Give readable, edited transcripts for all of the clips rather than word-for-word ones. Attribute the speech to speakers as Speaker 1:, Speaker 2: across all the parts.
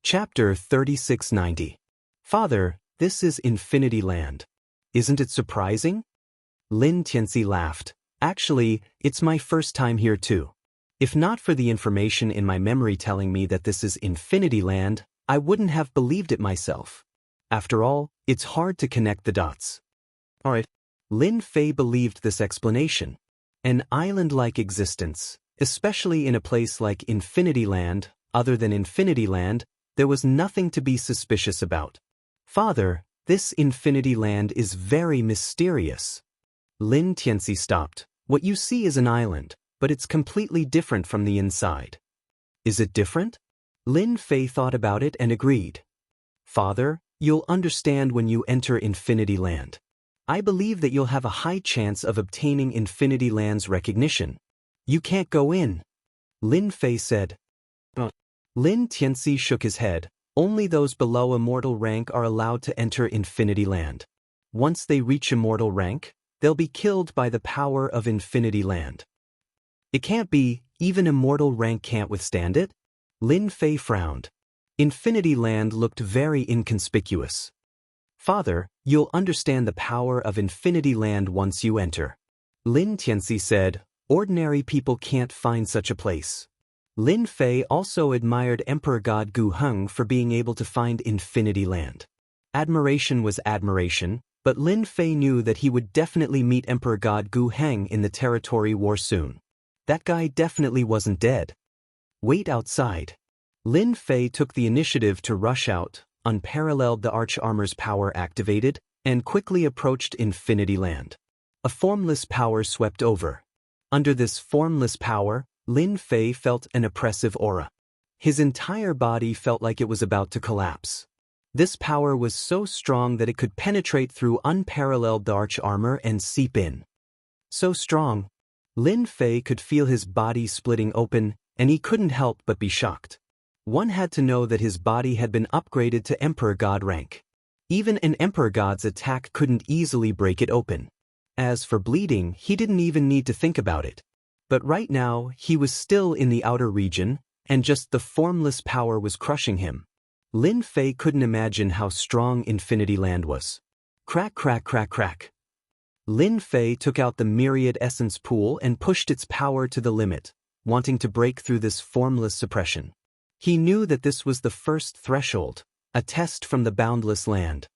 Speaker 1: Chapter 3690. Father, this is Infinity Land. Isn't it surprising? Lin Tianxi laughed. Actually, it's my first time here too. If not for the information in my memory telling me that this is Infinity Land, I wouldn't have believed it myself. After all, it's hard to connect the dots. Alright. Lin Fei believed this explanation. An island-like existence, especially in a place like Infinity Land, other than Infinity Land, there was nothing to be suspicious about. Father, this Infinity Land is very mysterious. Lin Tianxi stopped. What you see is an island, but it's completely different from the inside. Is it different? Lin Fei thought about it and agreed. Father, you'll understand when you enter Infinity Land. I believe that you'll have a high chance of obtaining Infinity Land's recognition. You can't go in. Lin Fei said. Lin Tianxi shook his head. Only those below Immortal rank are allowed to enter Infinity Land. Once they reach Immortal rank, they'll be killed by the power of Infinity Land. It can't be, even Immortal rank can't withstand it? Lin Fei frowned. Infinity Land looked very inconspicuous. Father, you'll understand the power of Infinity Land once you enter. Lin Tianxi said, ordinary people can't find such a place. Lin Fei also admired Emperor God Gu Heng for being able to find Infinity Land. Admiration was admiration, but Lin Fei knew that he would definitely meet Emperor God Gu Heng in the territory war soon. That guy definitely wasn't dead. Wait outside. Lin Fei took the initiative to rush out, unparalleled the arch armor's power activated, and quickly approached Infinity Land. A formless power swept over. Under this formless power, Lin Fei felt an oppressive aura. His entire body felt like it was about to collapse. This power was so strong that it could penetrate through unparalleled arch armor and seep in. So strong. Lin Fei could feel his body splitting open, and he couldn't help but be shocked. One had to know that his body had been upgraded to Emperor God rank. Even an Emperor God's attack couldn't easily break it open. As for bleeding, he didn't even need to think about it. But right now, he was still in the outer region, and just the formless power was crushing him. Lin Fei couldn't imagine how strong Infinity Land was. Crack, crack, crack, crack. Lin Fei took out the myriad essence pool and pushed its power to the limit, wanting to break through this formless suppression. He knew that this was the first threshold, a test from the boundless land.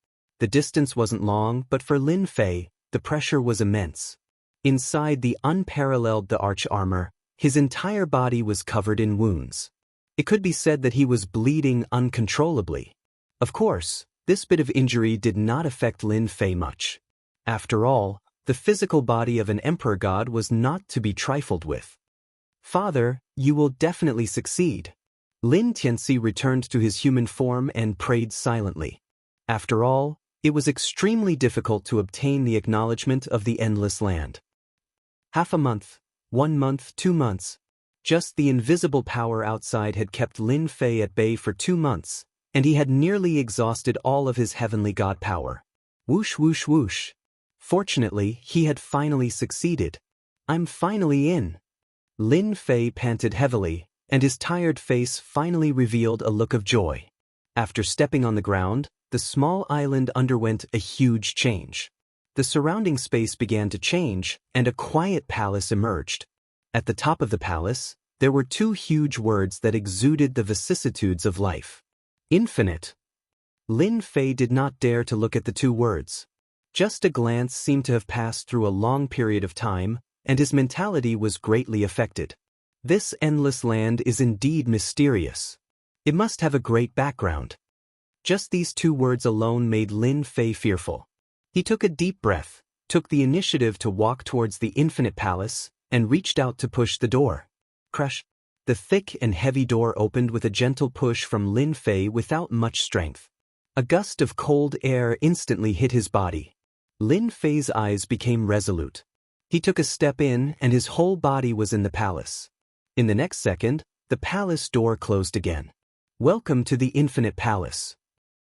Speaker 1: The distance wasn't long, but for Lin Fei, the pressure was immense. Inside the unparalleled arch armor, his entire body was covered in wounds. It could be said that he was bleeding uncontrollably. Of course, this bit of injury did not affect Lin Fei much. After all, the physical body of an Emperor God was not to be trifled with. Father, you will definitely succeed. Lin Tianxi returned to his human form and prayed silently. After all, it was extremely difficult to obtain the acknowledgement of the endless land. Half a month, 1 month, 2 months. Just the invisible power outside had kept Lin Fei at bay for 2 months, and he had nearly exhausted all of his heavenly god power. Whoosh, whoosh, whoosh. Fortunately, he had finally succeeded. I'm finally in. Lin Fei panted heavily, and his tired face finally revealed a look of joy. After stepping on the ground, the small island underwent a huge change. The surrounding space began to change, and a quiet palace emerged. At the top of the palace, there were 2 huge words that exuded the vicissitudes of life. Infinite. Lin Fei did not dare to look at the 2 words. Just a glance seemed to have passed through a long period of time, and his mentality was greatly affected. This endless land is indeed mysterious. It must have a great background. Just these 2 words alone made Lin Fei fearful. He took a deep breath, took the initiative to walk towards the infinite palace, and reached out to push the door. Crash! The thick and heavy door opened with a gentle push from Lin Fei without much strength. A gust of cold air instantly hit his body. Lin Fei's eyes became resolute. He took a step in, and his whole body was in the palace. In the next second, the palace door closed again. Welcome to the infinite palace.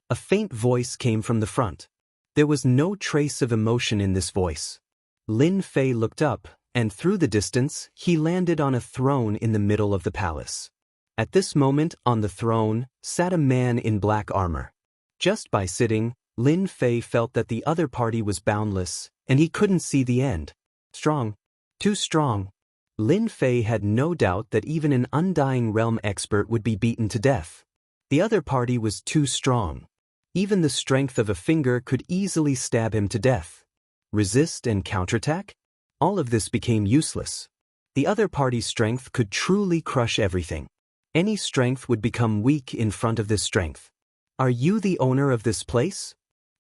Speaker 1: A faint voice came from the front. There was no trace of emotion in this voice. Lin Fei looked up, and through the distance, he landed on a throne in the middle of the palace. At this moment, on the throne, sat a man in black armor. Just by sitting, Lin Fei felt that the other party was boundless, and he couldn't see the end. Strong. Too strong. Lin Fei had no doubt that even an undying realm expert would be beaten to death. The other party was too strong. Even the strength of a finger could easily stab him to death. Resist and counterattack? All of this became useless. The other party's strength could truly crush everything. Any strength would become weak in front of this strength. Are you the owner of this place?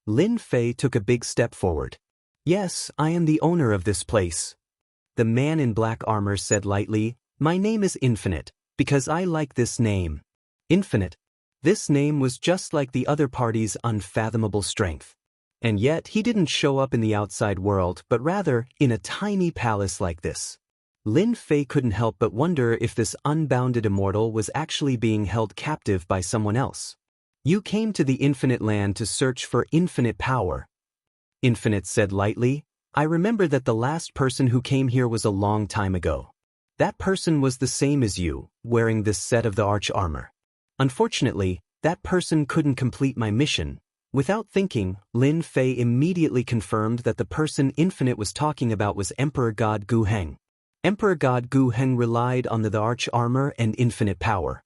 Speaker 1: Lin Fei took a big step forward. Yes, I am the owner of this place. The man in black armor said lightly, my name is Infinite, because I like this name. Infinite. This name was just like the other party's unfathomable strength. And yet he didn't show up in the outside world but rather in a tiny palace like this. Lin Fei couldn't help but wonder if this unbounded immortal was actually being held captive by someone else. You came to the infinite land to search for infinite power. Infinite said lightly, I remember that the last person who came here was a long time ago. That person was the same as you, wearing this set of the arch armor. Unfortunately, that person couldn't complete my mission. Without thinking, Lin Fei immediately confirmed that the person Infinite was talking about was Emperor God Gu Heng. Emperor God Gu Heng relied on the arch armor and infinite power.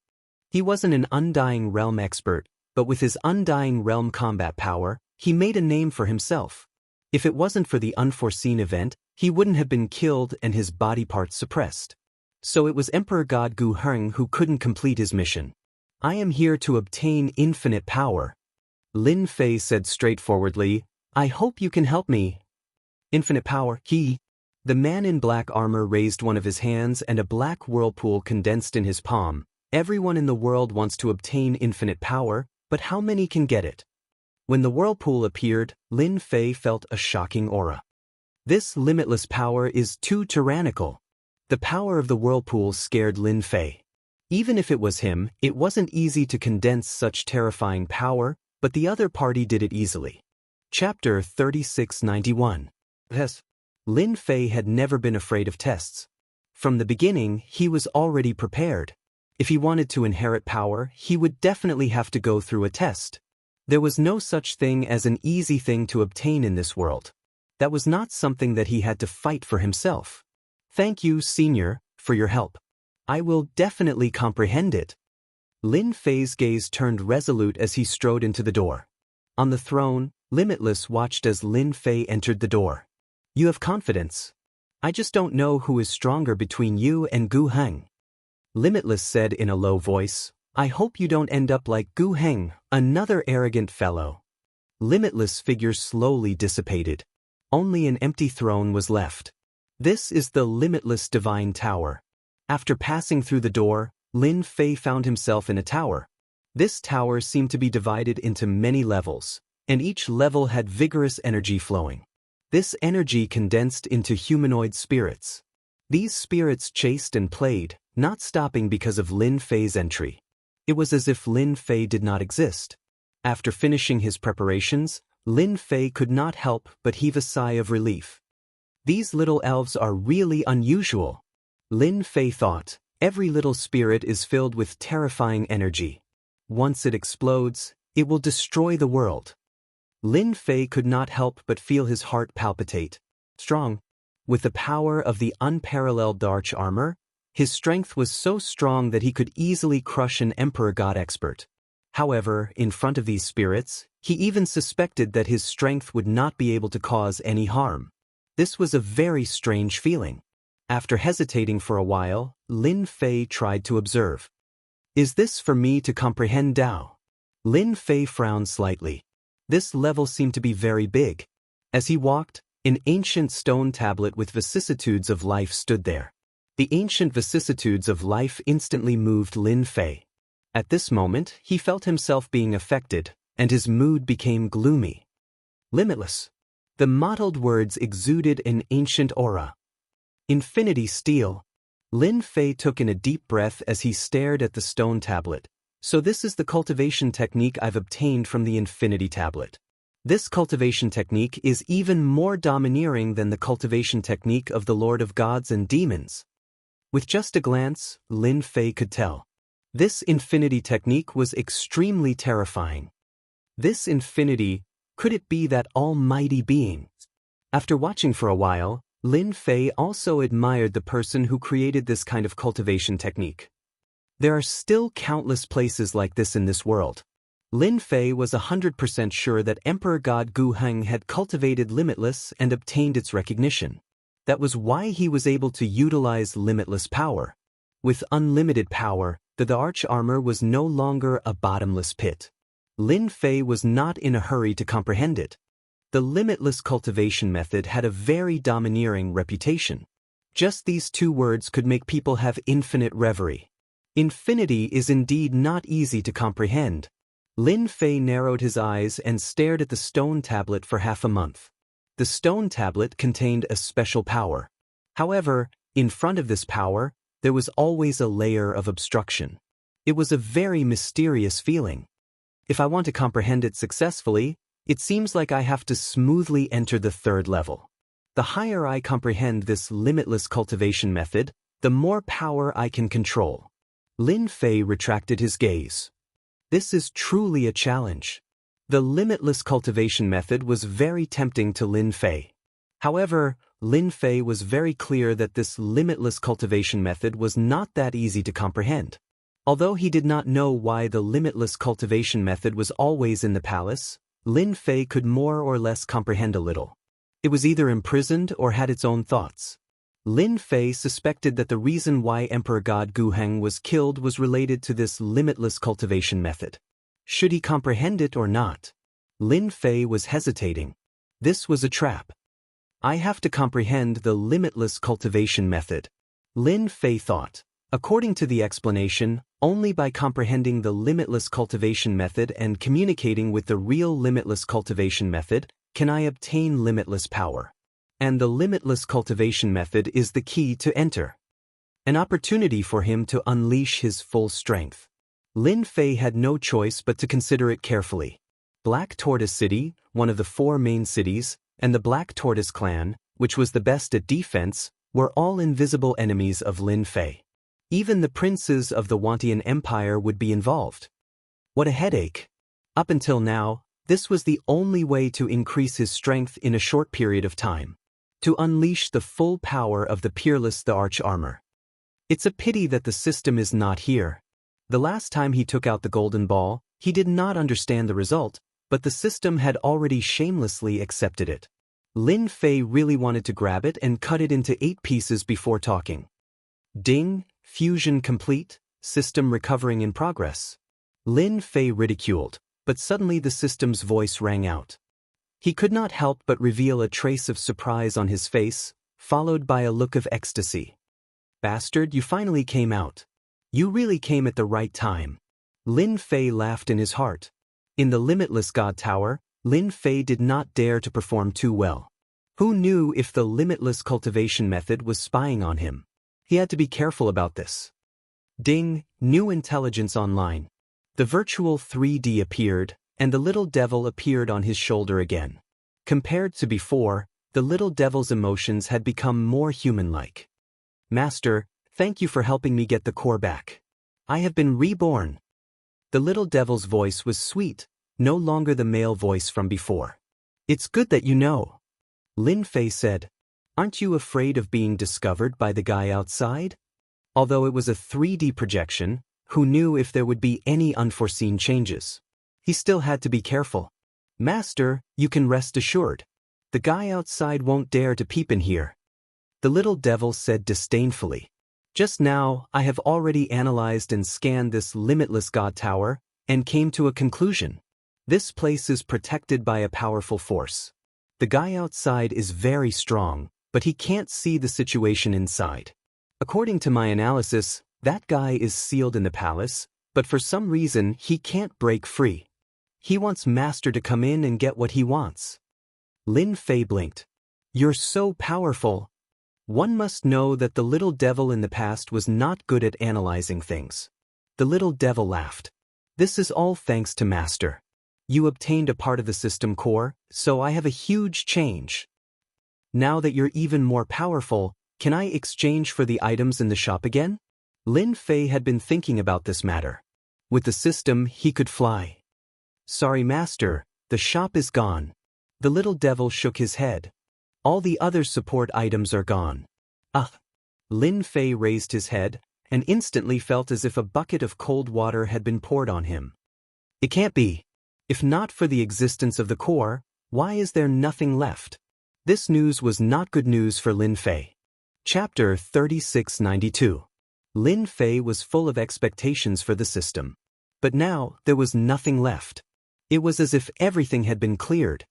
Speaker 1: He wasn't an undying realm expert, but with his undying realm combat power, he made a name for himself. If it wasn't for the unforeseen event, he wouldn't have been killed and his body parts suppressed. So it was Emperor God Gu Heng who couldn't complete his mission. I am here to obtain infinite power. Lin Fei said straightforwardly, I hope you can help me. Infinite power, he. The man in black armor raised one of his hands and a black whirlpool condensed in his palm. Everyone in the world wants to obtain infinite power, but how many can get it? When the whirlpool appeared, Lin Fei felt a shocking aura. This limitless power is too tyrannical. The power of the whirlpool scared Lin Fei. Even if it was him, it wasn't easy to condense such terrifying power, but the other party did it easily. Chapter 3691. Yes. Lin Fei had never been afraid of tests. From the beginning, he was already prepared. If he wanted to inherit power, he would definitely have to go through a test. There was no such thing as an easy thing to obtain in this world. That was not something that he had to fight for himself. Thank you, Senior, for your help. I will definitely comprehend it. Lin Fei's gaze turned resolute as he strode into the door. On the throne, Limitless watched as Lin Fei entered the door. You have confidence. I just don't know who is stronger between you and Gu Heng. Limitless said in a low voice, I hope you don't end up like Gu Heng, another arrogant fellow. Limitless' figure slowly dissipated. Only an empty throne was left. This is the Limitless Divine Tower. After passing through the door, Lin Fei found himself in a tower. This tower seemed to be divided into many levels, and each level had vigorous energy flowing. This energy condensed into humanoid spirits. These spirits chased and played, not stopping because of Lin Fei's entry. It was as if Lin Fei did not exist. After finishing his preparations, Lin Fei could not help but heave a sigh of relief. These little elves are really unusual. Lin Fei thought, every little spirit is filled with terrifying energy. Once it explodes, it will destroy the world. Lin Fei could not help but feel his heart palpitate. Strong. With the power of the unparalleled arch armor, his strength was so strong that he could easily crush an Emperor God expert. However, in front of these spirits, he even suspected that his strength would not be able to cause any harm. This was a very strange feeling. After hesitating for a while, Lin Fei tried to observe. Is this for me to comprehend Tao? Lin Fei frowned slightly. This level seemed to be very big. As he walked, an ancient stone tablet with vicissitudes of life stood there. The ancient vicissitudes of life instantly moved Lin Fei. At this moment, he felt himself being affected, and his mood became gloomy. Limitless. The mottled words exuded an ancient aura. Infinity steel. Lin Fei took in a deep breath as he stared at the stone tablet. So this is the cultivation technique I've obtained from the Infinity Tablet. This cultivation technique is even more domineering than the cultivation technique of the Lord of Gods and Demons. With just a glance, Lin Fei could tell. This infinity technique was extremely terrifying. This infinity, could it be that almighty being? After watching for a while, Lin Fei also admired the person who created this kind of cultivation technique. There are still countless places like this in this world. Lin Fei was 100% sure that Emperor God Gu Heng had cultivated Limitless and obtained its recognition. That was why he was able to utilize limitless power. With unlimited power, the arch armor was no longer a bottomless pit. Lin Fei was not in a hurry to comprehend it. The limitless cultivation method had a very domineering reputation. Just these two words could make people have infinite reverie. Infinity is indeed not easy to comprehend. Lin Fei narrowed his eyes and stared at the stone tablet for half a month. The stone tablet contained a special power. However, in front of this power, there was always a layer of obstruction. It was a very mysterious feeling. If I want to comprehend it successfully, it seems like I have to smoothly enter the third level. The higher I comprehend this limitless cultivation method, the more power I can control. Lin Fei retracted his gaze. This is truly a challenge. The limitless cultivation method was very tempting to Lin Fei. However, Lin Fei was very clear that this limitless cultivation method was not that easy to comprehend. Although he did not know why the limitless cultivation method was always in the palace, Lin Fei could more or less comprehend a little. It was either imprisoned or had its own thoughts. Lin Fei suspected that the reason why Emperor God Gu Heng was killed was related to this limitless cultivation method. Should he comprehend it or not? Lin Fei was hesitating. This was a trap. I have to comprehend the limitless cultivation method. Lin Fei thought. According to the explanation, only by comprehending the limitless cultivation method and communicating with the real limitless cultivation method can I obtain limitless power. And the limitless cultivation method is the key to enter. An opportunity for him to unleash his full strength. Lin Fei had no choice but to consider it carefully. Black Tortoise City, one of the 4 main cities, and the Black Tortoise Clan, which was the best at defense, were all invisible enemies of Lin Fei. Even the princes of the Wantian Empire would be involved. What a headache. Up until now, this was the only way to increase his strength in a short period of time. To unleash the full power of the peerless the arch armor. It's a pity that the system is not here. The last time he took out the golden ball, he did not understand the result, but the system had already shamelessly accepted it. Lin Fei really wanted to grab it and cut it into 8 pieces before talking. Ding, fusion complete, system recovering in progress. Lin Fei ridiculed, but suddenly the system's voice rang out. He could not help but reveal a trace of surprise on his face, followed by a look of ecstasy. Bastard, you finally came out. You really came at the right time. Lin Fei laughed in his heart. In the Limitless God Tower, Lin Fei did not dare to perform too well. Who knew if the limitless cultivation method was spying on him? He had to be careful about this. Ding, new intelligence online. The virtual 3D appeared, and the little devil appeared on his shoulder again. Compared to before, the little devil's emotions had become more human-like. Master, thank you for helping me get the core back. I have been reborn. The little devil's voice was sweet, no longer the male voice from before. It's good that you know. Lin Fei said, aren't you afraid of being discovered by the guy outside? Although it was a 3D projection, who knew if there would be any unforeseen changes? He still had to be careful. Master, you can rest assured. The guy outside won't dare to peep in here. The little devil said disdainfully. Just now, I have already analyzed and scanned this limitless God Tower, and came to a conclusion. This place is protected by a powerful force. The guy outside is very strong, but he can't see the situation inside. According to my analysis, that guy is sealed in the palace, but for some reason he can't break free. He wants Master to come in and get what he wants. Lin Fei blinked. You're so powerful. One must know that the little devil in the past was not good at analyzing things. The little devil laughed. This is all thanks to Master. You obtained a part of the system core, so I have a huge change. Now that you're even more powerful, can I exchange for the items in the shop again? Lin Fei had been thinking about this matter. With the system, he could fly. Sorry, Master, the shop is gone. The little devil shook his head. All the other support items are gone. Lin Fei raised his head and instantly felt as if a bucket of cold water had been poured on him. It can't be. If not for the existence of the core, why is there nothing left? This news was not good news for Lin Fei. Chapter 3692. Lin Fei was full of expectations for the system. But now, there was nothing left. It was as if everything had been cleared.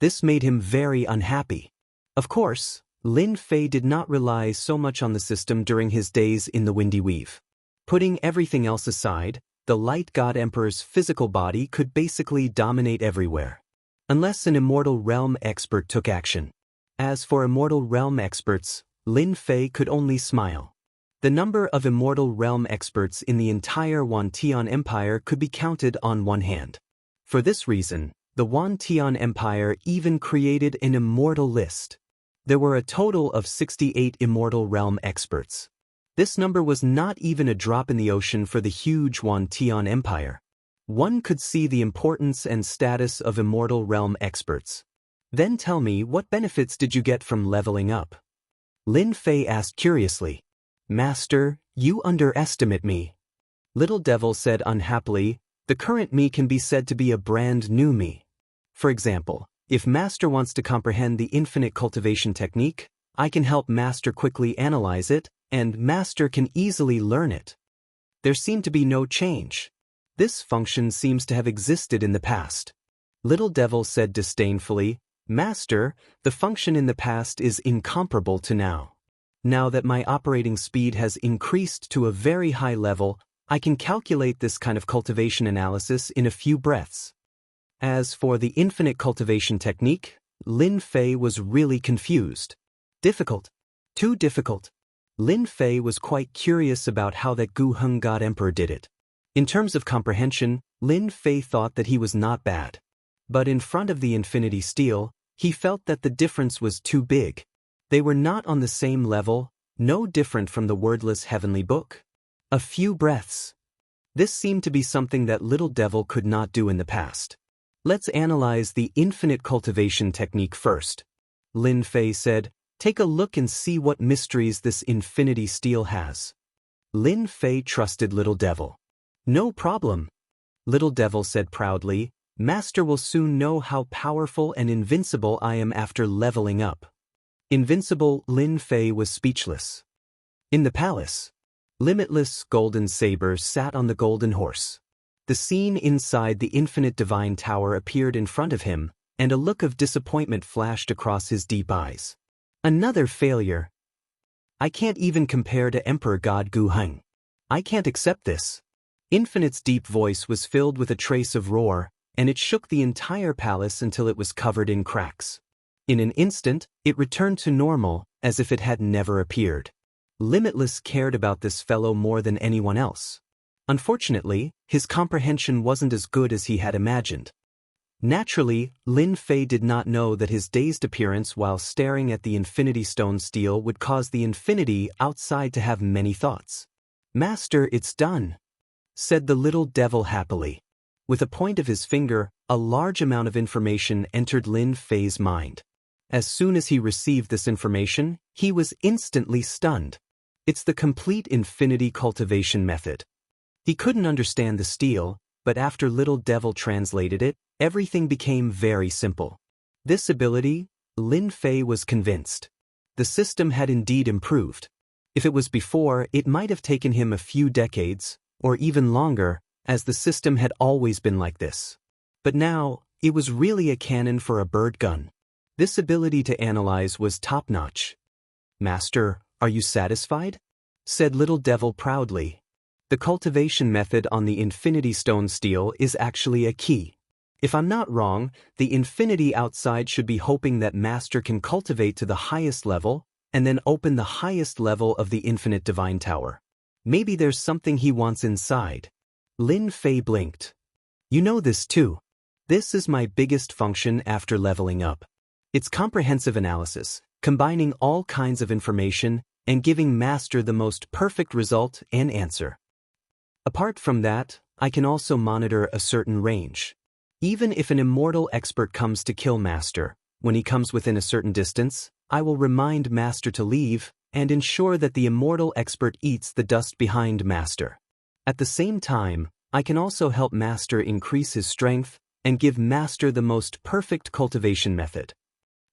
Speaker 1: This made him very unhappy. Of course, Lin Fei did not rely so much on the system during his days in the Windy Weave. Putting everything else aside, the Light God Emperor's physical body could basically dominate everywhere. Unless an Immortal Realm expert took action. As for Immortal Realm experts, Lin Fei could only smile. The number of Immortal Realm experts in the entire Wantian Empire could be counted on one hand. For this reason, the Wantian Empire even created an Immortal list. There were a total of 68 Immortal Realm experts. This number was not even a drop in the ocean for the huge Wantian Empire. One could see the importance and status of Immortal Realm experts. Then tell me, what benefits did you get from leveling up? Lin Fei asked curiously. Master, you underestimate me. Little Devil said unhappily, the current me can be said to be a brand new me. For example, if Master wants to comprehend the infinite cultivation technique, I can help Master quickly analyze it, and Master can easily learn it. There seemed to be no change. This function seems to have existed in the past. Little Devil said disdainfully, Master, the function in the past is incomparable to now. Now that my operating speed has increased to a very high level, I can calculate this kind of cultivation analysis in a few breaths. As for the infinite cultivation technique, Lin Fei was really confused. Difficult. Too difficult. Lin Fei was quite curious about how that Guheng God Emperor did it. In terms of comprehension, Lin Fei thought that he was not bad. But in front of the Infinity Steel, he felt that the difference was too big. They were not on the same level, no different from the wordless heavenly book. A few breaths. This seemed to be something that Little Devil could not do in the past. Let's analyze the infinite cultivation technique first. Lin Fei said, take a look and see what mysteries this Infinity Steel has. Lin Fei trusted Little Devil. No problem. Little Devil said proudly, Master will soon know how powerful and invincible I am after leveling up. Invincible, Lin Fei was speechless. In the palace, Limitless Golden Saber sat on the golden horse. The scene inside the infinite divine tower appeared in front of him, and a look of disappointment flashed across his deep eyes. Another failure. I can't even compare to Emperor God Guheng. I can't accept this. Infinite's deep voice was filled with a trace of roar, and it shook the entire palace until it was covered in cracks. In an instant, it returned to normal, as if it had never appeared. Limitless cared about this fellow more than anyone else. Unfortunately, his comprehension wasn't as good as he had imagined. Naturally, Lin Fei did not know that his dazed appearance while staring at the Infinity Stone Steel would cause the infinity outside to have many thoughts. Master, it's done, said the Little Devil happily. With a point of his finger, a large amount of information entered Lin Fei's mind. As soon as he received this information, he was instantly stunned. It's the complete infinity cultivation method. He couldn't understand the steel, but after Little Devil translated it, everything became very simple. This ability, Lin Fei was convinced. The system had indeed improved. If it was before, it might have taken him a few decades, or even longer, as the system had always been like this. But now, it was really a cannon for a bird gun. This ability to analyze was top-notch. Master, are you satisfied? Said Little Devil proudly. The cultivation method on the Infinity Stone Steel is actually a key. If I'm not wrong, the infinity outside should be hoping that Master can cultivate to the highest level, and then open the highest level of the Infinite Divine Tower. Maybe there's something he wants inside. Lin Fei blinked. You know this too. This is my biggest function after leveling up. It's comprehensive analysis, combining all kinds of information, and giving Master the most perfect result and answer. Apart from that, I can also monitor a certain range. Even if an immortal expert comes to kill Master, when he comes within a certain distance, I will remind Master to leave and ensure that the immortal expert eats the dust behind Master. At the same time, I can also help Master increase his strength and give Master the most perfect cultivation method.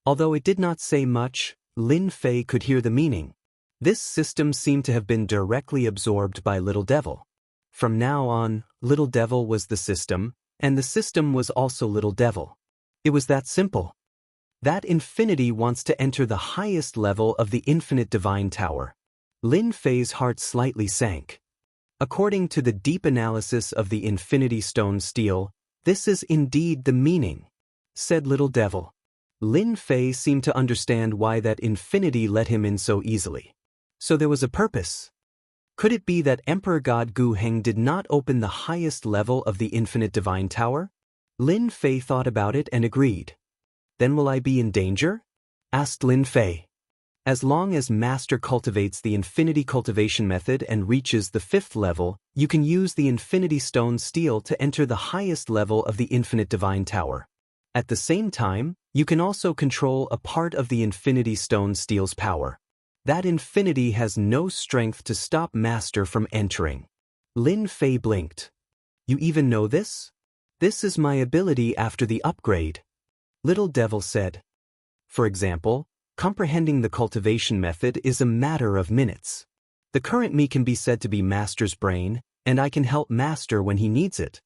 Speaker 1: Although it did not say much, Lin Fei could hear the meaning. This system seemed to have been directly absorbed by Little Devil. From now on, Little Devil was the system, and the system was also Little Devil. It was that simple. That infinity wants to enter the highest level of the infinite divine tower. Lin Fei's heart slightly sank. According to the deep analysis of the Infinity Stone Steel, this is indeed the meaning, said Little Devil. Lin Fei seemed to understand why that infinity let him in so easily. So there was a purpose. Could it be that Emperor God Gu Heng did not open the highest level of the infinite divine tower? Lin Fei thought about it and agreed. Then will I be in danger? Asked Lin Fei. As long as Master cultivates the infinity cultivation method and reaches the 5th level, you can use the Infinity Stone Steel to enter the highest level of the infinite divine tower. At the same time, you can also control a part of the Infinity Stone Steel's power. That infinity has no strength to stop Master from entering. Lin Fei blinked. You even know this? This is my ability after the upgrade. Little Devil said. For example, comprehending the cultivation method is a matter of minutes. The current me can be said to be Master's brain, and I can help Master when he needs it.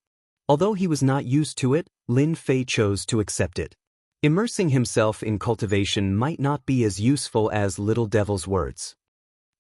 Speaker 1: Although he was not used to it, Lin Fei chose to accept it. Immersing himself in cultivation might not be as useful as Little Devil's words.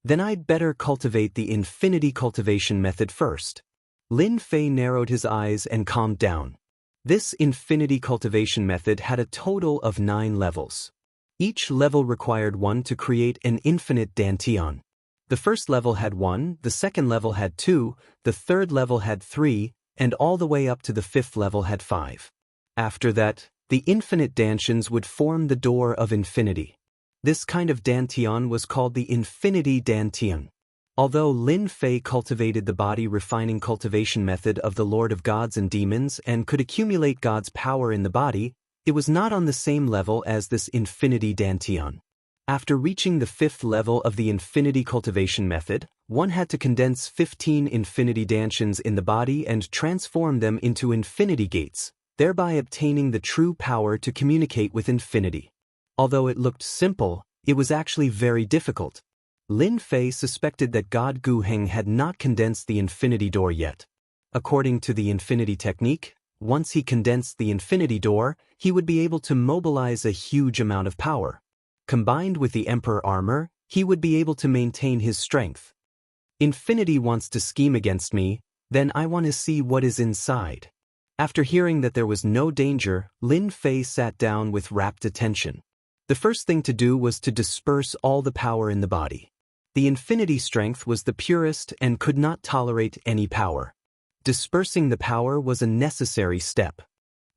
Speaker 1: Then I'd better cultivate the infinity cultivation method first. Lin Fei narrowed his eyes and calmed down. This infinity cultivation method had a total of 9 levels. Each level required 1 to create an infinite dantian. The first level had 1, the second level had 2, the third level had 3, and all the way up to the 5th level had 5. After that, the infinite dantians would form the door of infinity. This kind of dantian was called the infinity dantian. Although Lin Fei cultivated the body refining cultivation method of the Lord of Gods and Demons and could accumulate God's power in the body, it was not on the same level as this infinity dantian. After reaching the 5th level of the infinity cultivation method, one had to condense 15 infinity dantians in the body and transform them into infinity gates, thereby obtaining the true power to communicate with infinity. Although it looked simple, it was actually very difficult. Lin Fei suspected that God Gu Heng had not condensed the infinity door yet. According to the infinity technique, once he condensed the infinity door, he would be able to mobilize a huge amount of power. Combined with the Emperor armor, he would be able to maintain his strength. Infinity wants to scheme against me, then I want to see what is inside. After hearing that there was no danger, Lin Fei sat down with rapt attention. The first thing to do was to disperse all the power in the body. The infinity strength was the purest and could not tolerate any power. Dispersing the power was a necessary step.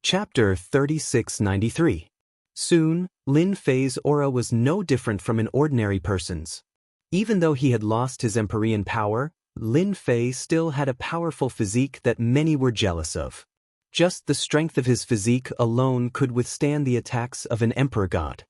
Speaker 1: Chapter 3693. Soon, Lin Fei's aura was no different from an ordinary person's. Even though he had lost his Empyrean power, Lin Fei still had a powerful physique that many were jealous of. Just the strength of his physique alone could withstand the attacks of an emperor god.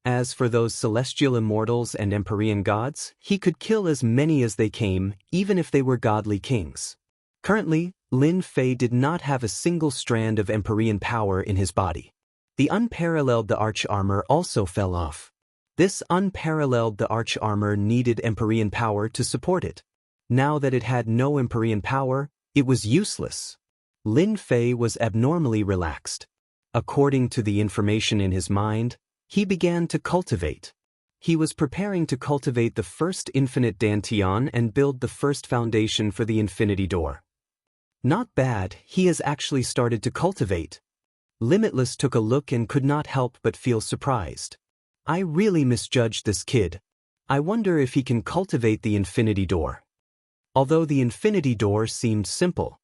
Speaker 1: As for those celestial immortals and Empyrean gods, he could kill as many as they came, even if they were godly kings. Currently, Lin Fei did not have a single strand of Empyrean power in his body. The unparalleled the arch armor also fell off. This unparalleled the arch armor needed Empyrean power to support it. Now that it had no Empyrean power, it was useless. Lin Fei was abnormally relaxed. According to the information in his mind, he began to cultivate. He was preparing to cultivate the first infinite dantian and build the first foundation for the infinity door. Not bad, he has actually started to cultivate. Limitless took a look and could not help but feel surprised. I really misjudged this kid. I wonder if he can cultivate the infinity door. Although the infinity door seemed simple,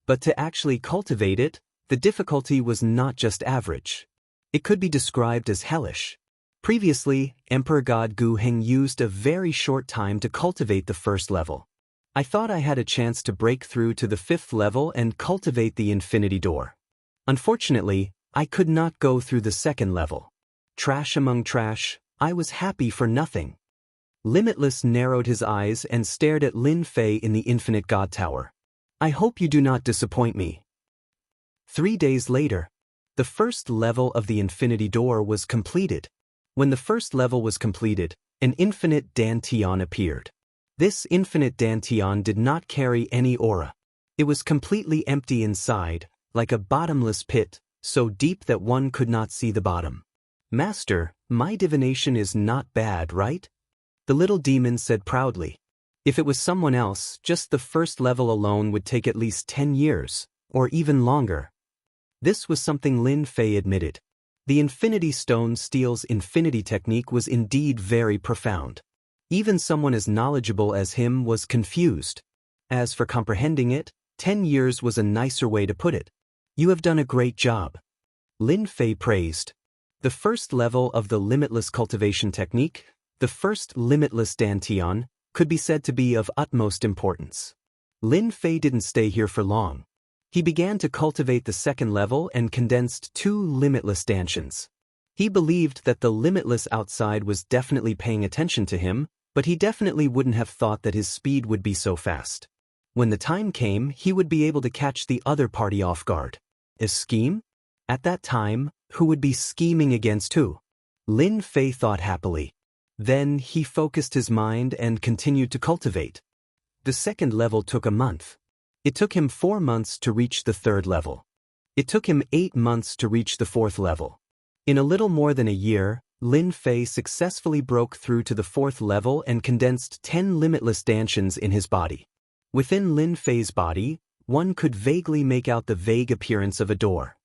Speaker 1: but to actually cultivate it, the difficulty was not just average. It could be described as hellish. Previously, Emperor God Gu Heng used a very short time to cultivate the first level. I thought I had a chance to break through to the 5th level and cultivate the infinity door. Unfortunately, I could not go through the 2nd level. Trash among trash, I was happy for nothing. Limitless narrowed his eyes and stared at Lin Fei in the infinite God Tower. I hope you do not disappoint me. 3 days later, the first level of the infinity door was completed. When the first level was completed, an infinite dantian appeared. This infinite dantian did not carry any aura. It was completely empty inside, like a bottomless pit, so deep that one could not see the bottom. Master, my divination is not bad, right? The little demon said proudly. If it was someone else, just the first level alone would take at least 10 years, or even longer. This was something Lin Fei admitted. The Infinity Stone Steel's infinity technique was indeed very profound. Even someone as knowledgeable as him was confused. As for comprehending it, 10 years was a nicer way to put it. You have done a great job. Lin Fei praised. The first level of the limitless cultivation technique, the first limitless dantian, could be said to be of utmost importance. Lin Fei didn't stay here for long. He began to cultivate the 2nd level and condensed 2 limitless dantians. He believed that the limitless outside was definitely paying attention to him, but he definitely wouldn't have thought that his speed would be so fast. When the time came, he would be able to catch the other party off guard. A scheme? At that time, who would be scheming against who? Lin Fei thought happily. Then he focused his mind and continued to cultivate. The 2nd level took a month. It took him 4 months to reach the 3rd level. It took him 8 months to reach the 4th level. In a little more than a year, Lin Fei successfully broke through to the 4th level and condensed 10 limitless dantians in his body. Within Lin Fei's body, one could vaguely make out the vague appearance of a door.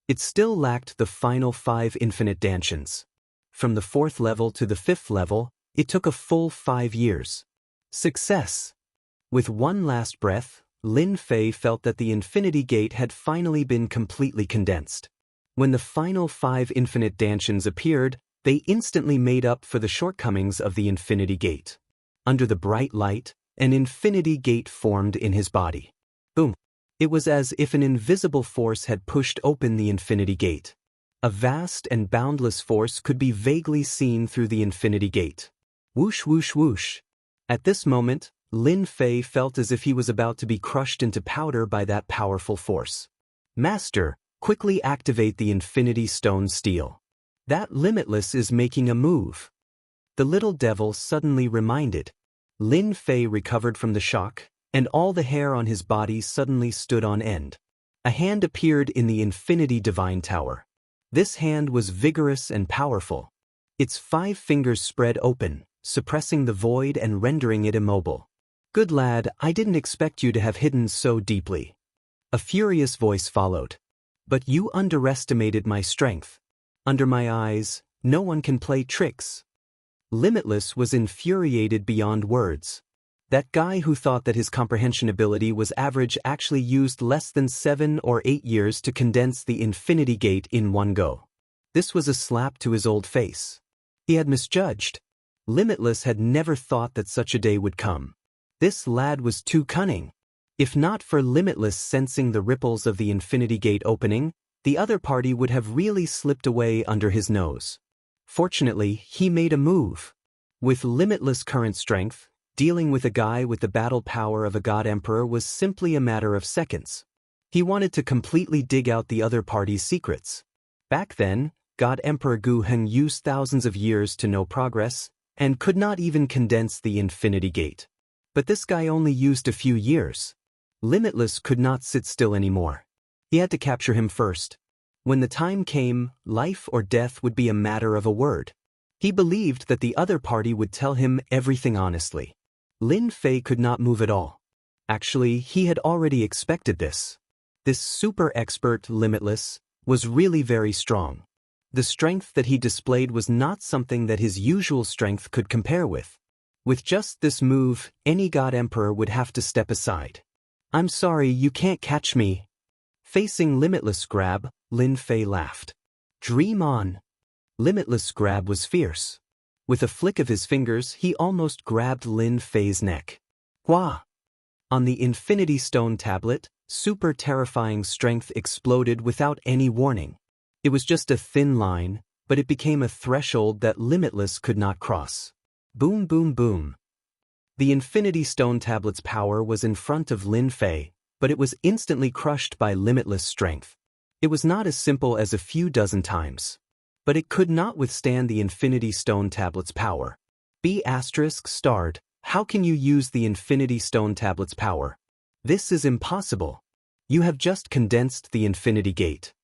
Speaker 1: It still lacked the final 5 infinite dantians. From the 4th level to the 5th level, it took a full 5 years. Success! With one last breath, Lin Fei felt that the infinity gate had finally been completely condensed. When the final 5 infinite dantians appeared, they instantly made up for the shortcomings of the infinity gate. Under the bright light, an infinity gate formed in his body. Boom! It was as if an invisible force had pushed open the infinity gate. A vast and boundless force could be vaguely seen through the infinity gate. Whoosh whoosh whoosh. At this moment, Lin Fei felt as if he was about to be crushed into powder by that powerful force. Master, quickly activate the Infinity Stone Steel. That limitless is making a move. The little devil suddenly reminded. Lin Fei recovered from the shock, and all the hair on his body suddenly stood on end. A hand appeared in the Infinity Divine Tower. This hand was vigorous and powerful. Its 5 fingers spread open, suppressing the void and rendering it immobile. Good lad, I didn't expect you to have hidden so deeply. A furious voice followed. But you underestimated my strength. Under my eyes, no one can play tricks. Limitless was infuriated beyond words. That guy who thought that his comprehension ability was average actually used less than 7 or 8 years to condense the infinity gate in one go. This was a slap to his old face. He had misjudged. Limitless had never thought that such a day would come. This lad was too cunning. If not for Limitless sensing the ripples of the infinity gate opening, the other party would have really slipped away under his nose. Fortunately, he made a move. With Limitless current strength, dealing with a guy with the battle power of a god emperor was simply a matter of seconds. He wanted to completely dig out the other party's secrets. Back then, God Emperor Gu Heng used thousands of years to no progress, and could not even condense the infinity gate. But this guy only used a few years. Limitless could not sit still anymore. He had to capture him first. When the time came, life or death would be a matter of a word. He believed that the other party would tell him everything honestly. Lin Fei could not move at all. Actually, he had already expected this. This super expert Limitless was really very strong. The strength that he displayed was not something that his usual strength could compare with. With just this move, any god emperor would have to step aside. I'm sorry, you can't catch me. Facing Limitless grab, Lin Fei laughed. Dream on. Limitless' grab was fierce. With a flick of his fingers, he almost grabbed Lin Fei's neck. Hua! On the Infinity Stone tablet, super terrifying strength exploded without any warning. It was just a thin line, but it became a threshold that Limitless could not cross. Boom, boom, boom. The Infinity Stone tablet's power was in front of Lin Fei, but it was instantly crushed by Limitless' strength. It was not as simple as a few dozen times. But it could not withstand the Infinity Stone tablet's power. B*****, how can you use the Infinity Stone tablet's power? This is impossible. You have just condensed the Infinity Gate.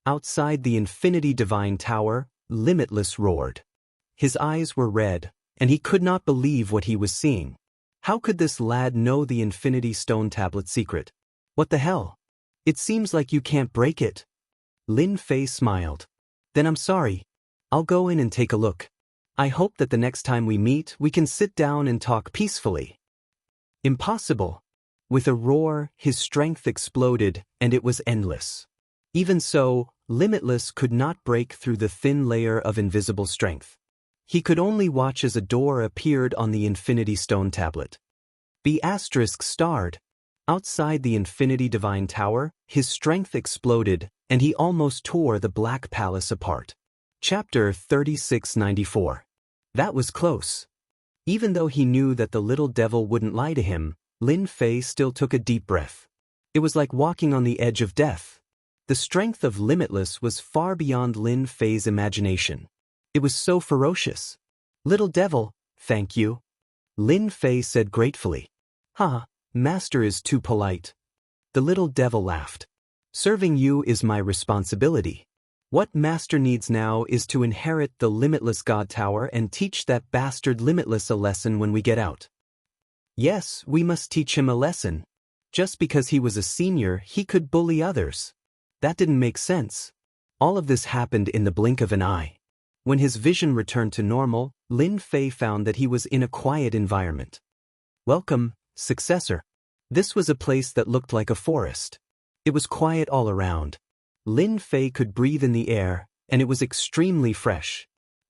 Speaker 1: Outside the Infinity Divine Tower, Limitless roared. His eyes were red, and he could not believe what he was seeing. How could this lad know the Infinity Stone tablet's secret? What the hell? It seems like you can't break it. Lin Fei smiled. Then I'm sorry. I'll go in and take a look. I hope that the next time we meet we can sit down and talk peacefully. Impossible. With a roar, his strength exploded, and it was endless. Even so, Limitless could not break through the thin layer of invisible strength. He could only watch as a door appeared on the Infinity Stone tablet. B****. Outside the Infinity Divine Tower, his strength exploded, and he almost tore the Black Palace apart. Chapter 3694. That was close. Even though he knew that the little devil wouldn't lie to him, Lin Fei still took a deep breath. It was like walking on the edge of death. The strength of Limitless was far beyond Lin Fei's imagination. It was so ferocious. Little devil, thank you. Lin Fei said gratefully. Ha, master is too polite. The little devil laughed. Serving you is my responsibility. What master needs now is to inherit the Limitless God Tower and teach that bastard Limitless a lesson when we get out. Yes, we must teach him a lesson. Just because he was a senior, he could bully others. That didn't make sense. All of this happened in the blink of an eye. When his vision returned to normal, Lin Fei found that he was in a quiet environment. Welcome, successor. This was a place that looked like a forest. It was quiet all around. Lin Fei could breathe in the air, and it was extremely fresh.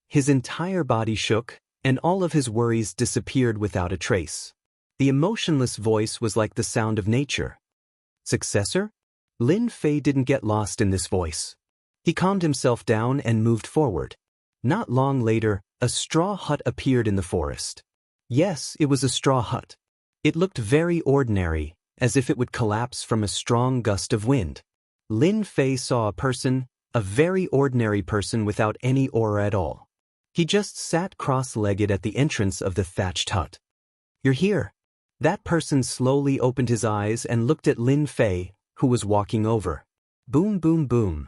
Speaker 1: His entire body shook, and all of his worries disappeared without a trace. The emotionless voice was like the sound of nature. Successor? Lin Fei didn't get lost in this voice. He calmed himself down and moved forward. Not long later, a straw hut appeared in the forest. Yes, it was a straw hut. It looked very ordinary, as if it would collapse from a strong gust of wind. Lin Fei saw a very ordinary person without any aura at all. He just sat cross-legged at the entrance of the thatched hut. You're here. That person slowly opened his eyes and looked at Lin Fei, who was walking over. Boom, boom, boom.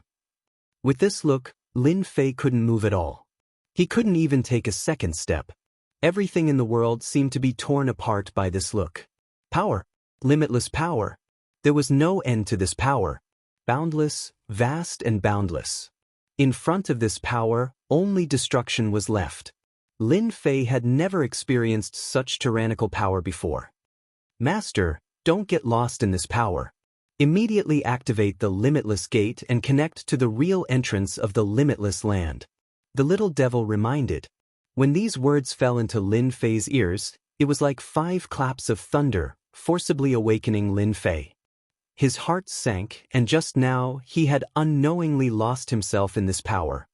Speaker 1: With this look, Lin Fei couldn't move at all. He couldn't even take a second step. Everything in the world seemed to be torn apart by this look. Power. Limitless power. There was no end to this power. Boundless, vast and boundless. In front of this power, only destruction was left. Lin Fei had never experienced such tyrannical power before. Master, don't get lost in this power. Immediately activate the Limitless Gate and connect to the real entrance of the Limitless Land. The little devil reminded. When these words fell into Lin Fei's ears, it was like 5 claps of thunder, forcibly awakening Lin Fei. His heart sank, and just now he had unknowingly lost himself in this power.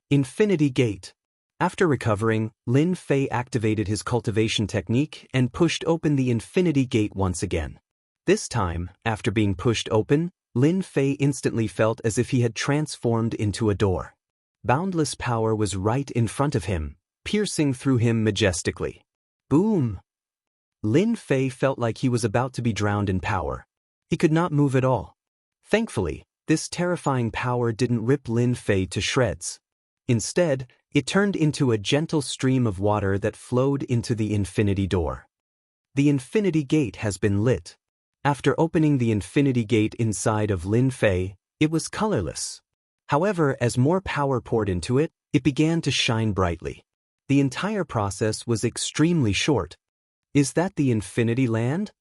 Speaker 1: Infinity Gate. After recovering, Lin Fei activated his cultivation technique and pushed open the Infinity Gate once again. This time, after being pushed open, Lin Fei instantly felt as if he had transformed into a door. Boundless power was right in front of him, piercing through him majestically. Boom! Lin Fei felt like he was about to be drowned in power. He could not move at all. Thankfully, this terrifying power didn't rip Lin Fei to shreds. Instead, it turned into a gentle stream of water that flowed into the Infinity Door. The Infinity Gate has been lit. After opening the Infinity Gate inside of Lin Fei, it was colorless. However, as more power poured into it, it began to shine brightly. The entire process was extremely short. Is that the Infinity Land?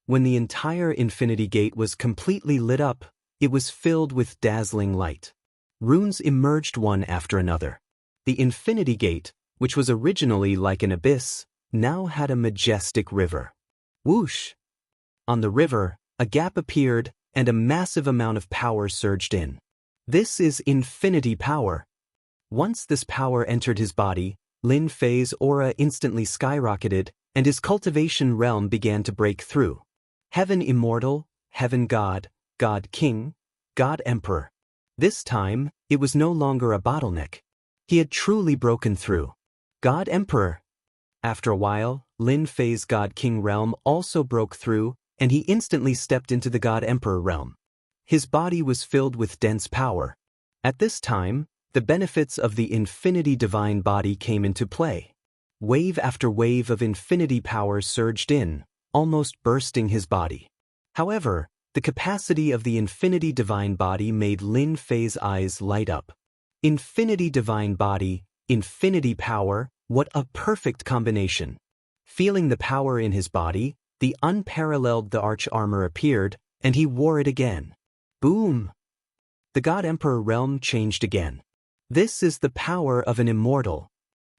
Speaker 1: When the entire Infinity Gate was completely lit up, it was filled with dazzling light. Runes emerged one after another. The Infinity Gate, which was originally like an abyss, now had a majestic river. Whoosh! On the river, a gap appeared, and a massive amount of power surged in. This is infinity power. Once this power entered his body, Lin Fei's aura instantly skyrocketed, and his cultivation realm began to break through. Heaven Immortal, Heaven God, God King, God Emperor. This time, it was no longer a bottleneck. He had truly broken through. God Emperor. After a while, Lin Fei's God King realm also broke through, and he instantly stepped into the God Emperor realm. His body was filled with dense power. At this time, the benefits of the Infinity Divine Body came into play. Wave after wave of infinity power surged in, almost bursting his body. However, the capacity of the Infinity Divine Body made Lin Fei's eyes light up. Infinity Divine Body, infinity power, what a perfect combination. Feeling the power in his body, the unparalleled the arch armor appeared, and he wore it again. Boom! The God Emperor realm changed again. This is the power of an immortal.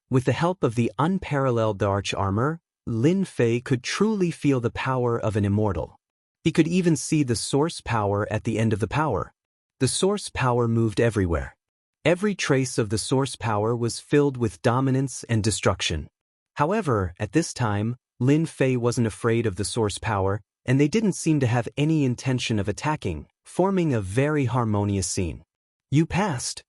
Speaker 1: With the help of the unparalleled the arch armor, Lin Fei could truly feel the power of an immortal. He could even see the source power at the end of the power. The source power moved everywhere. Every trace of the source power was filled with dominance and destruction. However, at this time, Lin Fei wasn't afraid of the source power, and they didn't seem to have any intention of attacking, forming a very harmonious scene. You passed.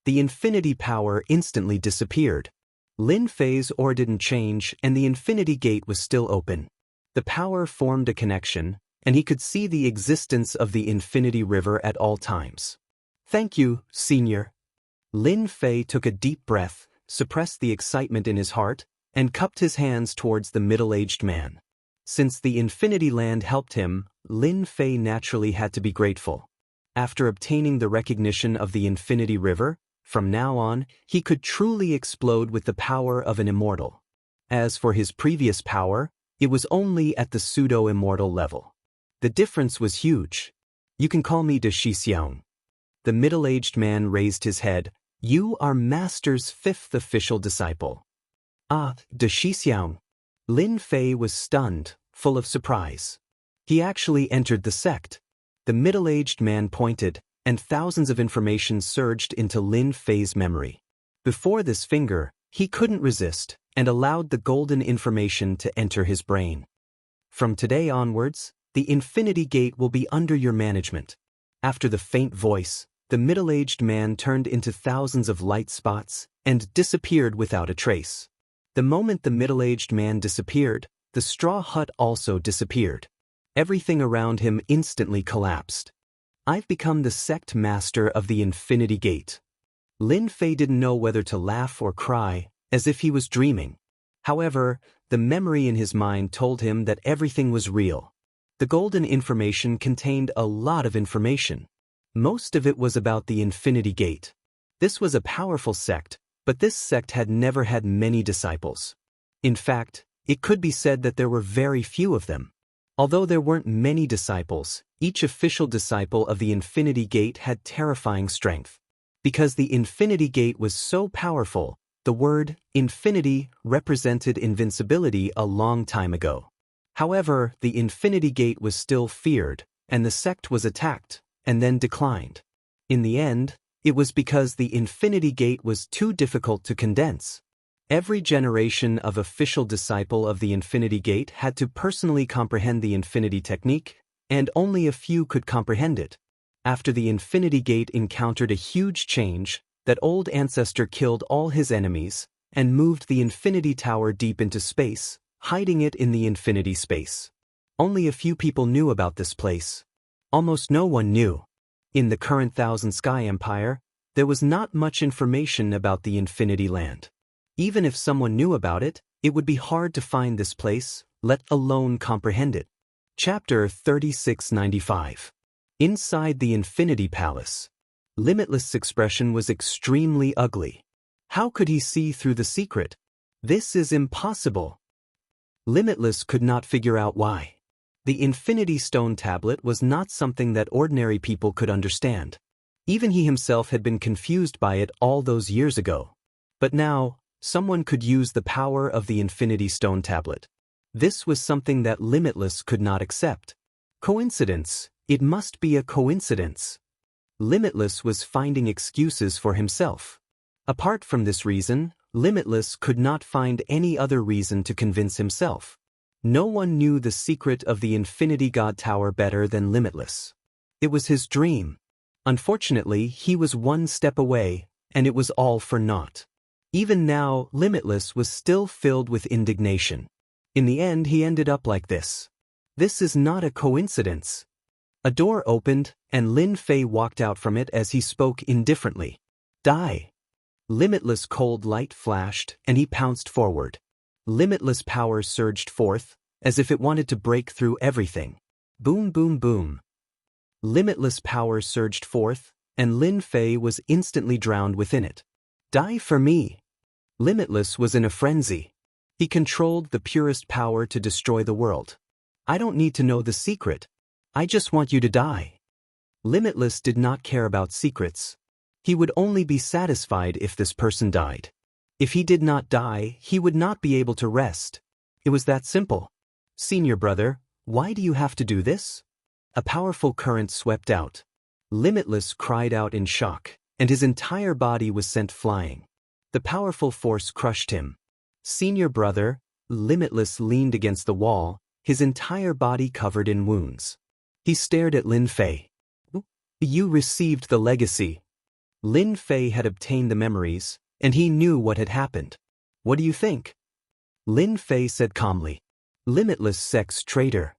Speaker 1: The infinity power instantly disappeared. Lin Fei's aura didn't change, and the Infinity Gate was still open. The power formed a connection, and he could see the existence of the Infinity River at all times. Thank you, Senior. Lin Fei took a deep breath, suppressed the excitement in his heart, and cupped his hands towards the middle-aged man. Since the Infinity Land helped him, Lin Fei naturally had to be grateful. After obtaining the recognition of the Infinity River, from now on, he could truly explode with the power of an immortal. As for his previous power, it was only at the pseudo-immortal level. The difference was huge. You can call me De Shixiang. The middle-aged man raised his head. You are Master's 5th official disciple. Ah, De Shixiang. Lin Fei was stunned, full of surprise. He actually entered the sect. The middle-aged man pointed, and thousands of information surged into Lin Fei's memory. Before this finger, he couldn't resist, and allowed the golden information to enter his brain. From today onwards, the Infinity Gate will be under your management. After the faint voice, the middle-aged man turned into thousands of light spots and disappeared without a trace. The moment the middle-aged man disappeared, the straw hut also disappeared. Everything around him instantly collapsed. I've become the sect master of the Infinity Gate. Lin Fei didn't know whether to laugh or cry, as if he was dreaming. However, the memory in his mind told him that everything was real. The golden information contained a lot of information. Most of it was about the Infinity Gate. This was a powerful sect, but this sect had never had many disciples. In fact, it could be said that there were very few of them. Although there weren't many disciples, each official disciple of the Infinity Gate had terrifying strength. Because the Infinity Gate was so powerful, the word infinity represented invincibility a long time ago. However, the Infinity Gate was still feared, and the sect was attacked, and then declined. In the end, it was because the Infinity Gate was too difficult to condense. Every generation of official disciple of the Infinity Gate had to personally comprehend the Infinity Technique, and only a few could comprehend it. After the Infinity Gate encountered a huge change, that old ancestor killed all his enemies, and moved the Infinity Tower deep into space, hiding it in the Infinity Space. Only a few people knew about this place. Almost no one knew. In the current Thousand Sky Empire, there was not much information about the Infinity Land. Even if someone knew about it, it would be hard to find this place, let alone comprehend it. Chapter 3695. Inside the Infinity Palace. Limitless' expression was extremely ugly. How could he see through the secret? This is impossible. Limitless could not figure out why. The Infinity Stone Tablet was not something that ordinary people could understand. Even he himself had been confused by it all those years ago. But now, someone could use the power of the Infinity Stone tablet. This was something that Limitless could not accept. Coincidence, it must be a coincidence. Limitless was finding excuses for himself. Apart from this reason, Limitless could not find any other reason to convince himself. No one knew the secret of the Infinity God Tower better than Limitless. It was his dream. Unfortunately, he was one step away, and it was all for naught. Even now, Limitless was still filled with indignation. In the end, he ended up like this. This is not a coincidence. A door opened, and Lin Fei walked out from it as he spoke indifferently. Die. Limitless cold light flashed, and he pounced forward. Limitless power surged forth, as if it wanted to break through everything. Boom, boom, boom. Limitless power surged forth, and Lin Fei was instantly drowned within it. Die for me. Limitless was in a frenzy. He controlled the purest power to destroy the world. I don't need to know the secret. I just want you to die. Limitless did not care about secrets. He would only be satisfied if this person died. If he did not die, he would not be able to rest. It was that simple. Senior brother, why do you have to do this? A powerful current swept out. Limitless cried out in shock, and his entire body was sent flying. The powerful force crushed him. Senior brother, Limitless leaned against the wall, his entire body covered in wounds. He stared at Lin Fei. You received the legacy. Lin Fei had obtained the memories, and he knew what had happened. What do you think? Lin Fei said calmly. Limitless sex traitor.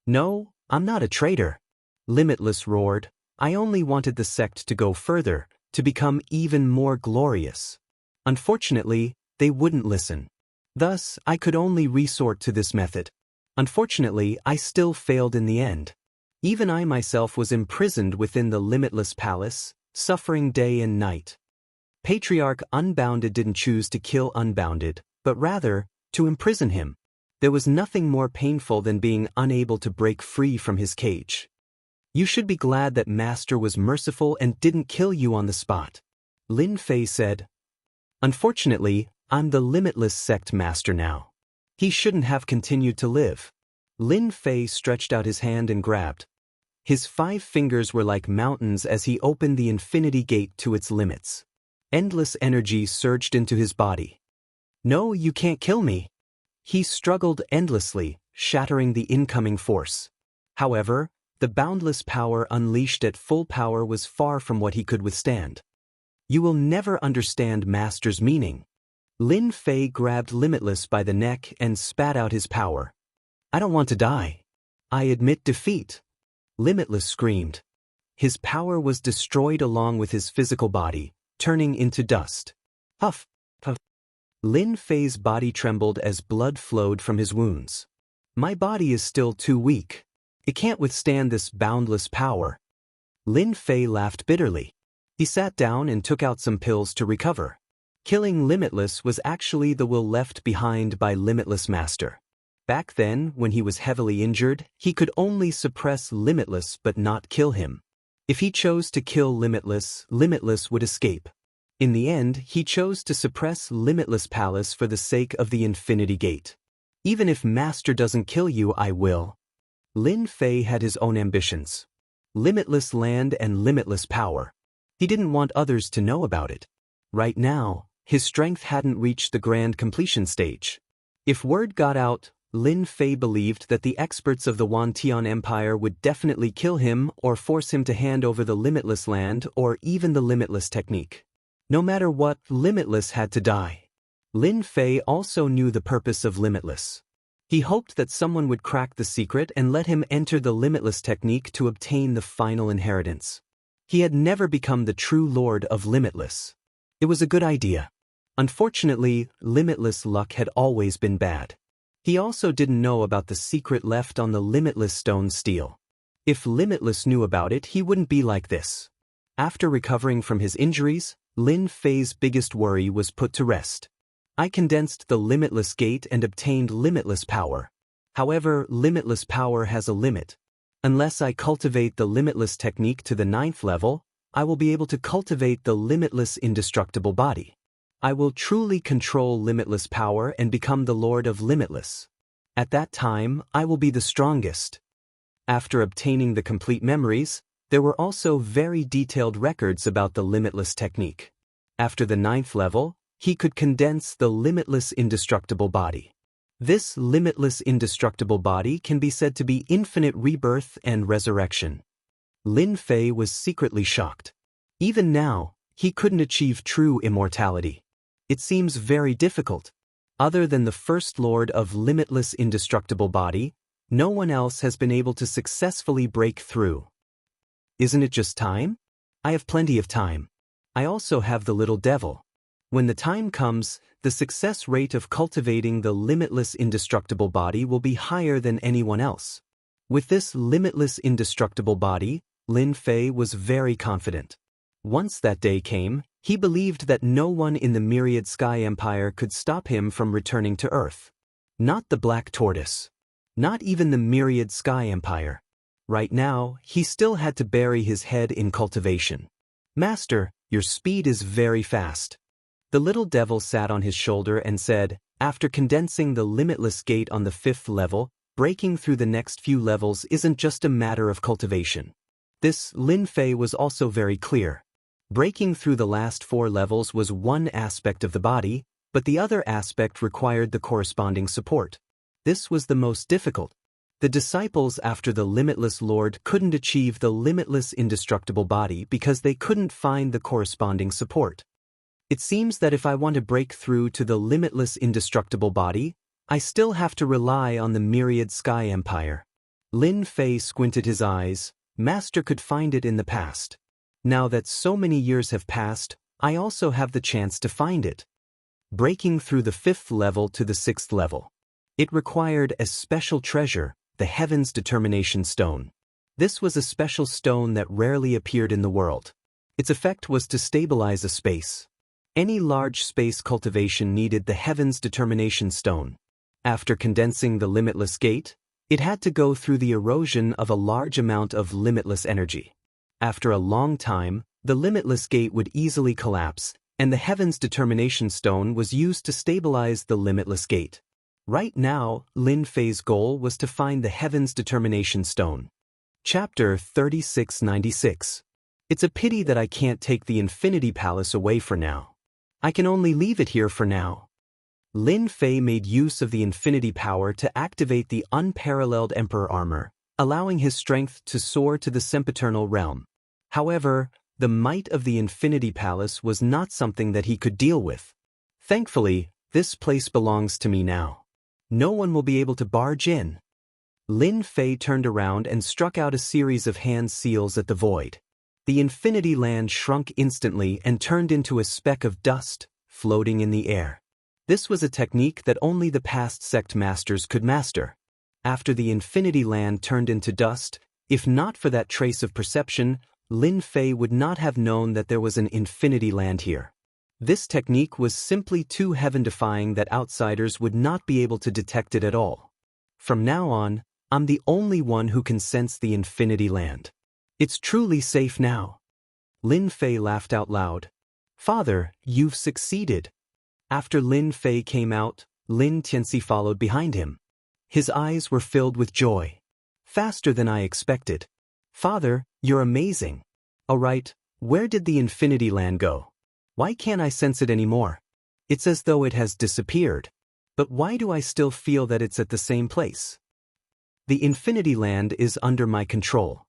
Speaker 1: No, I'm not a traitor. Limitless roared. I only wanted the sect to go further, to become even more glorious. Unfortunately, they wouldn't listen. Thus, I could only resort to this method. Unfortunately, I still failed in the end. Even I myself was imprisoned within the Limitless Palace, suffering day and night. Patriarch Unbounded didn't choose to kill Unbounded, but rather, to imprison him. There was nothing more painful than being unable to break free from his cage. You should be glad that Master was merciful and didn't kill you on the spot. Lin Fei said. Unfortunately, I'm the Limitless Sect Master now. He shouldn't have continued to live. Lin Fei stretched out his hand and grabbed. His 5 fingers were like mountains as he opened the Infinity Gate to its limits. Endless energy surged into his body. No, you can't kill me. He struggled endlessly, shattering the incoming force. However, the boundless power unleashed at full power was far from what he could withstand. You will never understand Master's meaning. Lin Fei grabbed Limitless by the neck and spat out his power. I don't want to die. I admit defeat. Limitless screamed. His power was destroyed along with his physical body, turning into dust. Huff, puff. Lin Fei's body trembled as blood flowed from his wounds. My body is still too weak. It can't withstand this boundless power. Lin Fei laughed bitterly. He sat down and took out some pills to recover. Killing Limitless was actually the will left behind by Limitless Master. Back then, when he was heavily injured, he could only suppress Limitless but not kill him. If he chose to kill Limitless, Limitless would escape. In the end, he chose to suppress Limitless Palace for the sake of the Infinity Gate. Even if Master doesn't kill you, I will. Lin Fei had his own ambitions. Limitless land and limitless power. He didn't want others to know about it. Right now, his strength hadn't reached the grand completion stage. If word got out, Lin Fei believed that the experts of the Wantian Empire would definitely kill him or force him to hand over the limitless land or even the limitless technique. No matter what, Limitless had to die. Lin Fei also knew the purpose of Limitless. He hoped that someone would crack the secret and let him enter the limitless technique to obtain the final inheritance. He had never become the true lord of Limitless. It was a good idea. Unfortunately, Limitless luck had always been bad. He also didn't know about the secret left on the limitless stone steel. If Limitless knew about it, he wouldn't be like this. After recovering from his injuries, Lin Fei's biggest worry was put to rest. I condensed the limitless gate and obtained limitless power. However, limitless power has a limit. Unless I cultivate the limitless technique to the 9th level, I will be able to cultivate the limitless indestructible body. I will truly control limitless power and become the Lord of Limitless. At that time, I will be the strongest. After obtaining the complete memories, there were also very detailed records about the limitless technique. After the 9th level, he could condense the limitless indestructible body. This limitless indestructible body can be said to be infinite rebirth and resurrection. Lin Fei was secretly shocked. Even now, he couldn't achieve true immortality. It seems very difficult. Other than the first lord of limitless indestructible body, no one else has been able to successfully break through. Isn't it just time? I have plenty of time. I also have the little devil. When the time comes, the success rate of cultivating the limitless indestructible body will be higher than anyone else. With this limitless indestructible body, Lin Fei was very confident. Once that day came, he believed that no one in the Myriad Sky Empire could stop him from returning to Earth. Not the Black Tortoise. Not even the Myriad Sky Empire. Right now, he still had to bury his head in cultivation. Master, your speed is very fast. The little devil sat on his shoulder and said, after condensing the limitless gate on the 5th level, breaking through the next few levels isn't just a matter of cultivation. This Lin Fei was also very clear. Breaking through the last 4 levels was one aspect of the body, but the other aspect required the corresponding support. This was the most difficult. The disciples after the Limitless Lord couldn't achieve the limitless indestructible body because they couldn't find the corresponding support. It seems that if I want to break through to the limitless indestructible body, I still have to rely on the Myriad Sky Empire. Lin Fei squinted his eyes. Master could find it in the past. Now that so many years have passed, I also have the chance to find it. Breaking through the 5th level to the 6th level. It required a special treasure, the Heaven's Determination Stone. This was a special stone that rarely appeared in the world. Its effect was to stabilize a space. Any large space cultivation needed the Heaven's Determination Stone. After condensing the limitless gate, it had to go through the erosion of a large amount of limitless energy. After a long time, the limitless gate would easily collapse, and the Heaven's Determination Stone was used to stabilize the limitless gate. Right now, Lin Fei's goal was to find the Heaven's Determination Stone. Chapter 3696. It's a pity that I can't take the Infinity Palace away for now. I can only leave it here for now. Lin Fei made use of the infinity power to activate the unparalleled Emperor armor, allowing his strength to soar to the sempiternal realm. However, the might of the Infinity Palace was not something that he could deal with. Thankfully, this place belongs to me now. No one will be able to barge in. Lin Fei turned around and struck out a series of hand seals at the void. The Infinity Land shrunk instantly and turned into a speck of dust, floating in the air. This was a technique that only the past sect masters could master. After the Infinity Land turned into dust, if not for that trace of perception, Lin Fei would not have known that there was an Infinity Land here. This technique was simply too heaven-defying that outsiders would not be able to detect it at all. From now on, I'm the only one who can sense the Infinity Land. It's truly safe now. Lin Fei laughed out loud. Father, you've succeeded. After Lin Fei came out, Lin Tianxi followed behind him. His eyes were filled with joy. Faster than I expected. Father, you're amazing. All right, where did the Infinity Land go? Why can't I sense it anymore? It's as though it has disappeared. But why do I still feel that it's at the same place? The Infinity Land is under my control.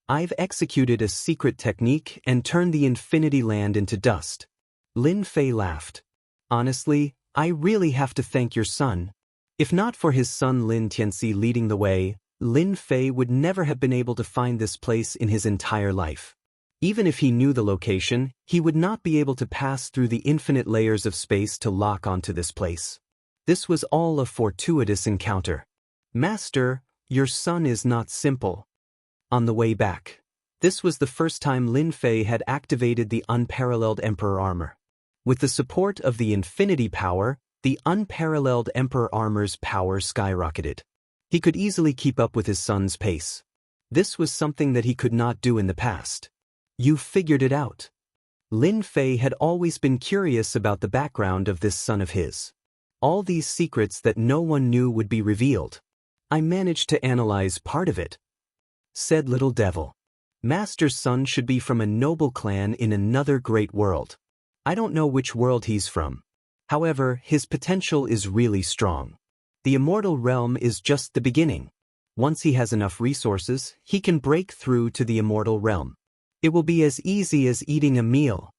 Speaker 1: I've executed a secret technique and turned the Infinity Land into dust. Lin Fei laughed. Honestly, I really have to thank your son. If not for his son Lin Tianxi leading the way, Lin Fei would never have been able to find this place in his entire life. Even if he knew the location, he would not be able to pass through the infinite layers of space to lock onto this place. This was all a fortuitous encounter. Master, your son is not simple. On the way back, this was the first time Lin Fei had activated the unparalleled Emperor armor. With the support of the infinity power, the unparalleled Emperor armor's power skyrocketed. He could easily keep up with his son's pace. This was something that he could not do in the past. You figured it out. Lin Fei had always been curious about the background of this son of his. All these secrets that no one knew would be revealed. I managed to analyze part of it, said Little Devil. Master's son should be from a noble clan in another great world. I don't know which world he's from. However, his potential is really strong. The immortal realm is just the beginning. Once he has enough resources, he can break through to the immortal realm. It will be as easy as eating a meal.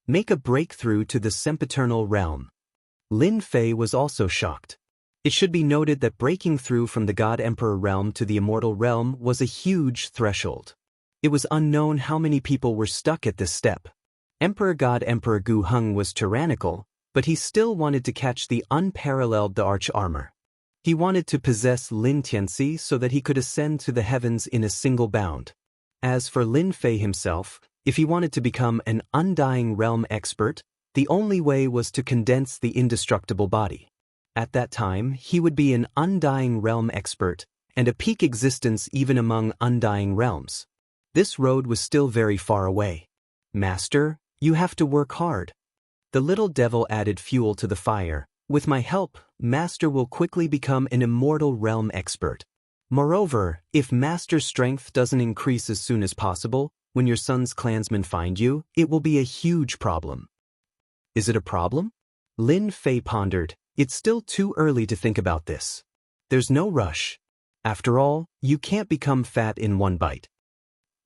Speaker 1: Make a breakthrough to the sempiternal realm. Lin Fei was also shocked. It should be noted that breaking through from the God Emperor realm to the immortal realm was a huge threshold. It was unknown how many people were stuck at this step. God Emperor Gu Heng was tyrannical, but he still wanted to catch the unparalleled arch armor. He wanted to possess Lin Tianxi so that he could ascend to the heavens in a single bound. As for Lin Fei himself, if he wanted to become an undying realm expert, the only way was to condense the indestructible body. At that time, he would be an undying realm expert, and a peak existence even among undying realms. This road was still very far away. Master, you have to work hard. The little devil added fuel to the fire. With my help, Master will quickly become an immortal realm expert. Moreover, if Master's strength doesn't increase as soon as possible, when your son's clansmen find you, it will be a huge problem. Is it a problem? Lin Fei pondered. It's still too early to think about this. There's no rush. After all, you can't become fat in one bite.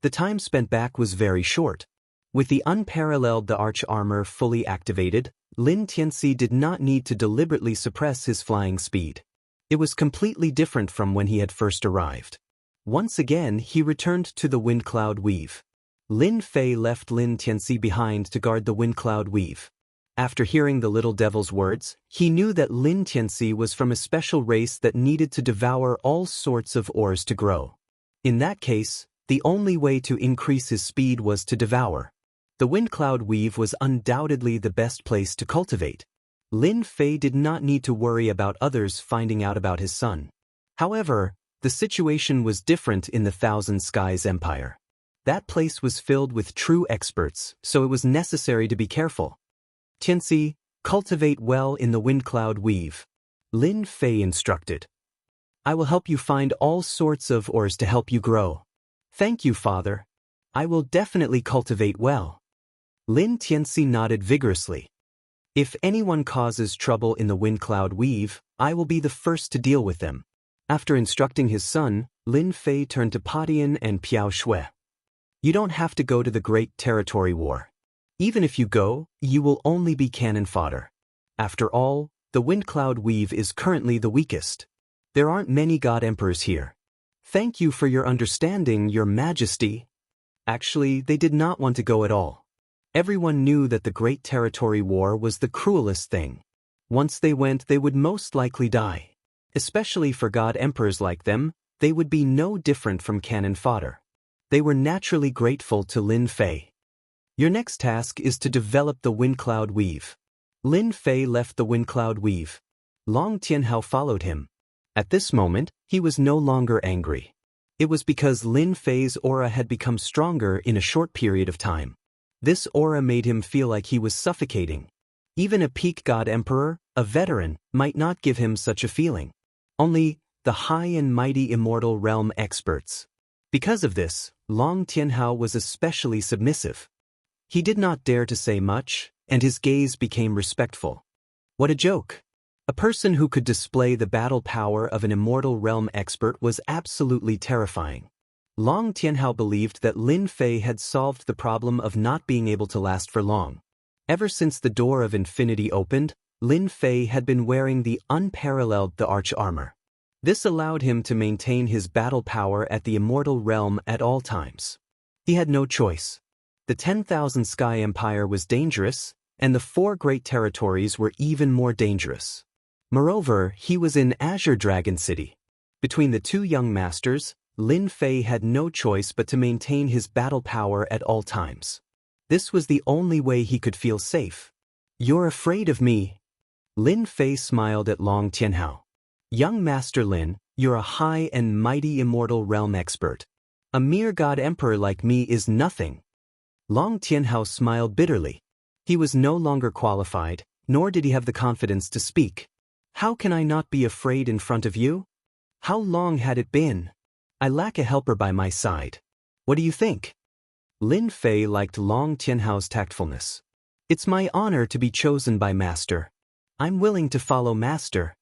Speaker 1: The time spent back was very short. With the unparalleled arch armor fully activated, Lin Tianxi did not need to deliberately suppress his flying speed. It was completely different from when he had first arrived. Once again, he returned to the wind cloud weave. Lin Fei left Lin Tianxi behind to guard the wind cloud weave. After hearing the little devil's words, he knew that Lin Tianxi was from a special race that needed to devour all sorts of ores to grow. In that case, the only way to increase his speed was to devour. The wind cloud weave was undoubtedly the best place to cultivate. Lin Fei did not need to worry about others finding out about his son. However, the situation was different in the Thousand Skies Empire. That place was filled with true experts, so it was necessary to be careful. Tianxi, cultivate well in the wind cloud weave. Lin Fei instructed. I will help you find all sorts of ores to help you grow. Thank you, father. I will definitely cultivate well. Lin Tianxi nodded vigorously. If anyone causes trouble in the wind cloud weave, I will be the first to deal with them. After instructing his son, Lin Fei turned to Padian and Piao Shui. You don't have to go to the Great Territory War. Even if you go, you will only be cannon fodder. After all, the wind cloud weave is currently the weakest. There aren't many god emperors here. Thank you for your understanding, your majesty. Actually, they did not want to go at all. Everyone knew that the Great Territory War was the cruelest thing. Once they went, they would most likely die. Especially for god emperors like them, they would be no different from cannon fodder. They were naturally grateful to Lin Fei. Your next task is to develop the wind cloud weave. Lin Fei left the wind cloud weave. Long Tianhao followed him. At this moment, he was no longer angry. It was because Lin Fei's aura had become stronger in a short period of time. This aura made him feel like he was suffocating. Even a peak god emperor, a veteran, might not give him such a feeling. Only the high and mighty immortal realm experts. Because of this, Long Tianhao was especially submissive. He did not dare to say much, and his gaze became respectful. What a joke! A person who could display the battle power of an immortal realm expert was absolutely terrifying. Long Tianhao believed that Lin Fei had solved the problem of not being able to last for long. Ever since the door of infinity opened, Lin Fei had been wearing the unparalleled arch armor. This allowed him to maintain his battle power at the immortal realm at all times. He had no choice. The 10,000 Sky Empire was dangerous, and the 4 great territories were even more dangerous. Moreover, he was in Azure Dragon City. Between the two young masters, Lin Fei had no choice but to maintain his battle power at all times. This was the only way he could feel safe. You're afraid of me? Lin Fei smiled at Long Tianhao. Young Master Lin, you're a high and mighty immortal realm expert. A mere god emperor like me is nothing. Long Tianhao smiled bitterly. He was no longer qualified, nor did he have the confidence to speak. How can I not be afraid in front of you? How long had it been? I lack a helper by my side. What do you think? Lin Fei liked Long Tianhao's tactfulness. It's my honor to be chosen by Master. I'm willing to follow Master.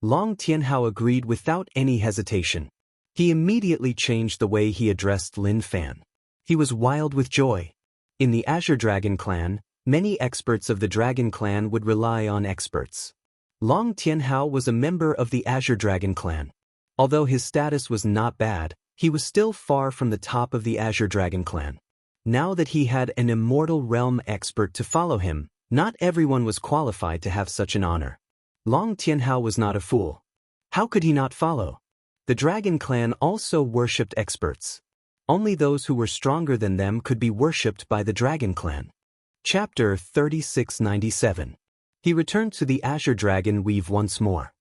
Speaker 1: Long Tianhao agreed without any hesitation. He immediately changed the way he addressed Lin Fan. He was wild with joy. In the Azure Dragon clan, many experts of the Dragon clan would rely on experts. Long Tianhao was a member of the Azure Dragon clan. Although his status was not bad, he was still far from the top of the Azure Dragon clan. Now that he had an Immortal Realm expert to follow him, not everyone was qualified to have such an honor. Long Tianhao was not a fool. How could he not follow? The Dragon clan also worshipped experts. Only those who were stronger than them could be worshipped by the Dragon clan. Chapter 3697. He returned to the Azure Dragon Weave once more.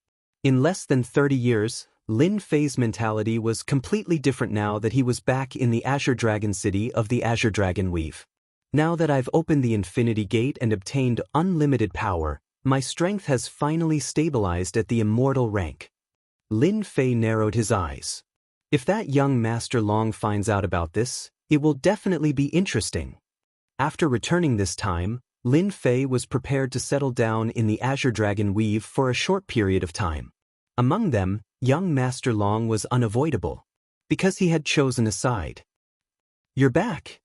Speaker 1: In less than 30 years, Lin Fei's mentality was completely different now that he was back in the Azure Dragon City of the Azure Dragon Weave. Now that I've opened the Infinity Gate and obtained unlimited power, my strength has finally stabilized at the Immortal rank. Lin Fei narrowed his eyes. If that young Master Long finds out about this, it will definitely be interesting. After returning this time, Lin Fei was prepared to settle down in the Azure Dragon Weave for a short period of time. Among them, young Master Long was unavoidable, because he had chosen a side. You're back.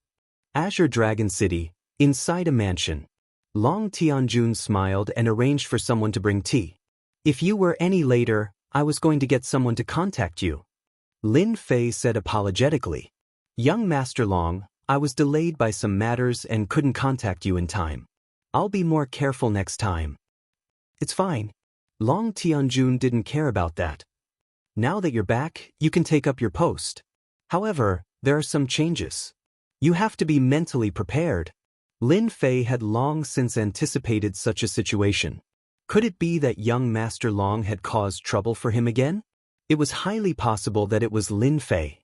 Speaker 1: Azure Dragon City, inside a mansion. Long Tianjun smiled and arranged for someone to bring tea. If you were any later, I was going to get someone to contact you. Lin Fei said apologetically. Young Master Long, I was delayed by some matters and couldn't contact you in time. I'll be more careful next time. It's fine. Long Tianjun didn't care about that. Now that you're back, you can take up your post. However, there are some changes. You have to be mentally prepared. Lin Fei had long since anticipated such a situation. Could it be that young Master Long had caused trouble for him again? It was highly possible that it was Lin Fei.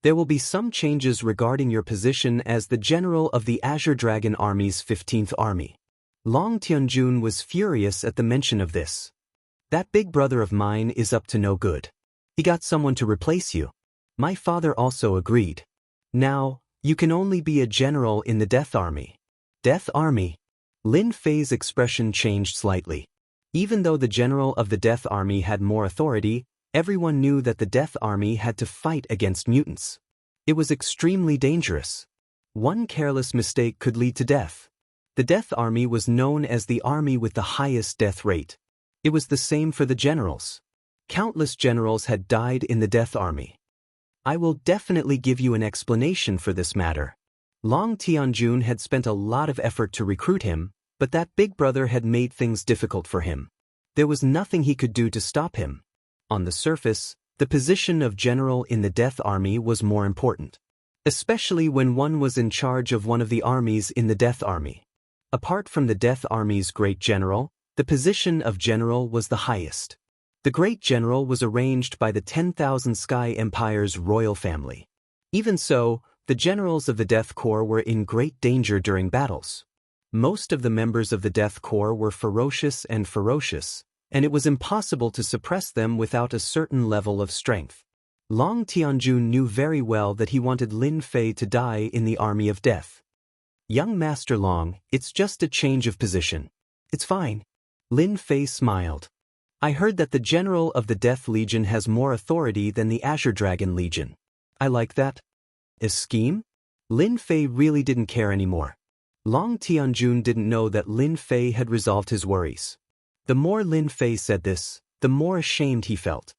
Speaker 1: There will be some changes regarding your position as the general of the Azure Dragon Army's 15th Army. Long Tianjun was furious at the mention of this. That big brother of mine is up to no good. He got someone to replace you. My father also agreed. Now, you can only be a general in the Death Army. Death Army? Lin Fei's expression changed slightly. Even though the general of the Death Army had more authority, everyone knew that the Death Army had to fight against mutants. It was extremely dangerous. One careless mistake could lead to death. The Death Army was known as the army with the highest death rate. It was the same for the generals. Countless generals had died in the Death Army. I will definitely give you an explanation for this matter. Long Tianjun had spent a lot of effort to recruit him, but that big brother had made things difficult for him. There was nothing he could do to stop him. On the surface, the position of general in the Death Army was more important, especially when one was in charge of one of the armies in the Death Army. Apart from the Death Army's great general, the position of general was the highest. The great general was arranged by the 10,000 Sky Empire's royal family. Even so, the generals of the Death Corps were in great danger during battles. Most of the members of the Death Corps were ferocious, and it was impossible to suppress them without a certain level of strength. Long Tianjun knew very well that he wanted Lin Fei to die in the Army of Death. Young Master Long, it's just a change of position. It's fine. Lin Fei smiled. I heard that the general of the Death Legion has more authority than the Azure Dragon Legion. I like that. A scheme? Lin Fei really didn't care anymore. Long Tianjun didn't know that Lin Fei had resolved his worries. The more Lin Fei said this, the more ashamed he felt.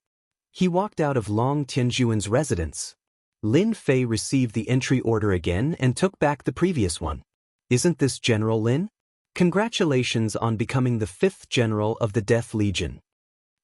Speaker 1: He walked out of Long Tianjun's residence. Lin Fei received the entry order again and took back the previous one. Isn't this General Lin? Congratulations on becoming the 5th General of the Death Legion.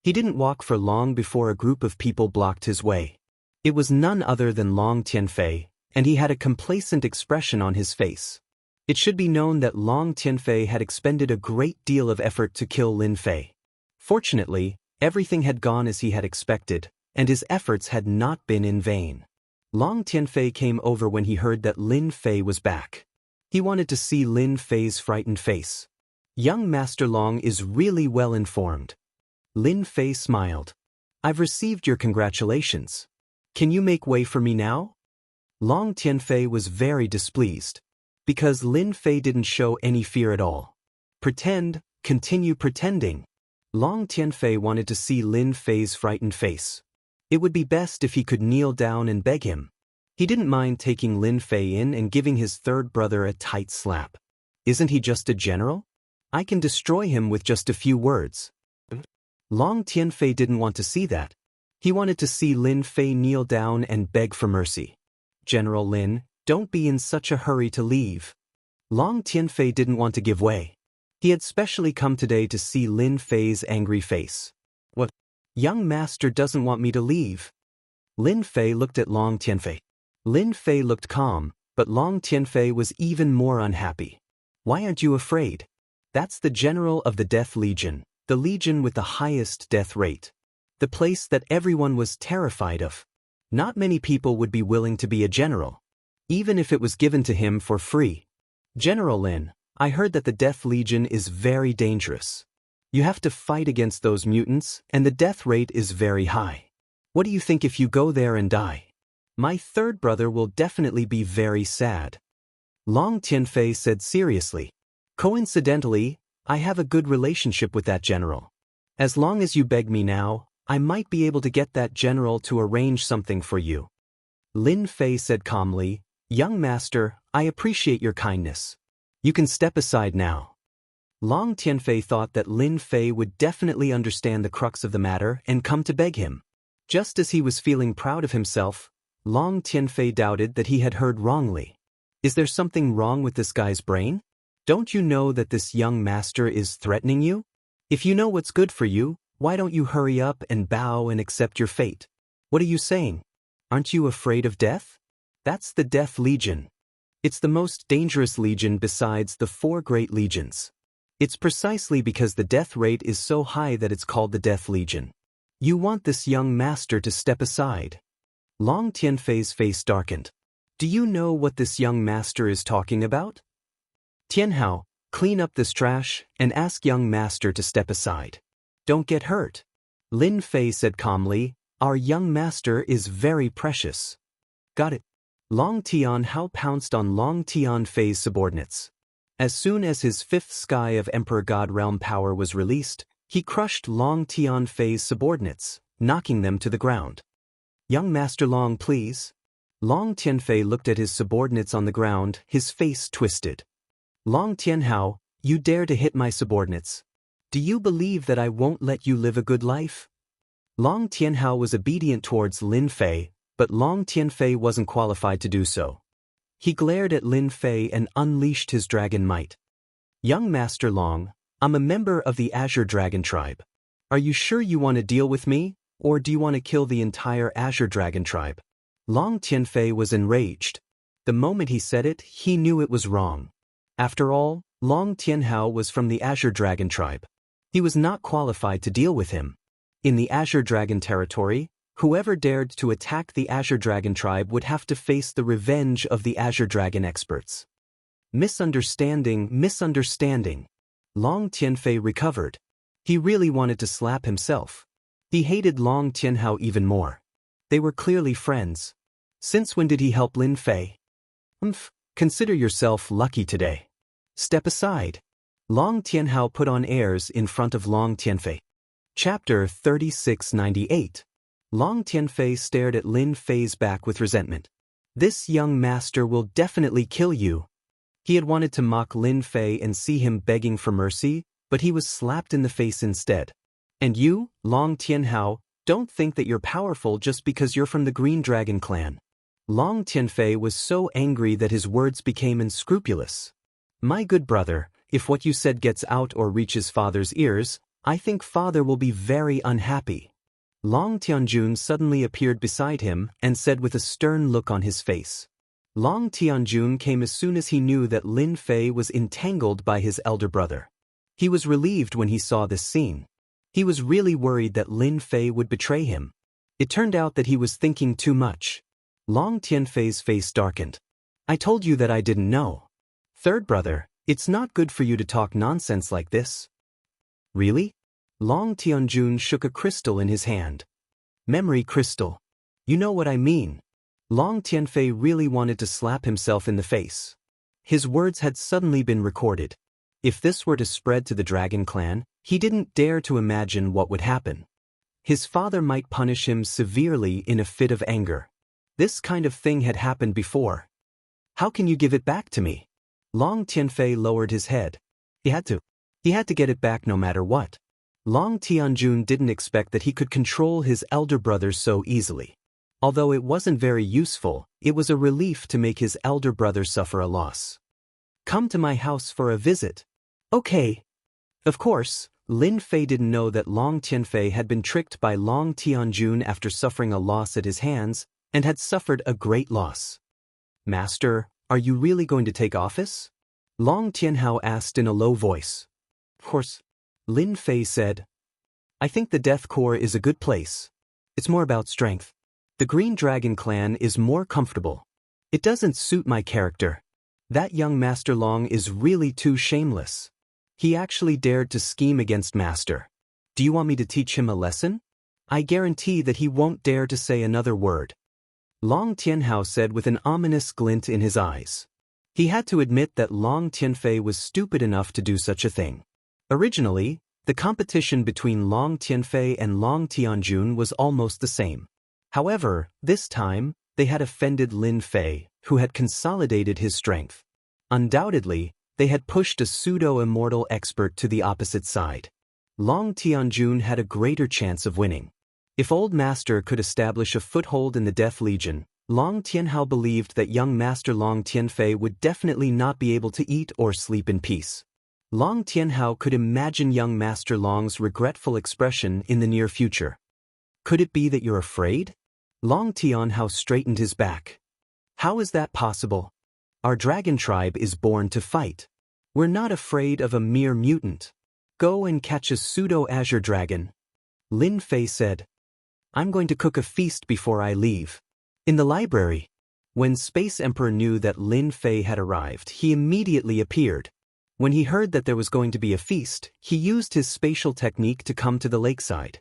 Speaker 1: He didn't walk for long before a group of people blocked his way. It was none other than Long Tianfei, and he had a complacent expression on his face. It should be known that Long Tianfei had expended a great deal of effort to kill Lin Fei. Fortunately, everything had gone as he had expected, and his efforts had not been in vain. Long Tianfei came over when he heard that Lin Fei was back. He wanted to see Lin Fei's frightened face. Young Master Long is really well informed. Lin Fei smiled. I've received your congratulations. Can you make way for me now? Long Tianfei was very displeased. Because Lin Fei didn't show any fear at all. Continue pretending. Long Tianfei wanted to see Lin Fei's frightened face. It would be best if he could kneel down and beg him. He didn't mind taking Lin Fei in and giving his third brother a tight slap. Isn't he just a general? I can destroy him with just a few words. Long Tianfei didn't want to see that. He wanted to see Lin Fei kneel down and beg for mercy. General Lin, don't be in such a hurry to leave. Long Tianfei didn't want to give way. He had specially come today to see Lin Fei's angry face. What? Young master doesn't want me to leave. Lin Fei looked at Long Tianfei. Lin Fei looked calm, but Long Tianfei was even more unhappy. Why aren't you afraid? That's the general of the Death Legion, the legion with the highest death rate. The place that everyone was terrified of. Not many people would be willing to be a general, even if it was given to him for free. General Lin, I heard that the Death Legion is very dangerous. You have to fight against those mutants, and the death rate is very high. What do you think if you go there and die? My third brother will definitely be very sad. Long Tianfei said seriously. Coincidentally, I have a good relationship with that general. As long as you beg me now, I might be able to get that general to arrange something for you. Lin Fei said calmly, Young master, I appreciate your kindness. You can step aside now. Long Tianfei thought that Lin Fei would definitely understand the crux of the matter and come to beg him. Just as he was feeling proud of himself, Long Tianfei doubted that he had heard wrongly. Is there something wrong with this guy's brain? Don't you know that this young master is threatening you? If you know what's good for you, why don't you hurry up and bow and accept your fate? What are you saying? Aren't you afraid of death? That's the Death Legion. It's the most dangerous legion besides the 4 great legions. It's precisely because the death rate is so high that it's called the Death Legion. You want this young master to step aside. Long Tianfei's face darkened. Do you know what this young master is talking about? Tianhao, clean up this trash and ask young master to step aside. Don't get hurt. Lin Fei said calmly, our young master is very precious. Got it. Long Tianhao pounced on Long Tianfei's subordinates. As soon as his 5th sky of Emperor God Realm power was released, he crushed Long Tianfei's subordinates, knocking them to the ground. Young Master Long, please. Long Tianfei looked at his subordinates on the ground, his face twisted. Long Tianhao, you dare to hit my subordinates. Do you believe that I won't let you live a good life? Long Tianhao was obedient towards Lin Fei, but Long Tianfei wasn't qualified to do so. He glared at Lin Fei and unleashed his dragon might. Young Master Long, I'm a member of the Azure Dragon tribe. Are you sure you want to deal with me, or do you want to kill the entire Azure Dragon tribe? Long Tianfei was enraged. The moment he said it, he knew it was wrong. After all, Long Tianhao was from the Azure Dragon tribe. He was not qualified to deal with him. In the Azure Dragon territory, whoever dared to attack the Azure Dragon tribe would have to face the revenge of the Azure Dragon experts. Misunderstanding. Long Tianfei recovered. He really wanted to slap himself. He hated Long Tianhao even more. They were clearly friends. Since when did he help Lin Fei? Consider yourself lucky today. Step aside. Long Tianhao put on airs in front of Long Tianfei. Chapter 3698. Long Tianfei stared at Lin Fei's back with resentment. This young master will definitely kill you. He had wanted to mock Lin Fei and see him begging for mercy, but he was slapped in the face instead. And you, Long Tianhao, don't think that you're powerful just because you're from the Green Dragon clan. Long Tianfei was so angry that his words became unscrupulous. My good brother, if what you said gets out or reaches father's ears, I think father will be very unhappy. Long Tianjun suddenly appeared beside him and said with a stern look on his face. Long Tianjun came as soon as he knew that Lin Fei was entangled by his elder brother. He was relieved when he saw this scene. He was really worried that Lin Fei would betray him. It turned out that he was thinking too much. Long Tianfei's face darkened. I told you that I didn't know. Third brother, it's not good for you to talk nonsense like this. Really? Long Tianjun shook a crystal in his hand. Memory crystal. You know what I mean. Long Tianfei really wanted to slap himself in the face. His words had suddenly been recorded. If this were to spread to the Dragon Clan, he didn't dare to imagine what would happen. His father might punish him severely in a fit of anger. This kind of thing had happened before. How can you give it back to me? Long Tianfei lowered his head. He had to get it back no matter what. Long Tianjun didn't expect that he could control his elder brother so easily. Although it wasn't very useful, it was a relief to make his elder brother suffer a loss. Come to my house for a visit. Okay. Of course, Lin Fei didn't know that Long Tianfei had been tricked by Long Tianjun after suffering a loss at his hands, and had suffered a great loss. Master, are you really going to take office? Long Tianhao asked in a low voice. Of course. Lin Fei said. I think the Death Core is a good place. It's more about strength. The Green Dragon Clan is more comfortable. It doesn't suit my character. That young Master Long is really too shameless. He actually dared to scheme against Master. Do you want me to teach him a lesson? I guarantee that he won't dare to say another word. Long Tianhao said with an ominous glint in his eyes. He had to admit that Long Tianfei was stupid enough to do such a thing. Originally, the competition between Long Tianfei and Long Tianjun was almost the same. However, this time, they had offended Lin Fei, who had consolidated his strength. Undoubtedly, they had pushed a pseudo-immortal expert to the opposite side. Long Tianjun had a greater chance of winning. If Old Master could establish a foothold in the Death Legion, Long Tianhao believed that young Master Long Tianfei would definitely not be able to eat or sleep in peace. Long Tianhao could imagine young Master Long's regretful expression in the near future. Could it be that you're afraid? Long Tianhao straightened his back. How is that possible? Our dragon tribe is born to fight. We're not afraid of a mere mutant. Go and catch a pseudo-azure dragon. Lin Fei said. I'm going to cook a feast before I leave. In the library. When Space Emperor knew that Lin Fei had arrived, he immediately appeared. When he heard that there was going to be a feast, he used his spatial technique to come to the lakeside.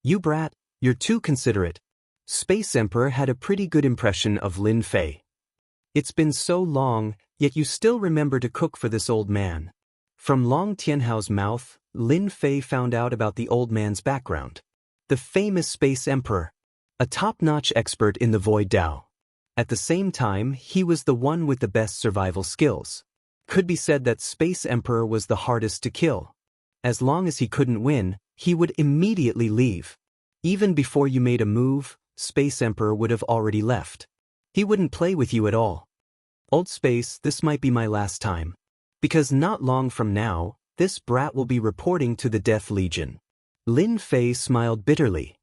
Speaker 1: You brat, you're too considerate. Space Emperor had a pretty good impression of Lin Fei. It's been so long, yet you still remember to cook for this old man. From Long Tianhao's mouth, Lin Fei found out about the old man's background. The famous Space Emperor. A top-notch expert in the Void Dao. At the same time, he was the one with the best survival skills. Could be said that Space Emperor was the hardest to kill. As long as he couldn't win, he would immediately leave. Even before you made a move, Space Emperor would have already left. He wouldn't play with you at all. Old Space, this might be my last time. Because not long from now, this brat will be reporting to the Death Legion. Lin Fei smiled bitterly.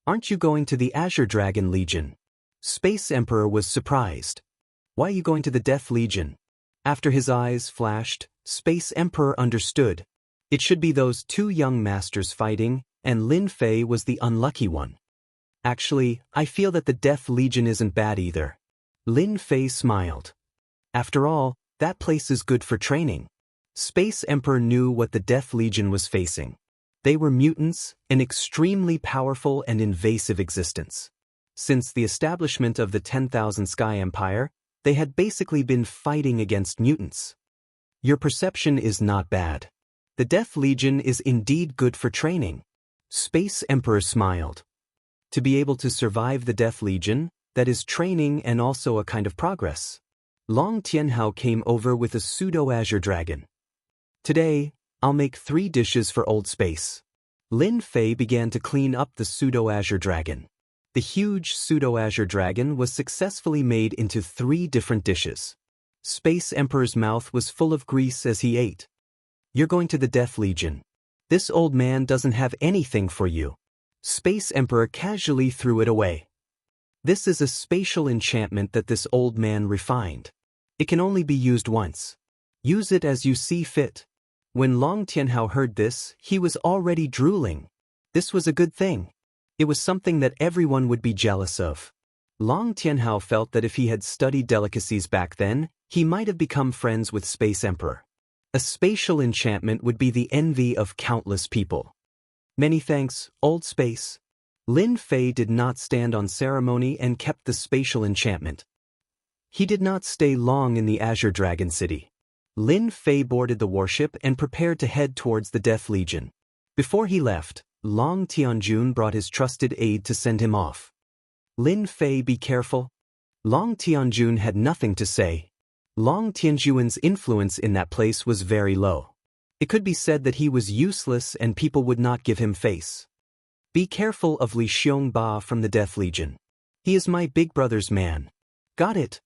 Speaker 1: Aren't you going to the Azure Dragon Legion? Space Emperor was surprised. Why are you going to the Death Legion? After his eyes flashed, Space Emperor understood. It should be those two young masters fighting, and Lin Fei was the unlucky one. Actually, I feel that the Death Legion isn't bad either. Lin Fei smiled. After all, that place is good for training. Space Emperor knew what the Death Legion was facing. They were mutants, an extremely powerful and invasive existence. Since the establishment of the 10,000 Sky Empire, they had basically been fighting against mutants. Your perception is not bad. The Death Legion is indeed good for training. Space Emperor smiled. To be able to survive the Death Legion, that is training and also a kind of progress. Long Tianhao came over with a pseudo-azure dragon. Today, I'll make 3 dishes for Old Space. Lin Fei began to clean up the pseudo-azure dragon. The huge pseudo-azure dragon was successfully made into 3 different dishes. Space Emperor's mouth was full of grease as he ate. You're going to the Death Legion. This old man doesn't have anything for you. Space Emperor casually threw it away. This is a spatial enchantment that this old man refined. It can only be used once. Use it as you see fit. When Long Tianhao heard this, he was already drooling. This was a good thing. It was something that everyone would be jealous of. Long Tianhao felt that if he had studied delicacies back then, he might have become friends with Space Emperor. A spatial enchantment would be the envy of countless people. Many thanks, old space. Lin Fei did not stand on ceremony and kept the spatial enchantment. He did not stay long in the Azure Dragon City. Lin Fei boarded the warship and prepared to head towards the Death Legion. Before he left, Long Tianjun brought his trusted aide to send him off. Lin Fei, be careful. Long Tianjun had nothing to say. Long Tianjun's influence in that place was very low. It could be said that he was useless and people would not give him face. Be careful of Li Xiongba from the Death Legion. He is my big brother's man. Got it.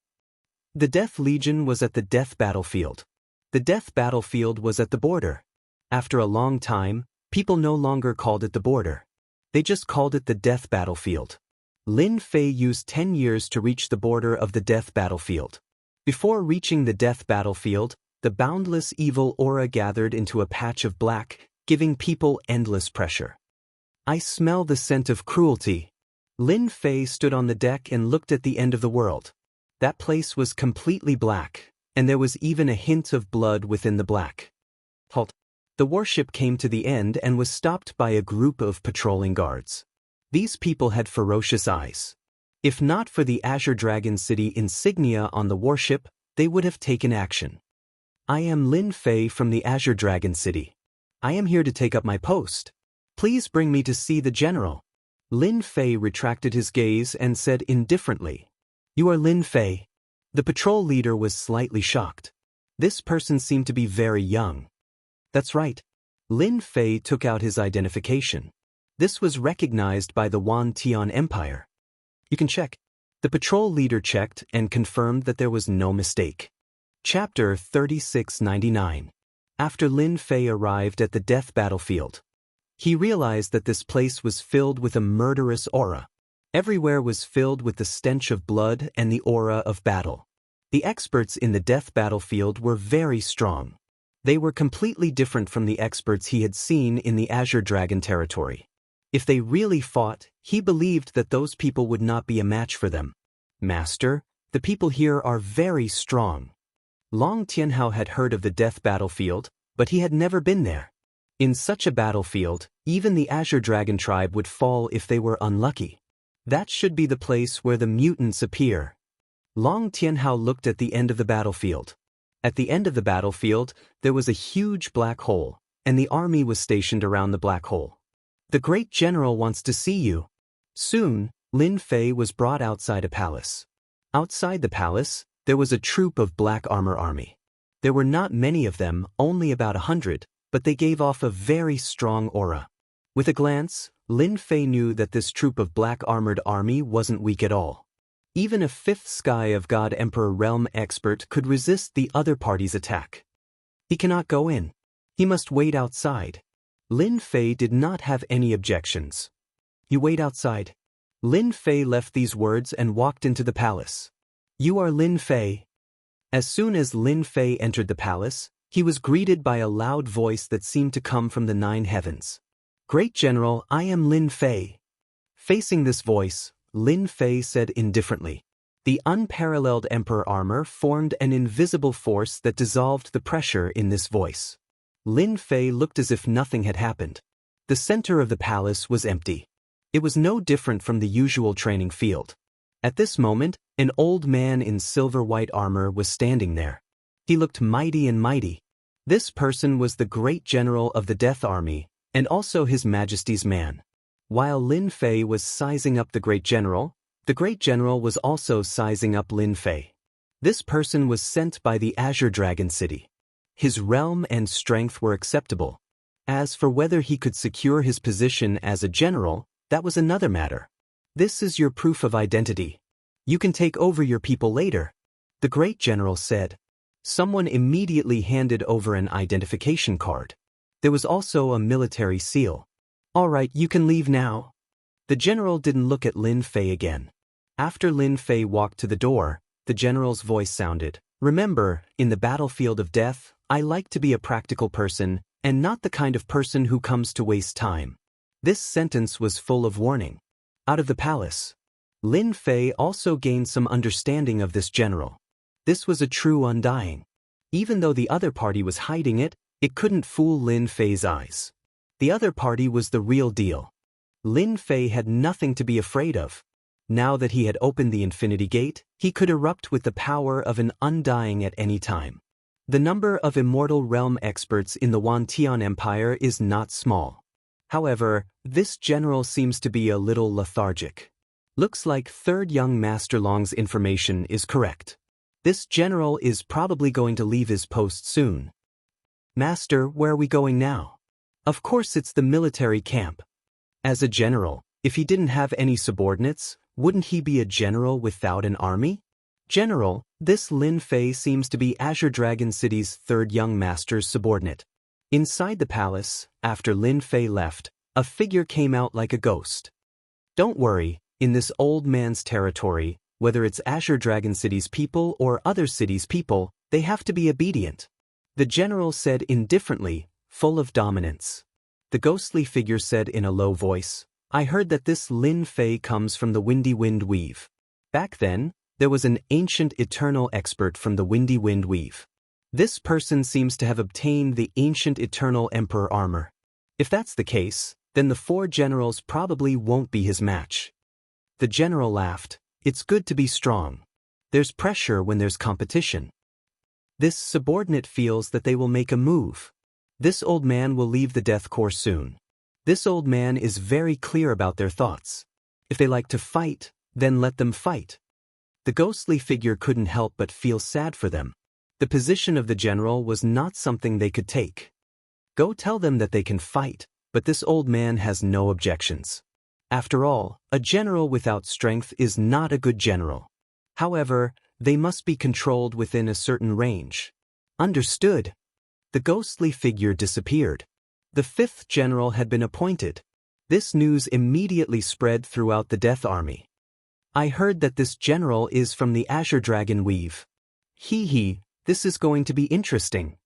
Speaker 1: The Death Legion was at the Death Battlefield. The Death Battlefield was at the border. After a long time, people no longer called it the border. They just called it the Death Battlefield. Lin Fei used 10 years to reach the border of the Death Battlefield. Before reaching the Death Battlefield, the boundless evil aura gathered into a patch of black, giving people endless pressure. I smell the scent of cruelty. Lin Fei stood on the deck and looked at the end of the world. That place was completely black, and there was even a hint of blood within the black. Halt. The warship came to the end and was stopped by a group of patrolling guards. These people had ferocious eyes. If not for the Azure Dragon City insignia on the warship, they would have taken action. I am Lin Fei from the Azure Dragon City. I am here to take up my post. Please bring me to see the general. Lin Fei retracted his gaze and said indifferently, You are Lin Fei. The patrol leader was slightly shocked. This person seemed to be very young. That's right. Lin Fei took out his identification. This was recognized by the Wan Tian Empire. You can check. The patrol leader checked and confirmed that there was no mistake. Chapter 3699. After Lin Fei arrived at the Death Battlefield, he realized that this place was filled with a murderous aura. Everywhere was filled with the stench of blood and the aura of battle. The experts in the Death Battlefield were very strong. They were completely different from the experts he had seen in the Azure Dragon territory. If they really fought, he believed that those people would not be a match for them. Master, the people here are very strong. Long Tianhao had heard of the Death Battlefield, but he had never been there. In such a battlefield, even the Azure Dragon tribe would fall if they were unlucky. That should be the place where the mutants appear. Long Tianhao looked at the end of the battlefield. At the end of the battlefield, there was a huge black hole, and the army was stationed around the black hole. The great general wants to see you. Soon, Lin Fei was brought outside a palace. Outside the palace, there was a troop of black armor army. There were not many of them, only about 100, but they gave off a very strong aura. With a glance, Lin Fei knew that this troop of black armored army wasn't weak at all. Even a fifth Sky of God Emperor realm expert could resist the other party's attack. He cannot go in. He must wait outside. Lin Fei did not have any objections. You wait outside. Lin Fei left these words and walked into the palace. You are Lin Fei. As soon as Lin Fei entered the palace, he was greeted by a loud voice that seemed to come from the 9 heavens. Great General, I am Lin Fei. Facing this voice, Lin Fei said indifferently. The unparalleled Emperor armor formed an invisible force that dissolved the pressure in this voice. Lin Fei looked as if nothing had happened. The center of the palace was empty. It was no different from the usual training field. At this moment, an old man in silver-white armor was standing there. He looked mighty and mighty. This person was the great general of the Death Army, and also His Majesty's man. While Lin Fei was sizing up the great general was also sizing up Lin Fei. This person was sent by the Azure Dragon City. His realm and strength were acceptable. As for whether he could secure his position as a general, that was another matter. This is your proof of identity. You can take over your people later, the great general said. Someone immediately handed over an identification card. There was also a military seal. All right, you can leave now. The general didn't look at Lin Fei again. After Lin Fei walked to the door, the general's voice sounded. Remember, in the battlefield of death, I like to be a practical person, and not the kind of person who comes to waste time. This sentence was full of warning. Out of the palace. Lin Fei also gained some understanding of this general. This was a true undying. Even though the other party was hiding it, it couldn't fool Lin Fei's eyes. The other party was the real deal. Lin Fei had nothing to be afraid of. Now that he had opened the Infinity Gate, he could erupt with the power of an undying at any time. The number of Immortal Realm experts in the Wantian Empire is not small. However, this general seems to be a little lethargic. Looks like Third Young Master Long's information is correct. This general is probably going to leave his post soon. Master, where are we going now? Of course it's the military camp. As a general, if he didn't have any subordinates, wouldn't he be a general without an army? General, this Lin Fei seems to be Azure Dragon City's third young master's subordinate. Inside the palace, after Lin Fei left, a figure came out like a ghost. Don't worry, in this old man's territory, whether it's Azure Dragon City's people or other cities' people, they have to be obedient. The general said indifferently, full of dominance. The ghostly figure said in a low voice, I heard that this Lin Fei comes from the Windy Wind Weave. Back then, there was an ancient eternal expert from the Windy Wind Weave. This person seems to have obtained the ancient eternal emperor armor. If that's the case, then the four generals probably won't be his match. The general laughed. It's good to be strong. There's pressure when there's competition. This subordinate feels that they will make a move. This old man will leave the death course soon. This old man is very clear about their thoughts. If they like to fight, then let them fight. The ghostly figure couldn't help but feel sad for them. The position of the general was not something they could take. Go tell them that they can fight, but this old man has no objections. After all, a general without strength is not a good general. However, they must be controlled within a certain range. Understood. The ghostly figure disappeared. The fifth general had been appointed. This news immediately spread throughout the Death Army. I heard that this general is from the Azure Dragon Weave. This is going to be interesting.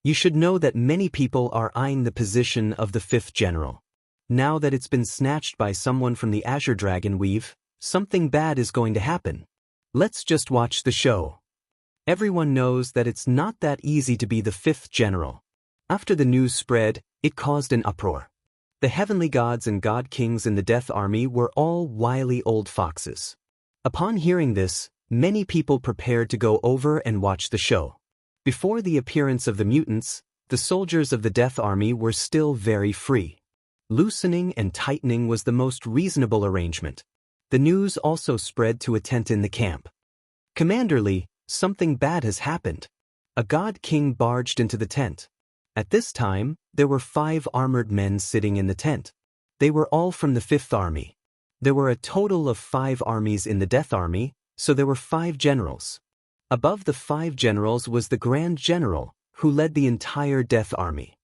Speaker 1: You should know that many people are eyeing the position of the fifth general. Now that it's been snatched by someone from the Azure Dragon Weave, something bad is going to happen. Let's just watch the show. Everyone knows that it's not that easy to be the fifth general. After the news spread, it caused an uproar. The heavenly gods and god kings in the Death Army were all wily old foxes. Upon hearing this, many people prepared to go over and watch the show. Before the appearance of the mutants, the soldiers of the Death Army were still very free. Loosening and tightening was the most reasonable arrangement. The news also spread to a tent in the camp. Commander Lee, something bad has happened. A god king barged into the tent. At this time, there were 5 armored men sitting in the tent. They were all from the Fifth Army. There were a total of 5 armies in the Death Army, so there were 5 generals. Above the 5 generals was the Grand General, who led the entire Death Army.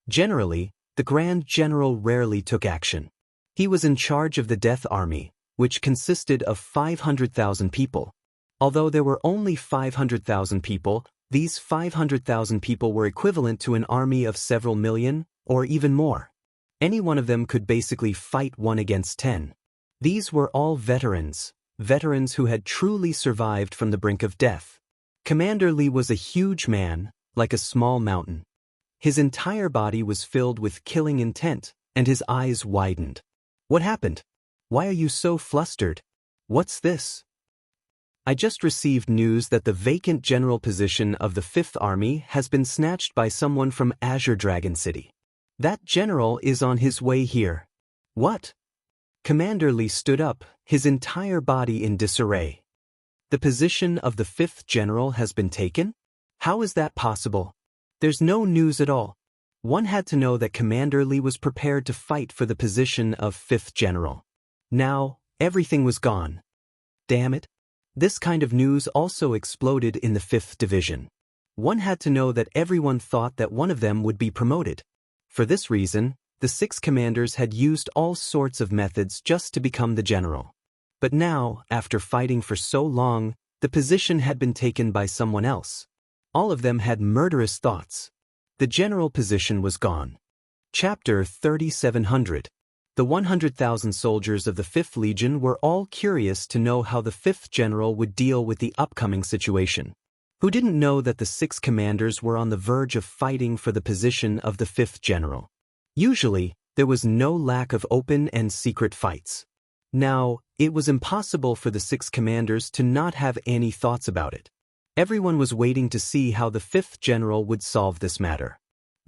Speaker 1: Generally, the Grand General rarely took action. He was in charge of the Death Army, which consisted of 500,000 people. Although there were only 500,000 people, these 500,000 people were equivalent to an army of several million, or even more. Any one of them could basically fight 1 against 10. These were all veterans who had truly survived from the brink of death. Commander Lee was a huge man, like a small mountain. His entire body was filled with killing intent, and his eyes widened. What happened? Why are you so flustered? What's this? I just received news that the vacant general position of the Fifth Army has been snatched by someone from Azure Dragon City. That general is on his way here. What? Commander Lee stood up, his entire body in disarray. The position of the fifth general has been taken? How is that possible? There's no news at all. One had to know that Commander Lee was prepared to fight for the position of fifth general. Now, everything was gone. Damn it. This kind of news also exploded in the 5th Division. One had to know that everyone thought that one of them would be promoted. For this reason, the 6 commanders had used all sorts of methods just to become the general. But now, after fighting for so long, the position had been taken by someone else. All of them had murderous thoughts. The general position was gone. Chapter 3700. The 100,000 soldiers of the 5th Legion were all curious to know how the 5th general would deal with the upcoming situation. Who didn't know that the 6 commanders were on the verge of fighting for the position of the 5th general? Usually, there was no lack of open and secret fights. Now, it was impossible for the 6 commanders to not have any thoughts about it. Everyone was waiting to see how the 5th general would solve this matter.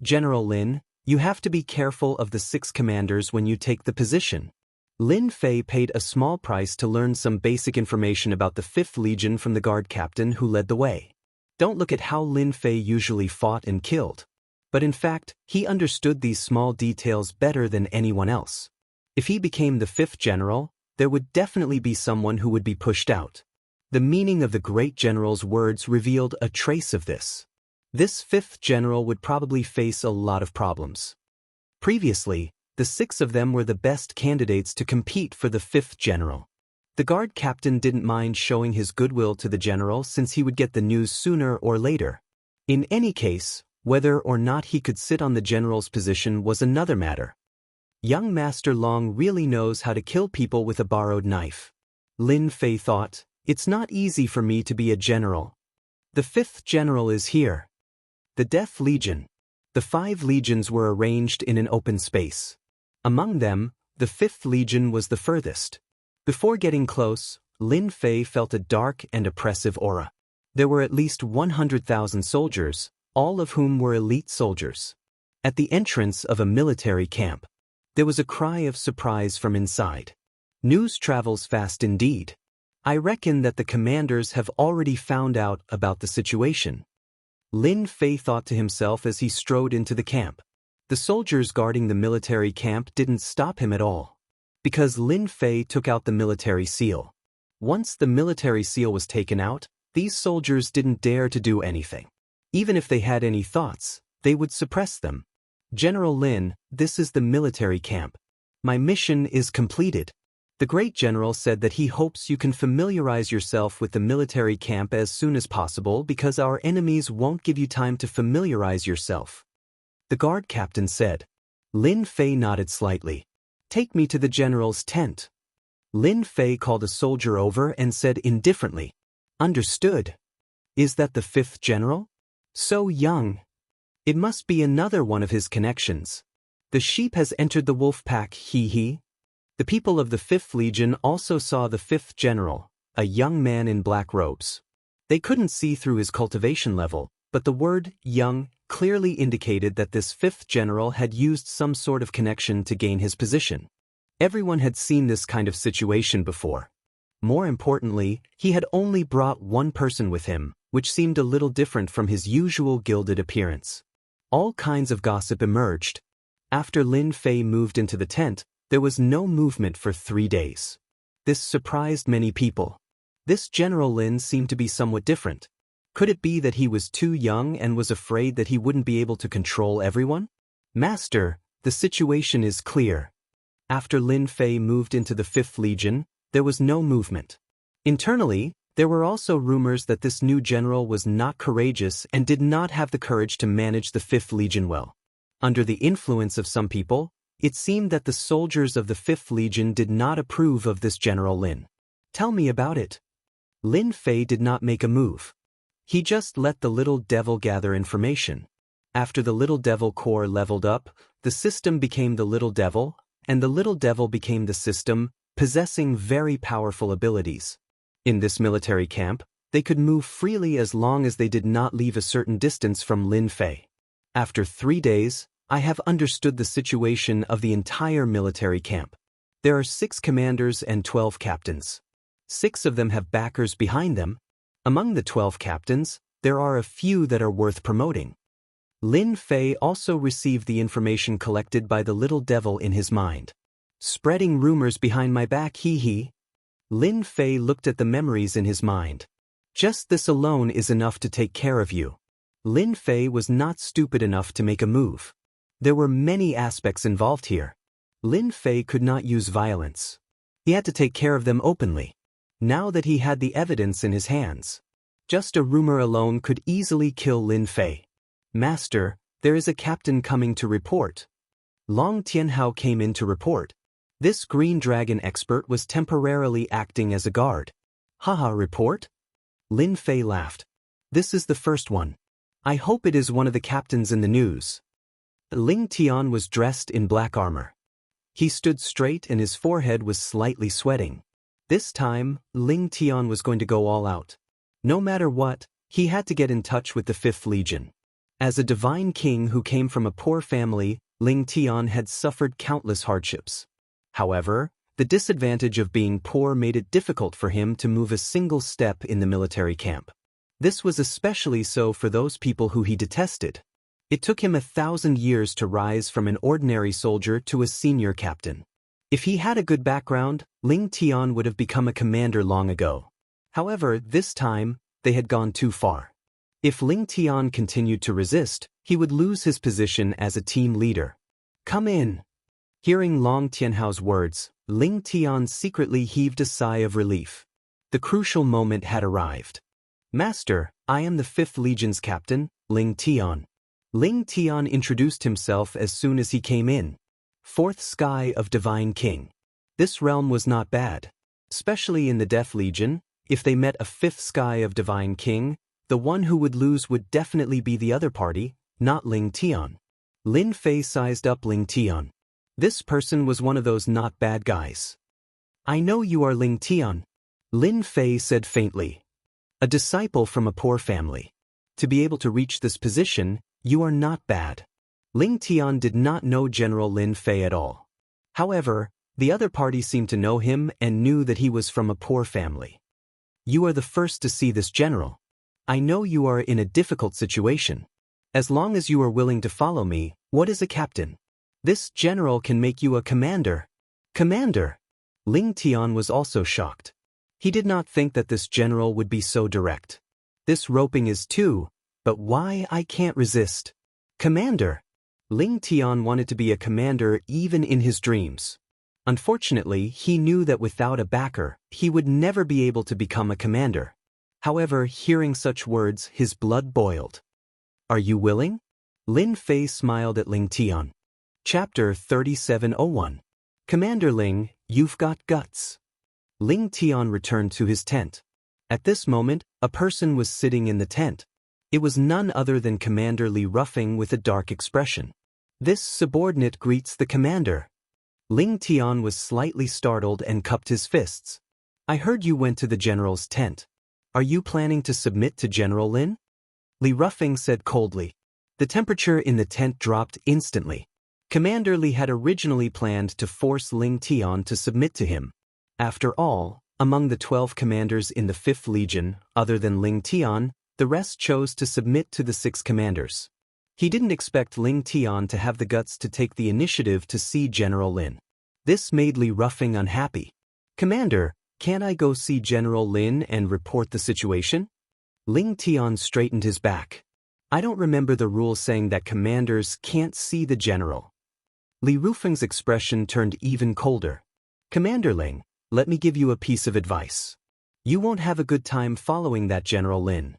Speaker 1: General Lin, you have to be careful of the 6 commanders when you take the position. Lin Fei paid a small price to learn some basic information about the 5th Legion from the guard captain who led the way. Don't look at how Lin Fei usually fought and killed. But in fact, he understood these small details better than anyone else. If he became the 5th general, there would definitely be someone who would be pushed out. The meaning of the great general's words revealed a trace of this. This 5th general would probably face a lot of problems. Previously, the 6 of them were the best candidates to compete for the 5th general. The guard captain didn't mind showing his goodwill to the general since he would get the news sooner or later. In any case, whether or not he could sit on the general's position was another matter. Young Master Long really knows how to kill people with a borrowed knife. Lin Fei thought, it's not easy for me to be a general. The 5th general is here. The Death Legion. The 5 legions were arranged in an open space. Among them, the 5th Legion was the furthest. Before getting close, Lin Fei felt a dark and oppressive aura. There were at least 100,000 soldiers, all of whom were elite soldiers. At the entrance of a military camp, there was a cry of surprise from inside. News travels fast indeed. I reckon that the commanders have already found out about the situation. Lin Fei thought to himself as he strode into the camp. The soldiers guarding the military camp didn't stop him at all. Because Lin Fei took out the military seal. Once the military seal was taken out, these soldiers didn't dare to do anything. Even if they had any thoughts, they would suppress them. General Lin, this is the military camp. My mission is completed. The great general said that he hopes you can familiarize yourself with the military camp as soon as possible because our enemies won't give you time to familiarize yourself. The guard captain said. Lin Fei nodded slightly. Take me to the general's tent. Lin Fei called a soldier over and said indifferently. Understood. Is that the 5th general? So young. It must be another one of his connections. The sheep has entered the wolf pack, he. The people of the 5th Legion also saw the 5th general, a young man in black robes. They couldn't see through his cultivation level, but the word young clearly indicated that this 5th general had used some sort of connection to gain his position. Everyone had seen this kind of situation before. More importantly, he had only brought one person with him, which seemed a little different from his usual gilded appearance. All kinds of gossip emerged. After Lin Fei moved into the tent, there was no movement for 3 days. This surprised many people. This General Lin seemed to be somewhat different. Could it be that he was too young and was afraid that he wouldn't be able to control everyone? Master, the situation is clear. After Lin Fei moved into the 5th Legion, there was no movement. Internally, there were also rumors that this new general was not courageous and did not have the courage to manage the 5th Legion well. Under the influence of some people, it seemed that the soldiers of the 5th Legion did not approve of this General Lin. Tell me about it. Lin Fei did not make a move. He just let the little devil gather information. After the little devil core leveled up, the system became the little devil, and the little devil became the system, possessing very powerful abilities. In this military camp, they could move freely as long as they did not leave a certain distance from Lin Fei. After 3 days, I have understood the situation of the entire military camp. There are 6 commanders and 12 captains. 6 of them have backers behind them. Among the 12 captains, there are a few that are worth promoting. Lin Fei also received the information collected by the little devil in his mind. Spreading rumors behind my back, he. Lin Fei looked at the memories in his mind. Just this alone is enough to take care of you. Lin Fei was not stupid enough to make a move. There were many aspects involved here. Lin Fei could not use violence. He had to take care of them openly. Now that he had the evidence in his hands, just a rumor alone could easily kill Lin Fei. Master, there is a captain coming to report. Long Tianhao came in to report. This Green Dragon expert was temporarily acting as a guard. Haha, report? Lin Fei laughed. This is the first one. I hope it is one of the captains in the news. Ling Tian was dressed in black armor. He stood straight and his forehead was slightly sweating. This time, Ling Tian was going to go all out. No matter what, he had to get in touch with the 5th Legion. As a divine king who came from a poor family, Ling Tian had suffered countless hardships. However, the disadvantage of being poor made it difficult for him to move a single step in the military camp. This was especially so for those people who he detested. It took him 1,000 years to rise from an ordinary soldier to a senior captain. If he had a good background, Ling Tian would have become a commander long ago. However, this time, they had gone too far. If Ling Tian continued to resist, he would lose his position as a team leader. Come in. Hearing Long Tianhao's words, Ling Tian secretly heaved a sigh of relief. The crucial moment had arrived. Master, I am the 5th Legion's captain, Ling Tian. Ling Tian introduced himself as soon as he came in. 4th Sky of Divine King. This realm was not bad. Especially in the Death Legion, if they met a 5th Sky of Divine King, the one who would lose would definitely be the other party, not Ling Tian. Lin Fei sized up Ling Tian. This person was one of those not bad guys. I know you are Ling Tian. Lin Fei said faintly. A disciple from a poor family. To be able to reach this position, you are not bad. Ling Tian did not know General Lin Fei at all. However, the other party seemed to know him and knew that he was from a poor family. You are the first to see this general. I know you are in a difficult situation. As long as you are willing to follow me, what is a captain? This general can make you a commander. Commander! Ling Tian was also shocked. He did not think that this general would be so direct. This roping is too, but why I can't resist. Commander! Ling Tian wanted to be a commander even in his dreams. Unfortunately, he knew that without a backer, he would never be able to become a commander. However, hearing such words, his blood boiled. Are you willing? Lin Fei smiled at Ling Tian. Chapter 3701. Commander Ling, you've got guts. Ling Tian returned to his tent. At this moment, a person was sitting in the tent. It was none other than Commander Li Ruffing with a dark expression. This subordinate greets the commander. Ling Tian was slightly startled and cupped his fists. I heard you went to the general's tent. Are you planning to submit to General Lin? Li Ruffing said coldly. The temperature in the tent dropped instantly. Commander Li had originally planned to force Ling Tian to submit to him. After all, among the 12 commanders in the 5th Legion, other than Ling Tian, the rest chose to submit to the 6 commanders. He didn't expect Ling Tian to have the guts to take the initiative to see General Lin. This made Li Ruffing unhappy. Commander, can't I go see General Lin and report the situation? Ling Tian straightened his back. I don't remember the rule saying that commanders can't see the general. Li Ruffing's expression turned even colder. Commander Ling, let me give you a piece of advice. You won't have a good time following that General Lin.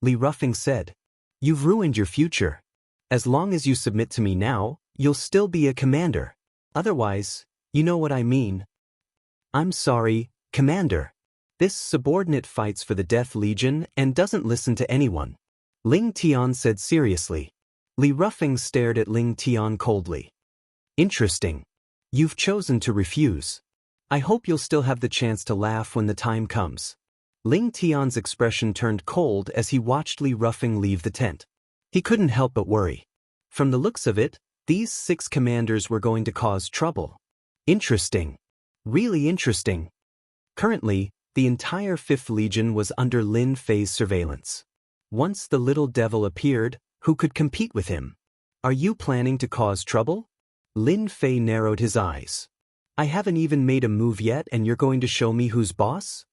Speaker 1: Li Ruffing said. You've ruined your future. As long as you submit to me now, you'll still be a commander. Otherwise, you know what I mean. I'm sorry, Commander. This subordinate fights for the Death Legion and doesn't listen to anyone. Ling Tian said seriously. Li Ruffing stared at Ling Tian coldly. Interesting. You've chosen to refuse. I hope you'll still have the chance to laugh when the time comes. Ling Tian's expression turned cold as he watched Li Ruffing leave the tent. He couldn't help but worry. From the looks of it, these 6 commanders were going to cause trouble. Interesting. Really interesting. Currently, the entire 5th Legion was under Lin Fei's surveillance. Once the little devil appeared, who could compete with him? Are you planning to cause trouble? Lin Fei narrowed his eyes. I haven't even made a move yet and you're going to show me who's boss?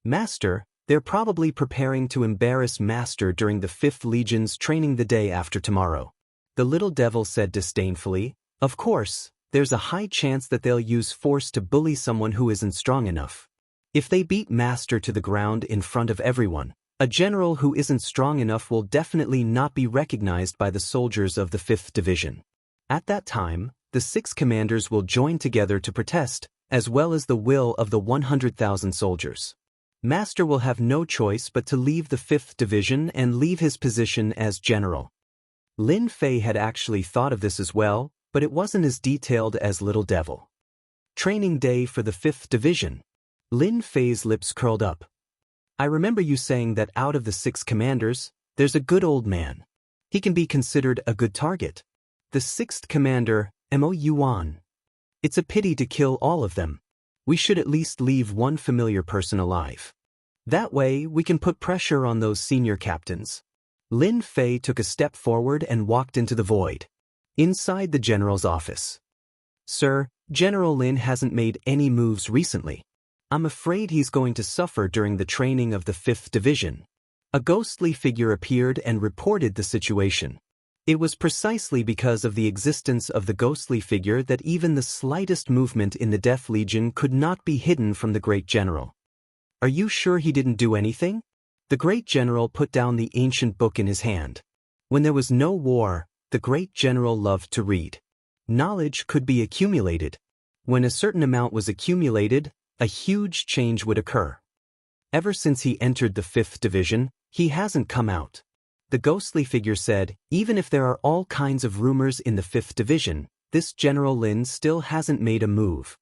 Speaker 1: Master, they're probably preparing to embarrass Master during the 5th Legion's training the day after tomorrow. The little devil said disdainfully. Of course, there's a high chance that they'll use force to bully someone who isn't strong enough. If they beat Master to the ground in front of everyone, a general who isn't strong enough will definitely not be recognized by the soldiers of the 5th Division. At that time, the 6 commanders will join together to protest, as well as the will of the 100,000 soldiers. Master will have no choice but to leave the 5th Division and leave his position as general. Lin Fei had actually thought of this as well, but it wasn't as detailed as Little Devil. Training day for the 5th Division. Lin Fei's lips curled up. I remember you saying that out of the 6 commanders, there's a good old man. He can be considered a good target. The 6th commander, Mo Yuan. It's a pity to kill all of them. We should at least leave one familiar person alive. That way, we can put pressure on those senior captains. Lin Fei took a step forward and walked into the void. Inside the general's office. Sir, General Lin hasn't made any moves recently. I'm afraid he's going to suffer during the training of the 5th Division. A ghostly figure appeared and reported the situation. It was precisely because of the existence of the ghostly figure that even the slightest movement in the Death Legion could not be hidden from the great general. Are you sure he didn't do anything? The great general put down the ancient book in his hand. When there was no war, the great general loved to read. Knowledge could be accumulated. When a certain amount was accumulated, a huge change would occur. Ever since he entered the 5th Division, he hasn't come out. The ghostly figure said, even if there are all kinds of rumors in the 5th Division, this General Lin still hasn't made a move.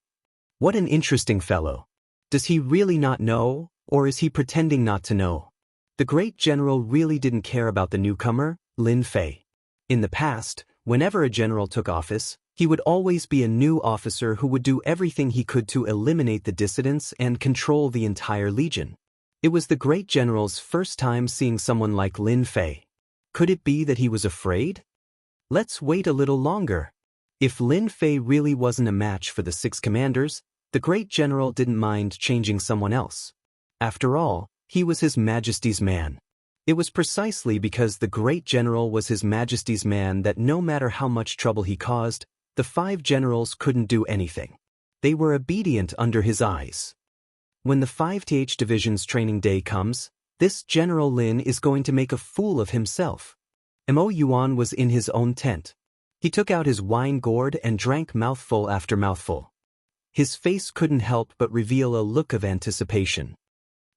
Speaker 1: What an interesting fellow. Does he really not know, or is he pretending not to know? The great general really didn't care about the newcomer, Lin Fei. In the past, whenever a general took office, he would always be a new officer who would do everything he could to eliminate the dissidents and control the entire legion. It was the great general's first time seeing someone like Lin Fei. Could it be that he was afraid? Let's wait a little longer. If Lin Fei really wasn't a match for the 6 commanders, the great general didn't mind changing someone else. After all, he was His Majesty's man. It was precisely because the great general was His Majesty's man that no matter how much trouble he caused, the 5 generals couldn't do anything. They were obedient under his eyes. When the 5th Division's training day comes, this General Lin is going to make a fool of himself. Mo Yuan was in his own tent. He took out his wine gourd and drank mouthful after mouthful. His face couldn't help but reveal a look of anticipation.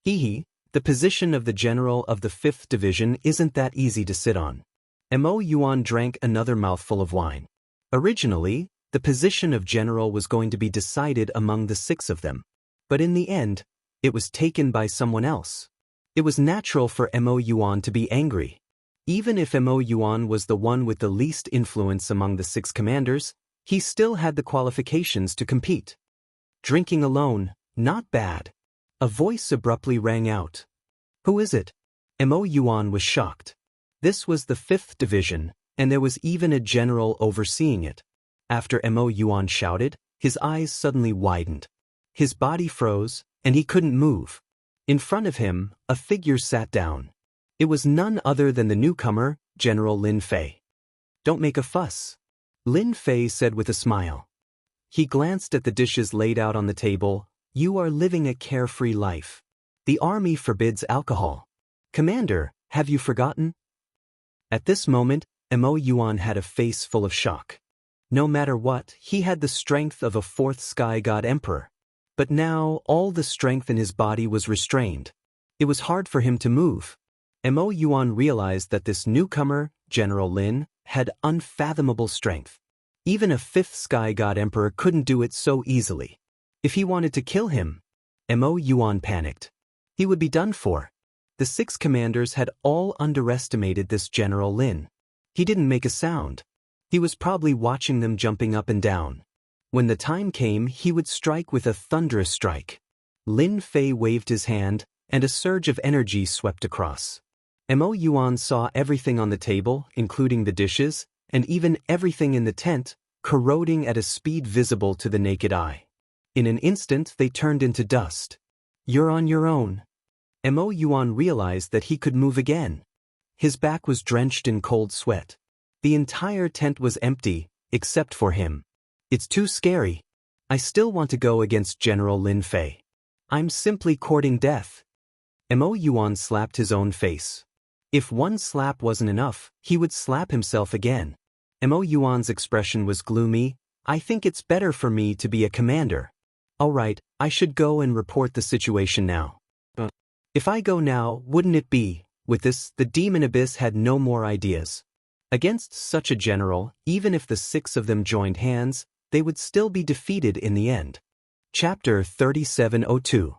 Speaker 1: The position of the general of the 5th Division isn't that easy to sit on. Mo Yuan drank another mouthful of wine. Originally, the position of general was going to be decided among the 6 of them. But in the end, it was taken by someone else. It was natural for Mo Yuan to be angry. Even if Mo Yuan was the one with the least influence among the 6 commanders, he still had the qualifications to compete. Drinking alone, not bad. A voice abruptly rang out. Who is it? Mo Yuan was shocked. This was the 5th Division, and there was even a general overseeing it. After Mo Yuan shouted, his eyes suddenly widened. His body froze, and he couldn't move. In front of him, a figure sat down. It was none other than the newcomer, General Lin Fei. Don't make a fuss, Lin Fei said with a smile. He glanced at the dishes laid out on the table. You are living a carefree life. The army forbids alcohol. Commander, have you forgotten? At this moment, Mo Yuan had a face full of shock. No matter what, he had the strength of a 4th sky god emperor. But now, all the strength in his body was restrained. It was hard for him to move. Mo Yuan realized that this newcomer, General Lin, had unfathomable strength. Even a 5th sky god emperor couldn't do it so easily. If he wanted to kill him, Mo Yuan panicked. He would be done for. The 6 commanders had all underestimated this General Lin. He didn't make a sound. He was probably watching them jumping up and down. When the time came, he would strike with a thunderous strike. Lin Fei waved his hand, and a surge of energy swept across. Mo Yuan saw everything on the table, including the dishes, and even everything in the tent, corroding at a speed visible to the naked eye. In an instant they turned into dust. You're on your own. Mo Yuan realized that he could move again. His back was drenched in cold sweat. The entire tent was empty, except for him. It's too scary. I still want to go against General Lin Fei. I'm simply courting death. Mo Yuan slapped his own face. If one slap wasn't enough, he would slap himself again. Mo Yuan's expression was gloomy. I think it's better for me to be a commander. Alright, I should go and report the situation now. If I go now, wouldn't it be? With this, the demon abyss had no more ideas. Against such a general, even if the 6 of them joined hands, they would still be defeated in the end. Chapter 3702.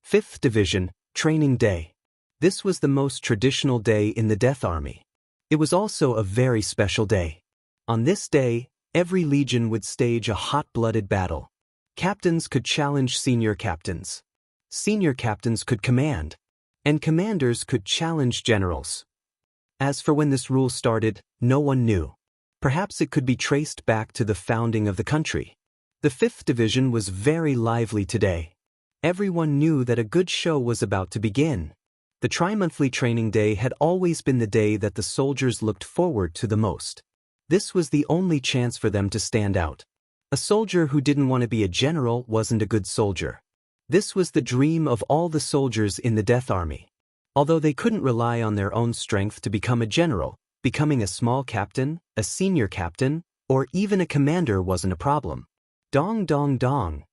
Speaker 1: 5th Division, Training Day. This was the most traditional day in the Death Army. It was also a very special day. On this day, every legion would stage a hot-blooded battle. Captains could challenge senior captains. Senior captains could command. And commanders could challenge generals. As for when this rule started, no one knew. Perhaps it could be traced back to the founding of the country. The 5th Division was very lively today. Everyone knew that a good show was about to begin. The tri-monthly training day had always been the day that the soldiers looked forward to the most. This was the only chance for them to stand out. A soldier who didn't want to be a general wasn't a good soldier. This was the dream of all the soldiers in the Death Army. Although they couldn't rely on their own strength to become a general, becoming a small captain, a senior captain, or even a commander wasn't a problem. Dong dong dong.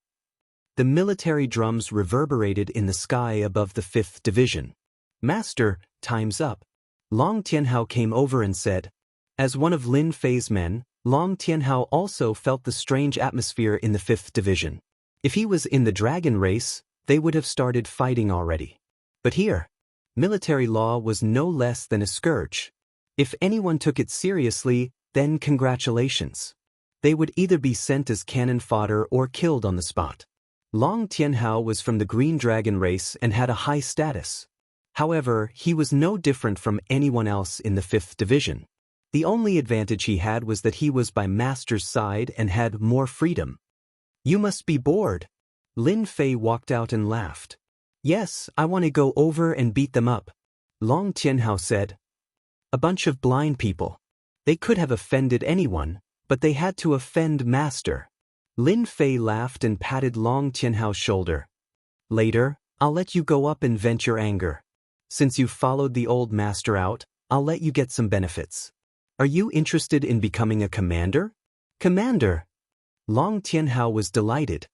Speaker 1: The military drums reverberated in the sky above the 5th Division. Master, time's up. Long Tianhao came over and said. As one of Lin Fei's men, Long Tianhao also felt the strange atmosphere in the 5th Division. If he was in the dragon race, they would have started fighting already. But here, military law was no less than a scourge. If anyone took it seriously, then congratulations. They would either be sent as cannon fodder or killed on the spot. Long Tianhao was from the Green Dragon race and had a high status. However, he was no different from anyone else in the 5th Division. The only advantage he had was that he was by Master's side and had more freedom. You must be bored. Lin Fei walked out and laughed. Yes, I want to go over and beat them up. Long Tianhao said. A bunch of blind people. They could have offended anyone, but they had to offend Master. Lin Fei laughed and patted Long Tianhao's shoulder. Later, I'll let you go up and vent your anger. Since you've followed the old Master out, I'll let you get some benefits. Are you interested in becoming a commander? Commander! Long Tianhao was delighted.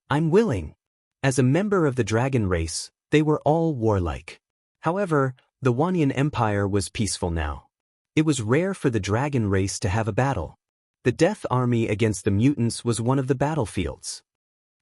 Speaker 1: I'm willing. As a member of the dragon race, they were all warlike. However, the Wanyan Empire was peaceful now. It was rare for the dragon race to have a battle. The Death Army against the mutants was one of the battlefields.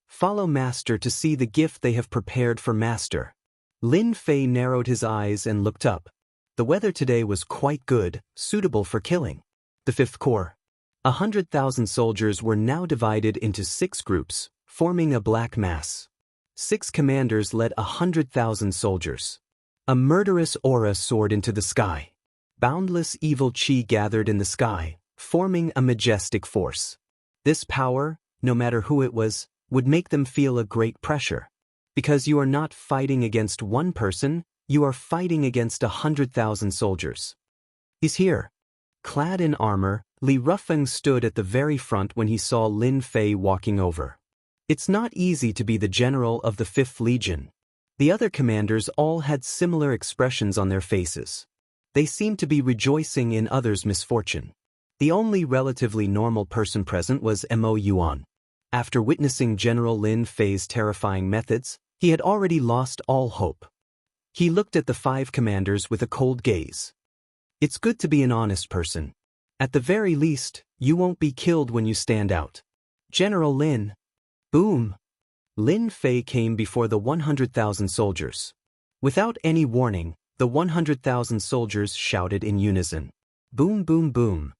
Speaker 1: Follow Master to see the gift they have prepared for Master. Lin Fei narrowed his eyes and looked up. The weather today was quite good, suitable for killing. The 5th Corps. 100,000 soldiers were now divided into 6 groups, forming a black mass. 6 commanders led 100,000 soldiers. A murderous aura soared into the sky. Boundless evil chi gathered in the sky, forming a majestic force. This power, no matter who it was, would make them feel a great pressure. Because you are not fighting against one person, you are fighting against 100,000 soldiers. He's here. Clad in armor, Li Rufeng stood at the very front when he saw Lin Fei walking over. It's not easy to be the general of the 5th Legion. The other commanders all had similar expressions on their faces. They seemed to be rejoicing in others' misfortune. The only relatively normal person present was Mo Yuan. After witnessing General Lin Fei's terrifying methods, he had already lost all hope. He looked at the 5 commanders with a cold gaze. It's good to be an honest person. At the very least, you won't be killed when you stand out. General Lin. Boom. Lin Fei came before the 100,000 soldiers. Without any warning, the 100,000 soldiers shouted in unison. Boom boom boom.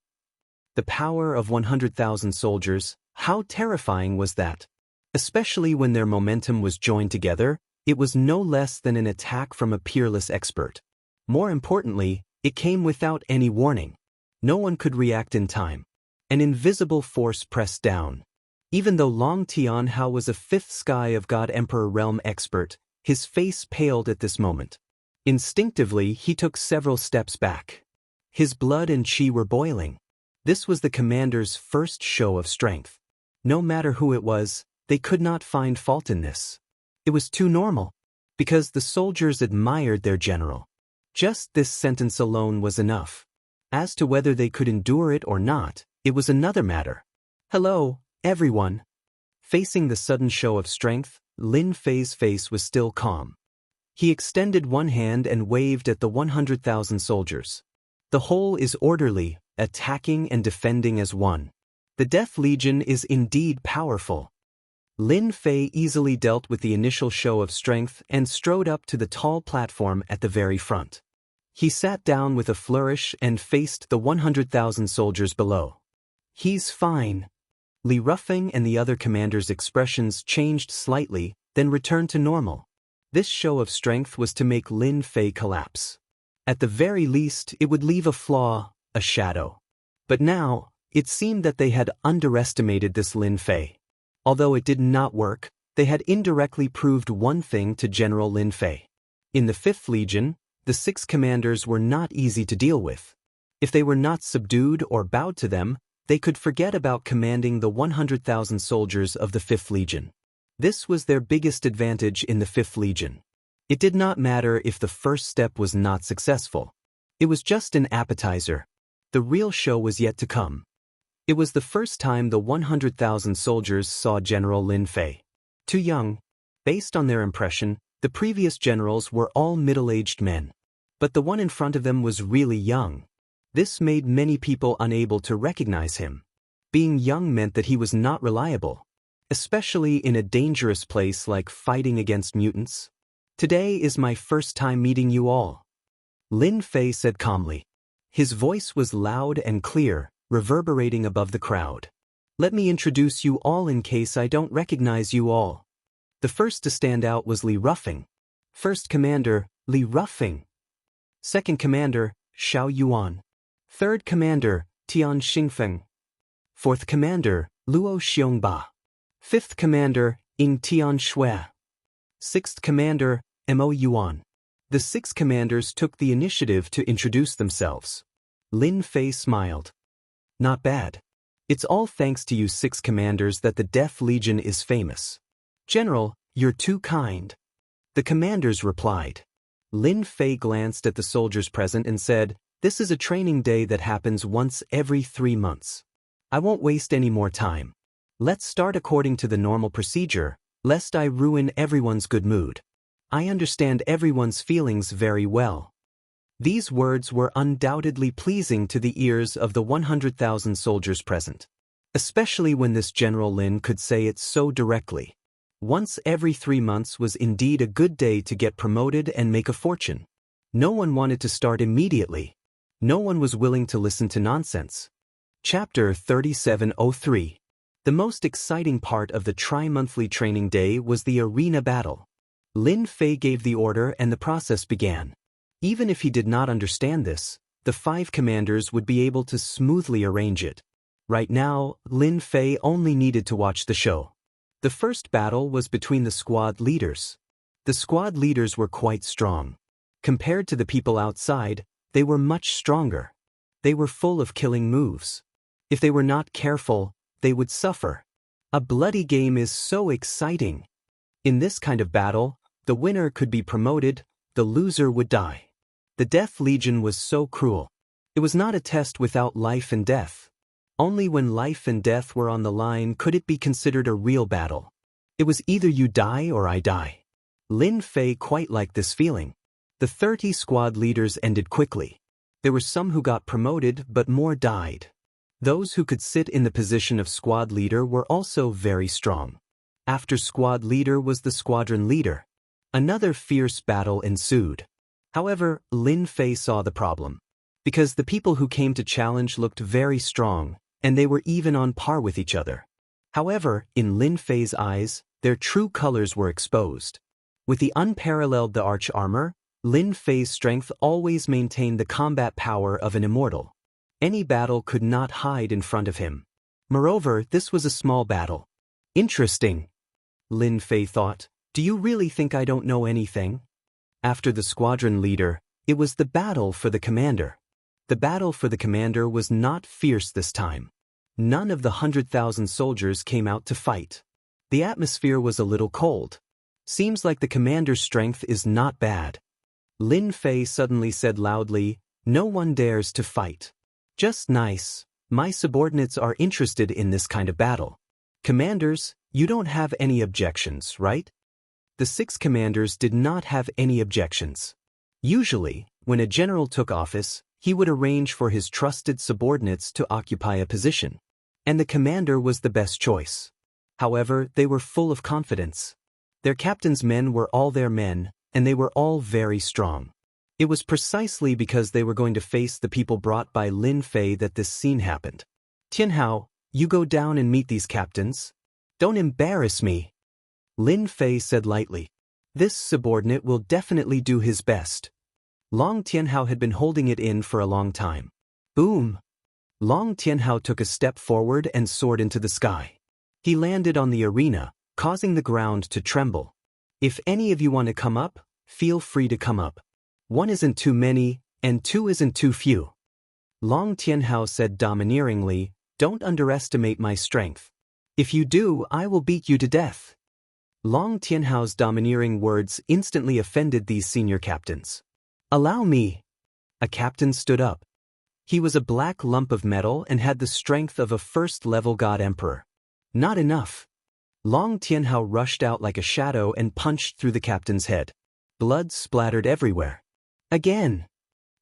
Speaker 1: The power of 100,000 soldiers, how terrifying was that? Especially when their momentum was joined together, it was no less than an attack from a peerless expert. More importantly, it came without any warning. No one could react in time. An invisible force pressed down. Even though Long Tianhao was a 5th Sky of God Emperor realm expert, his face paled at this moment. Instinctively, he took several steps back. His blood and chi were boiling. This was the commander's first show of strength. No matter who it was, they could not find fault in this. It was too normal. Because the soldiers admired their general. Just this sentence alone was enough. As to whether they could endure it or not, it was another matter. Hello, Everyone. Facing the sudden show of strength, Lin Fei's face was still calm. He extended one hand and waved at the 100,000 soldiers. The whole is orderly, attacking and defending as one. The Death Legion is indeed powerful. Lin Fei easily dealt with the initial show of strength and strode up to the tall platform at the very front. He sat down with a flourish and faced the 100,000 soldiers below. He's fine. Li Rufeng and the other commanders' expressions changed slightly, then returned to normal. This show of strength was to make Lin Fei collapse. At the very least, it would leave a flaw, a shadow. But now, it seemed that they had underestimated this Lin Fei. Although it did not work, they had indirectly proved one thing to General Lin Fei. In the 5th Legion, the 6 commanders were not easy to deal with. If they were not subdued or bowed to them, they could forget about commanding the 100,000 soldiers of the 5th Legion. This was their biggest advantage in the 5th Legion. It did not matter if the first step was not successful. It was just an appetizer. The real show was yet to come. It was the first time the 100,000 soldiers saw General Lin Fei. Too young. Based on their impression, the previous generals were all middle-aged men. But the one in front of them was really young. This made many people unable to recognize him. Being young meant that he was not reliable, especially in a dangerous place like fighting against mutants. Today is my first time meeting you all, Lin Fei said calmly. His voice was loud and clear, reverberating above the crowd. Let me introduce you all in case I don't recognize you all. The first to stand out was Li Rufeng. First Commander, Li Rufeng. Second Commander, Xiao Yuan. Third Commander, Tian Xingfeng. Fourth Commander, Luo Xiongba. Fifth Commander, Ying Tian Shui. Sixth Commander, Mo Yuan. The 6 commanders took the initiative to introduce themselves. Lin Fei smiled. Not bad. It's all thanks to you 6 commanders that the Death Legion is famous. General, you're too kind. The commanders replied. Lin Fei glanced at the soldiers present and said, This is a training day that happens once every 3 months. I won't waste any more time. Let's start according to the normal procedure, lest I ruin everyone's good mood. I understand everyone's feelings very well. These words were undoubtedly pleasing to the ears of the 100,000 soldiers present. Especially when this General Lin could say it so directly. Once every 3 months was indeed a good day to get promoted and make a fortune. No one wanted to start immediately. No one was willing to listen to nonsense. Chapter 3703. The most exciting part of the tri-monthly training day was the arena battle. Lin Fei gave the order and the process began. Even if he did not understand this, the 5 commanders would be able to smoothly arrange it. Right now, Lin Fei only needed to watch the show. The first battle was between the squad leaders. The squad leaders were quite strong. Compared to the people outside, they were much stronger. They were full of killing moves. If they were not careful, they would suffer. A bloody game is so exciting. In this kind of battle, the winner could be promoted, the loser would die. The Death Legion was so cruel. It was not a test without life and death. Only when life and death were on the line could it be considered a real battle. It was either you die or I die. Lin Fei quite liked this feeling. The 30 squad leaders ended quickly. There were some who got promoted, but more died. Those who could sit in the position of squad leader were also very strong. After squad leader was the squadron leader. Another fierce battle ensued. However, Lin Fei saw the problem. Because the people who came to challenge looked very strong, and they were even on par with each other. However, in Lin Fei's eyes, their true colors were exposed. With the unparalleled arch armor, Lin Fei's strength always maintained the combat power of an immortal. Any battle could not hide in front of him. Moreover, this was a small battle. Interesting. Lin Fei thought, do you really think I don't know anything? After the squadron leader, it was the battle for the commander. The battle for the commander was not fierce this time. None of the 100,000 soldiers came out to fight. The atmosphere was a little cold. Seems like the commander's strength is not bad. Lin Fei suddenly said loudly, no one dares to fight. Just nice. My subordinates are interested in this kind of battle. Commanders, you don't have any objections, right? The 6 commanders did not have any objections. Usually, when a general took office, he would arrange for his trusted subordinates to occupy a position, and the commander was the best choice. However, they were full of confidence. Their captain's men were all their men, and they were all very strong. It was precisely because they were going to face the people brought by Lin Fei that this scene happened. Tianhao, you go down and meet these captains. Don't embarrass me, Lin Fei said lightly. This subordinate will definitely do his best. Long Tianhao had been holding it in for a long time. Boom! Long Tianhao took a step forward and soared into the sky. He landed on the arena, causing the ground to tremble. If any of you want to come up, feel free to come up. 1 isn't too many, and 2 isn't too few. Long Tianhao said domineeringly, don't underestimate my strength. If you do, I will beat you to death. Long Tianhao's domineering words instantly offended these senior captains. Allow me. A captain stood up. He was a black lump of metal and had the strength of a first-level god emperor. Not enough. Long Tianhao rushed out like a shadow and punched through the captain's head. Blood splattered everywhere. Again.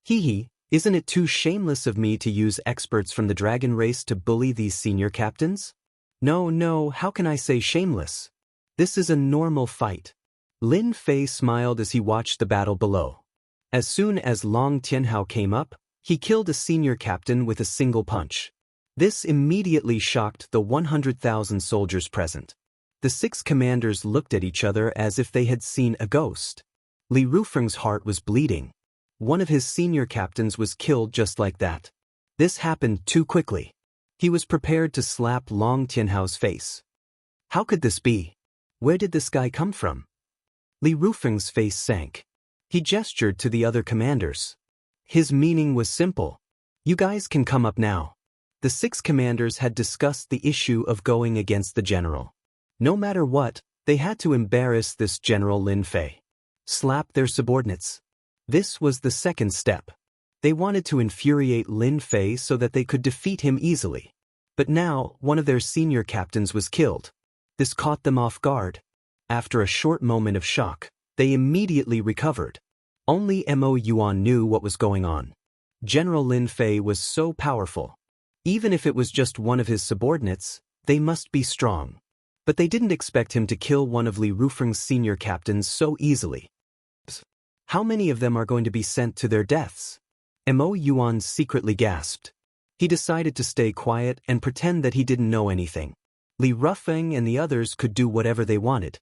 Speaker 1: Hee, isn't it too shameless of me to use experts from the dragon race to bully these senior captains? No, how can I say shameless? This is a normal fight. Lin Fei smiled as he watched the battle below. As soon as Long Tianhao came up, he killed a senior captain with a single punch. This immediately shocked the 100,000 soldiers present. The 6 commanders looked at each other as if they had seen a ghost. Li Rufeng's heart was bleeding. One of his senior captains was killed just like that. This happened too quickly. He was prepared to slap Long Tianhao's face. How could this be? Where did this guy come from? Li Rufeng's face sank. He gestured to the other commanders. His meaning was simple. You guys can come up now. The 6 commanders had discussed the issue of going against the general. No matter what, they had to embarrass this General Lin Fei. Slap their subordinates. This was the second step. They wanted to infuriate Lin Fei so that they could defeat him easily. But now, one of their senior captains was killed. This caught them off guard. After a short moment of shock, they immediately recovered. Only Mo Yuan knew what was going on. General Lin Fei was so powerful. Even if it was just one of his subordinates, they must be strong. But they didn't expect him to kill one of Li Rufeng's senior captains so easily. How many of them are going to be sent to their deaths? Mo Yuan secretly gasped. He decided to stay quiet and pretend that he didn't know anything. Li Rufeng and the others could do whatever they wanted.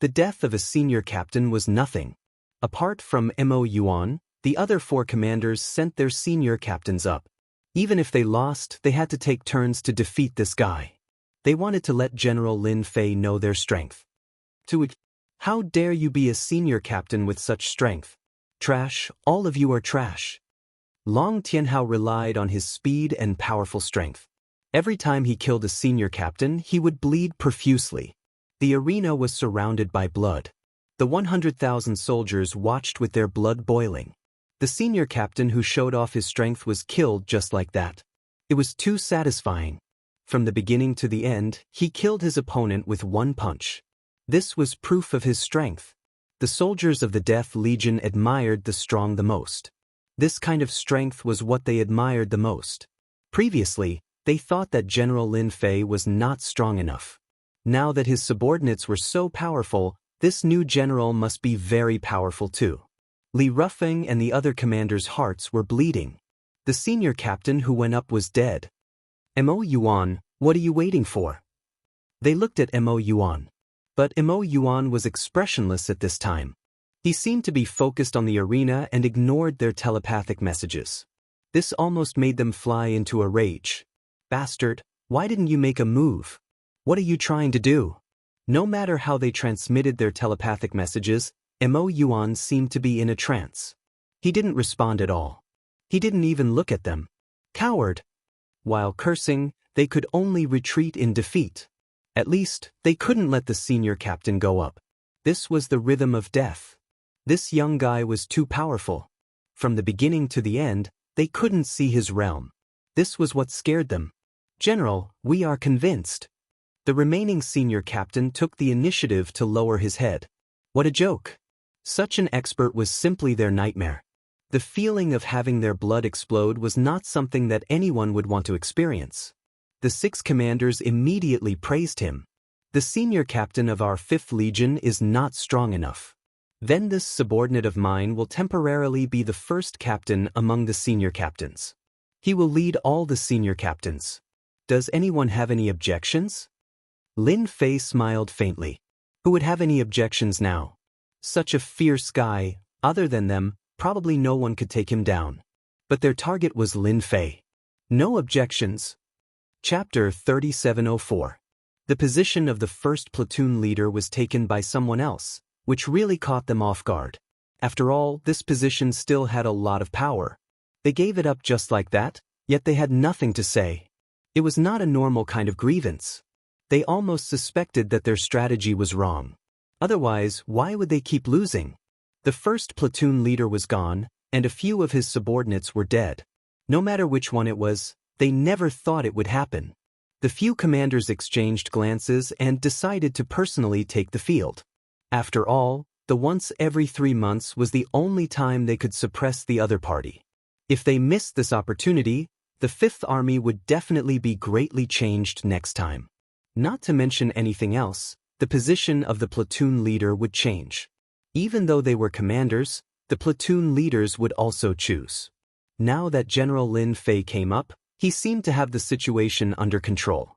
Speaker 1: The death of a senior captain was nothing. Apart from Mo Yuan, the other 4 commanders sent their senior captains up. Even if they lost, they had to take turns to defeat this guy. They wanted to let General Lin Fei know their strength. How dare you be a senior captain with such strength? Trash, all of you are trash. Long Tianhao relied on his speed and powerful strength. Every time he killed a senior captain, he would bleed profusely. The arena was surrounded by blood. The 100,000 soldiers watched with their blood boiling. The senior captain who showed off his strength was killed just like that. It was too satisfying. From the beginning to the end, he killed his opponent with 1 punch. This was proof of his strength. The soldiers of the Death Legion admired the strong the most. This kind of strength was what they admired the most. Previously, they thought that General Lin Fei was not strong enough. Now that his subordinates were so powerful, this new general must be very powerful too. Li Rufeng and the other commanders' hearts were bleeding. The senior captain who went up was dead. Mo Yuan, what are you waiting for? They looked at Mo Yuan. But Mo Yuan was expressionless at this time. He seemed to be focused on the arena and ignored their telepathic messages. This almost made them fly into a rage. Bastard, why didn't you make a move? What are you trying to do? No matter how they transmitted their telepathic messages, Mo Yuan seemed to be in a trance. He didn't respond at all. He didn't even look at them. Coward! While cursing, they could only retreat in defeat. At least, they couldn't let the senior captain go up. This was the rhythm of death. This young guy was too powerful. From the beginning to the end, they couldn't see his realm. This was what scared them. General, we are convinced. The remaining senior captain took the initiative to lower his head. What a joke! Such an expert was simply their nightmare. The feeling of having their blood explode was not something that anyone would want to experience. The 6 commanders immediately praised him. The senior captain of our 5th Legion is not strong enough. Then this subordinate of mine will temporarily be the first captain among the senior captains. He will lead all the senior captains. Does anyone have any objections? Lin Fei smiled faintly. Who would have any objections now? Such a fierce guy, other than them, probably no one could take him down. But their target was Lin Fei. No objections. Chapter 3704. The position of the first platoon leader was taken by someone else, which really caught them off guard. After all, this position still had a lot of power. They gave it up just like that, yet they had nothing to say. It was not a normal kind of grievance. They almost suspected that their strategy was wrong. Otherwise, why would they keep losing? The first platoon leader was gone, and a few of his subordinates were dead. No matter which one it was, they never thought it would happen. The few commanders exchanged glances and decided to personally take the field. After all, the once every 3 months was the only time they could suppress the other party. If they missed this opportunity, the 5th Army would definitely be greatly changed next time. Not to mention anything else, the position of the platoon leader would change. Even though they were commanders, the platoon leaders would also choose. Now that General Lin Fei came up, he seemed to have the situation under control.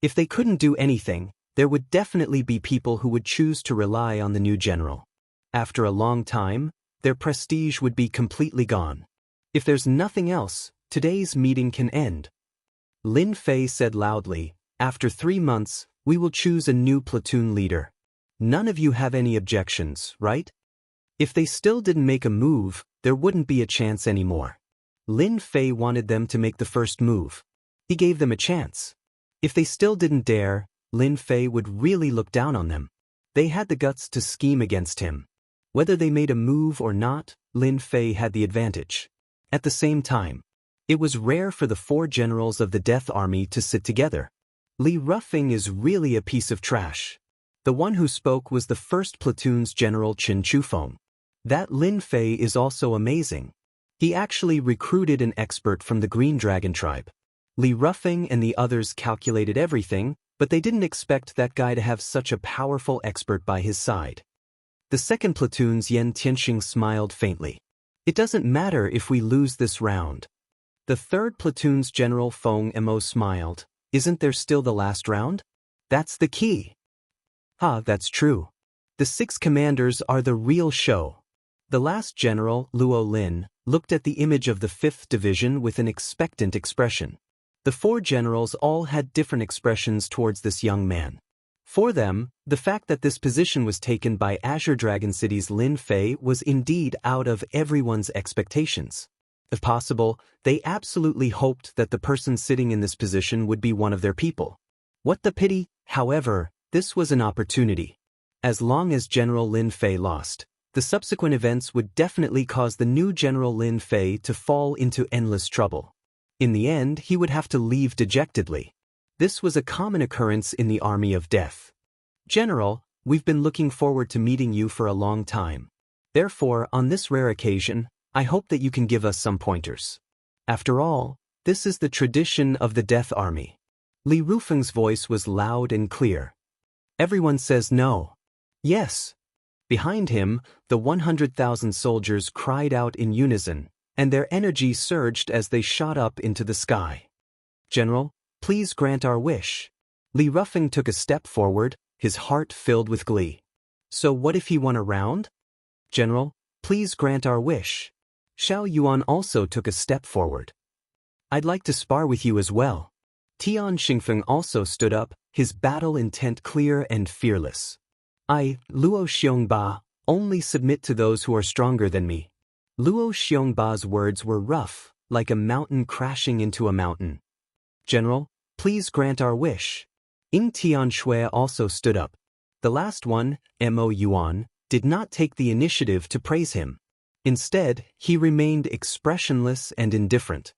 Speaker 1: If they couldn't do anything, there would definitely be people who would choose to rely on the new general. After a long time, their prestige would be completely gone. If there's nothing else, today's meeting can end. Lin Fei said loudly, after 3 months, we will choose a new platoon leader. None of you have any objections, right? If they still didn't make a move, there wouldn't be a chance anymore. Lin Fei wanted them to make the first move. He gave them a chance. If they still didn't dare, Lin Fei would really look down on them. They had the guts to scheme against him. Whether they made a move or not, Lin Fei had the advantage. At the same time, it was rare for the 4 generals of the Death Army to sit together. Li Rufeng is really a piece of trash. The one who spoke was the 1st Platoon's General Qin Chufeng. That Lin Fei is also amazing. He actually recruited an expert from the Green Dragon tribe. Li Rufeng and the others calculated everything, but they didn't expect that guy to have such a powerful expert by his side. The 2nd Platoon's Yan Tianxing smiled faintly. It doesn't matter if we lose this round. The 3rd Platoon's General Feng Mo smiled. Isn't there still the last round? That's the key. That's true. The 6 commanders are the real show. The last general, Luo Lin, looked at the image of the 5th Division with an expectant expression. The 4 generals all had different expressions towards this young man. For them, the fact that this position was taken by Azure Dragon City's Lin Fei was indeed out of everyone's expectations. If possible, they absolutely hoped that the person sitting in this position would be one of their people. What the pity, however, this was an opportunity. As long as General Lin Fei lost, the subsequent events would definitely cause the new General Lin Fei to fall into endless trouble. In the end, he would have to leave dejectedly. This was a common occurrence in the Army of Death. General, we've been looking forward to meeting you for a long time. Therefore, on this rare occasion, I hope that you can give us some pointers. After all, this is the tradition of the Death Army. Li Rufeng's voice was loud and clear. Everyone says no. Yes. Behind him, the 100,000 soldiers cried out in unison, and their energy surged as they shot up into the sky. General, please grant our wish. Li Rufeng took a step forward, his heart filled with glee. So what if he won a round? General, please grant our wish. Xiao Yuan also took a step forward. I'd like to spar with you as well. Tian Xingfeng also stood up, his battle intent clear and fearless. I, Luo Xiongba, only submit to those who are stronger than me. Luo Xiongba's words were rough, like a mountain crashing into a mountain. General, please grant our wish. Ying Tianshui also stood up. The last one, Mo Yuan, did not take the initiative to praise him. Instead, he remained expressionless and indifferent.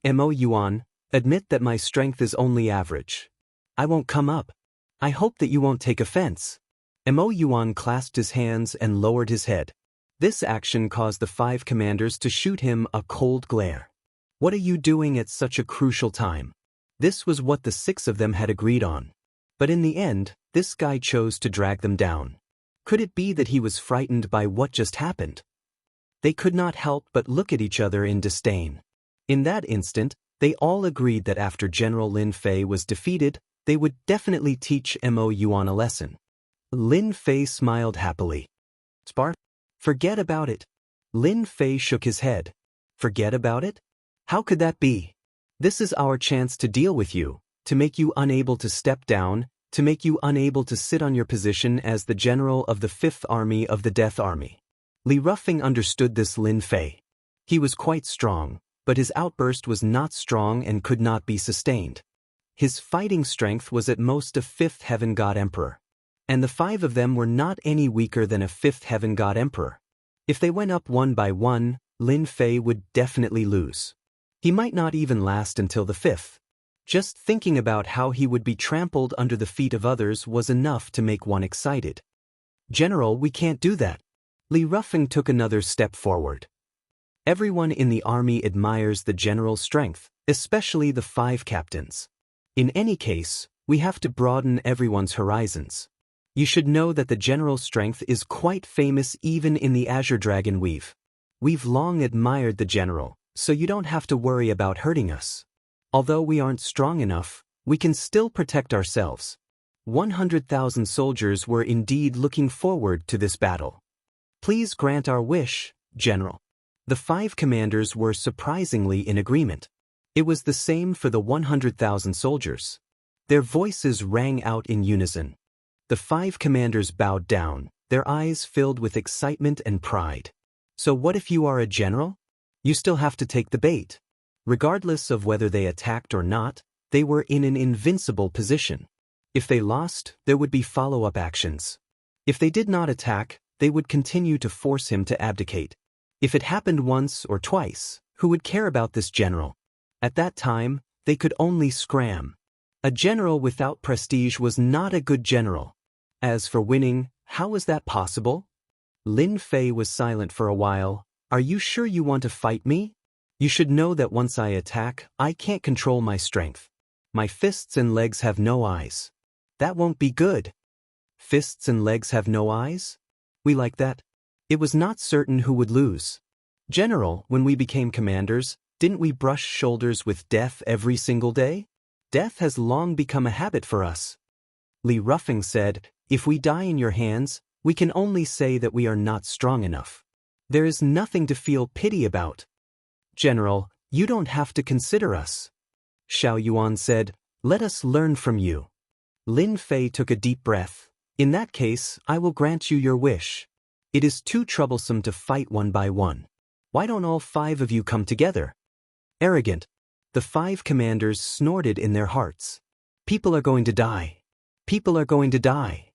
Speaker 1: Mo Yuan, admit that my strength is only average. I won't come up. I hope that you won't take offense. Mo Yuan clasped his hands and lowered his head. This action caused the 5 commanders to shoot him a cold glare. What are you doing at such a crucial time? This was what the 6 of them had agreed on. But in the end, this guy chose to drag them down. Could it be that he was frightened by what just happened? They could not help but look at each other in disdain. In that instant, they all agreed that after General Lin Fei was defeated, they would definitely teach Mo Yuan a lesson. Lin Fei smiled happily. Spark? Forget about it. Lin Fei shook his head. Forget about it? How could that be? This is our chance to deal with you, to make you unable to step down, to make you unable to sit on your position as the general of the 5th Army of the Death Army. Li Rufeng understood this Lin Fei. He was quite strong, but his outburst was not strong and could not be sustained. His fighting strength was at most a 5th Heaven God Emperor. And the 5 of them were not any weaker than a 5th Heaven God Emperor. If they went up one by one, Lin Fei would definitely lose. He might not even last until the 5th. Just thinking about how he would be trampled under the feet of others was enough to make one excited. General, we can't do that. Li Rufeng took another step forward. Everyone in the army admires the general's strength, especially the 5 captains. In any case, we have to broaden everyone's horizons. You should know that the general's strength is quite famous even in the Azure Dragon Weave. We've long admired the general, so you don't have to worry about hurting us. Although we aren't strong enough, we can still protect ourselves. 100,000 soldiers were indeed looking forward to this battle. Please grant our wish, General. The 5 commanders were surprisingly in agreement. It was the same for the 100,000 soldiers. Their voices rang out in unison. The 5 commanders bowed down, their eyes filled with excitement and pride. So what if you are a general? You still have to take the bait. Regardless of whether they attacked or not, they were in an invincible position. If they lost, there would be follow-up actions. If they did not attack, they would continue to force him to abdicate. If it happened once or twice, who would care about this general? At that time, they could only scram. A general without prestige was not a good general. As for winning, how was that possible? Lin Fei was silent for a while. Are you sure you want to fight me? You should know that once I attack, I can't control my strength. My fists and legs have no eyes. That won't be good. Fists and legs have no eyes? We like that. It was not certain who would lose. General, when we became commanders, didn't we brush shoulders with death every single day? Death has long become a habit for us. Li Rufeng said, if we die in your hands, we can only say that we are not strong enough. There is nothing to feel pity about. General, you don't have to consider us. Xiao Yuan said, let us learn from you. Lin Fei took a deep breath. In that case, I will grant you your wish. It is too troublesome to fight one by one. Why don't all 5 of you come together? Arrogant. The 5 commanders snorted in their hearts. People are going to die. People are going to die.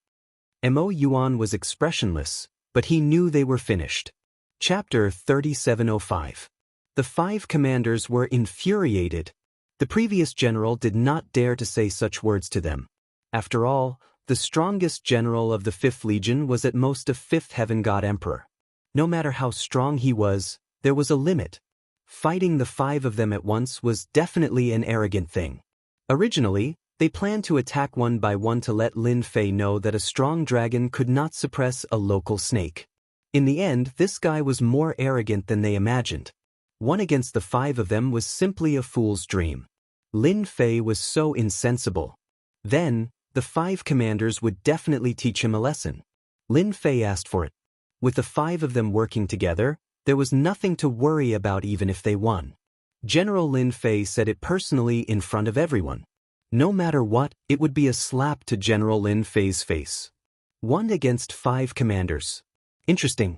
Speaker 1: Mo Yuan was expressionless, but he knew they were finished. Chapter 3705. The 5 commanders were infuriated. The previous general did not dare to say such words to them. After all, the strongest general of the 5th Legion was at most a 5th Heaven God Emperor. No matter how strong he was, there was a limit. Fighting the 5 of them at once was definitely an arrogant thing. Originally, they planned to attack one by one to let Lin Fei know that a strong dragon could not suppress a local snake. In the end, this guy was more arrogant than they imagined. 1 against the 5 of them was simply a fool's dream. Lin Fei was so insensible. Then, the 5 commanders would definitely teach him a lesson. Lin Fei asked for it. With the 5 of them working together, there was nothing to worry about even if they won. General Lin Fei said it personally in front of everyone. No matter what, it would be a slap to General Lin Fei's face. 1 against 5 commanders. Interesting.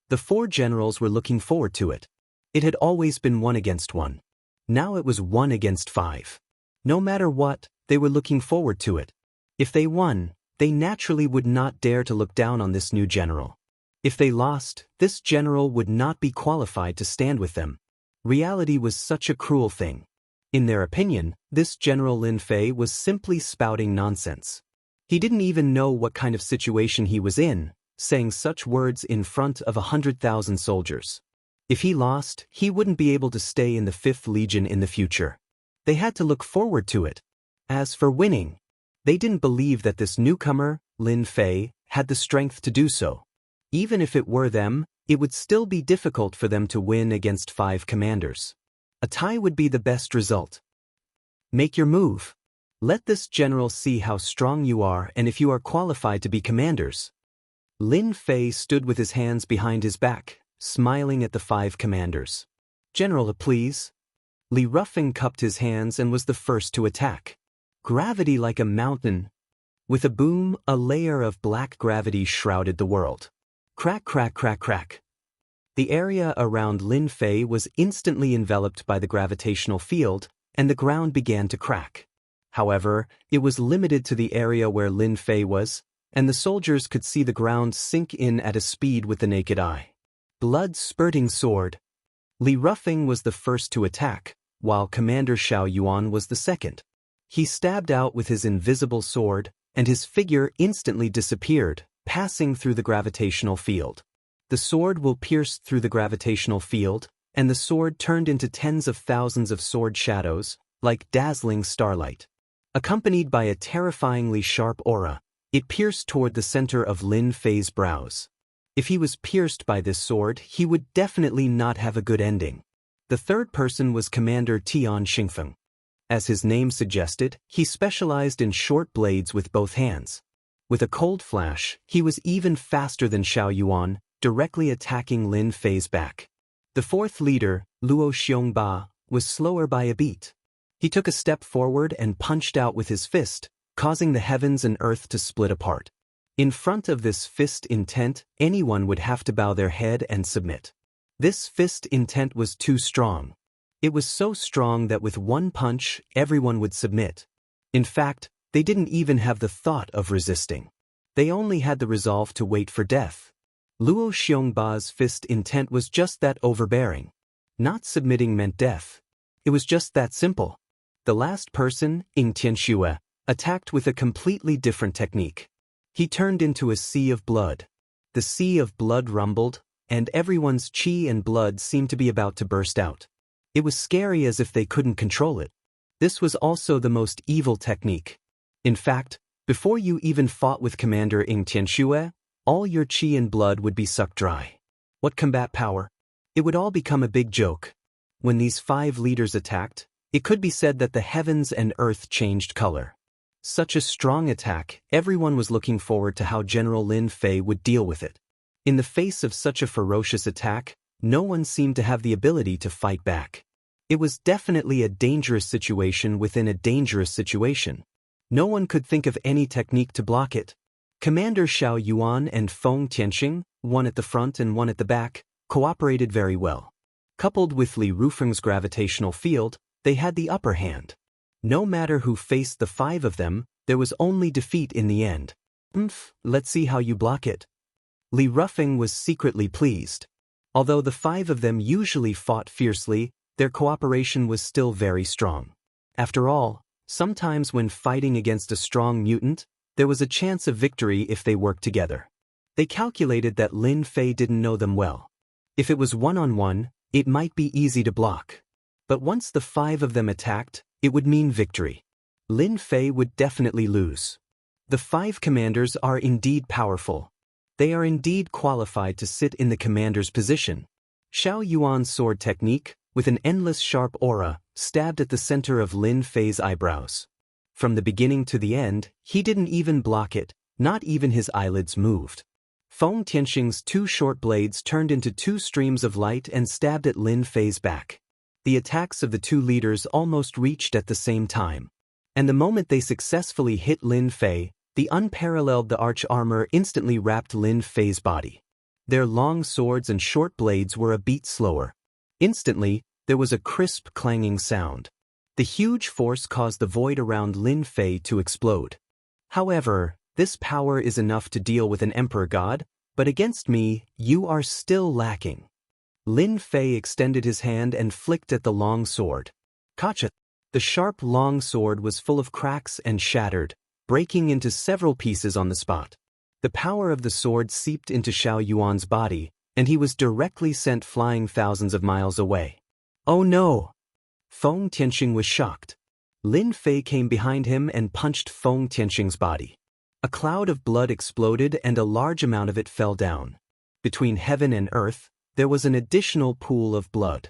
Speaker 1: The 4 generals were looking forward to it. It had always been 1 against 1. Now it was 1 against 5. No matter what, they were looking forward to it. If they won, they naturally would not dare to look down on this new general. If they lost, this general would not be qualified to stand with them. Reality was such a cruel thing. In their opinion, this General Lin Fei was simply spouting nonsense. He didn't even know what kind of situation he was in, saying such words in front of 100,000 soldiers. If he lost, he wouldn't be able to stay in the 5th Legion in the future. They had to look forward to it. As for winning, they didn't believe that this newcomer, Lin Fei, had the strength to do so. Even if it were them, it would still be difficult for them to win against 5 commanders. A tie would be the best result. Make your move. Let this general see how strong you are and if you are qualified to be commanders. Lin Fei stood with his hands behind his back, smiling at the 5 commanders. General, please. Li Rufeng cupped his hands and was the first to attack. Gravity like a mountain. With a boom, a layer of black gravity shrouded the world. Crack, crack, crack, crack. The area around Lin Fei was instantly enveloped by the gravitational field, and the ground began to crack. However, it was limited to the area where Lin Fei was, and the soldiers could see the ground sink in at a speed with the naked eye. Blood-spurting sword. Li Rufeng was the first to attack, while Commander Xiao Yuan was the second. He stabbed out with his invisible sword, and his figure instantly disappeared, passing through the gravitational field. The sword will pierce through the gravitational field, and the sword turned into tens of thousands of sword shadows, like dazzling starlight. Accompanied by a terrifyingly sharp aura, it pierced toward the center of Lin Fei's brows. If he was pierced by this sword, he would definitely not have a good ending. The third person was Commander Tian Xingfeng. As his name suggested, he specialized in short blades with both hands. With a cold flash, he was even faster than Xiao Yuan, directly attacking Lin Fei's back. The fourth leader, Luo Xiongba, was slower by a beat. He took a step forward and punched out with his fist, causing the heavens and earth to split apart. In front of this fist intent, anyone would have to bow their head and submit. This fist intent was too strong. It was so strong that with one punch, everyone would submit. In fact, they didn't even have the thought of resisting. They only had the resolve to wait for death. Luo Xiongba's fist intent was just that overbearing. Not submitting meant death. It was just that simple. The last person, Ying Tianxue, attacked with a completely different technique. He turned into a sea of blood. The sea of blood rumbled, and everyone's qi and blood seemed to be about to burst out. It was scary as if they couldn't control it. This was also the most evil technique. In fact, before you even fought with Commander Ying Tianxue, all your qi and blood would be sucked dry. What combat power? It would all become a big joke. When these 5 leaders attacked, it could be said that the heavens and earth changed color. Such a strong attack, everyone was looking forward to how General Lin Fei would deal with it. In the face of such a ferocious attack, no one seemed to have the ability to fight back. It was definitely a dangerous situation within a dangerous situation. No one could think of any technique to block it. Commander Xiao Yuan and Feng Tianxing, one at the front and one at the back, cooperated very well. Coupled with Li Rufeng's gravitational field, they had the upper hand. No matter who faced the 5 of them, there was only defeat in the end. Let's see how you block it. Li Rufeng was secretly pleased. Although the 5 of them usually fought fiercely, their cooperation was still very strong. After all, sometimes when fighting against a strong mutant, there was a chance of victory if they worked together. They calculated that Lin Fei didn't know them well. If it was one-on-one, it might be easy to block. But once the 5 of them attacked, it would mean victory. Lin Fei would definitely lose. The 5 commanders are indeed powerful. They are indeed qualified to sit in the commander's position. Xiao Yuan's sword technique, with an endless sharp aura, stabbed at the center of Lin Fei's eyebrows. From the beginning to the end, he didn't even block it, not even his eyelids moved. Feng Tianxing's 2 short blades turned into 2 streams of light and stabbed at Lin Fei's back. The attacks of the 2 leaders almost reached at the same time. And the moment they successfully hit Lin Fei, the unparalleled arch armor instantly wrapped Lin Fei's body. Their long swords and short blades were a beat slower. Instantly, there was a crisp clanging sound. The huge force caused the void around Lin Fei to explode. However, this power is enough to deal with an emperor god, but against me, you are still lacking. Lin Fei extended his hand and flicked at the long sword. Gotcha! The sharp long sword was full of cracks and shattered, breaking into several pieces on the spot. The power of the sword seeped into Xiao Yuan's body, and he was directly sent flying thousands of miles away. Oh no! Feng Tianxing was shocked. Lin Fei came behind him and punched Feng Tianxing's body. A cloud of blood exploded and a large amount of it fell down. Between heaven and earth, there was an additional pool of blood.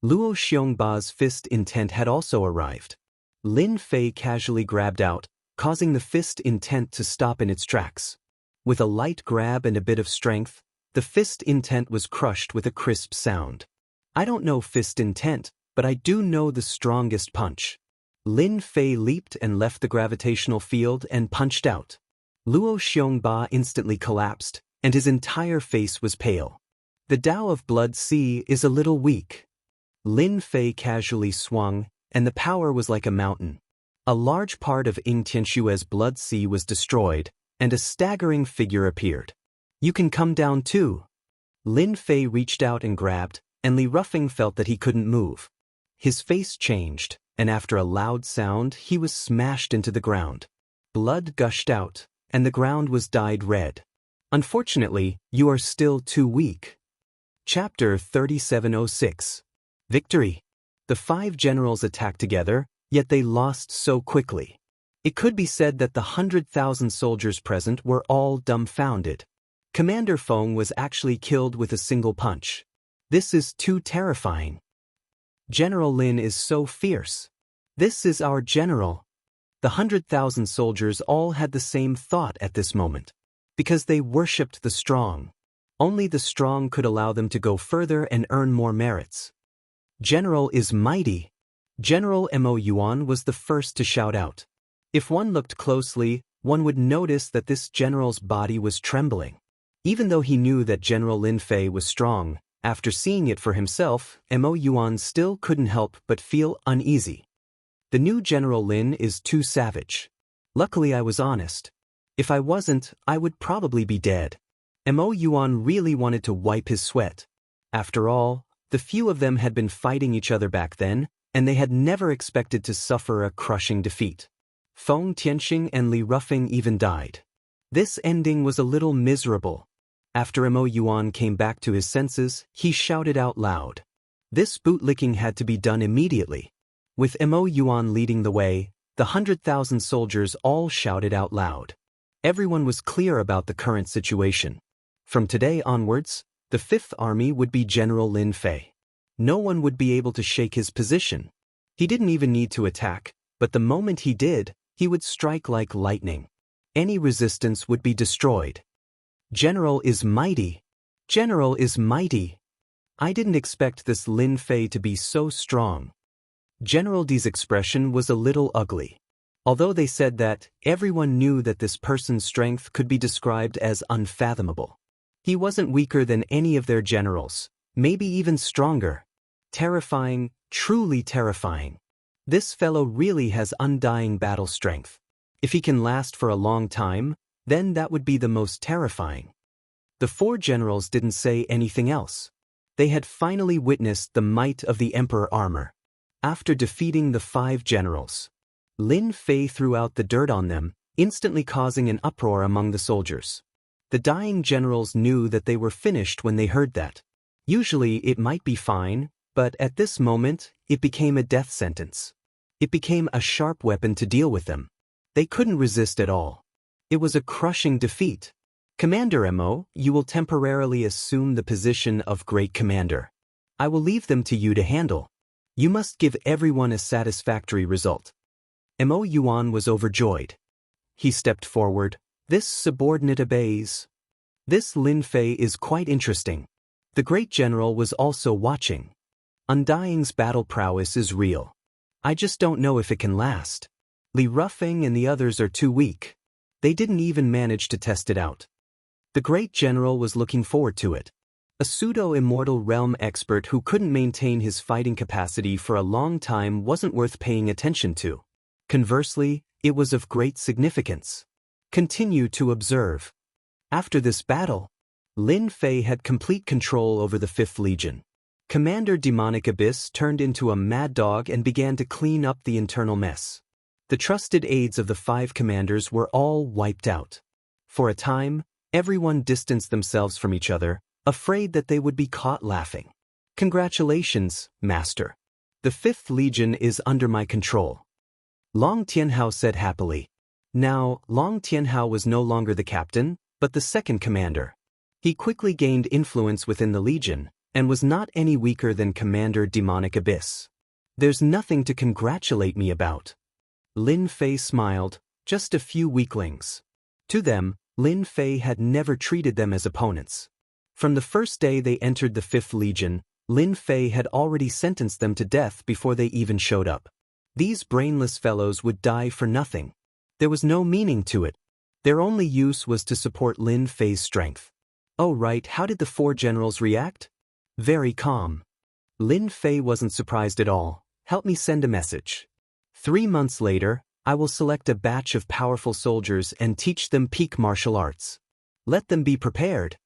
Speaker 1: Luo Xiongba's fist intent had also arrived. Lin Fei casually grabbed out, causing the fist intent to stop in its tracks. With a light grab and a bit of strength, the fist intent was crushed with a crisp sound. I don't know fist intent, but I do know the strongest punch. Lin Fei leaped and left the gravitational field and punched out. Luo Xiongba instantly collapsed, and his entire face was pale. The Tao of Blood Sea is a little weak. Lin Fei casually swung, and the power was like a mountain. A large part of Ying Tianshue's Blood Sea was destroyed, and a staggering figure appeared. You can come down too. Lin Fei reached out and grabbed, and Li Ruffing felt that he couldn't move. His face changed, and after a loud sound, he was smashed into the ground. Blood gushed out, and the ground was dyed red. Unfortunately, you are still too weak. Chapter 3706. Victory. The 5 generals attacked together, yet they lost so quickly. It could be said that the 100,000 soldiers present were all dumbfounded. Commander Feng was actually killed with a single punch. This is too terrifying. General Lin is so fierce. This is our general. The 100,000 soldiers all had the same thought at this moment. Because they worshipped the strong. Only the strong could allow them to go further and earn more merits. General is mighty. General Mo Yuan was the first to shout out. If one looked closely, one would notice that this general's body was trembling. Even though he knew that General Lin Fei was strong, after seeing it for himself, Mo Yuan still couldn't help but feel uneasy. The new General Lin is too savage. Luckily I was honest. If I wasn't, I would probably be dead. Mo Yuan really wanted to wipe his sweat. After all, the few of them had been fighting each other back then, and they had never expected to suffer a crushing defeat. Feng Tianxing and Li Ruffing even died. This ending was a little miserable. After Mo Yuan came back to his senses, he shouted out loud. This bootlicking had to be done immediately. With Mo Yuan leading the way, the 100,000 soldiers all shouted out loud. Everyone was clear about the current situation. From today onwards, the 5th Army would be General Lin Fei. No one would be able to shake his position. He didn't even need to attack, but the moment he did, he would strike like lightning. Any resistance would be destroyed. General is mighty. General is mighty. I didn't expect this Lin Fei to be so strong. General D's expression was a little ugly. Although they said that, everyone knew that this person's strength could be described as unfathomable. He wasn't weaker than any of their generals, maybe even stronger. Terrifying, truly terrifying. This fellow really has undying battle strength. If he can last for a long time, then that would be the most terrifying. The 4 generals didn't say anything else. They had finally witnessed the might of the Emperor armor. After defeating the 5 generals, Lin Fei threw out the dirt on them, instantly causing an uproar among the soldiers. The dying generals knew that they were finished when they heard that. Usually it might be fine, but at this moment, it became a death sentence. It became a sharp weapon to deal with them. They couldn't resist at all. It was a crushing defeat. Commander Mo, you will temporarily assume the position of Great Commander. I will leave them to you to handle. You must give everyone a satisfactory result. Mo Yuan was overjoyed. He stepped forward. This subordinate obeys. This Lin Fei is quite interesting. The great general was also watching. Undying's battle prowess is real. I just don't know if it can last. Li Ruffing and the others are too weak. They didn't even manage to test it out. The great general was looking forward to it. A pseudo-immortal realm expert who couldn't maintain his fighting capacity for a long time wasn't worth paying attention to. Conversely, it was of great significance. Continue to observe. After this battle, Lin Fei had complete control over the 5th Legion. Commander Demonic Abyss turned into a mad dog and began to clean up the internal mess. The trusted aides of the 5 commanders were all wiped out. For a time, everyone distanced themselves from each other, afraid that they would be caught laughing. "Congratulations, Master. The 5th Legion is under my control," Long Tianhao said happily. Now, Long Tianhao was no longer the captain, but the 2nd commander. He quickly gained influence within the Legion, and was not any weaker than Commander Demonic Abyss. "There's nothing to congratulate me about." Lin Fei smiled, "Just a few weaklings." To them, Lin Fei had never treated them as opponents. From the first day they entered the 5th Legion, Lin Fei had already sentenced them to death before they even showed up. These brainless fellows would die for nothing. There was no meaning to it. Their only use was to support Lin Fei's strength. Oh right, how did the 4 generals react? Very calm. Lin Fei wasn't surprised at all. "Help me send a message. 3 months later, I will select a batch of powerful soldiers and teach them peak martial arts. Let them be prepared."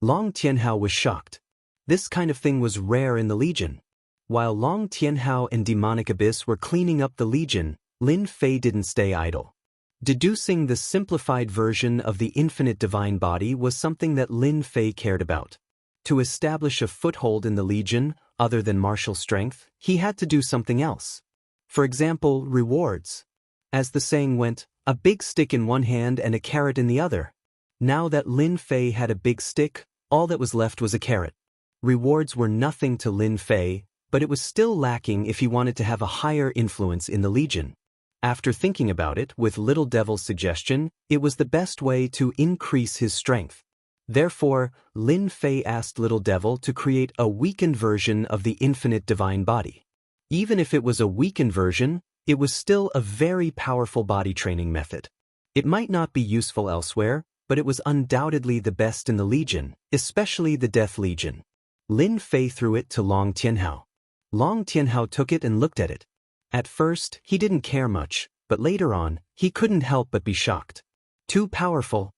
Speaker 1: Long Tianhao was shocked. This kind of thing was rare in the Legion. While Long Tianhao and Demonic Abyss were cleaning up the Legion, Lin Fei didn't stay idle. Deducing the simplified version of the infinite divine body was something that Lin Fei cared about. To establish a foothold in the Legion, other than martial strength, he had to do something else. For example, rewards. As the saying went, a big stick in one hand and a carrot in the other. Now that Lin Fei had a big stick, all that was left was a carrot. Rewards were nothing to Lin Fei, but it was still lacking if he wanted to have a higher influence in the Legion. After thinking about it, with Little Devil's suggestion, it was the best way to increase his strength. Therefore, Lin Fei asked Little Devil to create a weakened version of the infinite divine body. Even if it was a weakened version, it was still a very powerful body training method. It might not be useful elsewhere, but it was undoubtedly the best in the Legion, especially the Death Legion. Lin Fei threw it to Long Tianhao. Long Tianhao took it and looked at it. At first, he didn't care much, but later on, he couldn't help but be shocked. "Too powerful.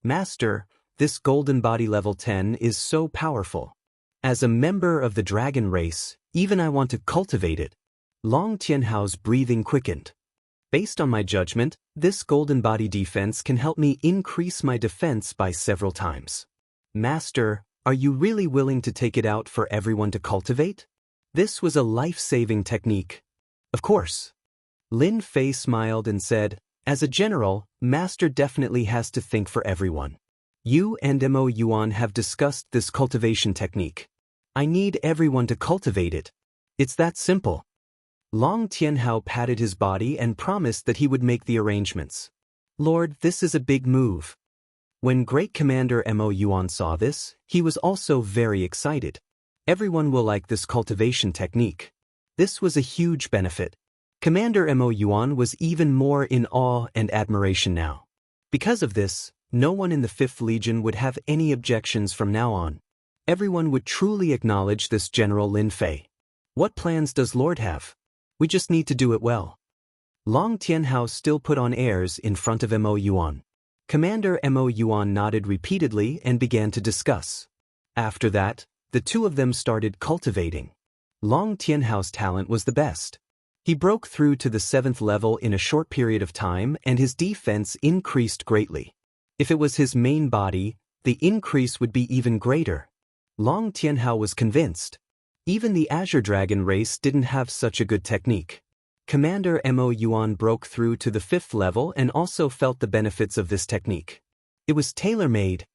Speaker 1: Master, this golden body level 10 is so powerful. As a member of the dragon race, even I want to cultivate it." Long Tianhao's breathing quickened. "Based on my judgment, this golden body defense can help me increase my defense by several times. Master, are you really willing to take it out for everyone to cultivate? This was a life-saving technique." "Of course." Lin Fei smiled and said, "As a general, Master definitely has to think for everyone. You and Mo Yuan have discussed this cultivation technique. I need everyone to cultivate it. It's that simple." Long Tianhao patted his body and promised that he would make the arrangements. "Lord, this is a big move." When Great Commander Mo Yuan saw this, he was also very excited. Everyone will like this cultivation technique. This was a huge benefit. Commander Mo Yuan was even more in awe and admiration now. Because of this, no one in the 5th Legion would have any objections from now on. Everyone would truly acknowledge this General Lin Fei. "What plans does Lord have? We just need to do it well." Long Tianhao still put on airs in front of Mo Yuan. Commander Mo Yuan nodded repeatedly and began to discuss. After that, the two of them started cultivating. Long Tianhao's talent was the best. He broke through to the 7th level in a short period of time and his defense increased greatly. If it was his main body, the increase would be even greater. Long Tianhao was convinced. Even the Azure Dragon race didn't have such a good technique. Commander Mo Yuan broke through to the 5th level and also felt the benefits of this technique. It was tailor-made.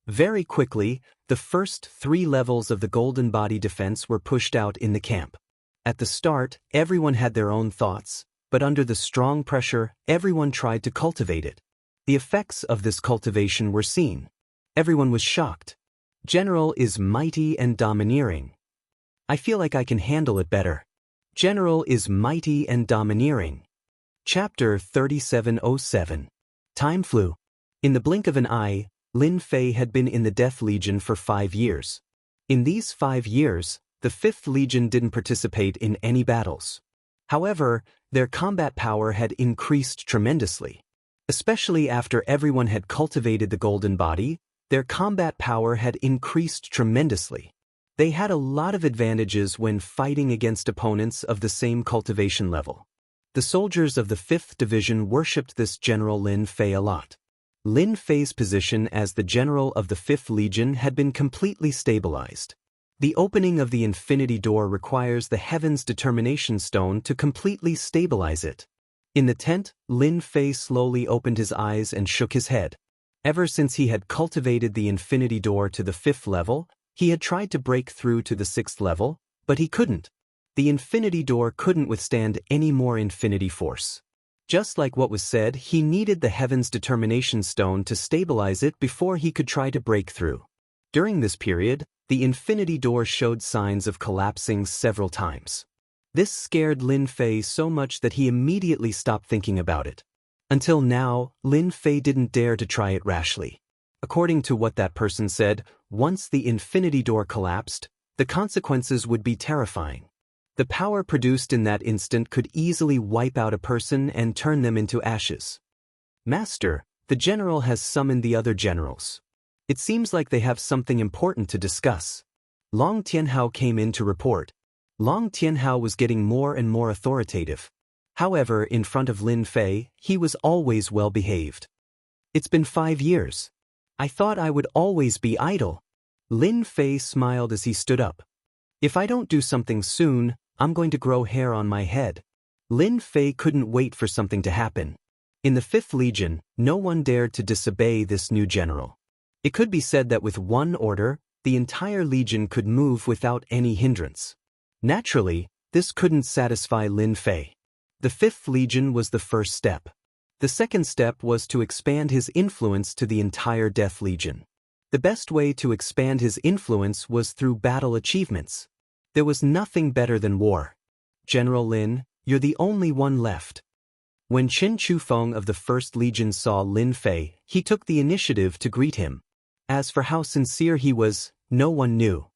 Speaker 1: Very quickly, the first 3 levels of the Golden Body defense were pushed out in the camp. At the start, everyone had their own thoughts, but under the strong pressure, everyone tried to cultivate it. The effects of this cultivation were seen. Everyone was shocked. General is mighty and domineering. I feel like I can handle it better. General is mighty and domineering. Chapter 3707. Time flew. In the blink of an eye, Lin Fei had been in the Death Legion for 5 years. In these 5 years, the 5th Legion didn't participate in any battles. However, their combat power had increased tremendously. Especially after everyone had cultivated the Golden Body, their combat power had increased tremendously. They had a lot of advantages when fighting against opponents of the same cultivation level. The soldiers of the 5th Division worshipped this General Lin Fei a lot. Lin Fei's position as the general of the 5th Legion had been completely stabilized. The opening of the Infinity Door requires the Heaven's Determination Stone to completely stabilize it. In the tent, Lin Fei slowly opened his eyes and shook his head. Ever since he had cultivated the Infinity Door to the 5th level, he had tried to break through to the 6th level, but he couldn't. The Infinity Door couldn't withstand any more infinity force. Just like what was said, he needed the Heaven's Determination Stone to stabilize it before he could try to break through. During this period, the Infinity Door showed signs of collapsing several times. This scared Lin Fei so much that he immediately stopped thinking about it. Until now, Lin Fei didn't dare to try it rashly. According to what that person said, once the Infinity Door collapsed, the consequences would be terrifying. The power produced in that instant could easily wipe out a person and turn them into ashes. Master, the general has summoned the other generals. It seems like they have something important to discuss. Long Tianhao came in to report. Long Tianhao was getting more and more authoritative. However, in front of Lin Fei, he was always well behaved. It's been 5 years. I thought I would always be idle. Lin Fei smiled as he stood up. If I don't do something soon, I'm going to grow hair on my head. Lin Fei couldn't wait for something to happen. In the 5th Legion, no one dared to disobey this new general. It could be said that with one order, the entire legion could move without any hindrance. Naturally, this couldn't satisfy Lin Fei. The 5th Legion was the first step. The second step was to expand his influence to the entire Death Legion. The best way to expand his influence was through battle achievements. There was nothing better than war. General Lin, you're the only one left. When Qin Chufeng of the 1st Legion saw Lin Fei, he took the initiative to greet him. As for how sincere he was, no one knew.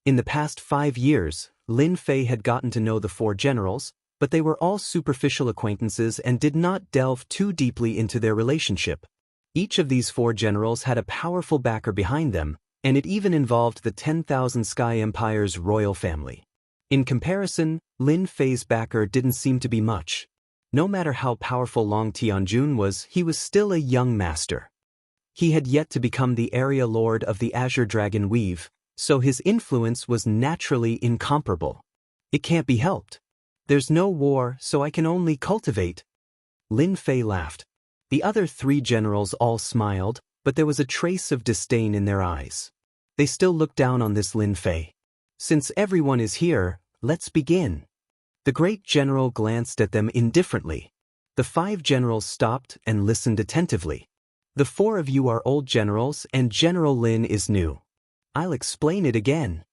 Speaker 1: In the past 5 years, Lin Fei had gotten to know the 4 generals, but they were all superficial acquaintances and did not delve too deeply into their relationship. Each of these 4 generals had a powerful backer behind them, and it even involved the 10,000 Sky Empire's royal family. In comparison, Lin Fei's backer didn't seem to be much. No matter how powerful Long Tianjun was, he was still a young master. He had yet to become the area lord of the Azure Dragon Weave, so his influence was naturally incomparable. It can't be helped. There's no war, so I can only cultivate. Lin Fei laughed. The other 3 generals all smiled, but there was a trace of disdain in their eyes. They still looked down on this Lin Fei. Since everyone is here, let's begin. The great general glanced at them indifferently. The 5 generals stopped and listened attentively. The 4 of you are old generals and General Lin is new. I'll explain it again.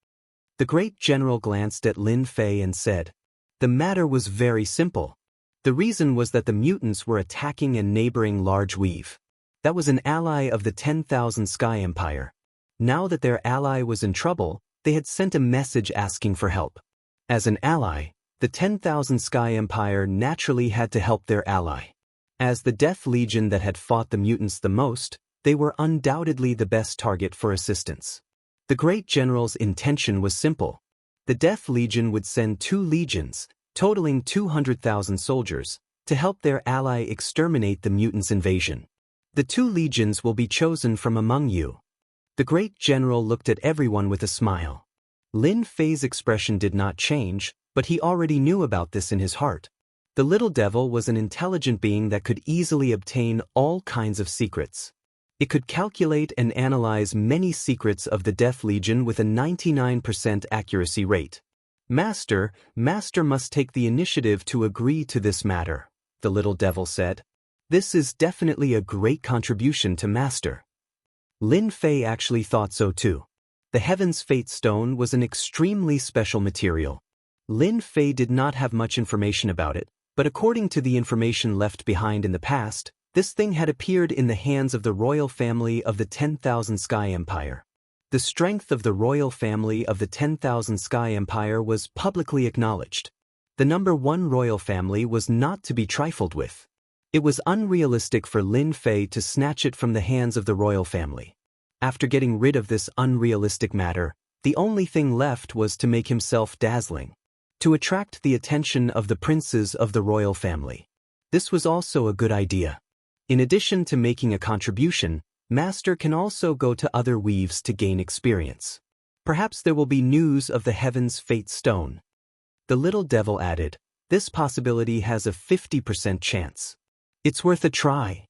Speaker 1: The great general glanced at Lin Fei and said, the matter was very simple. The reason was that the mutants were attacking a neighboring large weave. That was an ally of the 10,000 Sky Empire. Now that their ally was in trouble, they had sent a message asking for help. As an ally, the 10,000 Sky Empire naturally had to help their ally. As the Death Legion that had fought the mutants the most, they were undoubtedly the best target for assistance. The great general's intention was simple. The Death Legion would send 2 legions, totaling 200,000 soldiers, to help their ally exterminate the mutants' invasion. The 2 legions will be chosen from among you. The great general looked at everyone with a smile. Lin Fei's expression did not change, but he already knew about this in his heart. The little devil was an intelligent being that could easily obtain all kinds of secrets. It could calculate and analyze many secrets of the Death Legion with a 99% accuracy rate. Master must take the initiative to agree to this matter, the little devil said. This is definitely a great contribution to Master. Lin Fei actually thought so too. The Heaven's Fate Stone was an extremely special material. Lin Fei did not have much information about it, but according to the information left behind in the past, this thing had appeared in the hands of the royal family of the 10,000 Sky Empire. The strength of the royal family of the 10,000 Sky Empire was publicly acknowledged. The number 1 royal family was not to be trifled with. It was unrealistic for Lin Fei to snatch it from the hands of the royal family. After getting rid of this unrealistic matter, The only thing left was to make himself dazzling, to attract the attention of the princes of the royal family. This was also a good idea. In addition to making a contribution, Master can also go to other weaves to gain experience. Perhaps there will be news of the Heaven's Fate Stone. The little devil added, this possibility has a 50% chance. It's worth a try.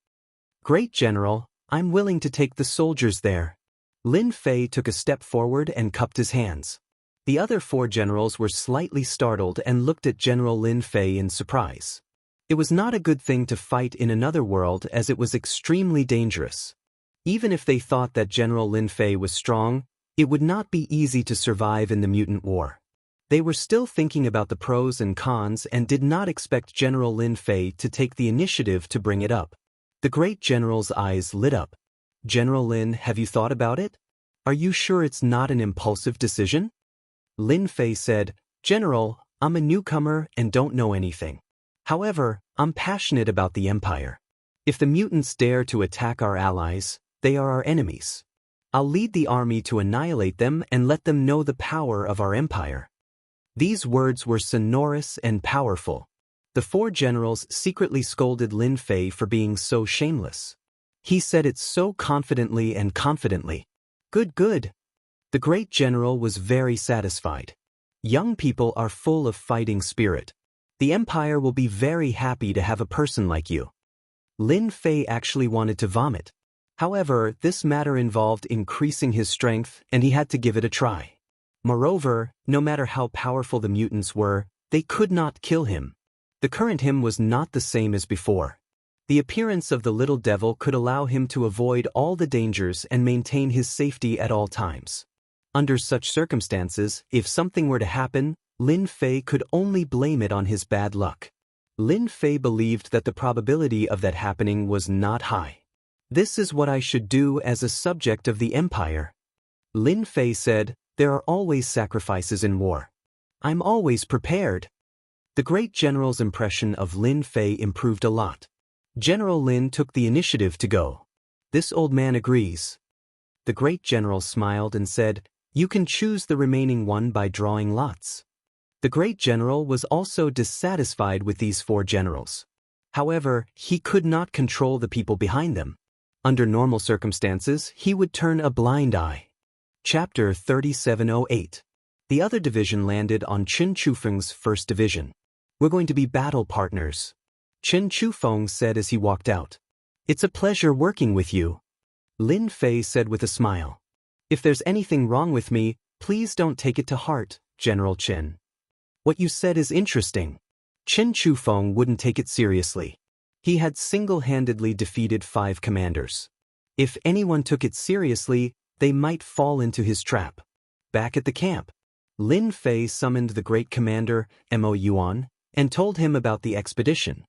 Speaker 1: Great General, I'm willing to take the soldiers there. Lin Fei took a step forward and cupped his hands. The other 4 generals were slightly startled and looked at General Lin Fei in surprise. It was not a good thing to fight in another world as it was extremely dangerous. Even if they thought that General Lin Fei was strong, it would not be easy to survive in the mutant war. They were still thinking about the pros and cons and did not expect General Lin Fei to take the initiative to bring it up. The great general's eyes lit up. General Lin, have you thought about it? Are you sure it's not an impulsive decision? Lin Fei said, General, I'm a newcomer and don't know anything. However, I'm passionate about the Empire. If the mutants dare to attack our allies, they are our enemies. I'll lead the army to annihilate them and let them know the power of our empire. These words were sonorous and powerful. The 4 generals secretly scolded Lin Fei for being so shameless. He said it so confidently and confidently. Good, good. The great general was very satisfied. Young people are full of fighting spirit. The Empire will be very happy to have a person like you. Lin Fei actually wanted to vomit. However, this matter involved increasing his strength and he had to give it a try. Moreover, no matter how powerful the mutants were, they could not kill him. The current him was not the same as before. The appearance of the little devil could allow him to avoid all the dangers and maintain his safety at all times. Under such circumstances, if something were to happen, Lin Fei could only blame it on his bad luck. Lin Fei believed that the probability of that happening was not high. This is what I should do as a subject of the Empire. Lin Fei said, there are always sacrifices in war. I'm always prepared. The great general's impression of Lin Fei improved a lot. General Lin took the initiative to go. This old man agrees. The great general smiled and said, you can choose the remaining one by drawing lots. The great general was also dissatisfied with these 4 generals. However, he could not control the people behind them. Under normal circumstances, he would turn a blind eye. Chapter 3708. The other division landed on Qin Chufeng's first division. We're going to be battle partners. Qin Chufeng said as he walked out. It's a pleasure working with you. Lin Fei said with a smile. If there's anything wrong with me, please don't take it to heart, General Qin. What you said is interesting. Qin Chufeng wouldn't take it seriously. He had single-handedly defeated 5 commanders. If anyone took it seriously, they might fall into his trap. Back at the camp, Lin Fei summoned the great commander, Mo Yuan, and told him about the expedition.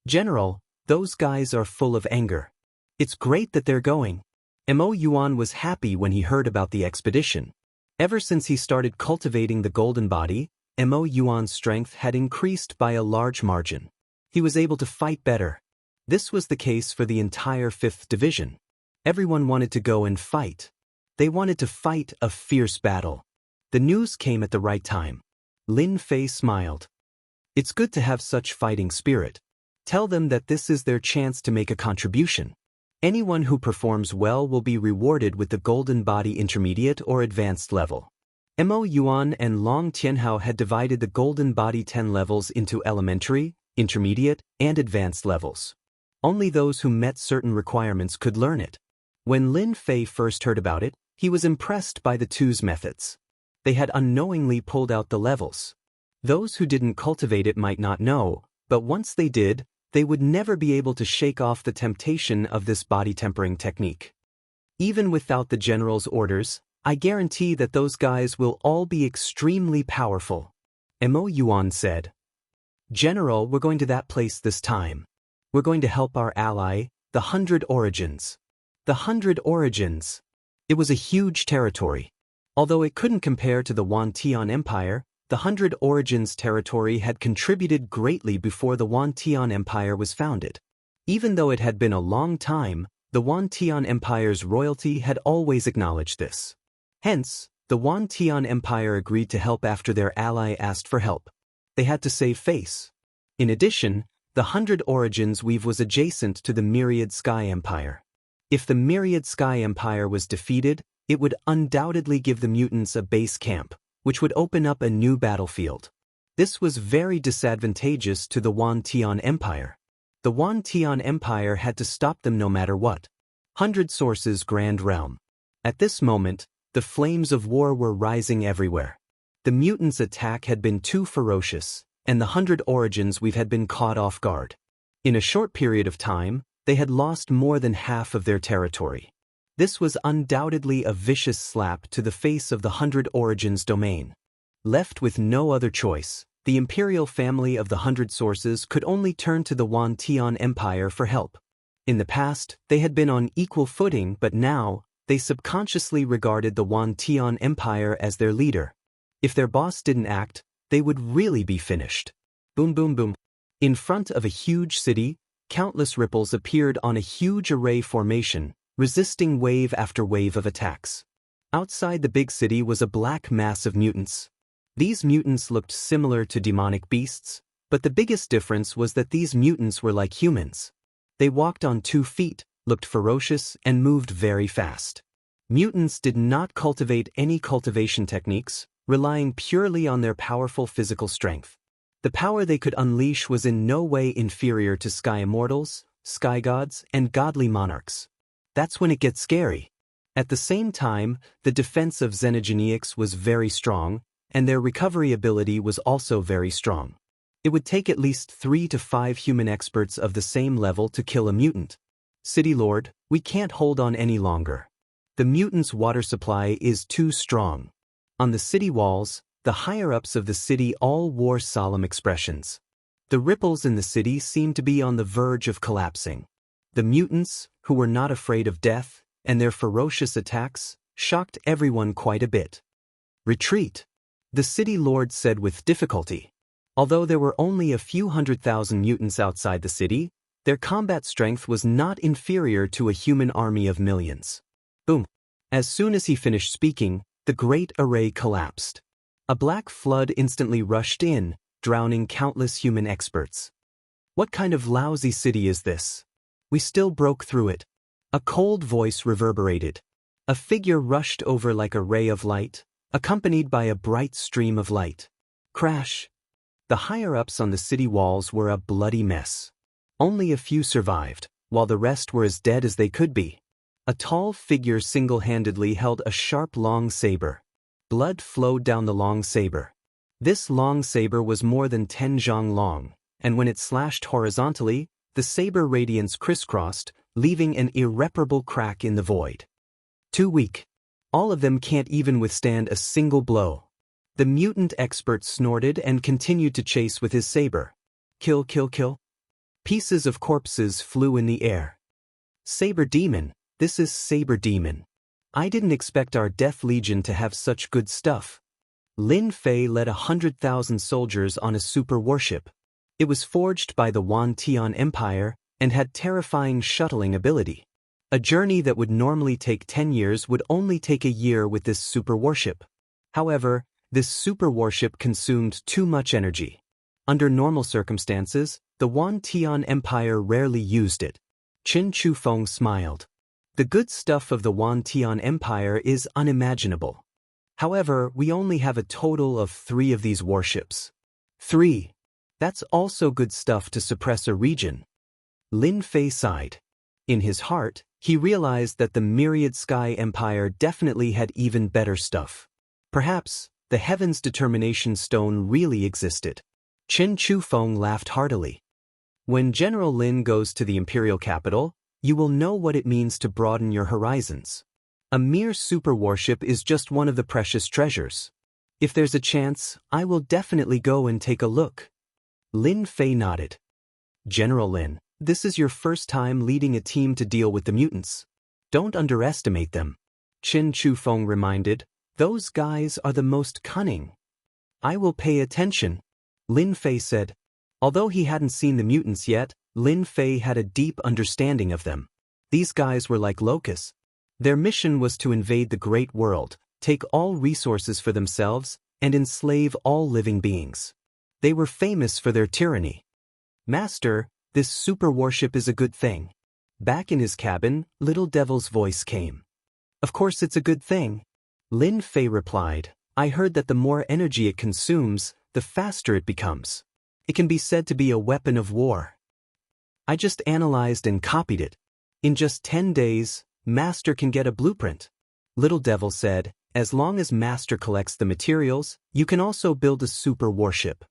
Speaker 1: General, those guys are full of anger. It's great that they're going. Mo Yuan was happy when he heard about the expedition. Ever since he started cultivating the golden body, Mo Yuan's strength had increased by a large margin. He was able to fight better. This was the case for the entire 5th Division. Everyone wanted to go and fight. They wanted to fight a fierce battle. The news came at the right time. Lin Fei smiled. It's good to have such fighting spirit. Tell them that this is their chance to make a contribution. Anyone who performs well will be rewarded with the Golden Body Intermediate or Advanced level. Mo Yuan and Long Tianhao had divided the Golden Body 10 levels into Elementary, Intermediate, and Advanced levels. Only those who met certain requirements could learn it. When Lin Fei first heard about it, he was impressed by the 2's methods. They had unknowingly pulled out the levels. Those who didn't cultivate it might not know, but once they did, they would never be able to shake off the temptation of this body tempering technique. Even without the general's orders, I guarantee that those guys will all be extremely powerful. Mo Yuan said. General, we're going to that place this time. We're going to help our ally, the 100 Origins. The 100 Origins. It was a huge territory. Although it couldn't compare to the Wantian Empire, the 100 Origins territory had contributed greatly before the Wantian Empire was founded. Even though it had been a long time, the Wantian Empire's royalty had always acknowledged this. Hence, The Tian Empire agreed to help after their ally asked for help. They had to save face. In addition, the 100 Origins weave was adjacent to the Myriad Sky Empire. If the Myriad Sky Empire was defeated, it would undoubtedly give the mutants a base camp, which would open up a new battlefield. This was very disadvantageous to the Tian Empire. The Tian Empire had to stop them no matter what. 100 Sources Grand Realm. At this moment, the flames of war were rising everywhere. The mutants' attack had been too ferocious, and the 100 Origins weave had been caught off guard. In a short period of time, they had lost more than half of their territory. This was undoubtedly a vicious slap to the face of the 100 Origins domain. Left with no other choice, the imperial family of the 100 Sources could only turn to the Tian Empire for help. In the past, they had been on equal footing, but now, they subconsciously regarded the Tian Empire as their leader. If their boss didn't act, they would really be finished. Boom boom boom. In front of a huge city, countless ripples appeared on a huge array formation, resisting wave after wave of attacks. Outside the big city was a black mass of mutants. These mutants looked similar to demonic beasts, but the biggest difference was that these mutants were like humans. They walked on 2 feet, looked ferocious, and moved very fast. Mutants did not cultivate any cultivation techniques, relying purely on their powerful physical strength. The power they could unleash was in no way inferior to sky immortals, sky gods, and godly monarchs. That's when it gets scary. At the same time, the defense of xenogeneics was very strong, and their recovery ability was also very strong. It would take at least 3 to 5 human experts of the same level to kill a mutant. City Lord, we can't hold on any longer. The mutants' water supply is too strong. On the city walls, the higher-ups of the city all wore solemn expressions. The ripples in the city seemed to be on the verge of collapsing. The mutants, who were not afraid of death, and their ferocious attacks, shocked everyone quite a bit. Retreat, the city lord said with difficulty. Although there were only a few 100,000 mutants outside the city, their combat strength was not inferior to a human army of millions. Boom. As soon as he finished speaking, the great array collapsed. A black flood instantly rushed in, drowning countless human experts. What kind of lousy city is this? We still broke through it. A cold voice reverberated. A figure rushed over like a ray of light, accompanied by a bright stream of light. Crash. The higher-ups on the city walls were a bloody mess. Only a few survived, while the rest were as dead as they could be. A tall figure single-handedly held a sharp long saber. Blood flowed down the long saber. This long saber was more than 10 zhang long, and when it slashed horizontally, the saber radiance crisscrossed, leaving an irreparable crack in the void. Too weak. All of them can't even withstand a single blow. The mutant expert snorted and continued to chase with his saber. Kill, kill, kill. Pieces of corpses flew in the air. Saber Demon, this is Saber Demon. I didn't expect our Death Legion to have such good stuff. Lin Fei led 100,000 soldiers on a super warship. It was forged by the Tian Empire and had terrifying shuttling ability. A journey that would normally take 10 years would only take a year with this super warship. However, this super warship consumed too much energy. Under normal circumstances, the Tian Empire rarely used it. Qin Chufeng smiled. The good stuff of the Tian Empire is unimaginable. However, we only have a total of 3 of these warships. 3. That's also good stuff to suppress a region. Lin Fei sighed. In his heart, he realized that the Myriad Sky Empire definitely had even better stuff. Perhaps, the Heaven's Determination Stone really existed. Qin Chufeng laughed heartily. When General Lin goes to the imperial capital, you will know what it means to broaden your horizons. A mere super warship is just one of the precious treasures. If there's a chance, I will definitely go and take a look. Lin Fei nodded. General Lin, this is your first time leading a team to deal with the mutants. Don't underestimate them. Qin Chufeng reminded, those guys are the most cunning. I will pay attention, Lin Fei said. Although he hadn't seen the mutants yet, Lin Fei had a deep understanding of them. These guys were like locusts. Their mission was to invade the great world, take all resources for themselves, and enslave all living beings. They were famous for their tyranny. Master, this super warship is a good thing. Back in his cabin, Little Devil's voice came. Of course it's a good thing. Lin Fei replied, I heard that the more energy it consumes, the faster it becomes. It can be said to be a weapon of war. I just analyzed and copied it. In just 10 days, Master can get a blueprint. Little Devil said, as long as Master collects the materials, you can also build a super warship.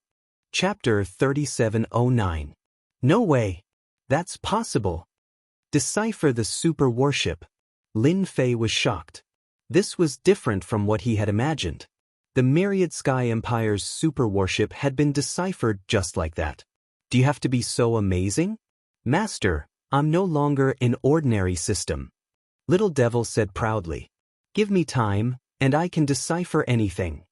Speaker 1: Chapter 3709. No way. That's possible. Decipher the super warship. Lin Fei was shocked. This was different from what he had imagined. The Myriad Sky Empire's super warship had been deciphered just like that. Do you have to be so amazing? Master, I'm no longer an ordinary system. Little Devil said proudly. Give me time, and I can decipher anything.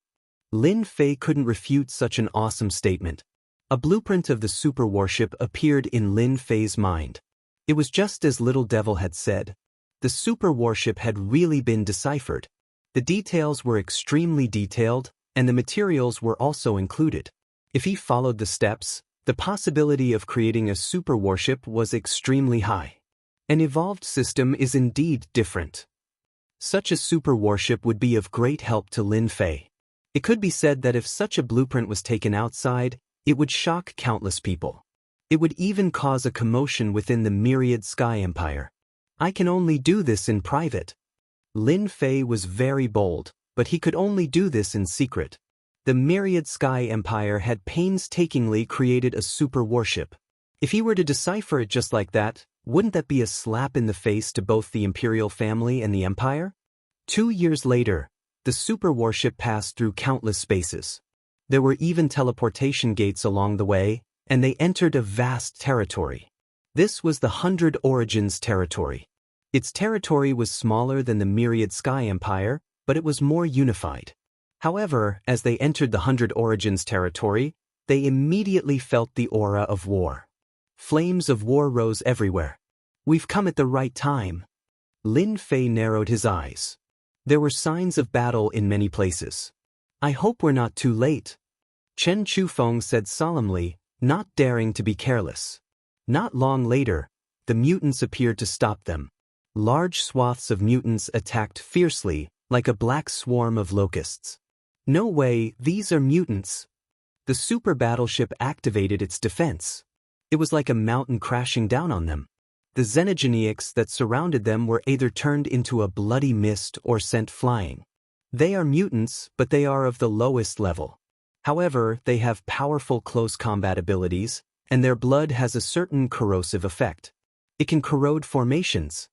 Speaker 1: Lin Fei couldn't refute such an awesome statement. A blueprint of the super warship appeared in Lin Fei's mind. It was just as Little Devil had said. The super warship had really been deciphered. The details were extremely detailed, and the materials were also included. If he followed the steps, the possibility of creating a super warship was extremely high. An evolved system is indeed different. Such a super warship would be of great help to Lin Fei. It could be said that if such a blueprint was taken outside, it would shock countless people. It would even cause a commotion within the Myriad Sky Empire. I can only do this in private. Lin Fei was very bold, but he could only do this in secret. The Myriad Sky Empire had painstakingly created a super warship. If he were to decipher it just like that, wouldn't that be a slap in the face to both the Imperial family and the Empire? 2 years later, the super warship passed through countless spaces. There were even teleportation gates along the way, and they entered a vast territory. This was the 100 Origins territory. Its territory was smaller than the Myriad Sky Empire, but it was more unified. However, as they entered the 100 Origins territory, they immediately felt the aura of war. Flames of war rose everywhere. We've come at the right time. Lin Fei narrowed his eyes. There were signs of battle in many places. I hope we're not too late. Chen Chufeng said solemnly, not daring to be careless. Not long later, the mutants appeared to stop them. Large swaths of mutants attacked fiercely, like a black swarm of locusts. No way, these are mutants. The super battleship activated its defense. It was like a mountain crashing down on them. The xenogeneics that surrounded them were either turned into a bloody mist or sent flying. They are mutants, but they are of the lowest level. However, they have powerful close combat abilities, and their blood has a certain corrosive effect. It can corrode formations.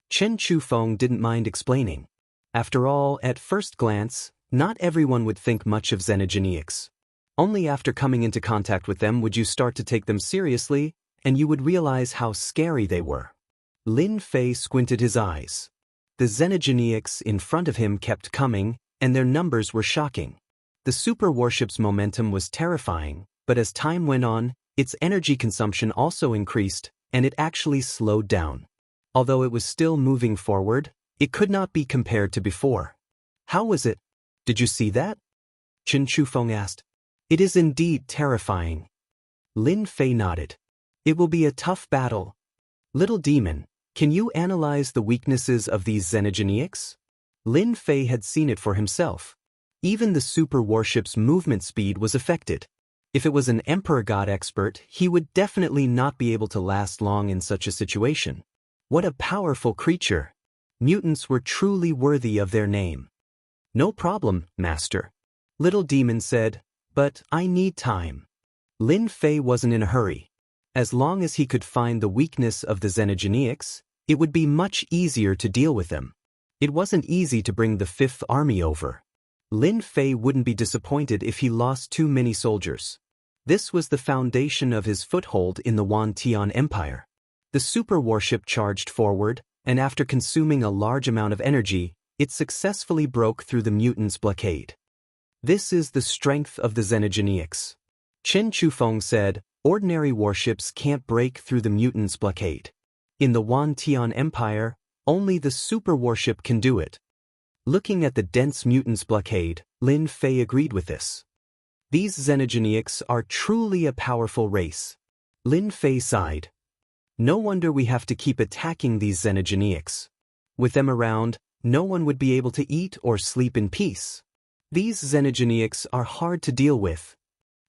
Speaker 1: Chen Chufeng didn't mind explaining. After all, at first glance, not everyone would think much of xenogeneics. Only after coming into contact with them would you start to take them seriously, and you would realize how scary they were. Lin Fei squinted his eyes. The xenogeneics in front of him kept coming, and their numbers were shocking. The super warship's momentum was terrifying, but as time went on, its energy consumption also increased, and it actually slowed down. Although it was still moving forward, it could not be compared to before. How was it? Did you see that? Chen Chufeng asked. It is indeed terrifying. Lin Fei nodded. It will be a tough battle. Little Demon, can you analyze the weaknesses of these xenogeneics? Lin Fei had seen it for himself. Even the super warship's movement speed was affected. If it was an Emperor God expert, he would definitely not be able to last long in such a situation. What a powerful creature! Mutants were truly worthy of their name. No problem, Master. Little Demon said, but I need time. Lin Fei wasn't in a hurry. As long as he could find the weakness of the xenogeneics, it would be much easier to deal with them. It wasn't easy to bring the Fifth Army over. Lin Fei wouldn't be disappointed if he lost too many soldiers. This was the foundation of his foothold in the Wantian Empire. The super warship charged forward, and after consuming a large amount of energy, it successfully broke through the mutants' blockade. This is the strength of the xenogeneics. Chen Chufeng said, ordinary warships can't break through the mutants' blockade. In the Wantian Empire, only the super warship can do it. Looking at the dense mutants blockade, Lin Fei agreed with this. These xenogeneics are truly a powerful race. Lin Fei sighed. No wonder we have to keep attacking these xenogeneics. With them around, no one would be able to eat or sleep in peace. These xenogeneics are hard to deal with.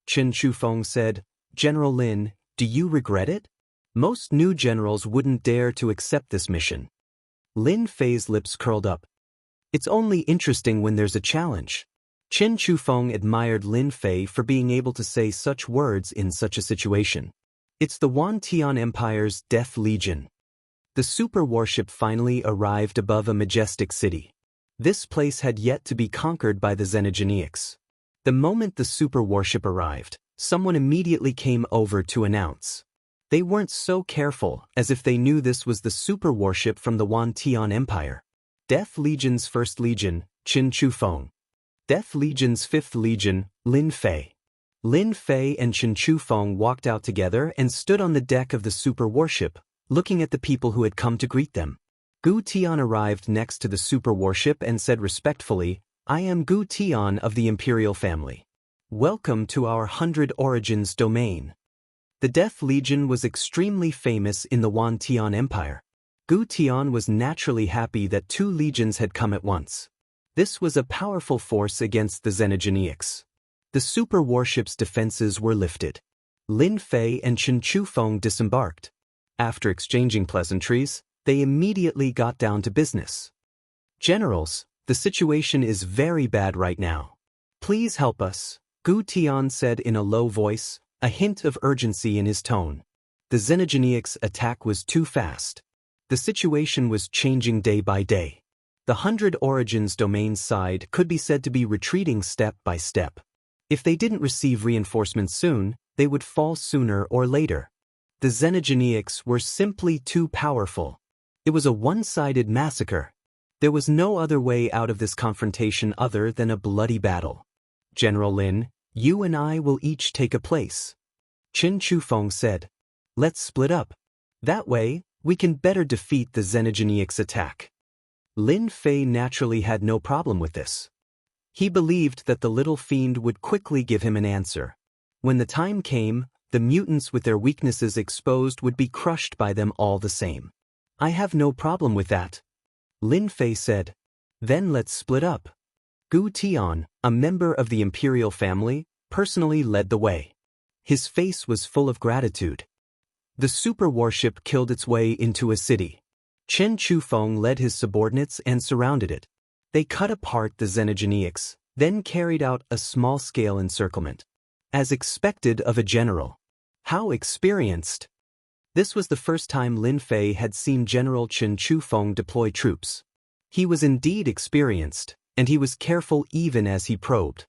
Speaker 1: Chen Chufeng said, General Lin, do you regret it? Most new generals wouldn't dare to accept this mission. Lin Fei's lips curled up. It's only interesting when there's a challenge. Chen Chufeng admired Lin Fei for being able to say such words in such a situation. It's the Wantian Empire's Death Legion. The super warship finally arrived above a majestic city. This place had yet to be conquered by the xenogeneics. The moment the super warship arrived, someone immediately came over to announce. They weren't so careful, as if they knew this was the super warship from the Wantian Empire. Death Legion's 1st Legion, Chen Chufeng. Death Legion's 5th Legion, Lin Fei. Lin Fei and Chen Chufeng walked out together and stood on the deck of the super warship, looking at the people who had come to greet them. Gu Tian arrived next to the super warship and said respectfully, I am Gu Tian of the Imperial family. Welcome to our 100 Origins domain. The Death Legion was extremely famous in the Wantian Empire. Gu Tian was naturally happy that 2 legions had come at once. This was a powerful force against the xenogeneics. The super warship's defenses were lifted. Lin Fei and Chen Chufeng disembarked. After exchanging pleasantries, they immediately got down to business. Generals, the situation is very bad right now. Please help us, Gu Tian said in a low voice, a hint of urgency in his tone. The xenogeneics' attack was too fast. The situation was changing day by day. The 100 Origins domain side could be said to be retreating step by step. If they didn't receive reinforcements soon, they would fall sooner or later. The xenogeneics were simply too powerful. It was a one-sided massacre. There was no other way out of this confrontation other than a bloody battle. General Lin, you and I will each take a place. Chen Chufeng said. Let's split up. That way, we can better defeat the xenogeneics' attack. Lin Fei naturally had no problem with this. He believed that the little fiend would quickly give him an answer. When the time came, the mutants with their weaknesses exposed would be crushed by them all the same. I have no problem with that. Lin Fei said. Then let's split up. Gu Tian, a member of the Imperial family, personally led the way. His face was full of gratitude. The super warship killed its way into a city. Chen Chufeng led his subordinates and surrounded it. They cut apart the xenogeneics, then carried out a small-scale encirclement. As expected of a general. How experienced! This was the first time Lin Fei had seen General Chen Chufeng deploy troops. He was indeed experienced, and he was careful even as he probed.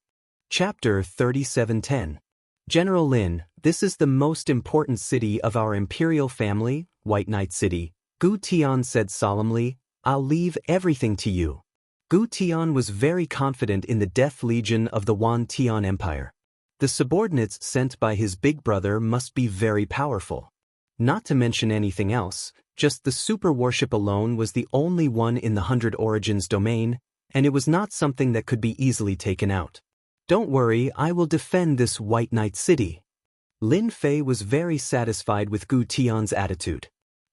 Speaker 1: Chapter 3710. General Lin, this is the most important city of our imperial family, White Knight City, Gu Tian said solemnly, I'll leave everything to you. Gu Tian was very confident in the Death Legion of the Wantian Empire. The subordinates sent by his big brother must be very powerful. Not to mention anything else, just the super warship alone was the only one in the 100 Origins domain, and it was not something that could be easily taken out. Don't worry, I will defend this White Knight City. Lin Fei was very satisfied with Gu Tian's attitude.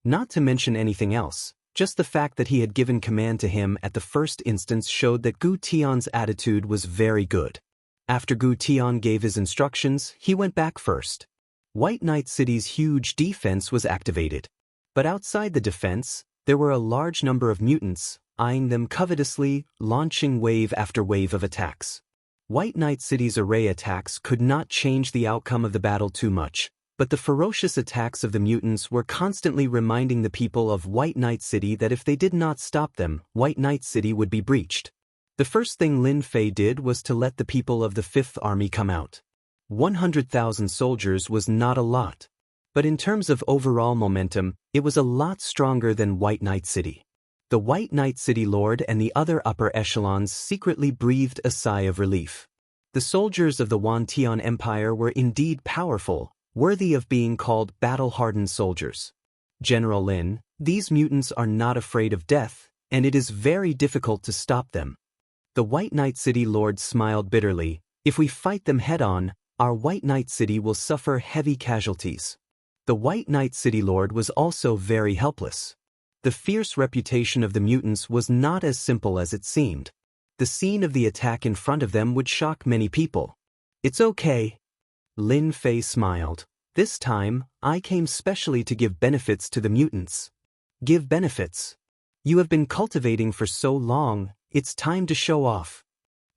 Speaker 1: Not to mention anything else, just the fact that he had given command to him at the first instance showed that Gu Tian's attitude was very good. After Gu Tian gave his instructions, he went back first. White Knight City's huge defense was activated. But outside the defense, there were a large number of mutants, eyeing them covetously, launching wave after wave of attacks. White Knight City's array attacks could not change the outcome of the battle too much, but the ferocious attacks of the mutants were constantly reminding the people of White Knight City that if they did not stop them, White Knight City would be breached. The first thing Lin Fei did was to let the people of the 5th Army come out. 100,000 soldiers was not a lot. But in terms of overall momentum, it was a lot stronger than White Knight City. The White Knight City Lord and the other upper echelons secretly breathed a sigh of relief. The soldiers of the Wantian Empire were indeed powerful, worthy of being called battle-hardened soldiers. General Lin, these mutants are not afraid of death, and it is very difficult to stop them. The White Knight City Lord smiled bitterly. If we fight them head-on, our White Knight City will suffer heavy casualties. The White Knight City Lord was also very helpless. The fierce reputation of the mutants was not as simple as it seemed. The scene of the attack in front of them would shock many people. It's okay. Lin Fei smiled. This time, I came specially to give benefits to the mutants. Give benefits? You have been cultivating for so long, it's time to show off.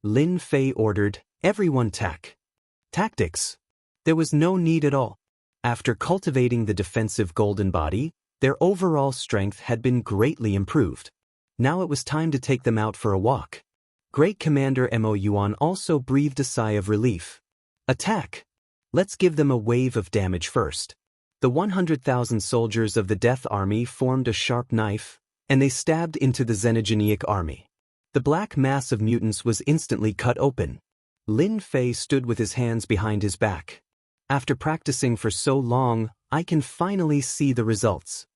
Speaker 1: Lin Fei ordered, everyone tactics. There was no need at all. After cultivating the defensive golden body, their overall strength had been greatly improved. Now it was time to take them out for a walk. Great Commander Mo Yuan also breathed a sigh of relief. Attack! Let's give them a wave of damage first. The 100,000 soldiers of the Death Army formed a sharp knife, and they stabbed into the Xenogeneic army. The black mass of mutants was instantly cut open. Lin Fei stood with his hands behind his back. After practicing for so long, I can finally see the results.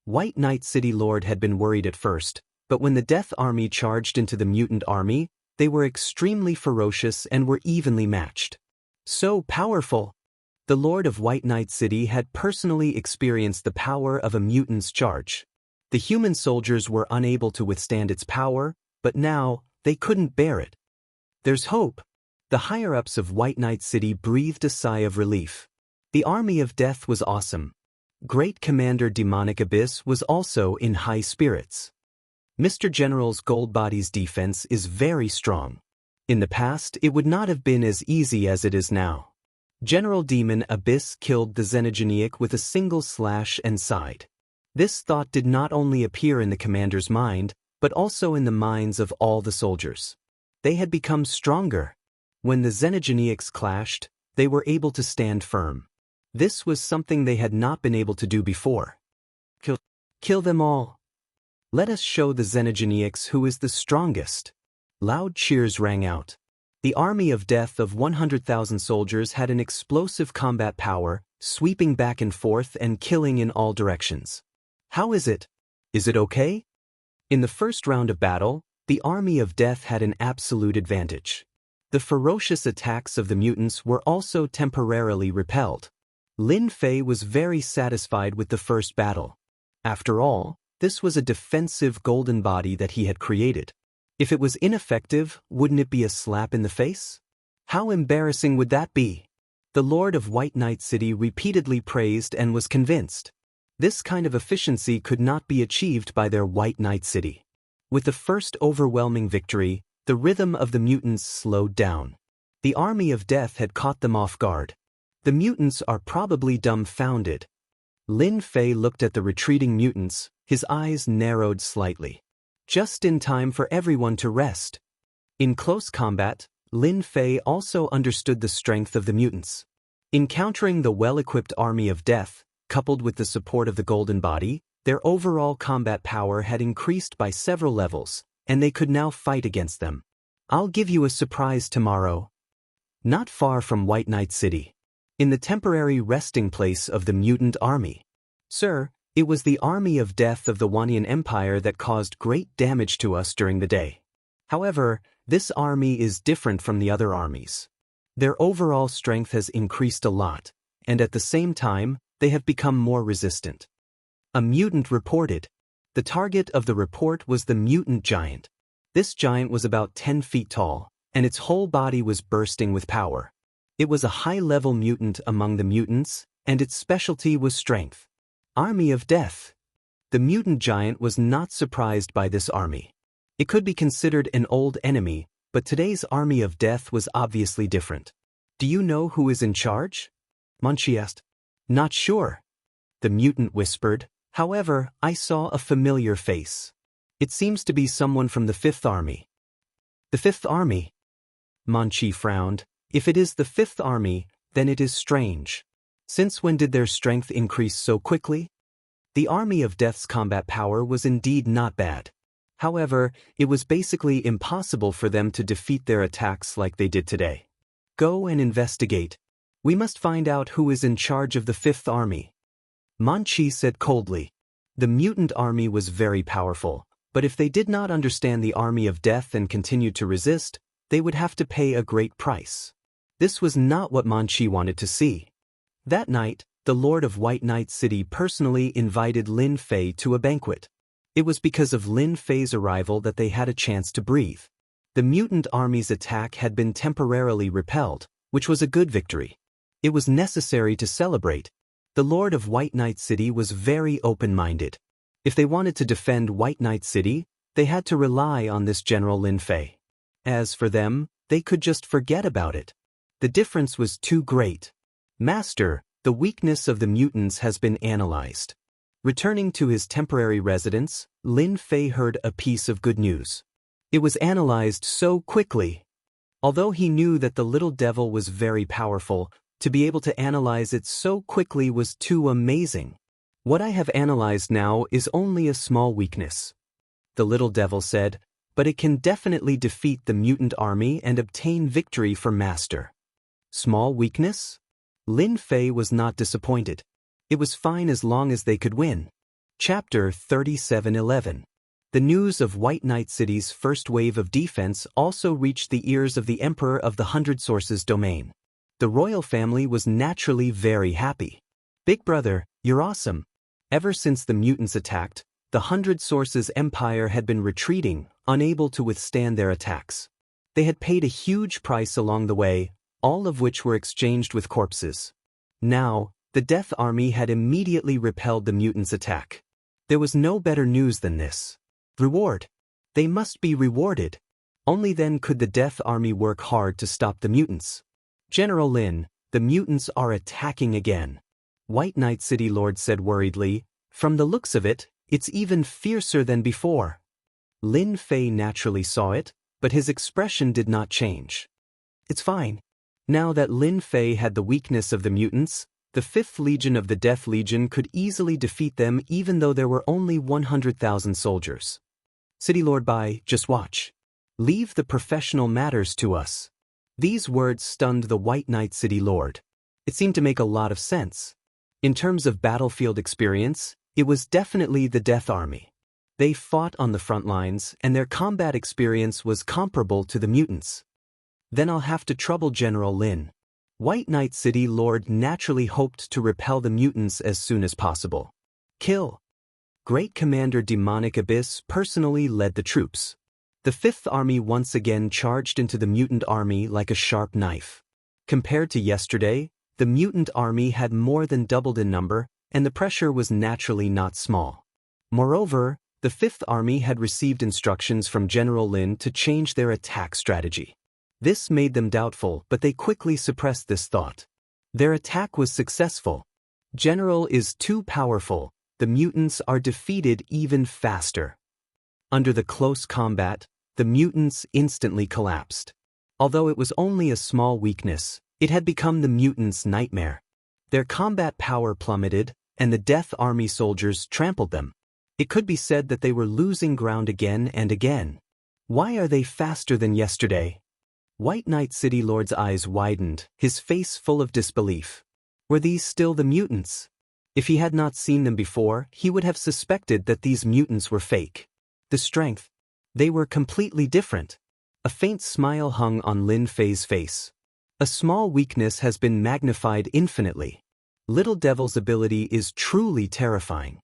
Speaker 1: White Knight City Lord had been worried at first, but when the Death Army charged into the mutant army, they were extremely ferocious and were evenly matched. So powerful! The Lord of White Knight City had personally experienced the power of a mutant's charge. The human soldiers were unable to withstand its power, but now, they couldn't bear it. There's hope. The higher-ups of White Knight City breathed a sigh of relief. The army of death was awesome. Great Commander Demonic Abyss was also in high spirits. Mr. General's gold body's defense is very strong. In the past, it would not have been as easy as it is now. General Demon Abyss killed the Xenogeneic with a single slash and sighed. This thought did not only appear in the commander's mind, but also in the minds of all the soldiers. They had become stronger. When the Xenogeneics clashed, they were able to stand firm. This was something they had not been able to do before. Kill them all. Let us show the Xenogeneics who is the strongest. Loud cheers rang out. The army of death of 100,000 soldiers had an explosive combat power, sweeping back and forth and killing in all directions. How is it? Is it okay? In the first round of battle, the army of death had an absolute advantage. The ferocious attacks of the mutants were also temporarily repelled. Lin Fei was very satisfied with the first battle. After all, this was a defensive golden body that he had created. If it was ineffective, wouldn't it be a slap in the face? How embarrassing would that be? The Lord of White Knight City repeatedly praised and was convinced. This kind of efficiency could not be achieved by their White Knight City. With the first overwhelming victory, the rhythm of the mutants slowed down. The army of death had caught them off guard. The mutants are probably dumbfounded. Lin Fei looked at the retreating mutants, his eyes narrowed slightly. Just in time for everyone to rest. In close combat, Lin Fei also understood the strength of the mutants. Encountering the well-equipped army of death, coupled with the support of the golden body, their overall combat power had increased by several levels, and they could now fight against them. I'll give you a surprise tomorrow. Not far from White Knight City. In the temporary resting place of the mutant army. Sir, it was the army of death of the Wanian Empire that caused great damage to us during the day. However, this army is different from the other armies. Their overall strength has increased a lot, and at the same time, they have become more resistant. A mutant reported. The target of the report was the mutant giant. This giant was about 10 feet tall, and its whole body was bursting with power. It was a high-level mutant among the mutants, and its specialty was strength. Army of Death. The mutant giant was not surprised by this army. It could be considered an old enemy, but today's army of death was obviously different. Do you know who is in charge? Munchie asked. Not sure. The mutant whispered. However, I saw a familiar face. It seems to be someone from the Fifth Army. The Fifth Army? Munchie frowned. If it is the Fifth Army, then it is strange. Since when did their strength increase so quickly? The Army of Death's combat power was indeed not bad. However, it was basically impossible for them to defeat their attacks like they did today. Go and investigate. We must find out who is in charge of the Fifth Army. Munchie said coldly. The mutant army was very powerful, But if they did not understand the army of death and continued to resist, they would have to pay a great price. This was not what Manqi wanted to see. That night, the Lord of White Night City personally invited Lin Fei to a banquet. It was because of Lin Fei's arrival that they had a chance to breathe. The mutant army's attack had been temporarily repelled, which was a good victory. It was necessary to celebrate. The Lord of White Night City was very open-minded. If they wanted to defend White Night City, they had to rely on this General Lin Fei. As for them, they could just forget about it. The difference was too great. Master, the weakness of the mutants has been analyzed. Returning to his temporary residence, Lin Fei heard a piece of good news. It was analyzed so quickly. Although he knew that the little devil was very powerful, to be able to analyze it so quickly was too amazing. What I have analyzed now is only a small weakness. The little devil said, but it can definitely defeat the mutant army and obtain victory for Master. Small weakness? Lin Fei was not disappointed. It was fine as long as they could win. Chapter 37:11. The news of White Night City's first wave of defense also reached the ears of the Emperor of the Hundred Sources domain. The royal family was naturally very happy. Big brother, you're awesome. Ever since the mutants attacked, the Hundred Sources Empire had been retreating, unable to withstand their attacks. They had paid a huge price along the way, all of which were exchanged with corpses. Now, the Death Army had immediately repelled the mutants' attack. There was no better news than this. Reward. They must be rewarded. Only then could the Death Army work hard to stop the mutants. General Lin, the mutants are attacking again. White Night City Lord said worriedly, from the looks of it, it's even fiercer than before. Lin Fei naturally saw it, but his expression did not change. It's fine. Now that Lin Fei had the weakness of the mutants, the 5th Legion of the Death Legion could easily defeat them even though there were only 100,000 soldiers. City Lord Bai, just watch. Leave the professional matters to us. These words stunned the White Night City Lord. It seemed to make a lot of sense. In terms of battlefield experience, it was definitely the Death Army. They fought on the front lines, and their combat experience was comparable to the mutants. Then I'll have to trouble General Lin. White Night City Lord naturally hoped to repel the mutants as soon as possible. Kill. Great Commander Demonic Abyss personally led the troops. The 5th Army once again charged into the mutant army like a sharp knife. Compared to yesterday, the mutant army had more than doubled in number, and the pressure was naturally not small. Moreover, the 5th Army had received instructions from General Lin to change their attack strategy. This made them doubtful, but they quickly suppressed this thought. Their attack was successful. General is too powerful. The mutants are defeated even faster. Under the close combat, the mutants instantly collapsed. Although it was only a small weakness, it had become the mutants' nightmare. Their combat power plummeted, and the Death Army soldiers trampled them. It could be said that they were losing ground again and again. Why are they faster than yesterday? White Night City Lord's eyes widened, his face full of disbelief. Were these still the mutants? If he had not seen them before, he would have suspected that these mutants were fake. The strength. They were completely different. A faint smile hung on Lin Fei's face. A small weakness has been magnified infinitely. Little Devil's ability is truly terrifying.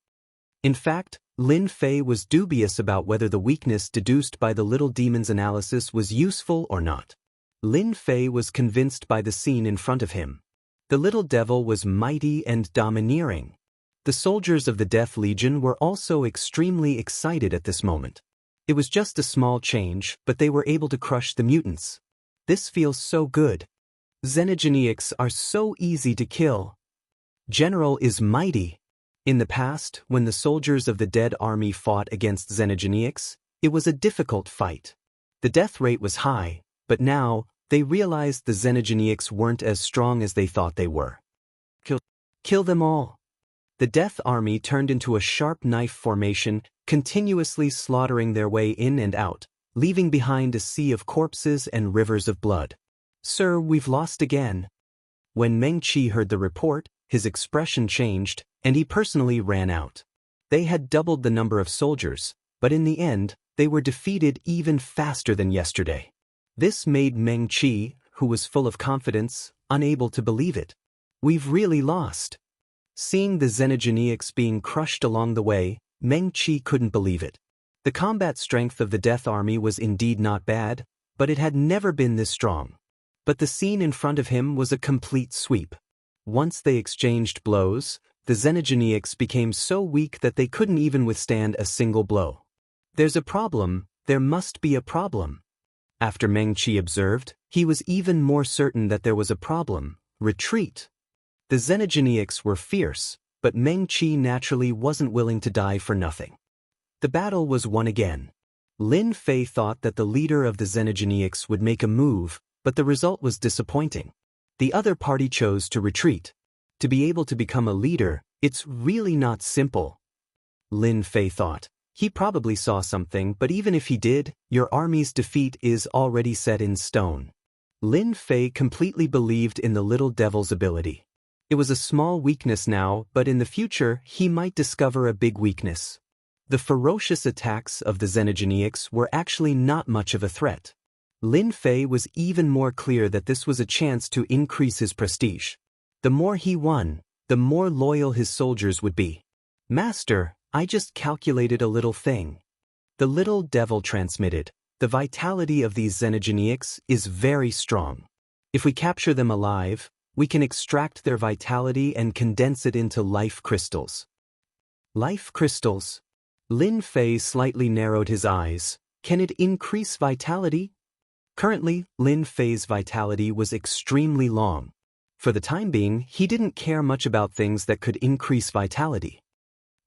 Speaker 1: In fact, Lin Fei was dubious about whether the weakness deduced by the Little Demon's analysis was useful or not. Lin Fei was convinced by the scene in front of him. The Little Devil was mighty and domineering. The soldiers of the Death Legion were also extremely excited at this moment. It was just a small change, but they were able to crush the mutants. This feels so good. Xenogeneics are so easy to kill. General is mighty. In the past, when the soldiers of the Dead Army fought against Xenogeneics, it was a difficult fight. The death rate was high, but now, they realized the Xenogeneics weren't as strong as they thought they were. Kill them all. The Death Army turned into a sharp knife formation, continuously slaughtering their way in and out, leaving behind a sea of corpses and rivers of blood. Sir, we've lost again. When Meng Qi heard the report, his expression changed, and he personally ran out. They had doubled the number of soldiers, But in the end, they were defeated even faster than yesterday. This made Meng Qi, who was full of confidence, unable to believe it. We've really lost. Seeing the Xenogeneics being crushed along the way, Meng Qi couldn't believe it. The combat strength of the Death Army was indeed not bad, but it had never been this strong. But the scene in front of him was a complete sweep. Once they exchanged blows, the Xenogeneics became so weak that they couldn't even withstand a single blow. There's a problem, there must be a problem. After Meng Qi observed, he was even more certain that there was a problem: retreat. The Xenogeneics were fierce, but Meng Qi naturally wasn't willing to die for nothing. The battle was won again. Lin Fei thought that the leader of the Xenogeneics would make a move, but the result was disappointing. The other party chose to retreat. To be able to become a leader, it's really not simple. Lin Fei thought. He probably saw something, but even if he did, your army's defeat is already set in stone. Lin Fei completely believed in the little devil's ability. It was a small weakness now, but in the future he might discover a big weakness. The ferocious attacks of the Xenogeneics were actually not much of a threat. Lin Fei was even more clear that this was a chance to increase his prestige. The more he won, the more loyal his soldiers would be. Master, I just calculated a little thing. The little devil transmitted. The vitality of these Xenogeneics is very strong. If we capture them alive, we can extract their vitality and condense it into life crystals. Life crystals? Lin Fei slightly narrowed his eyes. Can it increase vitality? Currently, Lin Fei's vitality was extremely long. For the time being, he didn't care much about things that could increase vitality.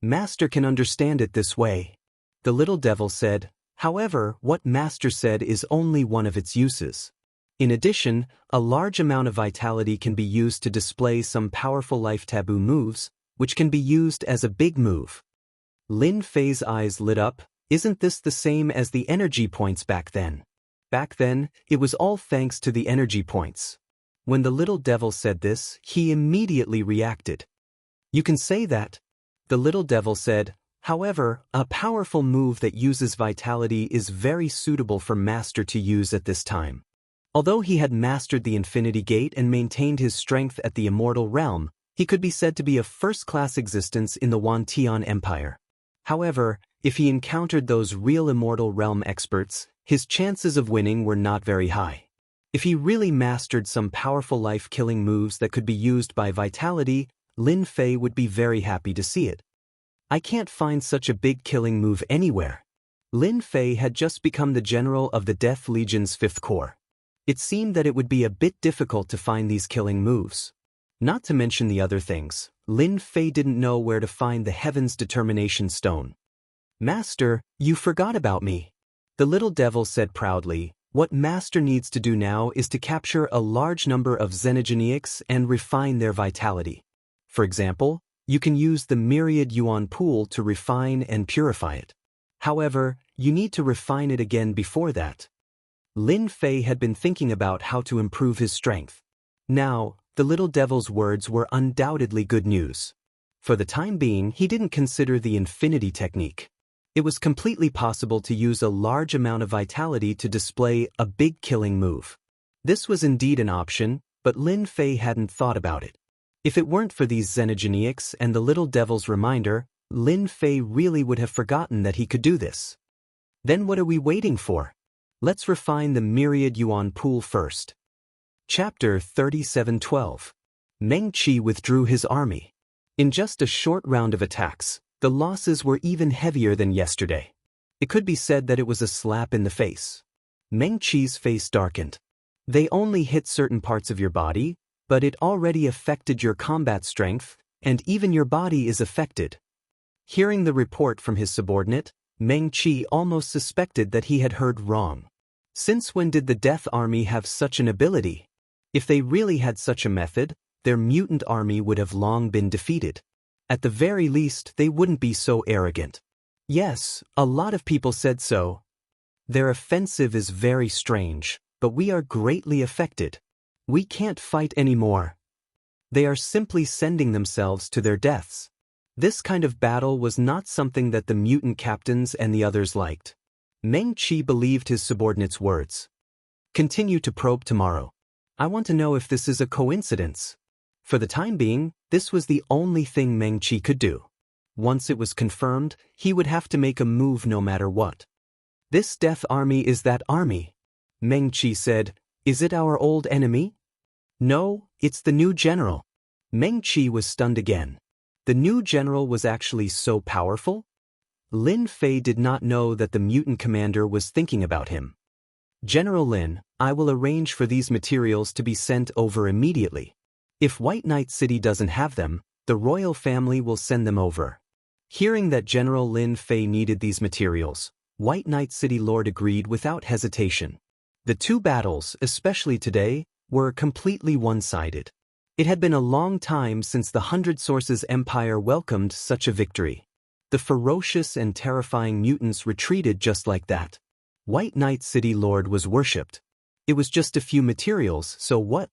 Speaker 1: Master can understand it this way. The little devil said. However, what Master said is only one of its uses. In addition, a large amount of vitality can be used to display some powerful life taboo moves, which can be used as a big move. Lin Fei's eyes lit up. Isn't this the same as the energy points back then? Back then, it was all thanks to the energy points. When the little devil said this, he immediately reacted. You can say that. The little devil said. However, a powerful move that uses vitality is very suitable for Master to use at this time. Although he had mastered the Infinity Gate and maintained his strength at the Immortal Realm, he could be said to be a first-class existence in the Wantian Empire. However, if he encountered those real Immortal Realm experts, his chances of winning were not very high. If he really mastered some powerful life-killing moves that could be used by vitality, Lin Fei would be very happy to see it. I can't find such a big killing move anywhere. Lin Fei had just become the general of the Death Legion's 5th Corps. It seemed that it would be a bit difficult to find these killing moves. Not to mention the other things, Lin Fei didn't know where to find the Heaven's Determination Stone. Master, you forgot about me. The little devil said proudly. What Master needs to do now is to capture a large number of Xenogeneics and refine their vitality. For example, you can use the Myriad Yuan Pool to refine and purify it. However, you need to refine it again before that. Lin Fei had been thinking about how to improve his strength. Now, the little devil's words were undoubtedly good news. For the time being, he didn't consider the infinity technique. It was completely possible to use a large amount of vitality to display a big killing move. This was indeed an option, but Lin Fei hadn't thought about it. If it weren't for these Xenogeneics and the little devil's reminder, Lin Fei really would have forgotten that he could do this. Then what are we waiting for? Let's refine the Myriad Yuan Pool first. Chapter 37:12. Meng Qi withdrew his army. In just a short round of attacks, the losses were even heavier than yesterday. It could be said that it was a slap in the face. Meng Qi's face darkened. They only hit certain parts of your body, but it already affected your combat strength, and even your body is affected. Hearing the report from his subordinate, Meng Qi almost suspected that he had heard wrong. Since when did the Death Army have such an ability? If they really had such a method, their mutant army would have long been defeated. At the very least, they wouldn't be so arrogant. Yes, a lot of people said so. Their offensive is very strange, but we are greatly affected. We can't fight anymore. They are simply sending themselves to their deaths. This kind of battle was not something that the mutant captains and the others liked. Meng Qi believed his subordinate's words. Continue to probe tomorrow. I want to know if this is a coincidence. For the time being, this was the only thing Meng Qi could do. Once it was confirmed, he would have to make a move no matter what. This death army is that army. Meng Qi said, is it our old enemy? No, it's the new general. Meng Qi was stunned again. The new general was actually so powerful? Lin Fei did not know that the mutant commander was thinking about him. General Lin, I will arrange for these materials to be sent over immediately. If White Knight City doesn't have them, the royal family will send them over. Hearing that General Lin Fei needed these materials, White Knight City Lord agreed without hesitation. The two battles, especially today, were completely one-sided. It had been a long time since the Hundred Sources Empire welcomed such a victory. The ferocious and terrifying mutants retreated just like that. White Knight City Lord was worshipped. It was just a few materials, so what?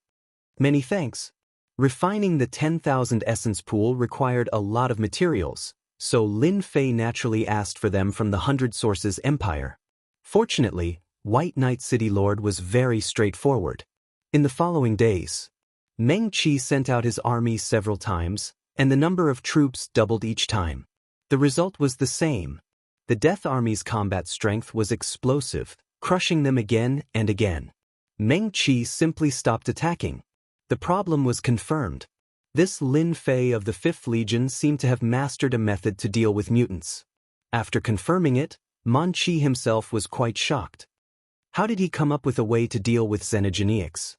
Speaker 1: Many thanks. Refining the 10,000 essence pool required a lot of materials, so Lin Fei naturally asked for them from the Hundred Sources Empire. Fortunately, White Knight City Lord was very straightforward. In the following days, Meng Qi sent out his army several times, and the number of troops doubled each time. The result was the same. The Death Army's combat strength was explosive, crushing them again and again. Meng Qi simply stopped attacking. The problem was confirmed. This Lin Fei of the 5th Legion seemed to have mastered a method to deal with mutants. After confirming it, Man Qi himself was quite shocked. How did he come up with a way to deal with xenogeneics?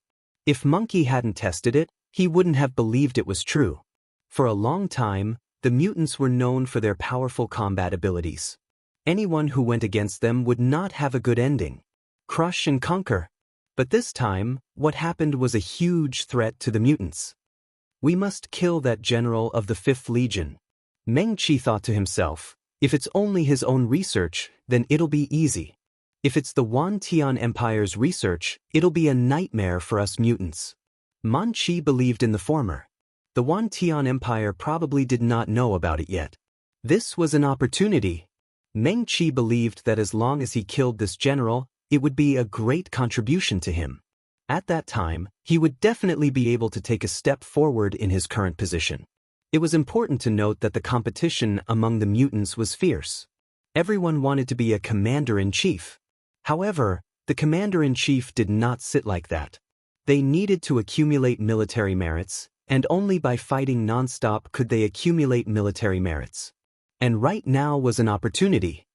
Speaker 1: If Monkey hadn't tested it, he wouldn't have believed it was true. For a long time, the mutants were known for their powerful combat abilities. Anyone who went against them would not have a good ending. Crush and conquer. But this time, what happened was a huge threat to the mutants. We must kill that general of the 5th Legion. Meng Qi thought to himself, if it's only his own research, then it'll be easy. If it's the Wan Tian Empire's research, it'll be a nightmare for us mutants. Man Qi believed in the former. The Wan Tian Empire probably did not know about it yet. This was an opportunity. Meng Qi believed that as long as he killed this general, it would be a great contribution to him. At that time, he would definitely be able to take a step forward in his current position. It was important to note that the competition among the mutants was fierce. Everyone wanted to be a commander-in-chief. However, the commander-in-chief did not sit like that. They needed to accumulate military merits, and only by fighting non-stop could they accumulate military merits. And right now was an opportunity.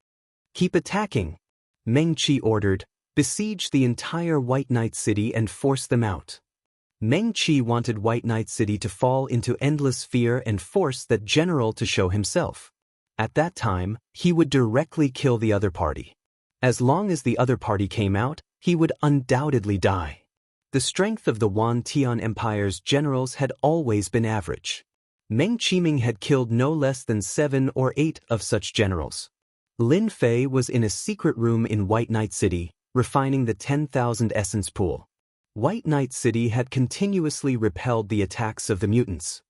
Speaker 1: Keep attacking, Meng Qi ordered. Besiege the entire White Knight City and force them out. Meng Qi wanted White Knight City to fall into endless fear and force that general to show himself. At that time, he would directly kill the other party. As long as the other party came out, he would undoubtedly die. The strength of the Wan Tian Empire's generals had always been average. Meng Qiming had killed no less than 7 or 8 of such generals. Lin Fei was in a secret room in White Knight City, refining the 10,000 essence pool. White Knight City had continuously repelled the attacks of the mutants.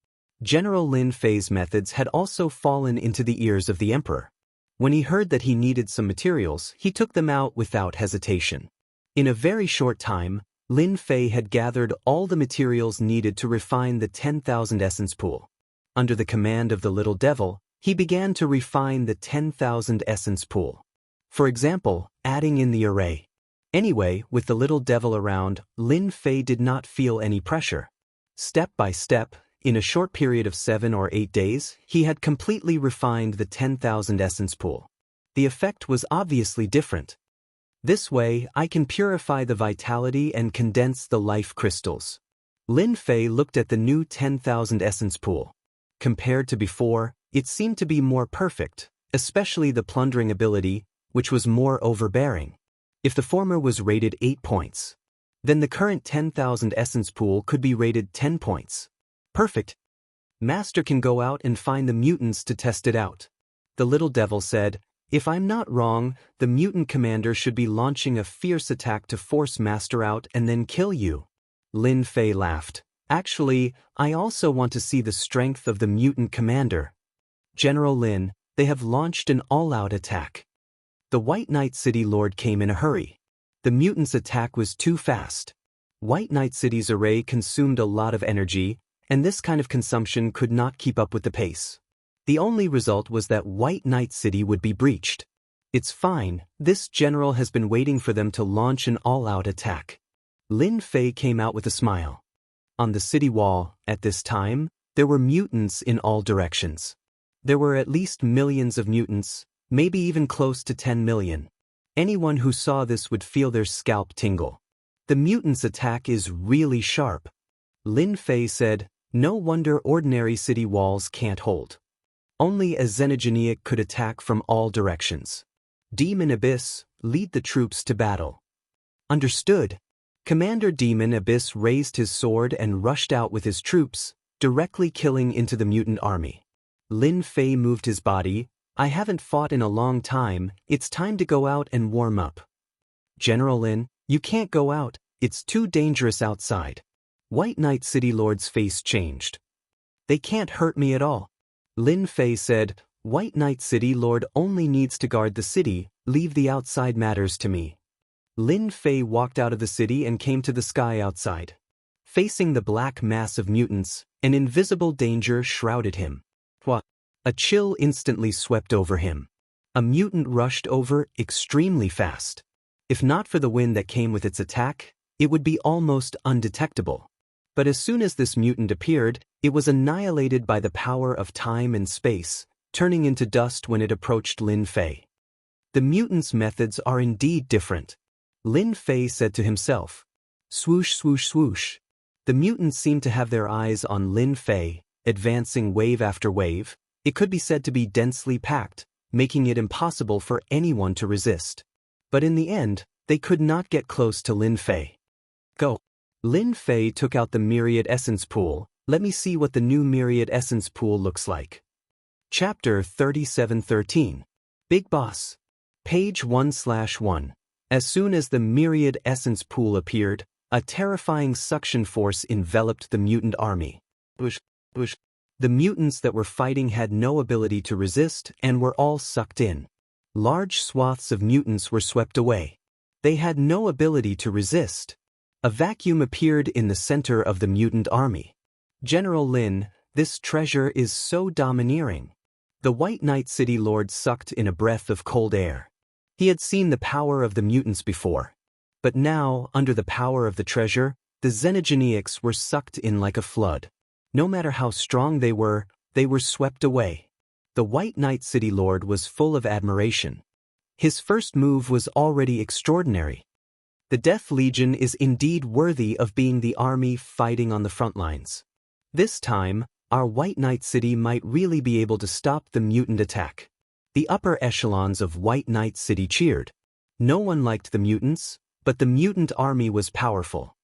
Speaker 1: General Lin Fei's methods had also fallen into the ears of the emperor. When he heard that he needed some materials, he took them out without hesitation. In a very short time, Lin Fei had gathered all the materials needed to refine the 10,000 essence pool. Under the command of the little devil, he began to refine the 10,000 essence pool. For example, adding in the array. Anyway, with the little devil around, Lin Fei did not feel any pressure. Step by step, in a short period of 7 or 8 days, he had completely refined the 10,000 essence pool. The effect was obviously different. This way, I can purify the vitality and condense the life crystals. Lin Fei looked at the new 10,000 essence pool. Compared to before, it seemed to be more perfect, especially the plundering ability, which was more overbearing. If the former was rated 8 points, then the current 10,000 essence pool could be rated 10 points. Perfect. Master can go out and find the mutants to test it out. The little devil said, if I'm not wrong, the mutant commander should be launching a fierce attack to force Master out and then kill you. Lin Fei laughed. Actually, I also want to see the strength of the mutant commander. General Lin, they have launched an all-out attack. The White Knight City Lord came in a hurry. The mutants' attack was too fast. White Knight City's array consumed a lot of energy, and this kind of consumption could not keep up with the pace. The only result was that White Knight City would be breached. It's fine, this general has been waiting for them to launch an all-out attack. Lin Fei came out with a smile. On the city wall, at this time, there were mutants in all directions. There were at least millions of mutants, maybe even close to 10 million. Anyone who saw this would feel their scalp tingle. The mutants' attack is really sharp. Lin Fei said, no wonder ordinary city walls can't hold. Only a xenogeniac could attack from all directions. Demon Abyss, lead the troops to battle. Understood. Commander Demon Abyss raised his sword and rushed out with his troops, directly killing into the mutant army. Lin Fei moved his body. I haven't fought in a long time, it's time to go out and warm up. General Lin, you can't go out, it's too dangerous outside. White Knight City Lord's face changed. They can't hurt me at all. Lin Fei said, White Knight City Lord only needs to guard the city, leave the outside matters to me. Lin Fei walked out of the city and came to the sky outside. Facing the black mass of mutants, an invisible danger shrouded him. What? A chill instantly swept over him. A mutant rushed over extremely fast. If not for the wind that came with its attack, it would be almost undetectable. But as soon as this mutant appeared, it was annihilated by the power of time and space, turning into dust when it approached Lin Fei. The mutants' methods are indeed different. Lin Fei said to himself. Swoosh, swoosh, swoosh. The mutants seemed to have their eyes on Lin Fei, advancing wave after wave. It could be said to be densely packed, making it impossible for anyone to resist. But in the end, they could not get close to Lin Fei. Go. Lin Fei took out the Myriad Essence Pool. Let me see what the new Myriad Essence Pool looks like. Chapter 3713. Big Boss. Page 1/1. As soon as the Myriad Essence Pool appeared, a terrifying suction force enveloped the mutant army. Whoosh, whoosh. The mutants that were fighting had no ability to resist and were all sucked in. Large swaths of mutants were swept away. They had no ability to resist. A vacuum appeared in the center of the mutant army. General Lin, this treasure is so domineering. The White Knight City Lord sucked in a breath of cold air. He had seen the power of the mutants before. But now, under the power of the treasure, the xenogeniacs were sucked in like a flood. No matter how strong they were swept away. The White Knight City Lord was full of admiration. His first move was already extraordinary. The Death Legion is indeed worthy of being the army fighting on the front lines. This time, our White Knight City might really be able to stop the mutant attack. The upper echelons of White Knight City cheered. No one liked the mutants, but the mutant army was powerful.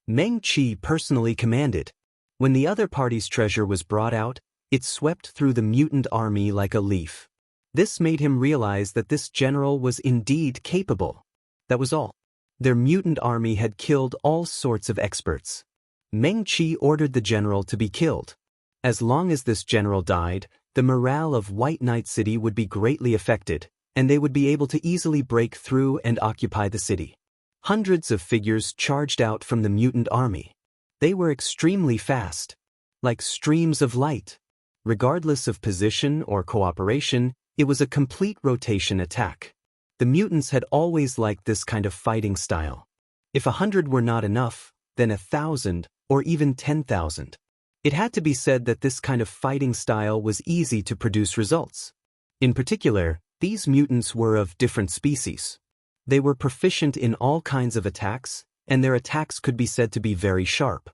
Speaker 1: Meng Qi personally commanded. When the other party's treasure was brought out, it swept through the mutant army like a leaf. This made him realize that this general was indeed capable. That was all. Their mutant army had killed all sorts of experts. Meng Qi ordered the general to be killed. As long as this general died, the morale of White Knight City would be greatly affected, and they would be able to easily break through and occupy the city. Hundreds of figures charged out from the mutant army. They were extremely fast, like streams of light. Regardless of position or cooperation, it was a complete rotation attack. The mutants had always liked this kind of fighting style. If 100 were not enough, then 1,000 or even 10,000. It had to be said that this kind of fighting style was easy to produce results. In particular, these mutants were of different species. They were proficient in all kinds of attacks, and their attacks could be said to be very sharp.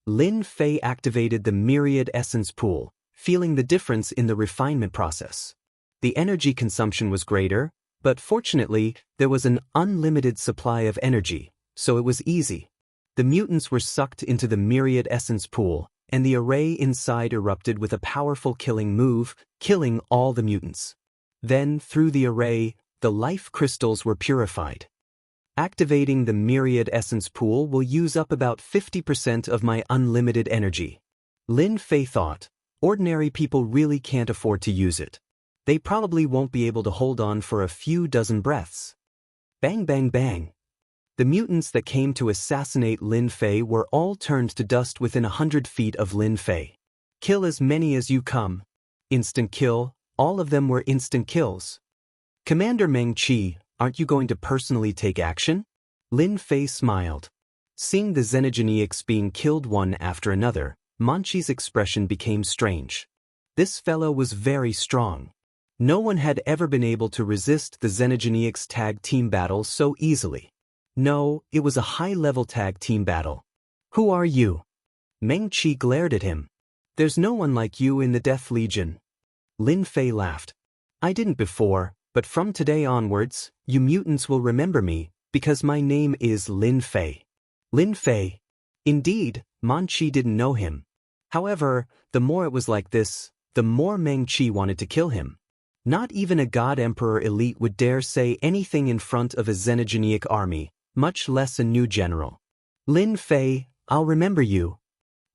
Speaker 1: Lin Fei activated the Myriad Essence Pool, feeling the difference in the refinement process. The energy consumption was greater, but fortunately, there was an unlimited supply of energy, so it was easy. The mutants were sucked into the Myriad Essence Pool, and the array inside erupted with a powerful killing move, killing all the mutants. Then, through the array, the life crystals were purified. Activating the Myriad Essence Pool will use up about 50% of my unlimited energy. Lin Fei thought, Ordinary people really can't afford to use it. They probably won't be able to hold on for a few dozen breaths. Bang bang bang. The mutants that came to assassinate Lin Fei were all turned to dust within 100 feet of Lin Fei. Kill as many as you come. Instant kill, all of them were instant kills. Commander Meng Qi, aren't you going to personally take action? Lin Fei smiled. Seeing the Xenogeneics being killed one after another, Manchi's expression became strange. This fellow was very strong. No one had ever been able to resist the Xenogeneics tag team battle so easily. No, it was a high-level tag team battle. Who are you? Meng Qi glared at him. There's no one like you in the Death Legion. Lin Fei laughed. I didn't before, but from today onwards, you mutants will remember me, because my name is Lin Fei. Lin Fei. Indeed, Manchi didn't know him. However, the more it was like this, the more Meng Qi wanted to kill him. Not even a God Emperor elite would dare say anything in front of a Xenogeneic army, much less a new general. Lin Fei, I'll remember you.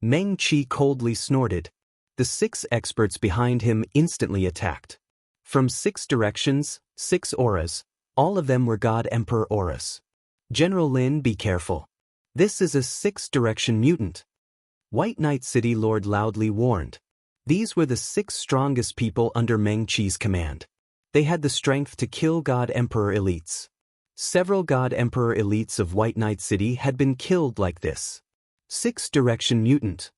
Speaker 1: Meng Qi coldly snorted. The 6 experts behind him instantly attacked. From 6 directions, 6 auras, all of them were God Emperor auras. General Lin, be careful. This is a 6-direction mutant. White Knight City Lord loudly warned. These were the 6 strongest people under Meng Qi's command. They had the strength to kill God Emperor elites. Several God Emperor elites of White Knight City had been killed like this. 6-direction mutant.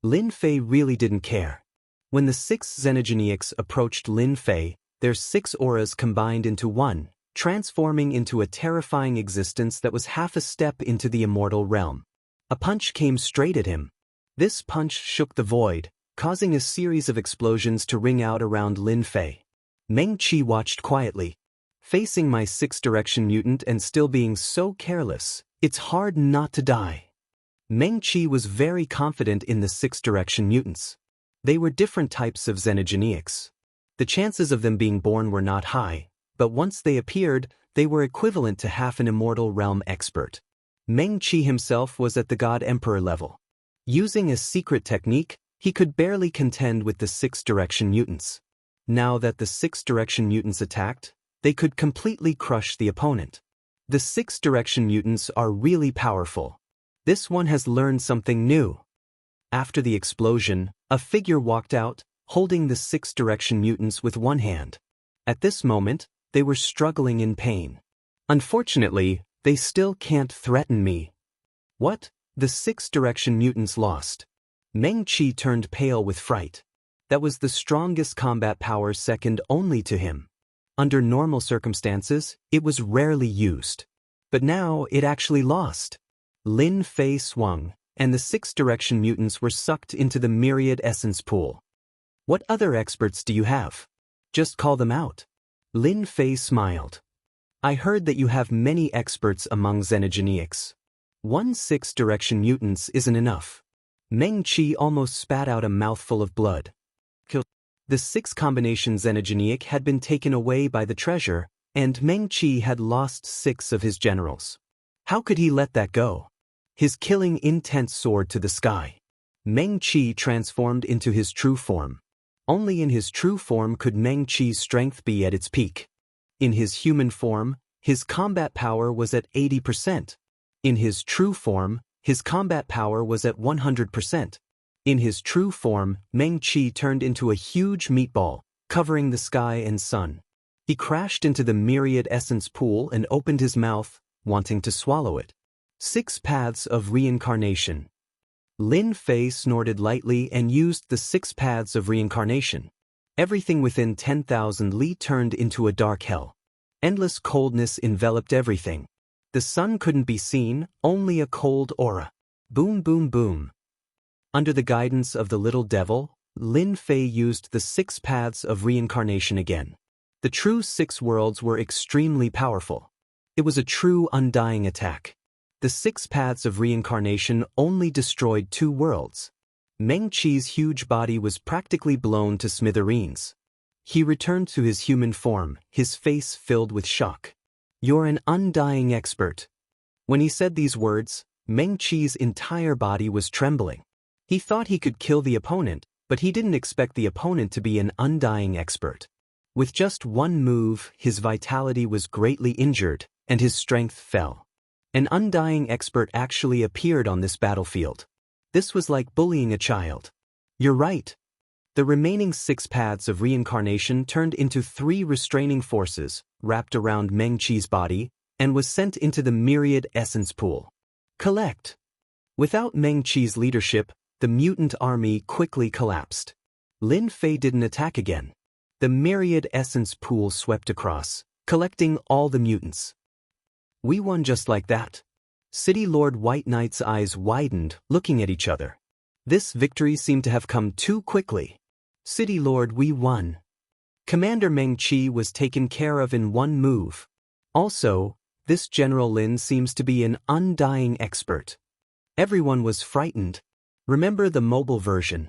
Speaker 1: Lin Fei really didn't care. When the 6 Xenogeneics approached Lin Fei, their 6 auras combined into one, transforming into a terrifying existence that was half a step into the immortal realm. A punch came straight at him. This punch shook the void, causing a series of explosions to ring out around Lin Fei. Meng Qi watched quietly. Facing my 6-direction mutant and still being so careless, it's hard not to die. Meng Qi was very confident in the 6-direction mutants. They were different types of Xenogeneics. The chances of them being born were not high, but once they appeared, they were equivalent to half an immortal realm expert. Meng Qi himself was at the God Emperor level. Using a secret technique, he could barely contend with the 6-direction mutants. Now that the 6-direction mutants attacked, they could completely crush the opponent. The 6-direction mutants are really powerful. This one has learned something new. After the explosion, a figure walked out, holding the 6-direction mutants with one hand. At this moment, they were struggling in pain. Unfortunately, they still can't threaten me. What? The 6-direction mutants lost. Meng Qi turned pale with fright. That was the strongest combat power second only to him. Under normal circumstances, it was rarely used. But now it actually lost. Lin Fei swung, and the 6-direction mutants were sucked into the myriad essence pool. What other experts do you have? Just call them out. Lin Fei smiled. I heard that you have many experts among Xenogeneics. 1 6-direction mutants isn't enough. Meng Qi almost spat out a mouthful of blood. The 6-combination Xenogeneic had been taken away by the treasure, and Meng Qi had lost 6 of his generals. How could he let that go? His killing intent soared to the sky. Meng Qi transformed into his true form. Only in his true form could Meng Qi's strength be at its peak. In his human form, his combat power was at 80%. In his true form, his combat power was at 100%. In his true form, Meng Qi turned into a huge meatball, covering the sky and sun. He crashed into the myriad essence pool and opened his mouth, wanting to swallow it. 6 paths of reincarnation. Lin Fei snorted lightly and used the 6 paths of reincarnation. Everything within 10,000 li turned into a dark hell. Endless coldness enveloped everything. The sun couldn't be seen, only a cold aura. Boom boom boom. Under the guidance of the little devil, Lin Fei used the 6 paths of reincarnation again. The true 6 worlds were extremely powerful. It was a true undying attack. The 6 paths of reincarnation only destroyed 2 worlds. Meng Qi's huge body was practically blown to smithereens. He returned to his human form, his face filled with shock. You're an undying expert. When he said these words, Meng Qi's entire body was trembling. He thought he could kill the opponent, but he didn't expect the opponent to be an undying expert. With just one move, his vitality was greatly injured, and his strength fell. An undying expert actually appeared on this battlefield. This was like bullying a child. You're right. The remaining 6 paths of reincarnation turned into 3 restraining forces, wrapped around Meng Qi's body, and was sent into the myriad essence pool. Collect. Without Meng Qi's leadership, the mutant army quickly collapsed. Lin Fei didn't attack again. The myriad essence pool swept across, collecting all the mutants. We won just like that. City Lord White Knight's eyes widened, looking at each other. This victory seemed to have come too quickly. City Lord, we won. Commander Meng Qi was taken care of in one move. Also, this General Lin seems to be an undying expert. Everyone was frightened. Remember the mobile version.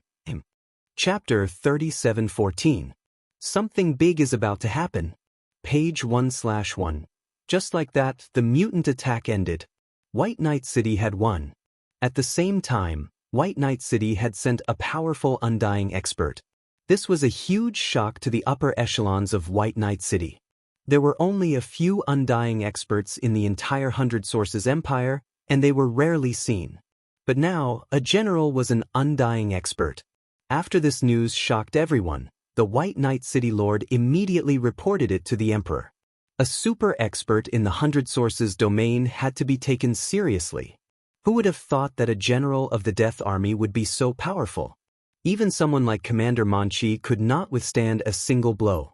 Speaker 1: Chapter 37:14. Something big is about to happen. Page 1/1. Just like that, the mutant attack ended. White Knight City had won. At the same time, White Knight City had sent a powerful undying expert. This was a huge shock to the upper echelons of White Knight City. There were only a few undying experts in the entire 100 Sources Empire, and they were rarely seen. But now, a general was an undying expert. After this news shocked everyone, the White Knight City Lord immediately reported it to the Emperor. A super expert in the 100 Sources domain had to be taken seriously. Who would have thought that a general of the Death Army would be so powerful? Even someone like Commander Manchi could not withstand a single blow.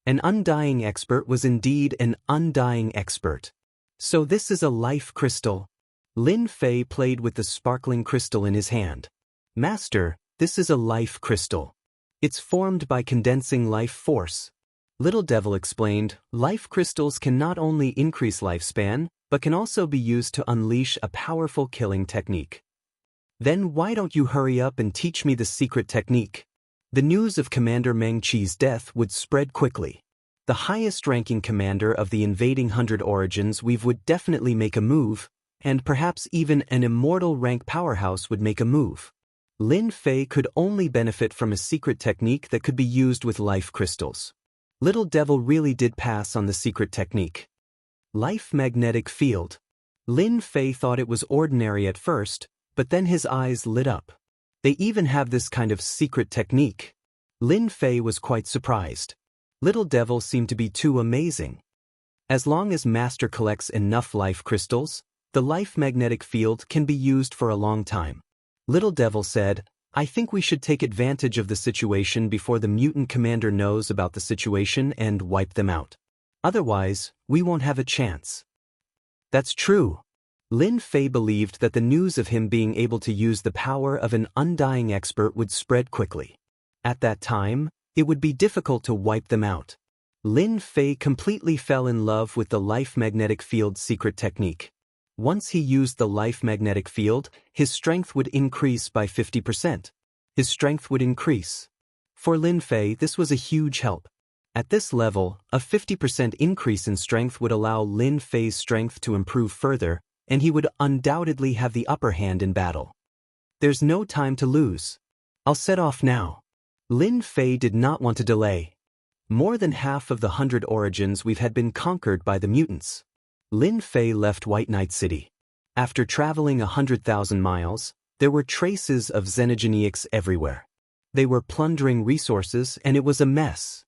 Speaker 1: An undying expert was indeed an undying expert. So this is a life crystal. Lin Fei played with the sparkling crystal in his hand. Master, this is a life crystal. It's formed by condensing life force. Little Devil explained, life crystals can not only increase lifespan, but can also be used to unleash a powerful killing technique. Then why don't you hurry up and teach me the secret technique? The news of Commander Meng Qi's death would spread quickly. The highest-ranking commander of the invading 100 Origins Weave would definitely make a move, and perhaps even an Immortal rank powerhouse would make a move. Lin Fei could only benefit from a secret technique that could be used with life crystals. Little Devil really did pass on the secret technique. Life magnetic field. Lin Fei thought it was ordinary at first, but then his eyes lit up. They even have this kind of secret technique. Lin Fei was quite surprised. Little Devil seemed to be too amazing. As long as Master collects enough life crystals, the life magnetic field can be used for a long time. Little Devil said, I think we should take advantage of the situation before the mutant commander knows about the situation and wipe them out. Otherwise, we won't have a chance. That's true. Lin Fei believed that the news of him being able to use the power of an undying expert would spread quickly. At that time, it would be difficult to wipe them out. Lin Fei completely fell in love with the life magnetic field secret technique. Once he used the life magnetic field, his strength would increase by 50%. His strength would increase. For Lin Fei, this was a huge help. At this level, a 50% increase in strength would allow Lin Fei's strength to improve further, and he would undoubtedly have the upper hand in battle. There's no time to lose. I'll set off now. Lin Fei did not want to delay. More than half of the 100 Origins Weave had been conquered by the mutants. Lin Fei left White Knight City. After traveling 100,000 miles, there were traces of xenogeneics everywhere. They were plundering resources and it was a mess.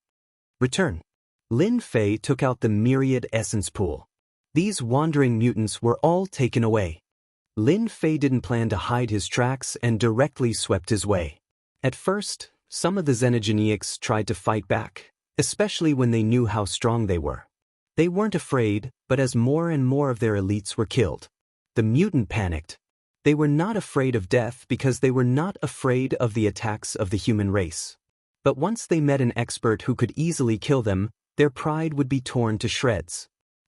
Speaker 1: Return. Lin Fei took out the myriad essence pool. These wandering mutants were all taken away. Lin Fei didn't plan to hide his tracks and directly swept his way. At first, some of the xenogeneics tried to fight back, especially when they knew how strong they were. They weren't afraid, but as more and more of their elites were killed, the mutant panicked. They were not afraid of death because they were not afraid of the attacks of the human race. But once they met an expert who could easily kill them, their pride would be torn to shreds.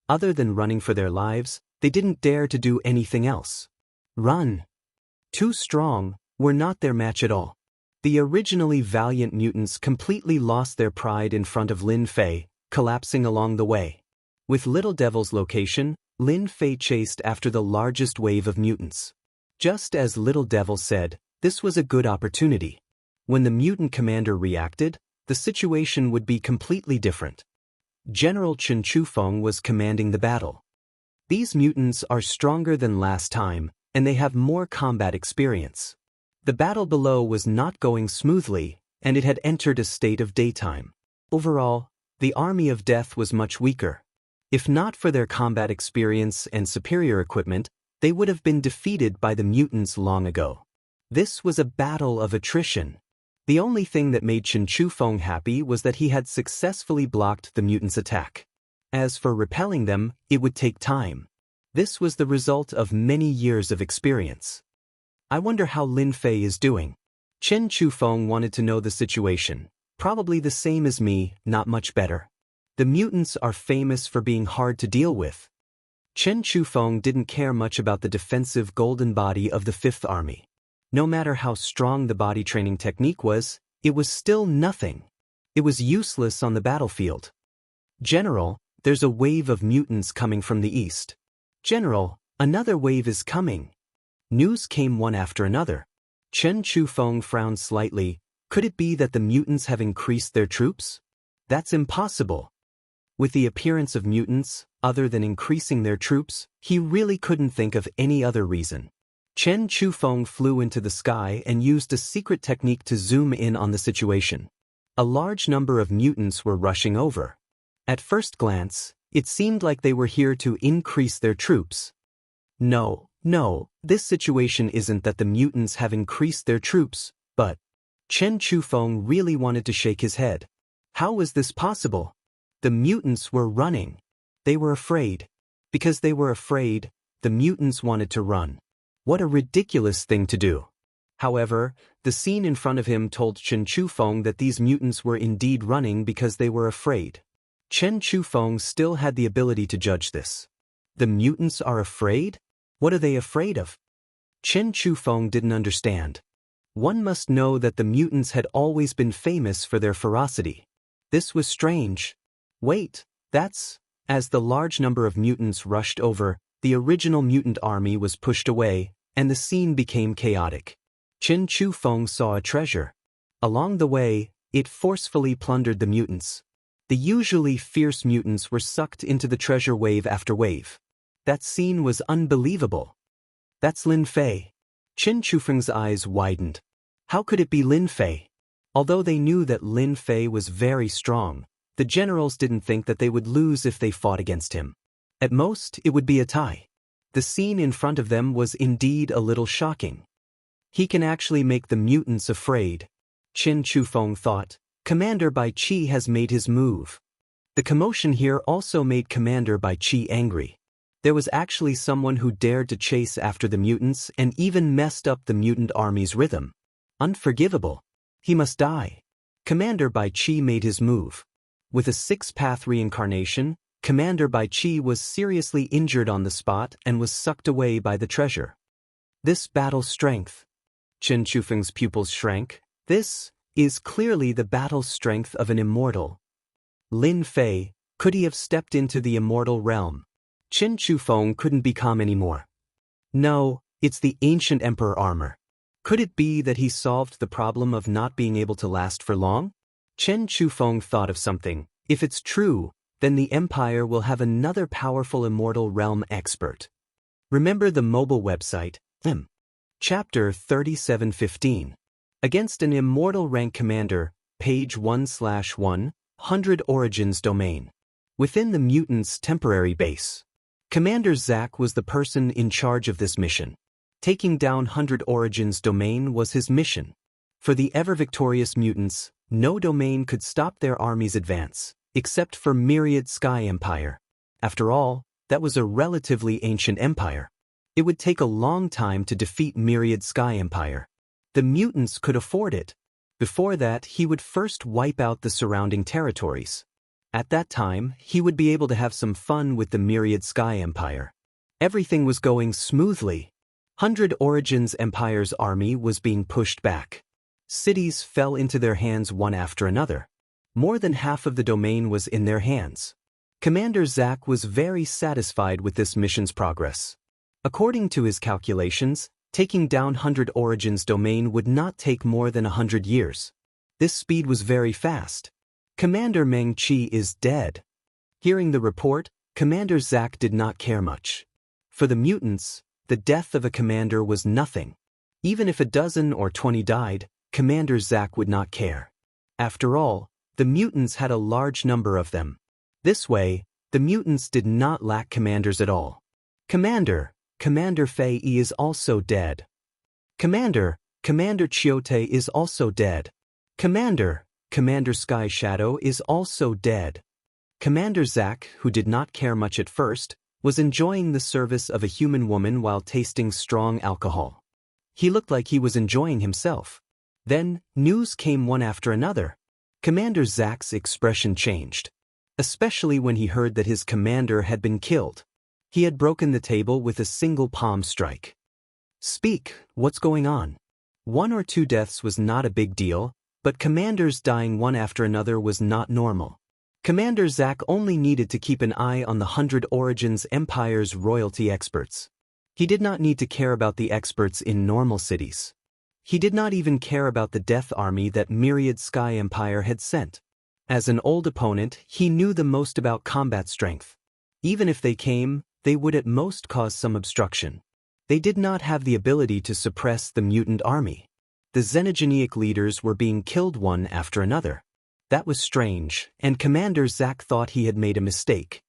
Speaker 1: Other than running for their lives, they didn't dare to do anything else. Run. Too strong, were not their match at all. The originally valiant mutants completely lost their pride in front of Lin Fei, collapsing along the way. With Little Devil's location, Lin Fei chased after the largest wave of mutants. Just as Little Devil said, this was a good opportunity. When the mutant commander reacted, the situation would be completely different. General Chen Chufeng was commanding the battle. These mutants are stronger than last time, and they have more combat experience. The battle below was not going smoothly, and it had entered a state of daytime. Overall, the army of death was much weaker. If not for their combat experience and superior equipment, they would have been defeated by the mutants long ago. This was a battle of attrition. The only thing that made Chen Chufeng happy was that he had successfully blocked the mutants' attack. As for repelling them, it would take time. This was the result of many years of experience. I wonder how Lin Fei is doing. Chen Chufeng wanted to know the situation. Probably the same as me, not much better. The mutants are famous for being hard to deal with. Chen Chufeng didn't care much about the defensive golden body of the Fifth Army. No matter how strong the body training technique was, it was still nothing. It was useless on the battlefield. General, there's a wave of mutants coming from the east. General, another wave is coming. News came one after another. Chen Chufeng frowned slightly. Could it be that the mutants have increased their troops? That's impossible. With the appearance of mutants, other than increasing their troops, he really couldn't think of any other reason. Chen Chufeng flew into the sky and used a secret technique to zoom in on the situation. A large number of mutants were rushing over. At first glance, it seemed like they were here to increase their troops. No, this situation isn't that the mutants have increased their troops, but Chen Chufeng really wanted to shake his head. How was this possible? The mutants were running. They were afraid. Because they were afraid, the mutants wanted to run. What a ridiculous thing to do. However, the scene in front of him told Chen Chufeng that these mutants were indeed running because they were afraid. Chen Chufeng still had the ability to judge this. The mutants are afraid? What are they afraid of? Chen Chufeng didn't understand. One must know that the mutants had always been famous for their ferocity. This was strange. Wait, that's... As the large number of mutants rushed over, the original mutant army was pushed away, and the scene became chaotic. Chen Chufeng saw a treasure. Along the way, it forcefully plundered the mutants. The usually fierce mutants were sucked into the treasure wave after wave. That scene was unbelievable. That's Lin Fei. Chen Chufeng's eyes widened. How could it be Lin Fei? Although they knew that Lin Fei was very strong, the generals didn't think that they would lose if they fought against him. At most, it would be a tie. The scene in front of them was indeed a little shocking. He can actually make the mutants afraid. Chen Chufeng thought. Commander Bai Qi has made his move. The commotion here also made Commander Bai Qi angry. There was actually someone who dared to chase after the mutants and even messed up the mutant army's rhythm. Unforgivable. He must die. Commander Bai Qi made his move. With a six-path reincarnation, Commander Bai Qi was seriously injured on the spot and was sucked away by the treasure. This battle strength. Chen Chufeng's pupils shrank. This is clearly the battle strength of an immortal. Lin Fei, could he have stepped into the immortal realm? Chen Chufeng couldn't be calm anymore. No, it's the ancient emperor armor. Could it be that he solved the problem of not being able to last for long? Chen Chufeng thought of something. If it's true, then the empire will have another powerful immortal realm expert. Remember the mobile website, Chapter 3715. Against an immortal rank commander, page 1/100 Origins domain. Within the mutants' temporary base. Commander Zack was the person in charge of this mission. Taking down 100 Origins domain was his mission. For the ever-victorious mutants, no domain could stop their army's advance, except for Myriad Sky Empire. After all, that was a relatively ancient empire. It would take a long time to defeat Myriad Sky Empire. The mutants could afford it. Before that, he would first wipe out the surrounding territories. At that time, he would be able to have some fun with the Myriad Sky Empire. Everything was going smoothly. 100 Origins Empire's army was being pushed back. Cities fell into their hands one after another. More than half of the domain was in their hands. Commander Zack was very satisfied with this mission's progress. According to his calculations, Taking down 100 Origins domain would not take more than 100 years. This speed was very fast. Commander Meng Qi is dead. Hearing the report, Commander Zack did not care much. For the mutants, the death of a commander was nothing. Even if a dozen or 20 died, Commander Zack would not care. After all, the mutants had a large number of them. This way, the mutants did not lack commanders at all. Commander Fei Yi is also dead. Commander Chiote is also dead. Commander Sky Shadow is also dead. Commander Zack, who did not care much at first, was enjoying the service of a human woman while tasting strong alcohol. He looked like he was enjoying himself. Then, news came one after another. Commander Zack's expression changed. Especially when he heard that his commander had been killed. He had broken the table with a single palm strike. Speak, what's going on? 1 or 2 deaths was not a big deal, but commanders dying one after another was not normal. Commander Zack only needed to keep an eye on the 100 Origins Empire's royalty experts. He did not need to care about the experts in normal cities. He did not even care about the Death Army that Myriad Sky Empire had sent. As an old opponent, he knew the most about combat strength. Even if they came, they would at most cause some obstruction. They did not have the ability to suppress the mutant army. The Xenogeneic leaders were being killed one after another. That was strange, and Commander Zack thought he had made a mistake.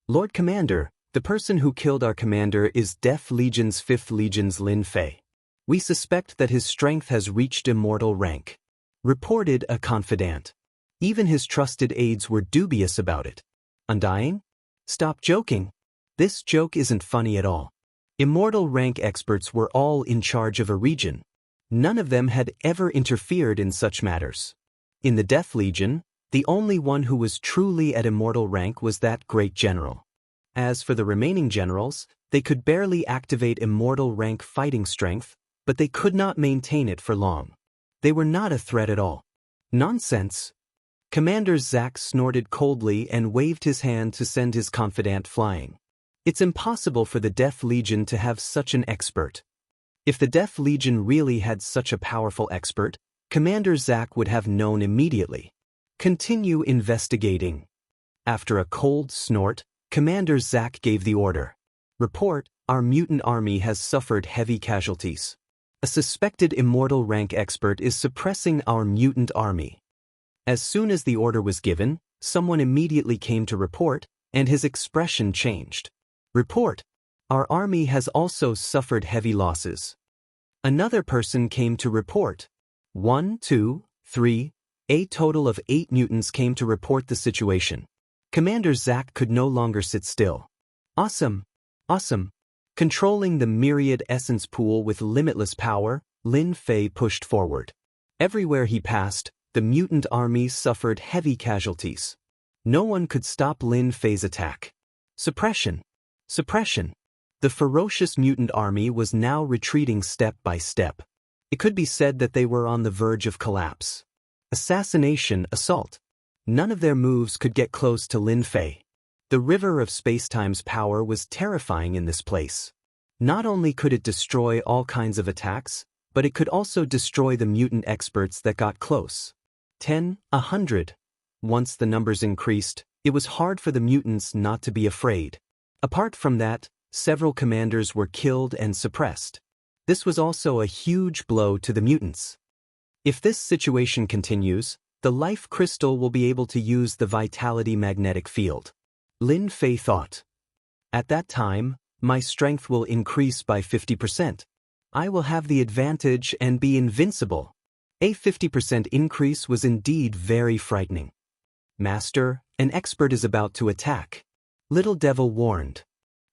Speaker 1: Lord Commander, the person who killed our commander is Death Legion's 5th Legion's Lin Fei. We suspect that his strength has reached immortal rank. Reported a confidant. Even his trusted aides were dubious about it. Undying? Stop joking. This joke isn't funny at all. Immortal rank experts were all in charge of a region. None of them had ever interfered in such matters. In the Death Legion, the only one who was truly at immortal rank was that great general. As for the remaining generals, they could barely activate immortal rank fighting strength, but they could not maintain it for long. They were not a threat at all. Nonsense. Commander Zack snorted coldly and waved his hand to send his confidant flying. It's impossible for the Death Legion to have such an expert. If the Death Legion really had such a powerful expert, Commander Zack would have known immediately. Continue investigating. After a cold snort, Commander Zack gave the order. Report, our mutant army has suffered heavy casualties. A suspected immortal rank expert is suppressing our mutant army. As soon as the order was given, someone immediately came to report, and his expression changed. Report, our army has also suffered heavy losses. Another person came to report. 1, 2, 3, a total of 8 mutants came to report the situation. Commander Zack could no longer sit still. Awesome. Awesome. Controlling the myriad essence pool with limitless power, Lin Fei pushed forward. Everywhere he passed, the mutant army suffered heavy casualties. No one could stop Lin Fei's attack. Suppression. Suppression. The ferocious mutant army was now retreating step by step. It could be said that they were on the verge of collapse. Assassination, assault. None of their moves could get close to Lin Fei. The river of spacetime's power was terrifying in this place. Not only could it destroy all kinds of attacks, but it could also destroy the mutant experts that got close. 10, 100. Once the numbers increased, it was hard for the mutants not to be afraid. Apart from that, several commanders were killed and suppressed. This was also a huge blow to the mutants. If this situation continues, the life crystal will be able to use the vitality magnetic field. Lin Fei thought. At that time, my strength will increase by 50%. I will have the advantage and be invincible. A 50% increase was indeed very frightening. Master, an expert is about to attack. Little Devil warned.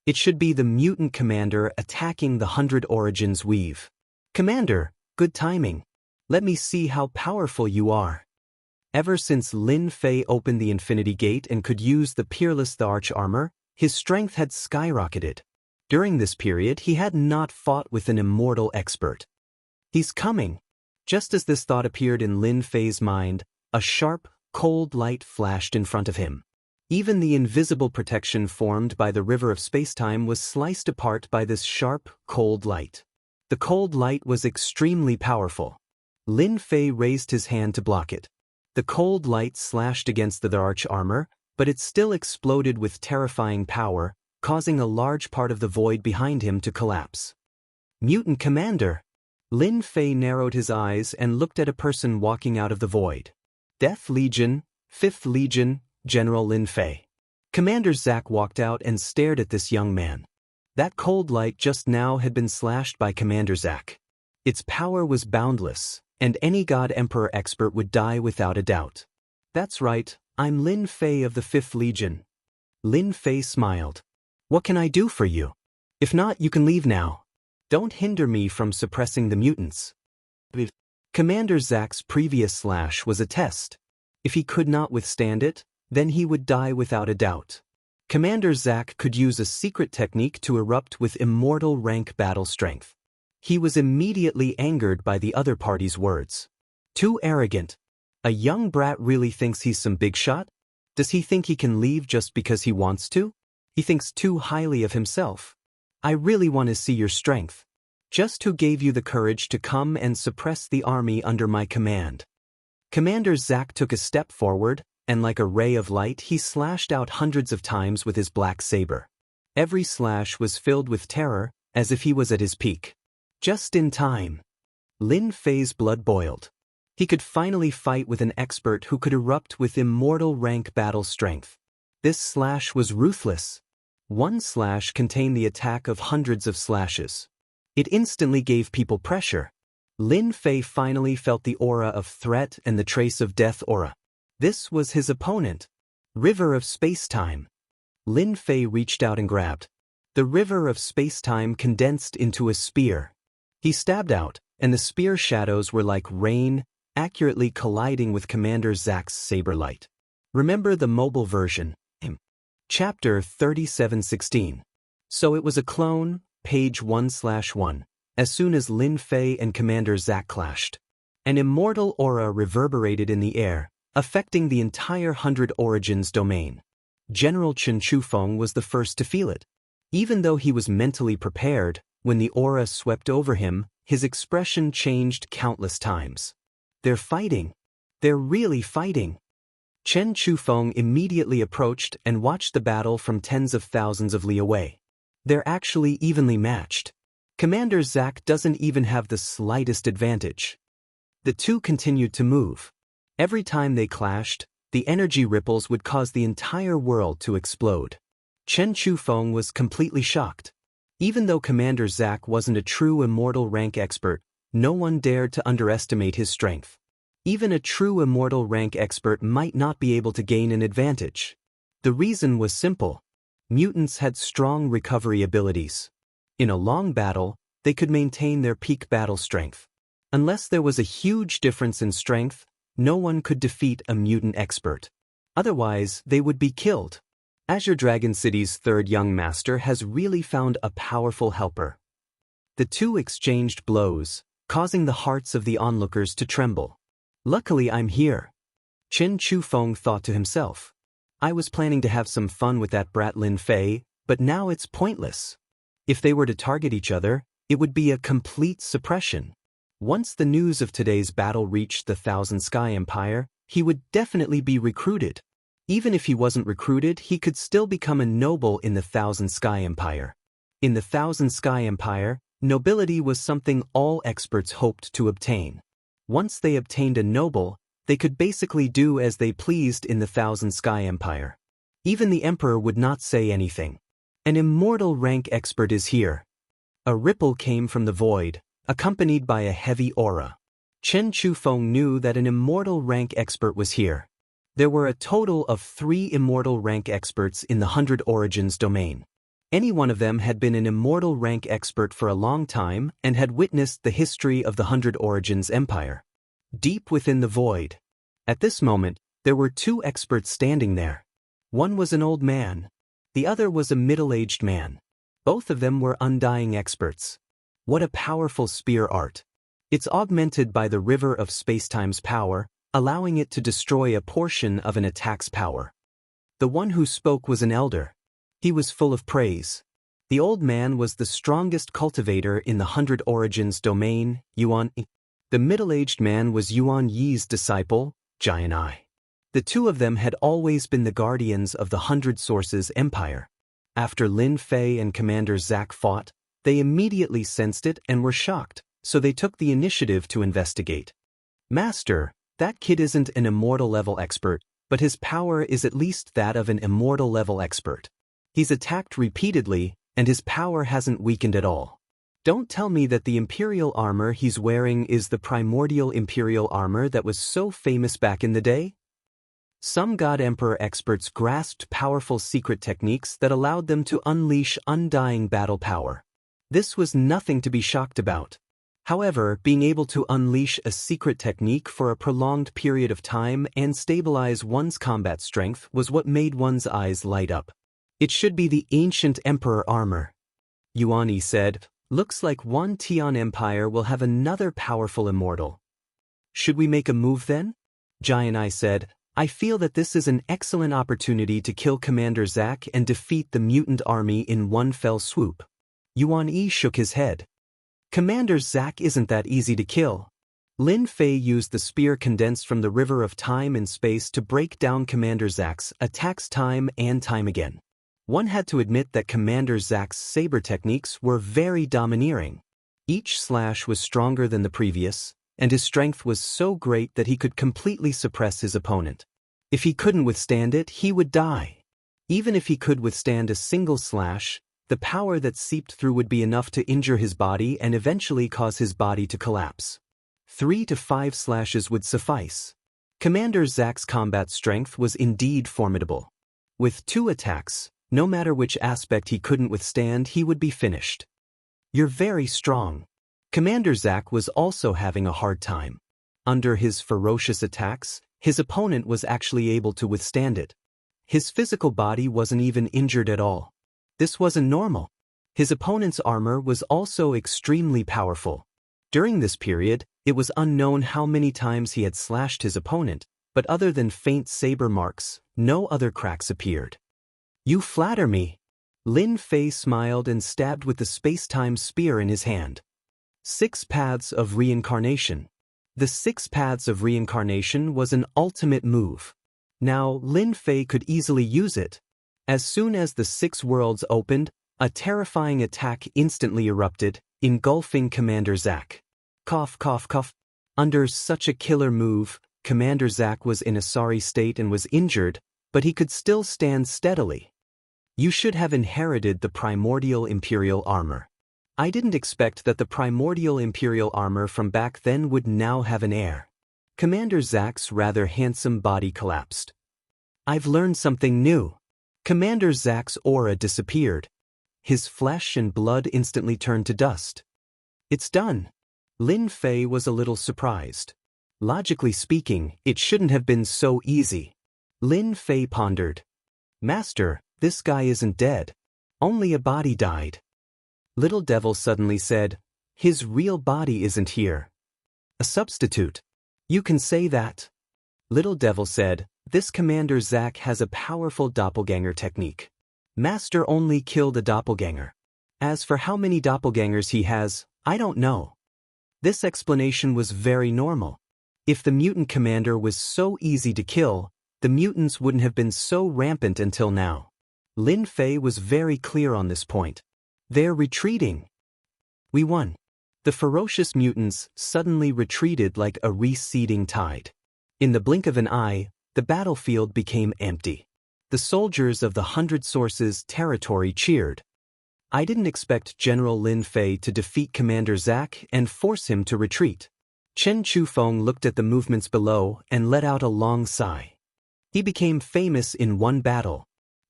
Speaker 1: It should be the mutant commander attacking the 100 Origins weave. Commander, good timing. Let me see how powerful you are. Ever since Lin Fei opened the Infinity Gate and could use the Peerless the Arch Armor, his strength had skyrocketed. During this period, he had not fought with an immortal expert. He's coming. Just as this thought appeared in Lin Fei's mind, a sharp, cold light flashed in front of him. Even the invisible protection formed by the river of spacetime was sliced apart by this sharp, cold light. The cold light was extremely powerful. Lin Fei raised his hand to block it. The cold light slashed against the arch armor, but it still exploded with terrifying power, causing a large part of the void behind him to collapse. Mutant Commander! Lin Fei narrowed his eyes and looked at a person walking out of the void. Death Legion, 5th Legion, General Lin Fei. Commander Zack walked out and stared at this young man. That cold light just now had been slashed by Commander Zack. Its power was boundless, and any God Emperor expert would die without a doubt. That's right, I'm Lin Fei of the 5th Legion. Lin Fei smiled. What can I do for you? If not, you can leave now. Don't hinder me from suppressing the mutants. Commander Zack's previous slash was a test. If he could not withstand it, then he would die without a doubt. Commander Zack could use a secret technique to erupt with immortal rank battle strength. He was immediately angered by the other party's words. Too arrogant. A young brat really thinks he's some big shot? Does he think he can leave just because he wants to? He thinks too highly of himself. I really want to see your strength. Just who gave you the courage to come and suppress the army under my command? Commander Zack took a step forward, and like a ray of light he slashed out hundreds of times with his black saber. Every slash was filled with terror, as if he was at his peak. Just in time. Lin Fei's blood boiled. He could finally fight with an expert who could erupt with immortal rank battle strength. This slash was ruthless. One slash contained the attack of hundreds of slashes. It instantly gave people pressure. Lin Fei finally felt the aura of threat and the trace of death aura. This was his opponent. River of Space-Time. Lin Fei reached out and grabbed. The river of space-time condensed into a spear. He stabbed out, and the spear shadows were like rain, accurately colliding with Commander Zack's saber light. Remember the mobile version. Chapter 3716. So it was a clone, page 1/1, as soon as Lin Fei and Commander Zack clashed. An immortal aura reverberated in the air, affecting the entire 100 Origins domain. General Chen Chufeng was the first to feel it. Even though he was mentally prepared, when the aura swept over him, his expression changed countless times. They're fighting. They're really fighting. Chen Chufeng immediately approached and watched the battle from tens of thousands of li away. They're actually evenly matched. Commander Zack doesn't even have the slightest advantage. The two continued to move. Every time they clashed, the energy ripples would cause the entire world to explode. Chen Chufeng was completely shocked. Even though Commander Zack wasn't a true immortal rank expert, no one dared to underestimate his strength. Even a true immortal rank expert might not be able to gain an advantage. The reason was simple. Mutants had strong recovery abilities. In a long battle, they could maintain their peak battle strength. Unless there was a huge difference in strength, no one could defeat a mutant expert. Otherwise, they would be killed. Azure Dragon City's third young master has really found a powerful helper. The two exchanged blows, causing the hearts of the onlookers to tremble. Luckily I'm here. Chen Chufeng thought to himself. I was planning to have some fun with that brat Lin Fei, but now it's pointless. If they were to target each other, it would be a complete suppression. Once the news of today's battle reached the Thousand Sky Empire, he would definitely be recruited. Even if he wasn't recruited, he could still become a noble in the Thousand Sky Empire. In the Thousand Sky Empire, nobility was something all experts hoped to obtain. Once they obtained a noble, they could basically do as they pleased in the Thousand Sky Empire. Even the Emperor would not say anything. An immortal rank expert is here. A ripple came from the void, accompanied by a heavy aura. Chen Chufeng knew that an immortal rank expert was here. There were a total of 3 immortal rank experts in the 100 Origins domain. Any one of them had been an immortal rank expert for a long time and had witnessed the history of the 100 Origins Empire. Deep within the void. At this moment, there were 2 experts standing there. One was an old man. The other was a middle-aged man. Both of them were undying experts. What a powerful spear art. It's augmented by the river of spacetime's power, allowing it to destroy a portion of an attack's power. The one who spoke was an elder. He was full of praise. The old man was the strongest cultivator in the 100 Origins domain, Yuan. The middle-aged man was Yuan Yi's disciple, Jianghu. The two of them had always been the guardians of the 100 Sources Empire. After Lin Fei and Commander Zack fought, they immediately sensed it and were shocked, so they took the initiative to investigate. Master, that kid isn't an immortal-level expert, but his power is at least that of an immortal-level expert. He's attacked repeatedly, and his power hasn't weakened at all. Don't tell me that the Imperial armor he's wearing is the primordial Imperial armor that was so famous back in the day? Some God Emperor experts grasped powerful secret techniques that allowed them to unleash undying battle power. This was nothing to be shocked about. However, being able to unleash a secret technique for a prolonged period of time and stabilize one's combat strength was what made one's eyes light up. It should be the ancient Emperor armor. Yuan Yi said, looks like one Tian Empire will have another powerful immortal. Should we make a move then? Jianghu said, I feel that this is an excellent opportunity to kill Commander Zack and defeat the mutant army in one fell swoop. Yuan Yi shook his head. Commander Zack isn't that easy to kill. Lin Fei used the spear condensed from the river of time and space to break down Commander Zack's attacks time and time again. One had to admit that Commander Zack's saber techniques were very domineering. Each slash was stronger than the previous, and his strength was so great that he could completely suppress his opponent. If he couldn't withstand it, he would die. Even if he could withstand a single slash, the power that seeped through would be enough to injure his body and eventually cause his body to collapse. 3 to 5 slashes would suffice. Commander Zack's combat strength was indeed formidable. With 2 attacks, no matter which aspect he couldn't withstand, he would be finished. You're very strong. Commander Zack was also having a hard time. Under his ferocious attacks, his opponent was actually able to withstand it. His physical body wasn't even injured at all. This wasn't normal. His opponent's armor was also extremely powerful. During this period, it was unknown how many times he had slashed his opponent, but other than faint saber marks, no other cracks appeared. You flatter me. Lin Fei smiled and stabbed with the space-time spear in his hand. 6 Paths of Reincarnation. The 6 Paths of Reincarnation was an ultimate move. Now, Lin Fei could easily use it. As soon as the 6 worlds opened, a terrifying attack instantly erupted, engulfing Commander Zack. Cough, cough, cough. Under such a killer move, Commander Zack was in a sorry state and was injured, but he could still stand steadily. You should have inherited the primordial Imperial armor. I didn't expect that the primordial Imperial armor from back then would now have an heir. Commander Zack's rather handsome body collapsed. I've learned something new. Commander Zack's aura disappeared. His flesh and blood instantly turned to dust. It's done. Lin Fei was a little surprised. Logically speaking, it shouldn't have been so easy. Lin Fei pondered. Master, this guy isn't dead. Only a body died. Little Devil suddenly said, his real body isn't here. A substitute. You can say that. Little Devil said, this Commander Zack has a powerful doppelganger technique. Master only killed a doppelganger. As for how many doppelgangers he has, I don't know. This explanation was very normal. If the mutant commander was so easy to kill, the mutants wouldn't have been so rampant until now. Lin Fei was very clear on this point. They're retreating. We won. The ferocious mutants suddenly retreated like a receding tide. In the blink of an eye, the battlefield became empty. The soldiers of the 100 Sources territory cheered. I didn't expect General Lin Fei to defeat Commander Zack and force him to retreat. Chen Chufeng looked at the movements below and let out a long sigh. He became famous in one battle.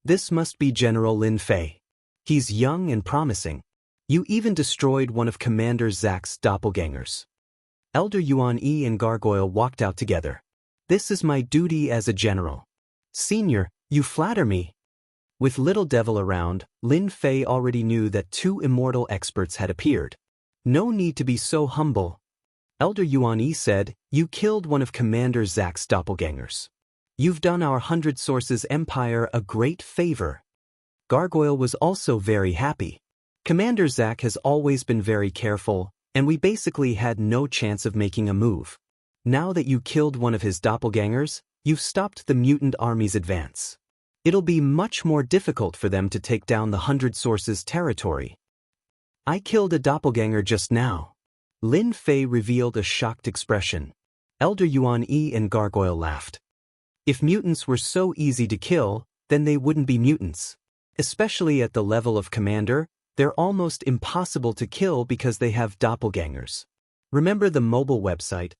Speaker 1: This must be General Lin Fei. He's young and promising. You even destroyed one of Commander Zack's doppelgangers. Elder Yuan Yi and Gargoyle walked out together. This is my duty as a general. Senior, you flatter me. With Little Devil around, Lin Fei already knew that 2 immortal experts had appeared. No need to be so humble. Elder Yuan Yi said, you killed one of Commander Zack's doppelgangers. You've done our 100 Sources Empire a great favor. Gargoyle was also very happy. Commander Zack has always been very careful, and we basically had no chance of making a move. Now that you killed one of his doppelgangers, you've stopped the mutant army's advance. It'll be much more difficult for them to take down the 100 Sources territory. I killed a doppelganger just now. Lin Fei revealed a shocked expression. Elder Yuan Yi and Gargoyle laughed. If mutants were so easy to kill, then they wouldn't be mutants. Especially at the level of commander, they're almost impossible to kill because they have doppelgangers. Remember the mobile website?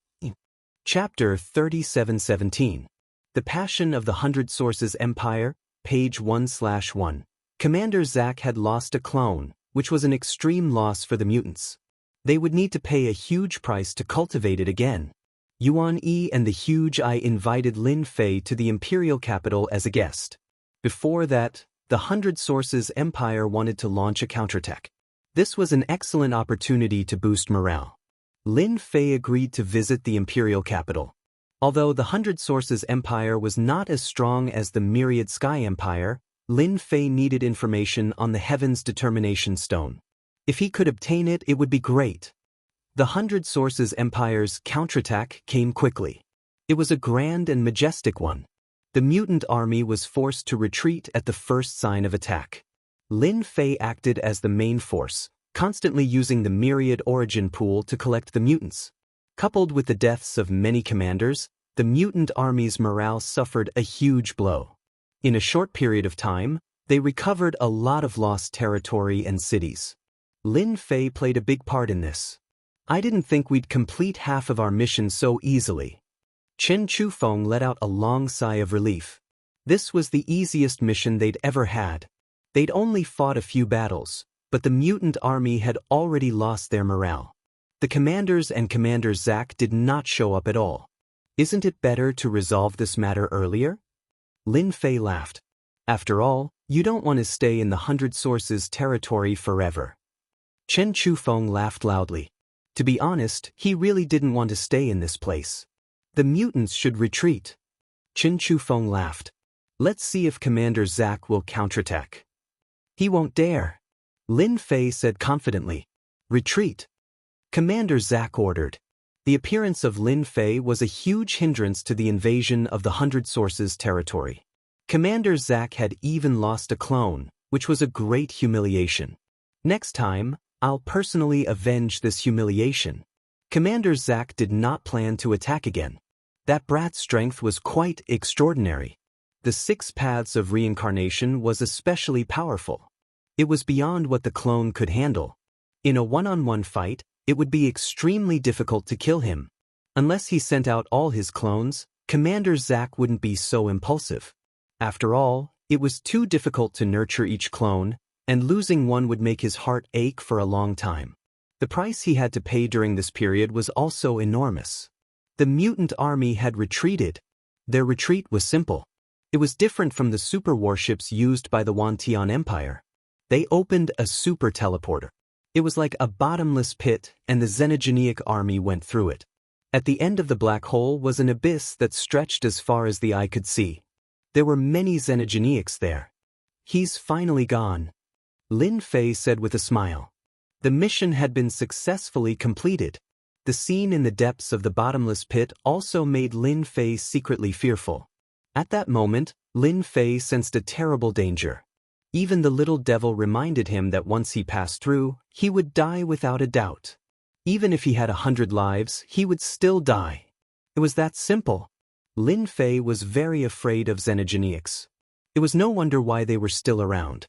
Speaker 1: Chapter 3717. The Passion of the 100 Sources Empire, page 1/1. Commander Zack had lost a clone, which was an extreme loss for the mutants. They would need to pay a huge price to cultivate it again. Yuan Yi and the Huge Eye invited Lin Fei to the imperial capital as a guest. Before that, the 100 Sources Empire wanted to launch a counterattack. This was an excellent opportunity to boost morale. Lin Fei agreed to visit the imperial capital. Although the 100 Sources Empire was not as strong as the Myriad Sky Empire, Lin Fei needed information on the Heaven's Determination Stone. If he could obtain it, it would be great. The 100 Sources Empire's counterattack came quickly. It was a grand and majestic one. The mutant army was forced to retreat at the first sign of attack. Lin Fei acted as the main force, constantly using the Myriad origin pool to collect the mutants. Coupled with the deaths of many commanders, the mutant army's morale suffered a huge blow. In a short period of time, they recovered a lot of lost territory and cities. Lin Fei played a big part in this. I didn't think we'd complete half of our mission so easily. Chen Chufeng let out a long sigh of relief. This was the easiest mission they'd ever had. They'd only fought a few battles, but the mutant army had already lost their morale. The commanders and Commander Zack did not show up at all. Isn't it better to resolve this matter earlier? Lin Fei laughed. After all, you don't want to stay in the 100 Sources territory forever. Chen Chufeng laughed loudly. To be honest, he really didn't want to stay in this place. The mutants should retreat. Chen Chufeng laughed. Let's see if Commander Zack will counterattack. He won't dare. Lin Fei said confidently. Retreat. Commander Zack ordered. The appearance of Lin Fei was a huge hindrance to the invasion of the 100 Sources territory. Commander Zack had even lost a clone, which was a great humiliation. Next time, I'll personally avenge this humiliation. Commander Zack did not plan to attack again. That brat's strength was quite extraordinary. The 6 paths of reincarnation was especially powerful. It was beyond what the clone could handle. In a one-on-one fight, it would be extremely difficult to kill him. Unless he sent out all his clones, Commander Zack wouldn't be so impulsive. After all, it was too difficult to nurture each clone, and losing one would make his heart ache for a long time. The price he had to pay during this period was also enormous. The mutant army had retreated. Their retreat was simple. It was different from the super warships used by the Wantian Empire. They opened a super teleporter. It was like a bottomless pit, and the Xenogeneic army went through it. At the end of the black hole was an abyss that stretched as far as the eye could see. There were many Xenogeneics there. He's finally gone, Lin Fei said with a smile. The mission had been successfully completed. The scene in the depths of the bottomless pit also made Lin Fei secretly fearful. At that moment, Lin Fei sensed a terrible danger. Even the little devil reminded him that once he passed through, he would die without a doubt. Even if he had 100 lives, he would still die. It was that simple. Lin Fei was very afraid of Xenogeneics. It was no wonder why they were still around.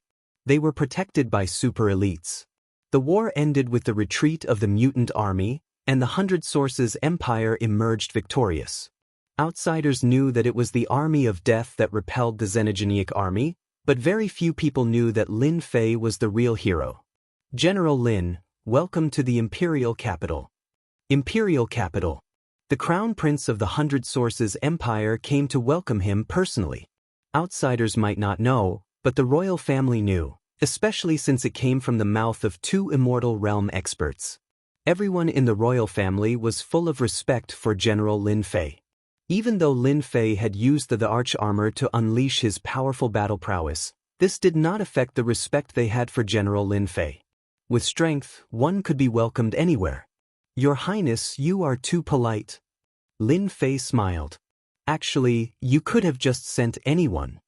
Speaker 1: They were protected by super elites. The war ended with the retreat of the mutant army, and the 100 Sources Empire emerged victorious. Outsiders knew that it was the army of death that repelled the Xenogeneic army, but very few people knew that Lin Fei was the real hero. General Lin, welcome to the Imperial Capital. Imperial Capital. The Crown Prince of the 100 Sources Empire came to welcome him personally. Outsiders might not know, but the royal family knew, especially since it came from the mouth of 2 Immortal realm experts. Everyone in the royal family was full of respect for General Lin Fei. Even though Lin Fei had used the arch armor to unleash his powerful battle prowess, this did not affect the respect they had for General Lin Fei. With strength, one could be welcomed anywhere. Your Highness, you are too polite. Lin Fei smiled. Actually, you could have just sent anyone.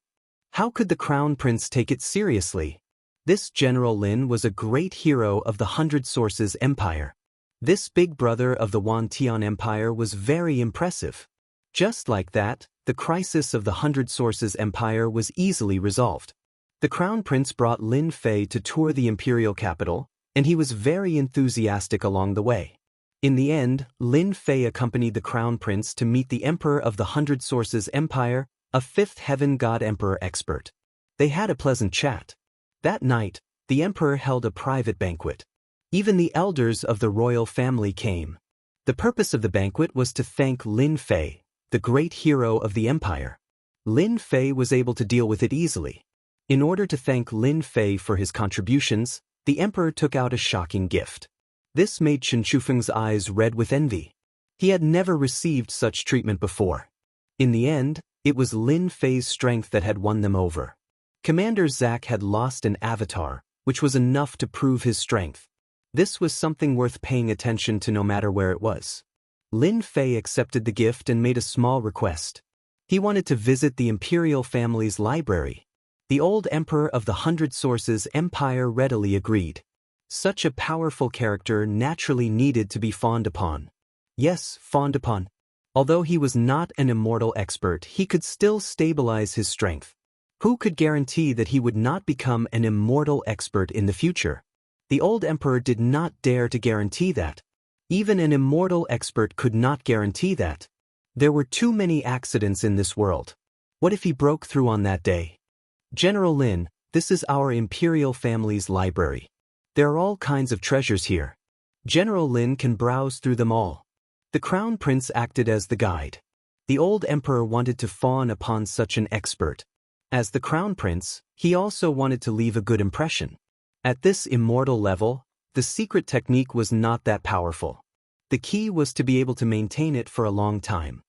Speaker 1: How could the Crown Prince take it seriously? This General Lin was a great hero of the Hundred Sources Empire. This big brother of the Wantian Empire was very impressive. Just like that, the crisis of the Hundred Sources Empire was easily resolved. The Crown Prince brought Lin Fei to tour the imperial capital, and he was very enthusiastic along the way. In the end, Lin Fei accompanied the Crown Prince to meet the Emperor of the Hundred Sources Empire, a Fifth Heaven God Emperor expert. They had a pleasant chat. That night, the Emperor held a private banquet. Even the elders of the royal family came. The purpose of the banquet was to thank Lin Fei, the great hero of the empire. Lin Fei was able to deal with it easily. In order to thank Lin Fei for his contributions, the emperor took out a shocking gift. This made Chen Shufeng's eyes red with envy. He had never received such treatment before. In the end, it was Lin Fei's strength that had won them over. Commander Zack had lost an avatar, which was enough to prove his strength. This was something worth paying attention to no matter where it was. Lin Fei accepted the gift and made a small request. He wanted to visit the imperial family's library. The old emperor of the Hundred Sources Empire readily agreed. Such a powerful character naturally needed to be fawned upon. Yes, fawned upon. Although he was not an immortal expert, he could still stabilize his strength. Who could guarantee that he would not become an immortal expert in the future? The old emperor did not dare to guarantee that. Even an immortal expert could not guarantee that. There were too many accidents in this world. What if he broke through on that day? General Lin, this is our imperial family's library. There are all kinds of treasures here. General Lin can browse through them all. The Crown Prince acted as the guide. The old emperor wanted to fawn upon such an expert. As the Crown Prince, he also wanted to leave a good impression. At this immortal level, the secret technique was not that powerful. The key was to be able to maintain it for a long time.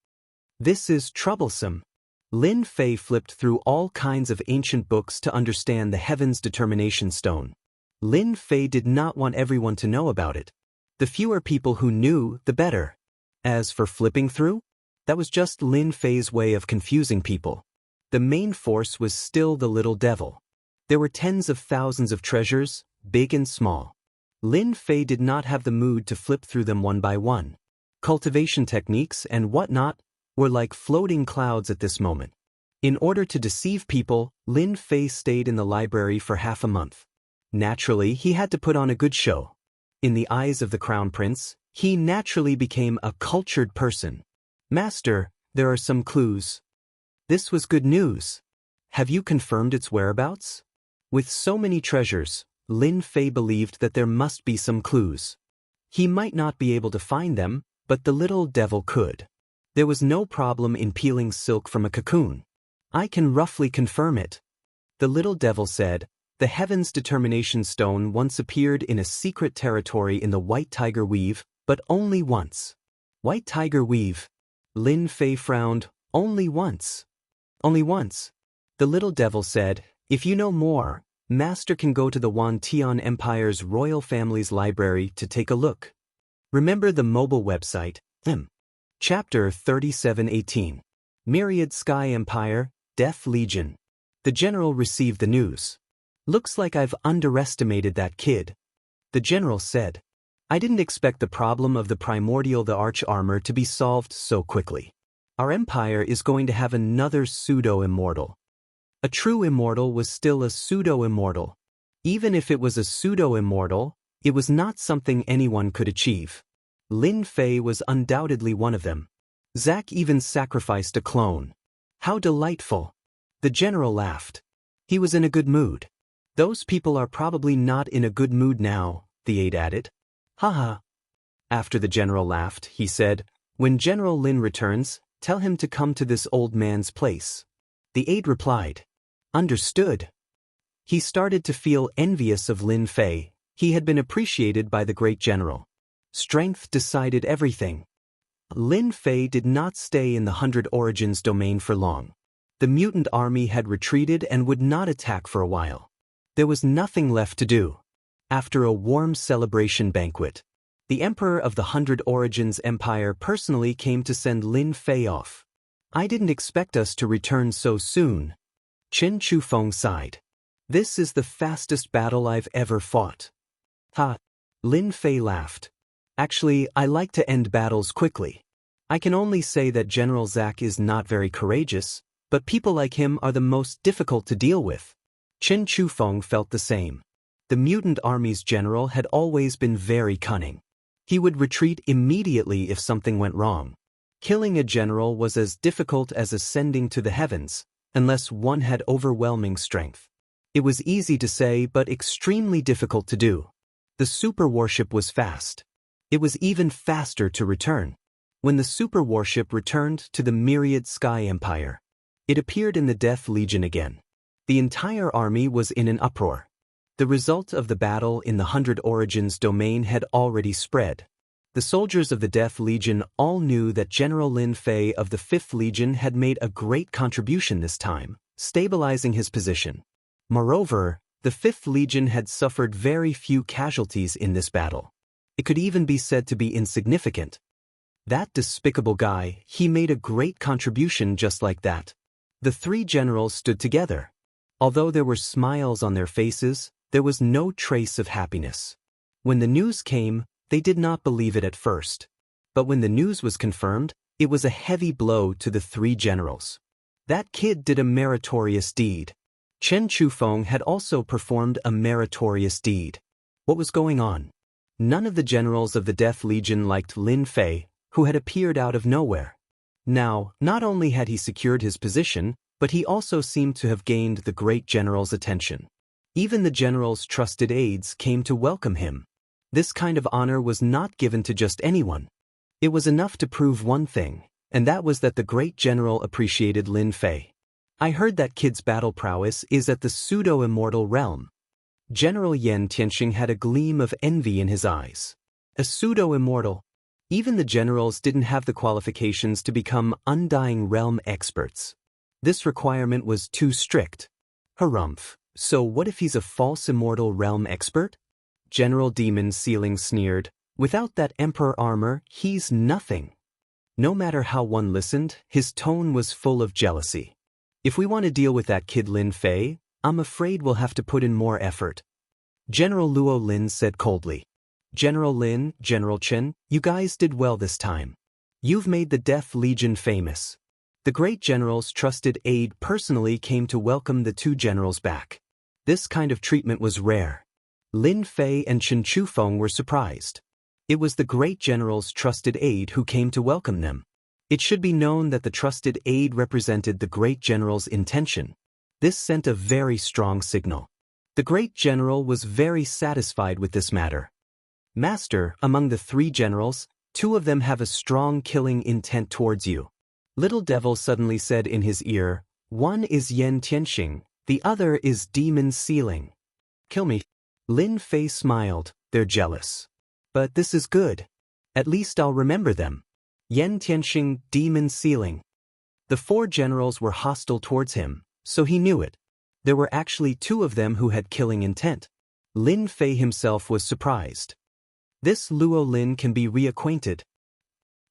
Speaker 1: This is troublesome. Lin Fei flipped through all kinds of ancient books to understand the Heaven's Determination Stone. Lin Fei did not want everyone to know about it. The fewer people who knew, the better. As for flipping through, that was just Lin Fei's way of confusing people. The main force was still the little devil. There were tens of thousands of treasures, big and small. Lin Fei did not have the mood to flip through them one by one. Cultivation techniques and whatnot were like floating clouds at this moment. In order to deceive people, Lin Fei stayed in the library for half a month. Naturally, he had to put on a good show. In the eyes of the Crown Prince, he naturally became a cultured person. Master, there are some clues. This was good news. Have you confirmed its whereabouts? With so many treasures, Lin Fei believed that there must be some clues. He might not be able to find them, but the little devil could. There was no problem in peeling silk from a cocoon. I can roughly confirm it. The little devil said, the Heaven's Determination Stone once appeared in a secret territory in the White Tiger Weave, but only once. White Tiger Weave. Lin Fei frowned, only once. Only once. The little devil said, if you know more, Master can go to the Wantian Empire's royal family's library to take a look. Remember the mobile website, Chapter 3718. Myriad Sky Empire, Death Legion. The general received the news. Looks like I've underestimated that kid. The general said. I didn't expect the problem of the primordial the arch armor to be solved so quickly. Our empire is going to have another pseudo-immortal. A true immortal was still a pseudo-immortal. Even if it was a pseudo-immortal, it was not something anyone could achieve. Lin Fei was undoubtedly one of them. Zack even sacrificed a clone. How delightful. The general laughed. He was in a good mood. Those people are probably not in a good mood now, the aide added. Haha. After the general laughed, he said, when General Lin returns, tell him to come to this old man's place. The aide replied. Understood. He started to feel envious of Lin Fei. He had been appreciated by the great general. Strength decided everything. Lin Fei did not stay in the 100 Origins domain for long. The mutant army had retreated and would not attack for a while. There was nothing left to do. After a warm celebration banquet, the Emperor of the 100 Origins Empire personally came to send Lin Fei off. I didn't expect us to return so soon. Chen Chufeng sighed. This is the fastest battle I've ever fought. Ha! Lin Fei laughed. Actually, I like to end battles quickly. I can only say that General Zack is not very courageous, but people like him are the most difficult to deal with. Chen Chufeng felt the same. The mutant army's general had always been very cunning. He would retreat immediately if something went wrong. Killing a general was as difficult as ascending to the heavens, unless one had overwhelming strength. It was easy to say but extremely difficult to do. The super warship was fast. It was even faster to return. When the super warship returned to the Myriad Sky Empire, it appeared in the Death Legion again. The entire army was in an uproar. The result of the battle in the 100 Origins domain had already spread. The soldiers of the Death Legion all knew that General Lin Fei of the 5th Legion had made a great contribution this time, stabilizing his position. Moreover, the 5th Legion had suffered very few casualties in this battle. It could even be said to be insignificant. That despicable guy, he made a great contribution just like that. The three generals stood together. Although there were smiles on their faces, there was no trace of happiness. When the news came, they did not believe it at first. But when the news was confirmed, it was a heavy blow to the three generals. That kid did a meritorious deed. Chen Chufeng had also performed a meritorious deed. What was going on? None of the generals of the Death Legion liked Lin Fei, who had appeared out of nowhere. Now, not only had he secured his position, but he also seemed to have gained the great general's attention. Even the general's trusted aides came to welcome him. This kind of honor was not given to just anyone. It was enough to prove one thing, and that was that the great general appreciated Lin Fei. I heard that kid's battle prowess is at the pseudo-immortal realm. General Yan Tianxing had a gleam of envy in his eyes. A pseudo-immortal? Even the generals didn't have the qualifications to become undying realm experts. This requirement was too strict. Harumph. So what if he's a false immortal realm expert? General Demon Sealing sneered. Without that emperor armor, he's nothing. No matter how one listened, his tone was full of jealousy. If we want to deal with that kid Lin Fei, I'm afraid we'll have to put in more effort. General Luo Lin said coldly. General Lin, General Chen, you guys did well this time. You've made the Death Legion famous. The great general's trusted aide personally came to welcome the two generals back. This kind of treatment was rare. Lin Fei and Chen Chufeng were surprised. It was the great general's trusted aide who came to welcome them. It should be known that the trusted aide represented the great general's intention. This sent a very strong signal. The great general was very satisfied with this matter. Master, among the three generals, two of them have a strong killing intent towards you. Little Devil suddenly said in his ear, one is Yan Tianxing, the other is Demon Sealing. Kill me. Lin Fei smiled, they're jealous. But this is good. At least I'll remember them. Yan Tianxing, Demon Sealing. The four generals were hostile towards him, so he knew it. There were actually two of them who had killing intent. Lin Fei himself was surprised. This Luo Lin can be reacquainted.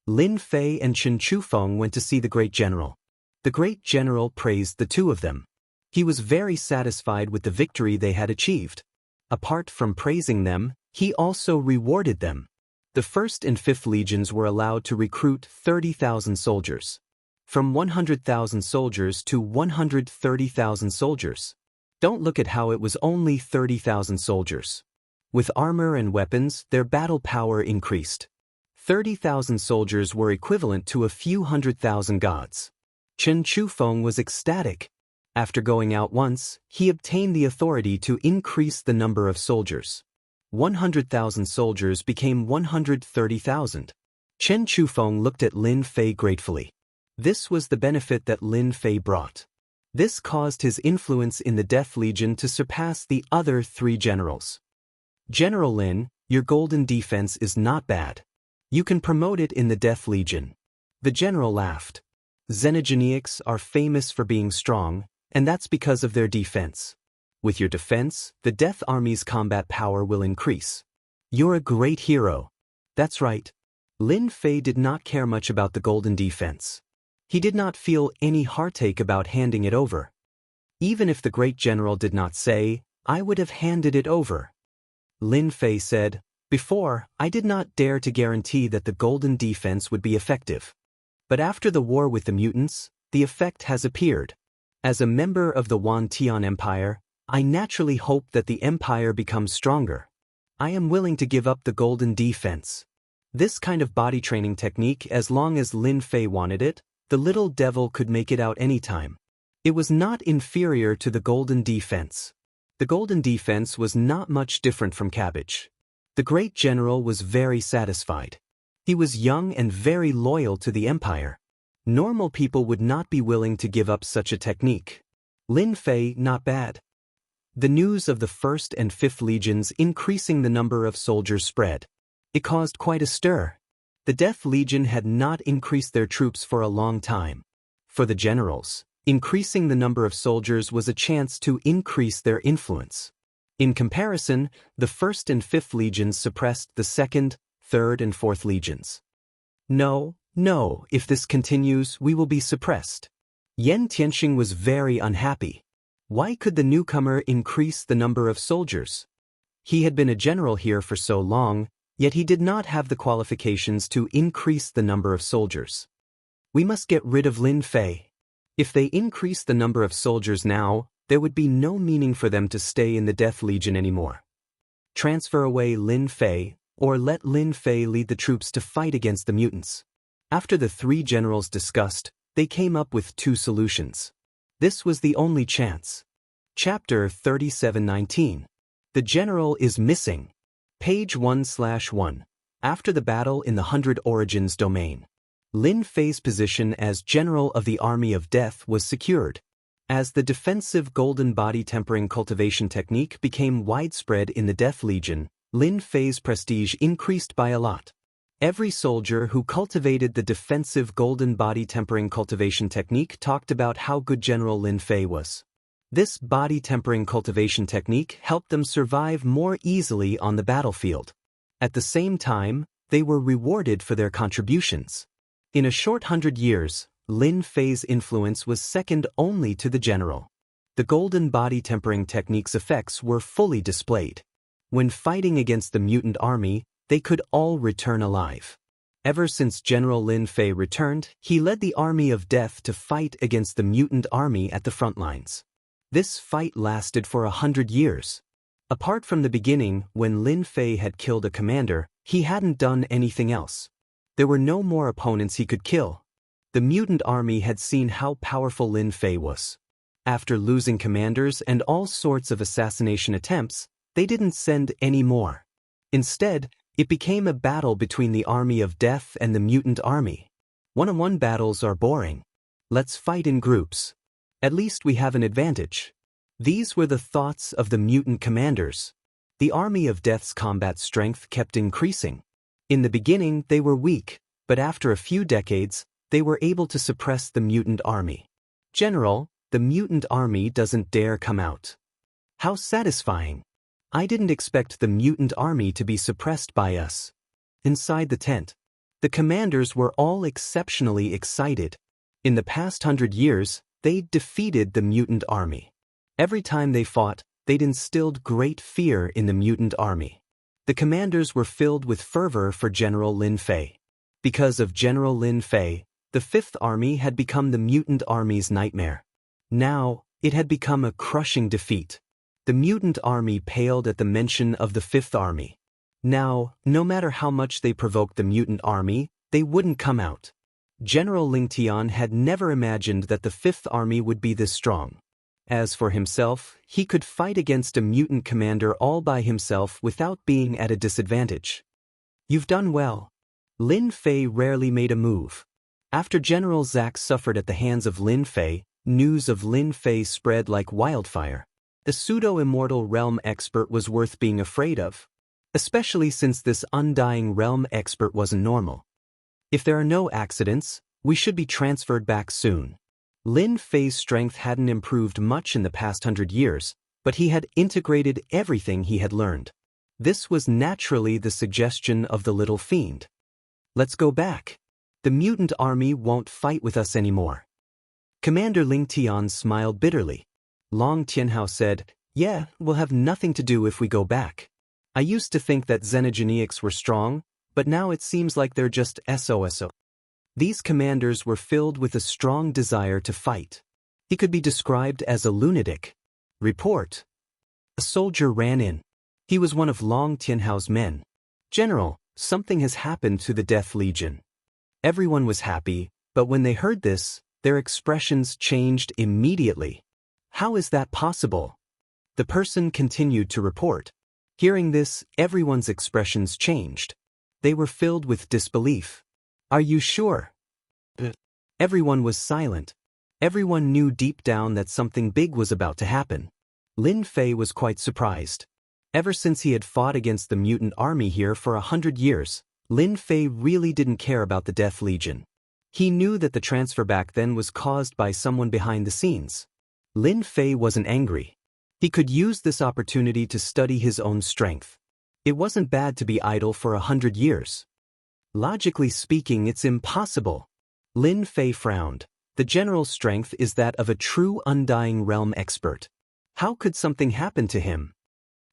Speaker 1: Lin Fei and Chen Chufeng went to see the great general. The great general praised the two of them. He was very satisfied with the victory they had achieved. Apart from praising them, he also rewarded them. The 1st and 5th legions were allowed to recruit 30,000 soldiers. From 100,000 soldiers to 130,000 soldiers. Don't look at how it was only 30,000 soldiers. With armor and weapons, their battle power increased. 30,000 soldiers were equivalent to a few 100,000 gods. Chen Chufeng was ecstatic. After going out once, he obtained the authority to increase the number of soldiers. 100,000 soldiers became 130,000. Chen Chufeng looked at Lin Fei gratefully. This was the benefit that Lin Fei brought. This caused his influence in the Death Legion to surpass the other three generals. General Lin, your golden defense is not bad. You can promote it in the Death Legion. The general laughed. Xenogeneics are famous for being strong, and that's because of their defense. With your defense, the Death Army's combat power will increase. You're a great hero. That's right. Lin Fei did not care much about the golden defense. He did not feel any heartache about handing it over. Even if the great general did not say, "I would have handed it over." Lin Fei said, "Before, I did not dare to guarantee that the golden defense would be effective. But after the war with the mutants, the effect has appeared. As a member of the Wan Tian Empire, I naturally hope that the empire becomes stronger. I am willing to give up the golden defense." This kind of body training technique, as long as Lin Fei wanted it, the little devil could make it out anytime. It was not inferior to the golden defense. The golden defense was not much different from cabbage. The great general was very satisfied. He was young and very loyal to the empire. Normal people would not be willing to give up such a technique. Lin Fei, not bad. The news of the 1st and 5th Legions increasing the number of soldiers spread. It caused quite a stir. The Death Legion had not increased their troops for a long time. For the generals, increasing the number of soldiers was a chance to increase their influence. In comparison, the 1st and 5th Legions suppressed the 2nd, 3rd and 4th Legions. No, if this continues, we will be suppressed. Yan Tianxing was very unhappy. Why could the newcomer increase the number of soldiers? He had been a general here for so long, yet he did not have the qualifications to increase the number of soldiers. We must get rid of Lin Fei. If they increase the number of soldiers now, there would be no meaning for them to stay in the Death Legion anymore. Transfer away Lin Fei, or let Lin Fei lead the troops to fight against the mutants. After the 3 generals discussed, they came up with 2 solutions. This was the only chance. Chapter 3719. The General is Missing. Page 1/1. After the battle in the 100 Origins domain, Lin Fei's position as General of the Army of Death was secured. As the defensive golden body tempering cultivation technique became widespread in the Death Legion, Lin Fei's prestige increased by a lot. Every soldier who cultivated the defensive golden body tempering cultivation technique talked about how good General Lin Fei was. This body tempering cultivation technique helped them survive more easily on the battlefield. At the same time, they were rewarded for their contributions. In a short 100 years, Lin Fei's influence was second only to the general. The golden body tempering technique's effects were fully displayed. When fighting against the mutant army, they could all return alive. Ever since General Lin Fei returned, he led the army of death to fight against the mutant army at the front lines. This fight lasted for 100 years. Apart from the beginning, when Lin Fei had killed a commander, he hadn't done anything else. There were no more opponents he could kill. The mutant army had seen how powerful Lin Fei was. After losing commanders and all sorts of assassination attempts, they didn't send any more. Instead, it became a battle between the army of death and the mutant army. One-on-one battles are boring. Let's fight in groups. At least we have an advantage. These were the thoughts of the mutant commanders. The army of death's combat strength kept increasing. In the beginning, they were weak, but after a few decades, they were able to suppress the mutant army. General, the mutant army doesn't dare come out. How satisfying. I didn't expect the mutant army to be suppressed by us. Inside the tent, the commanders were all exceptionally excited. In the past 100 years, they'd defeated the mutant army. Every time they fought, they'd instilled great fear in the mutant army. The commanders were filled with fervor for General Lin Fei. Because of General Lin Fei, the 5th Army had become the mutant army's nightmare. Now, it had become a crushing defeat. The mutant army paled at the mention of the 5th Army. Now, no matter how much they provoked the mutant army, they wouldn't come out. General Ling Tian had never imagined that the 5th Army would be this strong. As for himself, he could fight against a mutant commander all by himself without being at a disadvantage. You've done well. Lin Fei rarely made a move. After General Zack suffered at the hands of Lin Fei, news of Lin Fei spread like wildfire. The pseudo-immortal realm expert was worth being afraid of, especially since this undying realm expert wasn't normal. If there are no accidents, we should be transferred back soon. Lin Fei's strength hadn't improved much in the past 100 years, but he had integrated everything he had learned. This was naturally the suggestion of the little fiend. Let's go back. The mutant army won't fight with us anymore. Commander Ling Tian smiled bitterly. Long Tianhao said, "Yeah, we'll have nothing to do if we go back. I used to think that xenogeneics were strong, but now it seems like they're just SOSO." These commanders were filled with a strong desire to fight. He could be described as a lunatic. Report. A soldier ran in. He was one of Long Tianhao's men. "General, something has happened to the Death Legion." Everyone was happy, but when they heard this, their expressions changed immediately. "How is that possible?" The person continued to report. Hearing this, everyone's expressions changed. They were filled with disbelief. "Are you sure?" Everyone was silent. Everyone knew deep down that something big was about to happen. Lin Fei was quite surprised. Ever since he had fought against the mutant army here for 100 years, Lin Fei really didn't care about the Death Legion. He knew that the transfer back then was caused by someone behind the scenes. Lin Fei wasn't angry. He could use this opportunity to study his own strength. It wasn't bad to be idle for 100 years. Logically speaking, it's impossible. Lin Fei frowned. The general's strength is that of a true undying realm expert. How could something happen to him?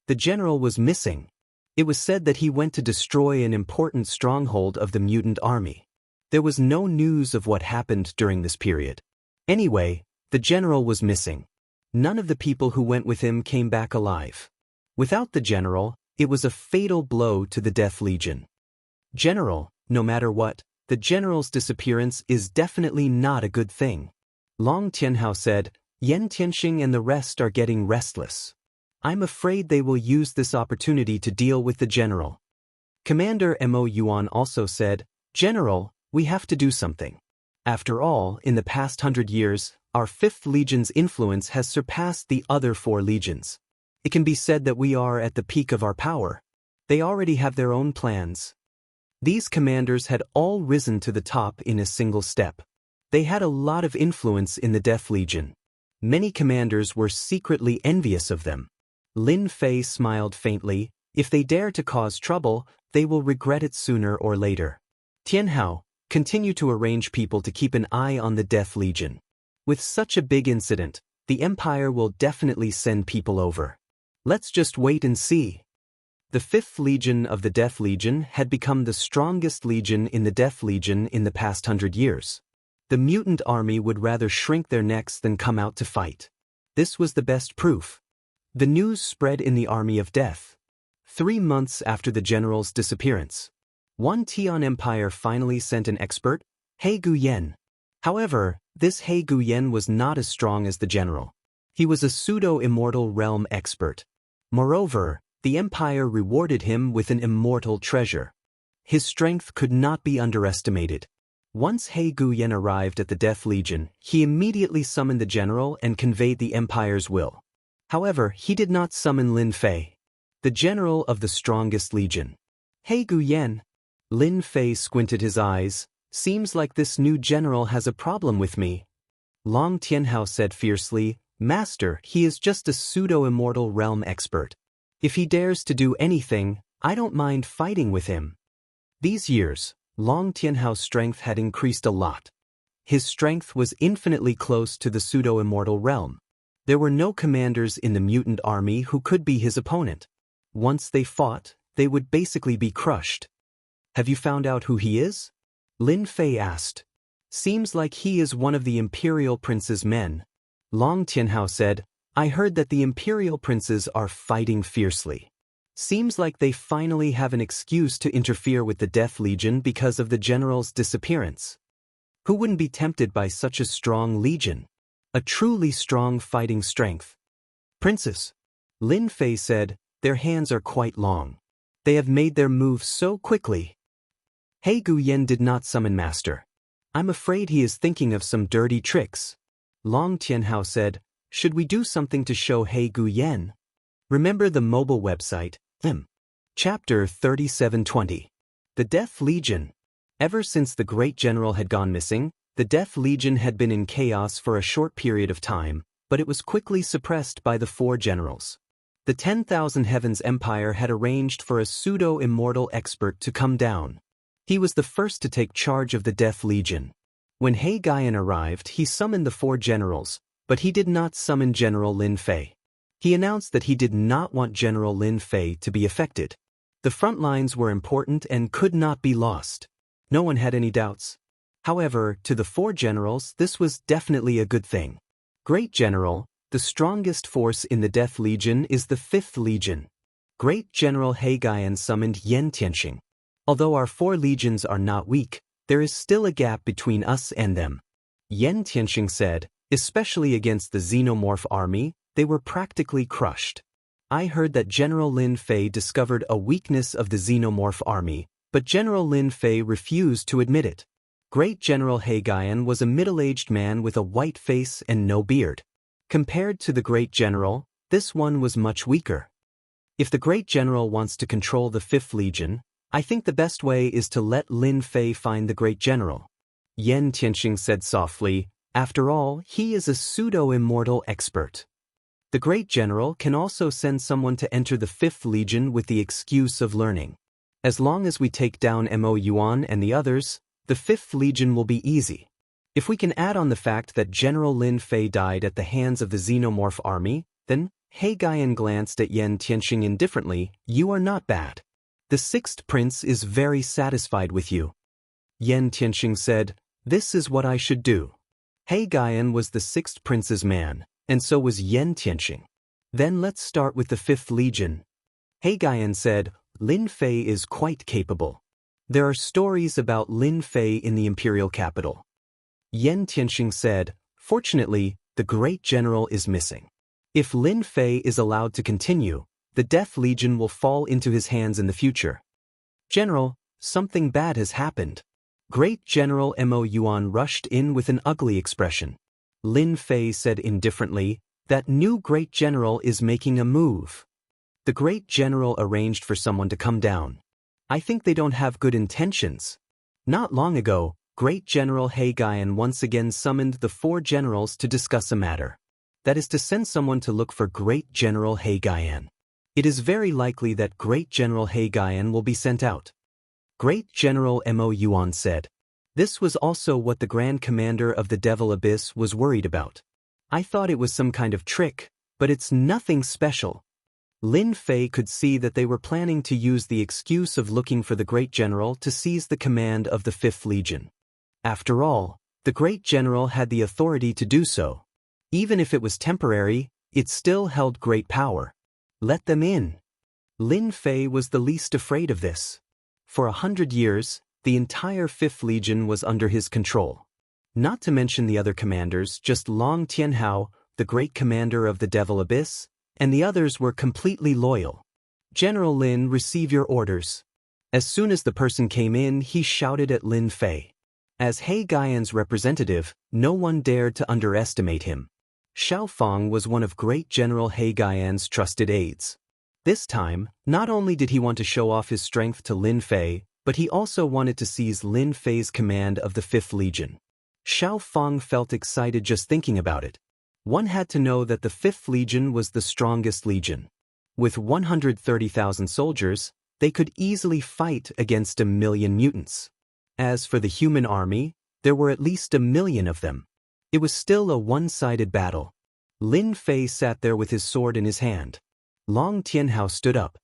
Speaker 1: The general was missing. It was said that he went to destroy an important stronghold of the mutant army. There was no news of what happened during this period. Anyway, the general was missing. None of the people who went with him came back alive. Without the general, it was a fatal blow to the Death Legion. "General, no matter what, the general's disappearance is definitely not a good thing." Long Tianhao said, "Yan Tianxing and the rest are getting restless. I'm afraid they will use this opportunity to deal with the general." Commander Mo Yuan also said, "General, we have to do something. After all, in the past 100 years, our 5th Legion's influence has surpassed the other 4 legions. It can be said that we are at the peak of our power. They already have their own plans." These commanders had all risen to the top in a single step. They had a lot of influence in the Death Legion. Many commanders were secretly envious of them. Lin Fei smiled faintly. If they dare to cause trouble, they will regret it sooner or later. Tianhao, continue to arrange people to keep an eye on the Death Legion. With such a big incident, the Empire will definitely send people over. Let's just wait and see. The 5th Legion of the Death Legion had become the strongest legion in the Death Legion in the past 100 years. The mutant army would rather shrink their necks than come out to fight. This was the best proof. The news spread in the army of death. 3 months after the general's disappearance, One Tian Empire finally sent an expert, He Guyen. However, this He Guyen was not as strong as the general. He was a pseudo-immortal realm expert. Moreover, the Empire rewarded him with an immortal treasure. His strength could not be underestimated. Once He Guyen arrived at the Death Legion, he immediately summoned the general and conveyed the Empire's will. However, he did not summon Lin Fei, the general of the strongest legion. He Guyen. Lin Fei squinted his eyes. "Seems like this new general has a problem with me." Long Tianhao said fiercely, "Master, he is just a pseudo-immortal realm expert. If he dares to do anything, I don't mind fighting with him." These years, Long Tianhao's strength had increased a lot. His strength was infinitely close to the pseudo-immortal realm. There were no commanders in the mutant army who could be his opponent. Once they fought, they would basically be crushed. "Have you found out who he is?" Lin Fei asked. "Seems like he is one of the Imperial Prince's men." Long Tianhao said, "I heard that the Imperial Princes are fighting fiercely. Seems like they finally have an excuse to interfere with the Death Legion because of the general's disappearance. Who wouldn't be tempted by such a strong legion? A truly strong fighting strength." "Princes," Lin Fei said, "their hands are quite long. They have made their move so quickly." He Guyen did not summon Master. "I'm afraid he is thinking of some dirty tricks." Long Tianhao said, "Should we do something to show He Guyen?" Remember the mobile website, Chapter 3720. The Death Legion. Ever since the great general had gone missing, the Death Legion had been in chaos for a short period of time, but it was quickly suppressed by the 4 generals. The 10,000 Heavens Empire had arranged for a pseudo-immortal expert to come down. He was the first to take charge of the Death Legion. When He Gaian arrived, he summoned the 4 generals, but he did not summon General Lin Fei. He announced that he did not want General Lin Fei to be affected. The front lines were important and could not be lost. No one had any doubts. However, to the 4 generals, this was definitely a good thing. Great General, the strongest force in the Death Legion is the 5th Legion. Great General He Gaian summoned Yan Tianxing. Although our 4 legions are not weak, there is still a gap between us and them. Yan Tianxing said, especially against the Xenomorph army, they were practically crushed. I heard that General Lin Fei discovered a weakness of the Xenomorph army, but General Lin Fei refused to admit it. Great General He Gaian was a middle-aged man with a white face and no beard. Compared to the Great General, this one was much weaker. If the Great General wants to control the 5th Legion, I think the best way is to let Lin Fei find the Great General. Yan Tianxing said softly, after all, he is a pseudo-immortal expert. The Great General can also send someone to enter the 5th Legion with the excuse of learning. As long as we take down Mo Yuan and the others, the 5th Legion will be easy. If we can add on the fact that General Lin Fei died at the hands of the Xenomorph army, then, He Gaian glanced at Yan Tianxing indifferently, you are not bad. The 6th Prince is very satisfied with you. Yan Tianxing said, this is what I should do. He Gaian was the 6th Prince's man, and so was Yan Tianxing. Then let's start with the 5th Legion. He Gaian said, Lin Fei is quite capable. There are stories about Lin Fei in the imperial capital. Yan Tianxing said, fortunately, the Great General is missing. If Lin Fei is allowed to continue, the Death Legion will fall into his hands in the future. General, something bad has happened. Great General Mo Yuan rushed in with an ugly expression. Lin Fei said indifferently, that new Great General is making a move. The Great General arranged for someone to come down. I think they don't have good intentions. Not long ago, Great General He Gaian once again summoned the 4 generals to discuss a matter. That is to send someone to look for Great General He Gaian. It is very likely that Great General He Gaian will be sent out. Great General Mo Yuan said. This was also what the Grand Commander of the Devil Abyss was worried about. I thought it was some kind of trick, but it's nothing special. Lin Fei could see that they were planning to use the excuse of looking for the Great General to seize the command of the 5th Legion. After all, the Great General had the authority to do so. Even if it was temporary, it still held great power. Let them in. Lin Fei was the least afraid of this. For 100 years, the entire 5th Legion was under his control. Not to mention the other commanders, just Long Tianhao, the great commander of the Devil Abyss, and the others were completely loyal. General Lin, receive your orders. As soon as the person came in, he shouted at Lin Fei. As He Gaian's representative, no one dared to underestimate him. Xiao Fang was one of Great General He Gaian's trusted aides. This time, not only did he want to show off his strength to Lin Fei, but he also wanted to seize Lin Fei's command of the 5th Legion. Xiao Fang felt excited just thinking about it. One had to know that the 5th Legion was the strongest legion. With 130,000 soldiers, they could easily fight against 1 million mutants. As for the human army, there were at least 1 million of them. It was still a one-sided battle. Lin Fei sat there with his sword in his hand. Long Tianhao stood up.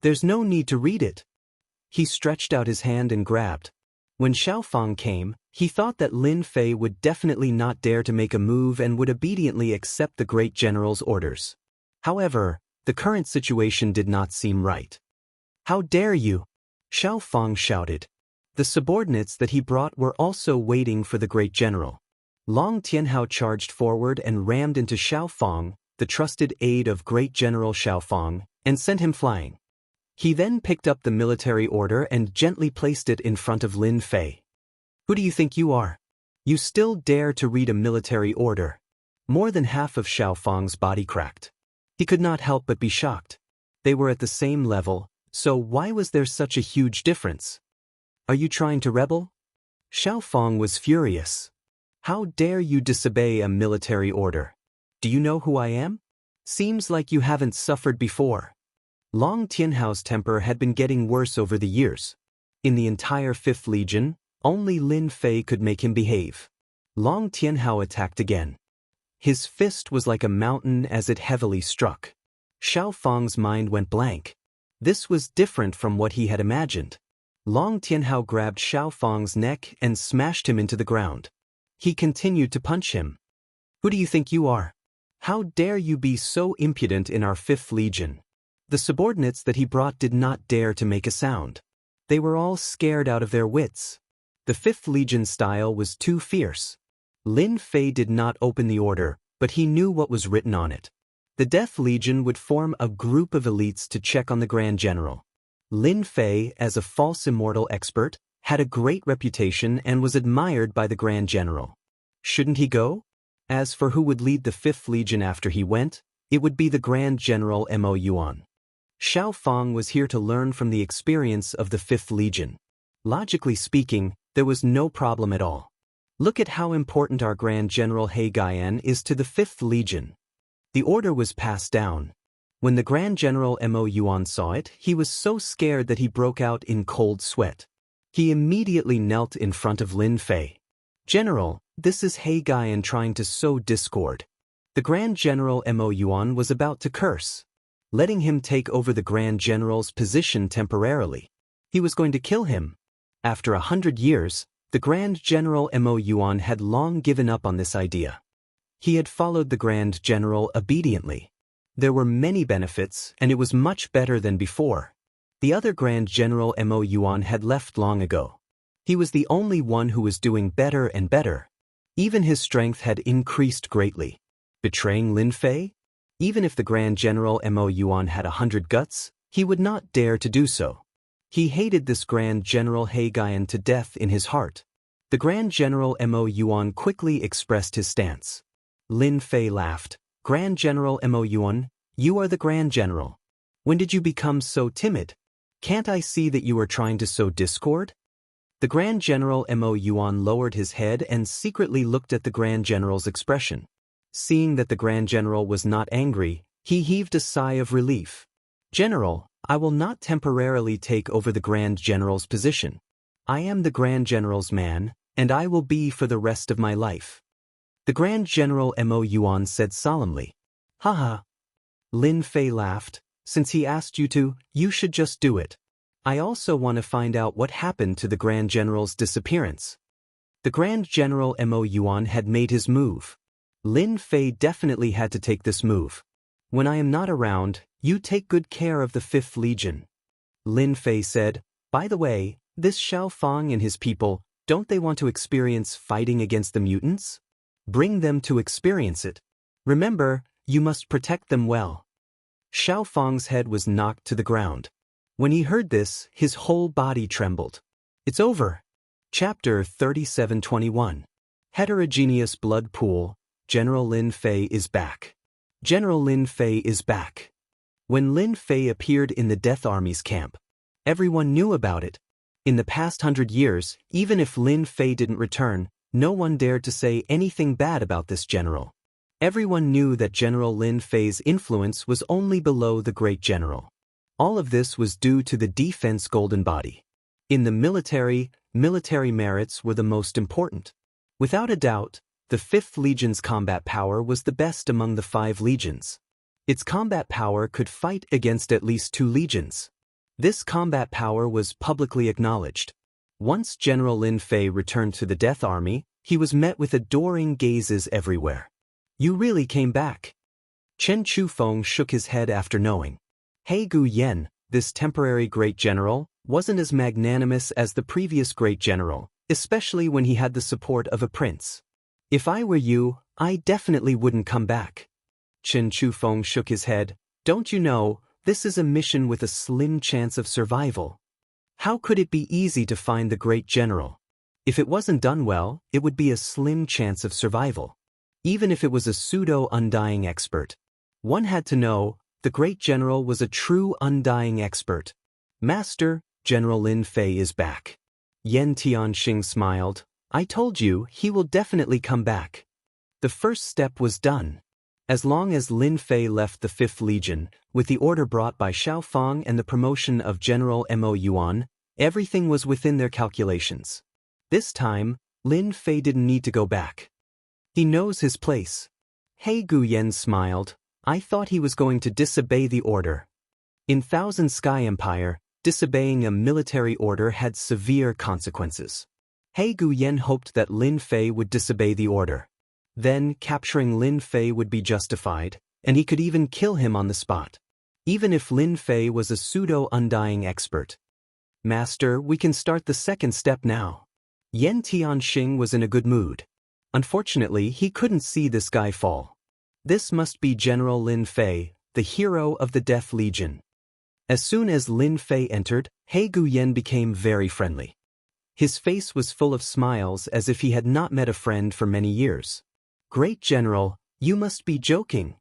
Speaker 1: There's no need to read it. He stretched out his hand and grabbed. When Xiao Fang came, he thought that Lin Fei would definitely not dare to make a move and would obediently accept the Great General's orders. However, the current situation did not seem right. How dare you? Xiao Fang shouted. The subordinates that he brought were also waiting for the Great General. Long Tianhao charged forward and rammed into Xiao Fang, the trusted aide of Great General Xiao Fang, and sent him flying. He then picked up the military order and gently placed it in front of Lin Fei. Who do you think you are? You still dare to read a military order? More than half of Xiao Fang's body cracked. He could not help but be shocked. They were at the same level, so why was there such a huge difference? Are you trying to rebel? Xiao Fang was furious. How dare you disobey a military order? Do you know who I am? Seems like you haven't suffered before. Long Tianhao's temper had been getting worse over the years. In the entire 5th Legion, only Lin Fei could make him behave. Long Tianhao attacked again. His fist was like a mountain as it heavily struck. Xiao Fang's mind went blank. This was different from what he had imagined. Long Tianhao grabbed Xiao Fang's neck and smashed him into the ground. He continued to punch him. Who do you think you are? How dare you be so impudent in our 5th Legion? The subordinates that he brought did not dare to make a sound. They were all scared out of their wits. The 5th Legion style was too fierce. Lin Fei did not open the order, but he knew what was written on it. The Death Legion would form a group of elites to check on the Grand General. Lin Fei, as a false immortal expert, had a great reputation and was admired by the Grand General. Shouldn't he go? As for who would lead the 5th Legion after he went, it would be the Grand General Mo Yuan. Xiao Fang was here to learn from the experience of the 5th Legion. Logically speaking, there was no problem at all. Look at how important our Grand General He Gaian is to the 5th Legion. The order was passed down. When the Grand General Mo Yuan saw it, he was so scared that he broke out in cold sweat. He immediately knelt in front of Lin Fei. General, this is He Gaian trying to sow discord. The Grand General Mo Yuan was about to curse, letting him take over the Grand General's position temporarily. He was going to kill him. After 100 years, the Grand General Mo Yuan had long given up on this idea. He had followed the Grand General obediently. There were many benefits, and it was much better than before. The other Grand General Mo Yuan had left long ago. He was the only one who was doing better and better. Even his strength had increased greatly. Betraying Lin Fei? Even if the Grand General Mo Yuan had 100 guts, he would not dare to do so. He hated this Grand General He Gaian to death in his heart. The Grand General Mo Yuan quickly expressed his stance. Lin Fei laughed. Grand General Mo Yuan, you are the Grand General. When did you become so timid? Can't I see that you are trying to sow discord? The Grand General Mo Yuan lowered his head and secretly looked at the Grand General's expression. Seeing that the Grand General was not angry, he heaved a sigh of relief. General, I will not temporarily take over the Grand General's position. I am the Grand General's man, and I will be for the rest of my life. The Grand General Mo Yuan said solemnly. Haha. Lin Fei laughed. Since he asked you to, you should just do it. I also want to find out what happened to the Grand General's disappearance. The Grand General Mo Yuan had made his move. Lin Fei definitely had to take this move. When I am not around, you take good care of the 5th Legion. Lin Fei said, by the way, this Xiao Fang and his people, don't they want to experience fighting against the mutants? Bring them to experience it. Remember, you must protect them well. Xiao Fang's head was knocked to the ground. When he heard this, his whole body trembled. It's over. Chapter 3721. Heterogeneous Blood Pool. General Lin Fei is back. General Lin Fei is back. When Lin Fei appeared in the Death Army's camp, everyone knew about it. In the past 100 years, even if Lin Fei didn't return, no one dared to say anything bad about this general. Everyone knew that General Lin Fei's influence was only below the great general. All of this was due to the defense golden body. In the military merits were the most important. Without a doubt, the 5th Legion's combat power was the best among the 5 legions. Its combat power could fight against at least 2 legions. This combat power was publicly acknowledged. Once General Lin Fei returned to the Death Army, he was met with adoring gazes everywhere. You really came back. Chen Chufeng shook his head after knowing. He Guyen, this temporary great general, wasn't as magnanimous as the previous great general, especially when he had the support of a prince. If I were you, I definitely wouldn't come back. Chen Chufeng shook his head. Don't you know, this is a mission with a slim chance of survival. How could it be easy to find the great general? If it wasn't done well, it would be a slim chance of survival. Even if it was a pseudo-undying expert. One had to know, the great general was a true undying expert. Master, General Lin Fei is back. Yan Tianxing smiled. I told you, he will definitely come back. The first step was done. As long as Lin Fei left the 5th Legion, with the order brought by Xiao Fang and the promotion of General Mo Yuan, everything was within their calculations. This time, Lin Fei didn't need to go back. He knows his place. He Guyan smiled. I thought he was going to disobey the order. In Thousand Sky Empire, disobeying a military order had severe consequences. He Guyan hoped that Lin Fei would disobey the order. Then, capturing Lin Fei would be justified, and he could even kill him on the spot. Even if Lin Fei was a pseudo-undying expert. Master, we can start the 2nd step now. Yan Tianxing was in a good mood. Unfortunately, he couldn't see this guy fall. This must be General Lin Fei, the hero of the Death Legion. As soon as Lin Fei entered, He Guyan became very friendly. His face was full of smiles as if he had not met a friend for many years. Great General, you must be joking.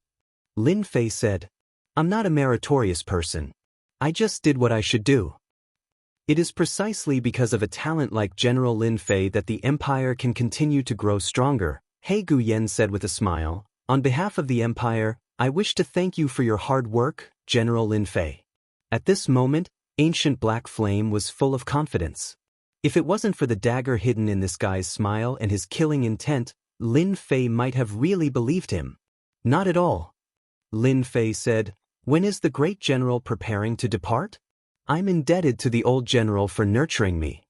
Speaker 1: Lin Fei said. I'm not a meritorious person. I just did what I should do. It is precisely because of a talent like General Lin Fei that the Empire can continue to grow stronger, He Guyan said with a smile. On behalf of the Empire, I wish to thank you for your hard work, General Lin Fei. At this moment, Ancient Black Flame was full of confidence. If it wasn't for the dagger hidden in this guy's smile and his killing intent, Lin Fei might have really believed him. Not at all. Lin Fei said, when is the great general preparing to depart? I'm indebted to the old general for nurturing me.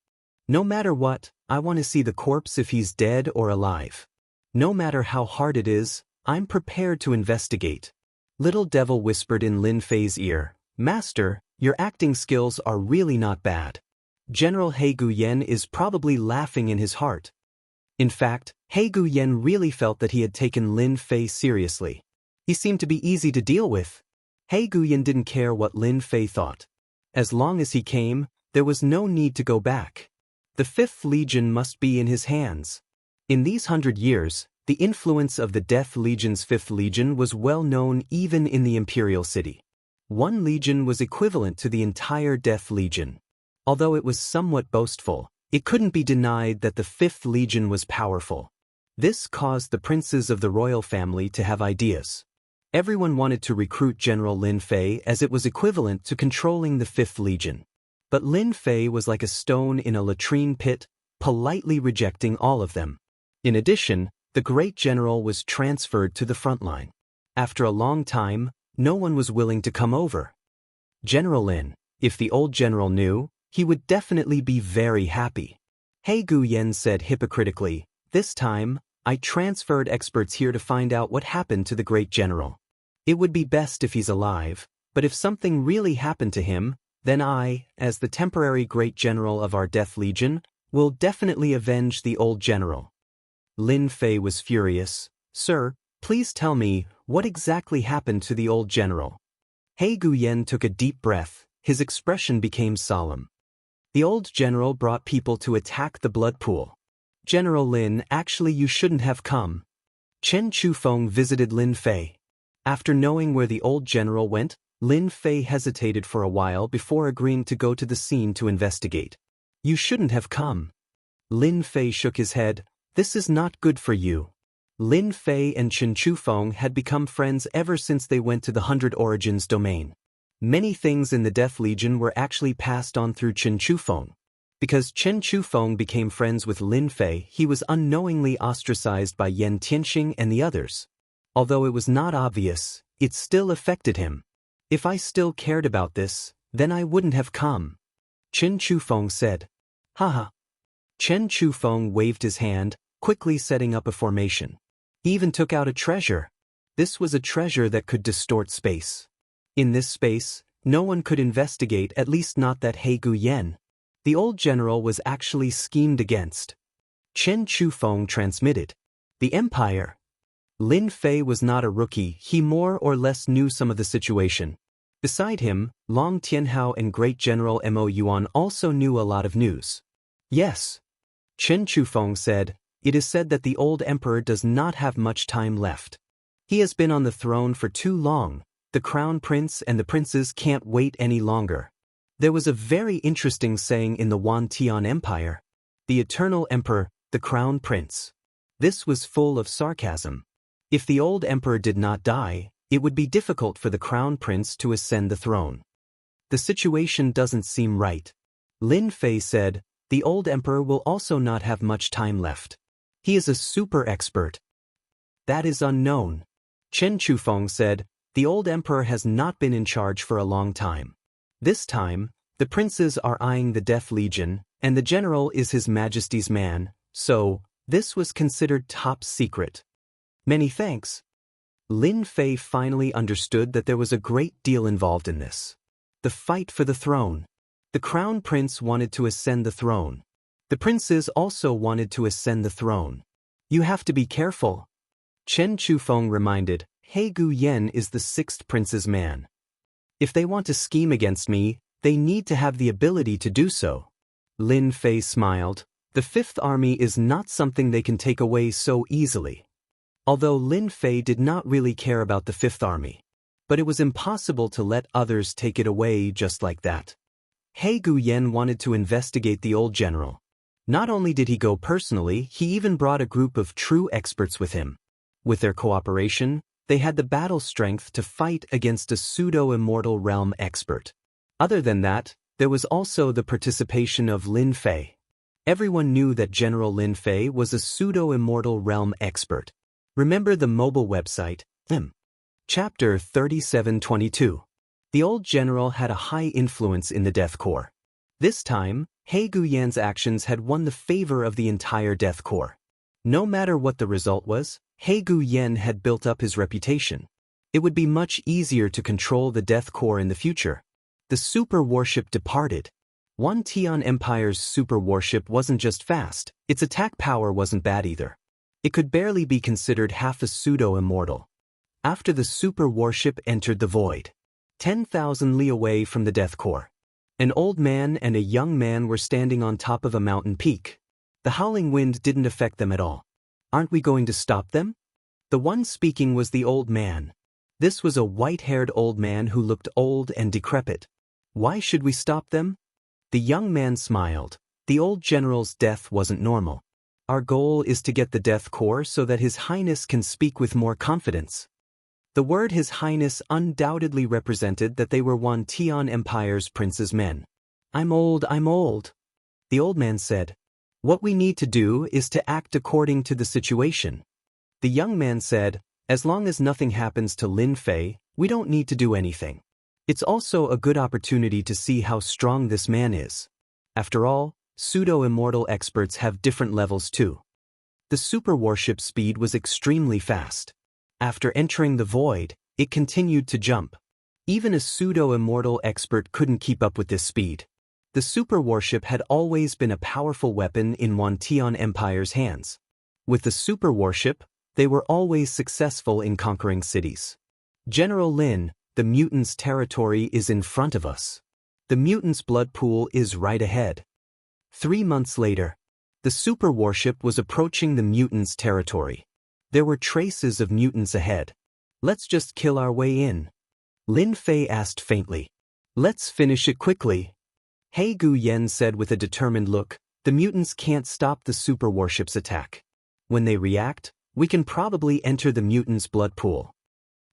Speaker 1: No matter what, I want to see the corpse if he's dead or alive. No matter how hard it is, I'm prepared to investigate. Little Devil whispered in Lin Fei's ear, Master, your acting skills are really not bad. General He Guyan is probably laughing in his heart. In fact, He Guyan really felt that he had taken Lin Fei seriously. He seemed to be easy to deal with. He Guyan didn't care what Lin Fei thought. As long as he came, there was no need to go back. The 5th Legion must be in his hands. In these 100 years, the influence of the Death Legion's 5th Legion was well known even in the Imperial City. One legion was equivalent to the entire Death Legion. Although it was somewhat boastful, it couldn't be denied that the 5th Legion was powerful. This caused the princes of the royal family to have ideas. Everyone wanted to recruit General Lin Fei as it was equivalent to controlling the 5th Legion. But Lin Fei was like a stone in a latrine pit, politely rejecting all of them. In addition, the great general was transferred to the front line. After a long time, no one was willing to come over. General Lin, if the old general knew, he would definitely be very happy. He Guyan said hypocritically, this time, I transferred experts here to find out what happened to the great general. It would be best if he's alive, but if something really happened to him, then I, as the temporary great general of our Death Legion, will definitely avenge the old general. Lin Fei was furious. Sir, please tell me, what exactly happened to the old general? He Guyan took a deep breath, his expression became solemn. The old general brought people to attack the blood pool. General Lin, actually you shouldn't have come. Chen Chufeng visited Lin Fei. After knowing where the old general went, Lin Fei hesitated for a while before agreeing to go to the scene to investigate. You shouldn't have come. Lin Fei shook his head. This is not good for you. Lin Fei and Chen Chufeng had become friends ever since they went to the 100 Origins domain. Many things in the Death Legion were actually passed on through Chen Chufeng. Because Chen Chufeng became friends with Lin Fei, he was unknowingly ostracized by Yan Tianxing and the others. Although it was not obvious, it still affected him. If I still cared about this, then I wouldn't have come. Chen Chufeng said. Haha. Chen Chufeng waved his hand, quickly setting up a formation. He even took out a treasure. This was a treasure that could distort space. In this space, no one could investigate, at least not that He Guyan. The old general was actually schemed against. Chen Chufeng transmitted. The Empire. Lin Fei was not a rookie, he more or less knew some of the situation. Beside him, Long Tianhao and Great General Mo Yuan also knew a lot of news. Yes. Chen Chufeng said, it is said that the old emperor does not have much time left. He has been on the throne for too long. The crown prince and the princes can't wait any longer. There was a very interesting saying in the Wan Tian Empire. The eternal emperor, the crown prince. This was full of sarcasm. If the old emperor did not die, it would be difficult for the crown prince to ascend the throne. The situation doesn't seem right. Lin Fei said, the old emperor will also not have much time left. He is a super expert. That is unknown. Chen Chufeng said, the old emperor has not been in charge for a long time. This time, the princes are eyeing the Death Legion, and the general is His Majesty's man, so, this was considered top secret. Many thanks. Lin Fei finally understood that there was a great deal involved in this. The fight for the throne. The crown prince wanted to ascend the throne. The princes also wanted to ascend the throne. You have to be careful. Chen Chufeng reminded, He Gu Yen is the sixth prince's man. If they want to scheme against me, they need to have the ability to do so. Lin Fei smiled. The Fifth Army is not something they can take away so easily. Although Lin Fei did not really care about the Fifth Army. But it was impossible to let others take it away just like that. He Gu Yen wanted to investigate the old general. Not only did he go personally, he even brought a group of true experts with him. With their cooperation, they had the battle strength to fight against a pseudo-immortal realm expert. Other than that, there was also the participation of Lin Fei. Everyone knew that General Lin Fei was a pseudo-immortal realm expert. Remember the mobile website, Chapter 3722. The old general had a high influence in the Death Corps. This time, He Gu Yan's actions had won the favor of the entire Death Corps. No matter what the result was, He Gu Yan had built up his reputation. It would be much easier to control the Death Corps in the future. The super warship departed. One Tian Empire's super warship wasn't just fast, its attack power wasn't bad either. It could barely be considered half a pseudo-immortal. After the super warship entered the void, 10,000 li away from the Death Corps, an old man and a young man were standing on top of a mountain peak. The howling wind didn't affect them at all. Aren't we going to stop them? The one speaking was the old man. This was a white-haired old man who looked old and decrepit. Why should we stop them? The young man smiled. The old general's death wasn't normal. Our goal is to get the Death Corps so that His Highness can speak with more confidence. The word His Highness undoubtedly represented that they were one Tian Empire's prince's men. I'm old. The old man said. What we need to do is to act according to the situation. The young man said, as long as nothing happens to Lin Fei, we don't need to do anything. It's also a good opportunity to see how strong this man is. After all, pseudo-immortal experts have different levels too. The super warship speed was extremely fast. After entering the void, it continued to jump. Even a pseudo-immortal expert couldn't keep up with this speed. The super warship had always been a powerful weapon in one Tian Empire's hands. With the super warship, they were always successful in conquering cities. General Lin, the mutants' territory is in front of us. The mutants' blood pool is right ahead. 3 months later, the super warship was approaching the mutants' territory. There were traces of mutants ahead. Let's just kill our way in. Lin Fei asked faintly. Let's finish it quickly. He Gu Yan said with a determined look, the mutants can't stop the super warship's attack. When they react, we can probably enter the mutants' blood pool.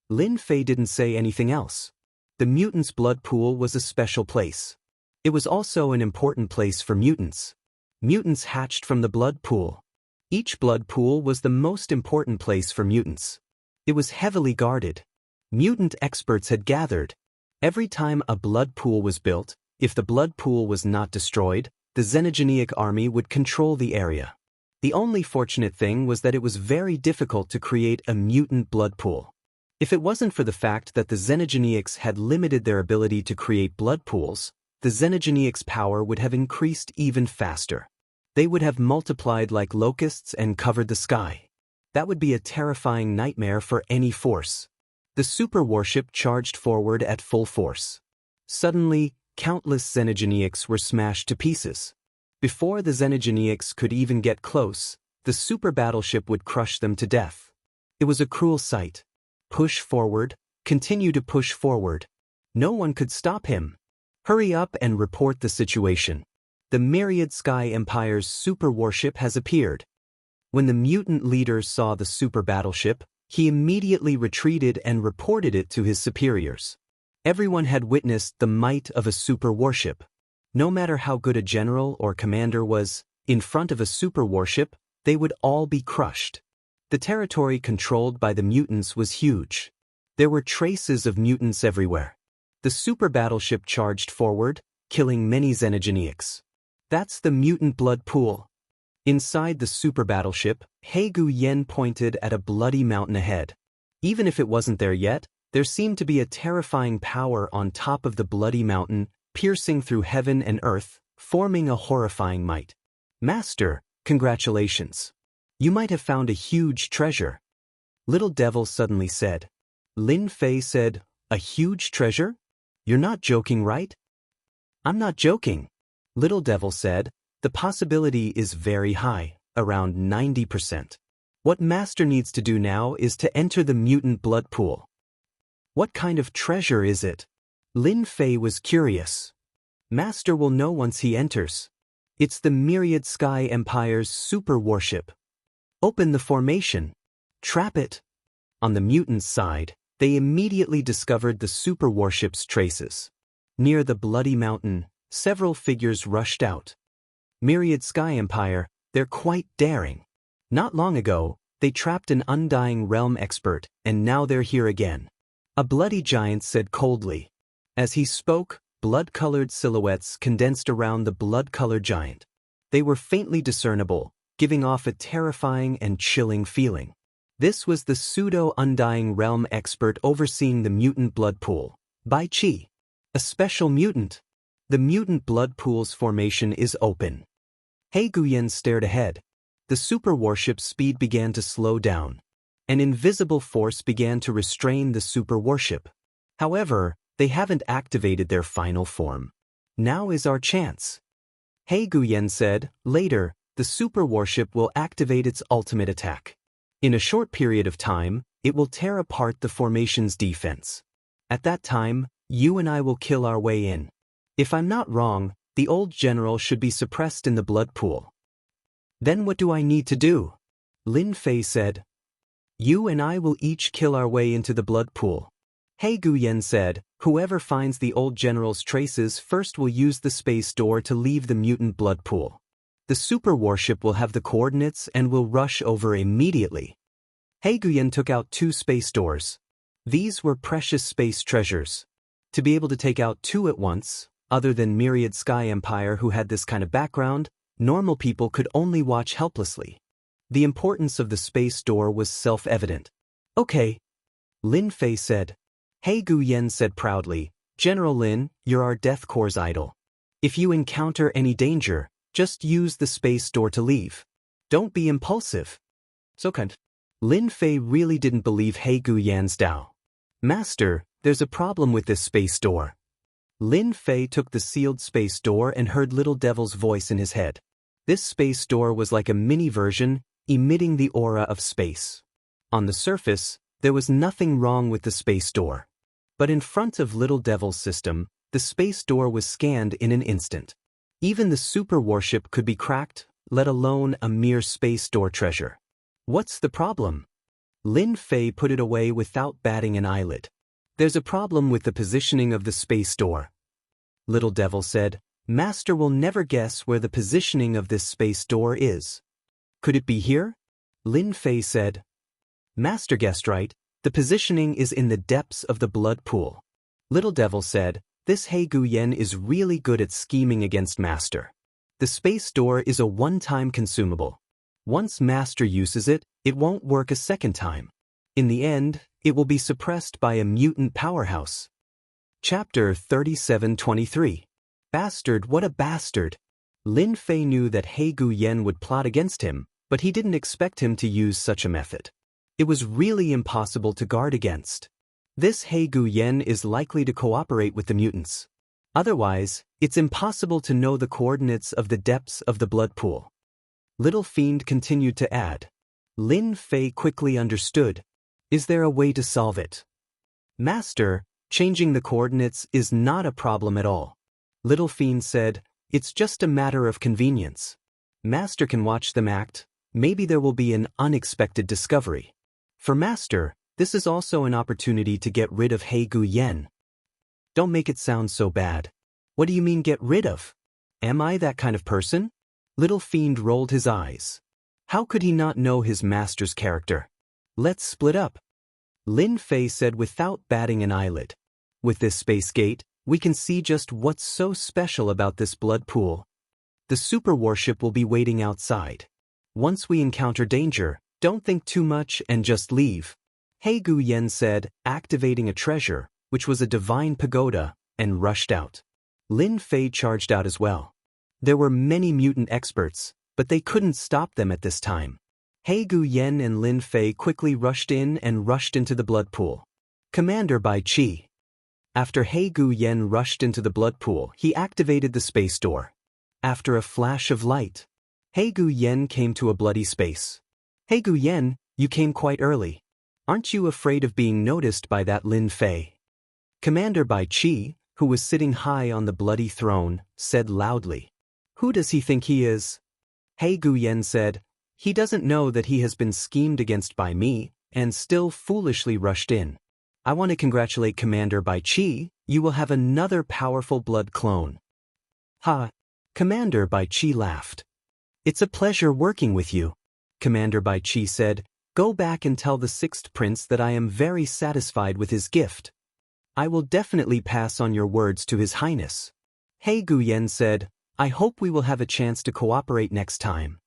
Speaker 1: Lin Fei didn't say anything else. The mutants' blood pool was a special place. It was also an important place for mutants. Mutants hatched from the blood pool. Each blood pool was the most important place for mutants. It was heavily guarded. Mutant experts had gathered. Every time a blood pool was built, if the blood pool was not destroyed, the Xenogeneic army would control the area. The only fortunate thing was that it was very difficult to create a mutant blood pool. If it wasn't for the fact that the Xenogeneics had limited their ability to create blood pools, the Xenogeneics' power would have increased even faster. They would have multiplied like locusts and covered the sky. That would be a terrifying nightmare for any force. The super warship charged forward at full force. Suddenly, countless Xenogeneics were smashed to pieces. Before the Xenogeneics could even get close, the super battleship would crush them to death. It was a cruel sight. Push forward, continue to push forward. No one could stop him. Hurry up and report the situation. The Myriad Sky Empire's super warship has appeared. When the mutant leaders saw the super battleship, He immediately retreated and reported it to his superiors. Everyone had witnessed the might of a super warship. No matter how good a general or commander was, in front of a super warship, they would all be crushed. The territory controlled by the mutants was huge. There were traces of mutants everywhere. The super battleship charged forward, killing many Xenogeneics. That's the mutant blood pool. Inside the super battleship, Gu Yen pointed at a bloody mountain ahead. Even if it wasn't there yet, there seemed to be a terrifying power on top of the bloody mountain, piercing through heaven and earth, forming a horrifying might. Master, congratulations. You might have found a huge treasure. Little Devil suddenly said. Lin Fei said, a huge treasure? You're not joking, right? I'm not joking. Little Devil said, the possibility is very high, around 90%. What Master needs to do now is to enter the mutant blood pool. What kind of treasure is it? Lin Fei was curious. Master will know once he enters. It's the Myriad Sky Empire's super warship. Open the formation. Trap it. On the mutants' side, they immediately discovered the super warship's traces. Near the bloody mountain, several figures rushed out. Myriad Sky Empire, they're quite daring. Not long ago, they trapped an Undying Realm expert, and now they're here again. A bloody giant said coldly. As he spoke, blood-colored silhouettes condensed around the blood-colored giant. They were faintly discernible, giving off a terrifying and chilling feeling. This was the pseudo-Undying Realm expert overseeing the mutant blood pool, Bai Qi. A special mutant. The mutant blood pool's formation is open. Gu Yen stared ahead. The super warship's speed began to slow down. An invisible force began to restrain the super warship. However, they haven't activated their final form. Now is our chance. Gu Yen said, later, the super warship will activate its ultimate attack. In a short period of time, it will tear apart the formation's defense. At that time, you and I will kill our way in. If I'm not wrong, the old general should be suppressed in the blood pool. Then what do I need to do? Lin Fei said. You and I will each kill our way into the blood pool. Gu Yen said, whoever finds the old general's traces first will use the space door to leave the mutant blood pool. The super warship will have the coordinates and will rush over immediately. Gu Yen took out 2 space doors. These were precious space treasures. To be able to take out 2 at once, other than Myriad Sky Empire who had this kind of background, normal people could only watch helplessly. The importance of the space door was self-evident. Okay. Lin Fei said. Gu Yen said proudly, General Lin, you're our Death Corps idol. If you encounter any danger, just use the space door to leave. Don't be impulsive. So kind. Lin Fei really didn't believe Gu Yan's Tao. Master, there's a problem with this space door. Lin Fei took the sealed space door and heard Little Devil's voice in his head. This space door was like a mini version, emitting the aura of space. On the surface, there was nothing wrong with the space door. But in front of Little Devil's system, the space door was scanned in an instant. Even the super warship could be cracked, let alone a mere space door treasure. What's the problem? Lin Fei put it away without batting an eyelid. There's a problem with the positioning of the space door. Little Devil said, Master will never guess where the positioning of this space door is. Could it be here? Lin Fei said. Master guessed right, the positioning is in the depths of the blood pool. Little Devil said, this Gu Yen is really good at scheming against Master. The space door is a one-time consumable. Once Master uses it, it won't work a second time. In the end, it will be suppressed by a mutant powerhouse. Chapter 37-23. Bastard, what a bastard! Lin Fei knew that Gu Yen would plot against him, but he didn't expect him to use such a method. It was really impossible to guard against. This Gu Yen is likely to cooperate with the mutants. Otherwise, it's impossible to know the coordinates of the depths of the blood pool. Little Fiend continued to add. Lin Fei quickly understood. Is there a way to solve it? Master, changing the coordinates is not a problem at all. Little Fiend said, it's just a matter of convenience. Master can watch them act, maybe there will be an unexpected discovery. For Master, this is also an opportunity to get rid of He Gu Yen. Don't make it sound so bad. What do you mean get rid of? Am I that kind of person? Little Fiend rolled his eyes. How could he not know his master's character? Let's split up. Lin Fei said without batting an eyelid. With this space gate, we can see just what's so special about this blood pool. The super warship will be waiting outside. Once we encounter danger, don't think too much and just leave. He Gu Yen said, activating a treasure, which was a divine pagoda, and rushed out. Lin Fei charged out as well. There were many mutant experts, but they couldn't stop them at this time. He Gu Yen and Lin Fei quickly rushed in and rushed into the blood pool. Commander Bai Qi. After He Gu Yen rushed into the blood pool, he activated the space door. After a flash of light, He Gu Yen came to a bloody space. He Gu Yen, you came quite early. Aren't you afraid of being noticed by that Lin Fei? Commander Bai Qi, who was sitting high on the bloody throne, said loudly. Who does he think he is? He Gu Yen said, he doesn't know that he has been schemed against by me, and still foolishly rushed in. I want to congratulate Commander Bai Qi, you will have another powerful blood clone. Ha! Commander Bai Qi laughed. It's a pleasure working with you. Commander Bai Qi said, go back and tell the sixth prince that I am very satisfied with his gift. I will definitely pass on your words to His Highness. He Gu Yen said, I hope we will have a chance to cooperate next time.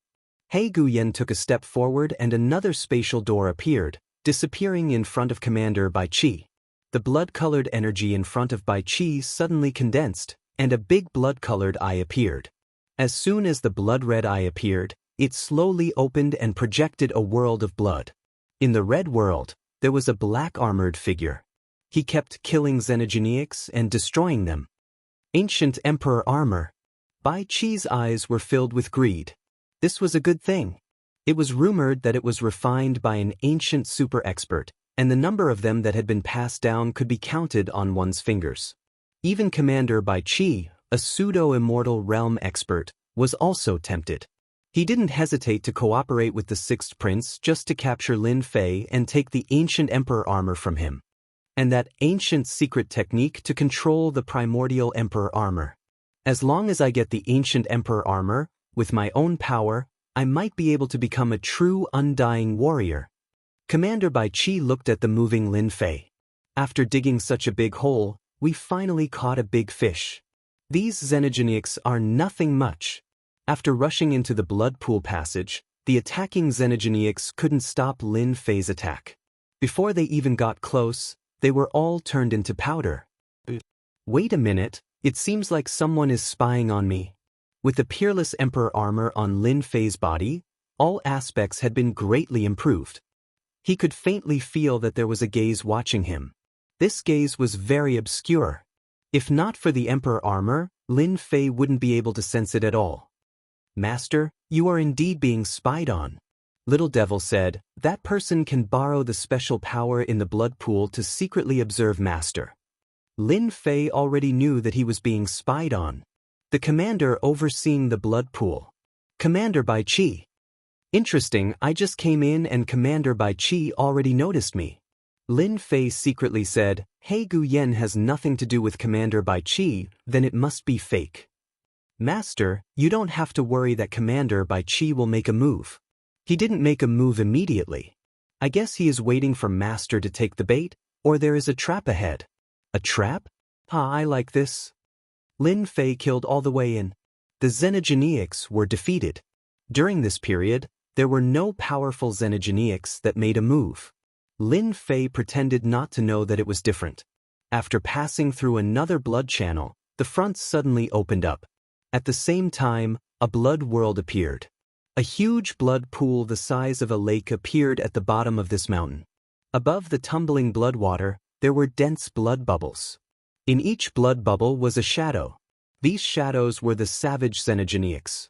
Speaker 1: He Gu Yen took a step forward and another spatial door appeared, disappearing in front of Commander Bai Qi. The blood-colored energy in front of Bai Qi suddenly condensed, and a big blood-colored eye appeared. As soon as the blood-red eye appeared, it slowly opened and projected a world of blood. In the red world, there was a black-armored figure. He kept killing xenogeneics and destroying them. Ancient Emperor armor. Bai Qi's eyes were filled with greed. This was a good thing. It was rumored that it was refined by an ancient super expert, and the number of them that had been passed down could be counted on one's fingers. Even Commander Bai Qi, a pseudo-immortal realm expert, was also tempted. He didn't hesitate to cooperate with the sixth prince just to capture Lin Fei and take the ancient emperor armor from him. And that ancient secret technique to control the primordial emperor armor. As long as I get the ancient emperor armor, with my own power, I might be able to become a true undying warrior. Commander Bai Qi looked at the moving Lin Fei. After digging such a big hole, we finally caught a big fish. These xenogeneics are nothing much. After rushing into the blood pool passage, the attacking xenogeneics couldn't stop Lin Fei's attack. Before they even got close, they were all turned into powder. Wait a minute, it seems like someone is spying on me. With the peerless emperor armor on Lin Fei's body, all aspects had been greatly improved. He could faintly feel that there was a gaze watching him. This gaze was very obscure. If not for the emperor armor, Lin Fei wouldn't be able to sense it at all. Master, you are indeed being spied on. Little Devil said, that person can borrow the special power in the blood pool to secretly observe Master. Lin Fei already knew that he was being spied on. The commander overseeing the blood pool. Commander Bai Qi. Interesting, I just came in and Commander Bai Qi already noticed me. Lin Fei secretly said, He Gu Yen has nothing to do with Commander Bai Qi, then it must be fake. Master, you don't have to worry that Commander Bai Qi will make a move. He didn't make a move immediately. I guess he is waiting for Master to take the bait, or there is a trap ahead. A trap? I like this. Lin Fei killed all the way in. The xenogeneics were defeated. During this period, there were no powerful xenogeneics that made a move. Lin Fei pretended not to know that it was different. After passing through another blood channel, the front suddenly opened up. At the same time, a blood world appeared. A huge blood pool the size of a lake appeared at the bottom of this mountain. Above the tumbling blood water, there were dense blood bubbles. In each blood bubble was a shadow. These shadows were the savage xenogeneics.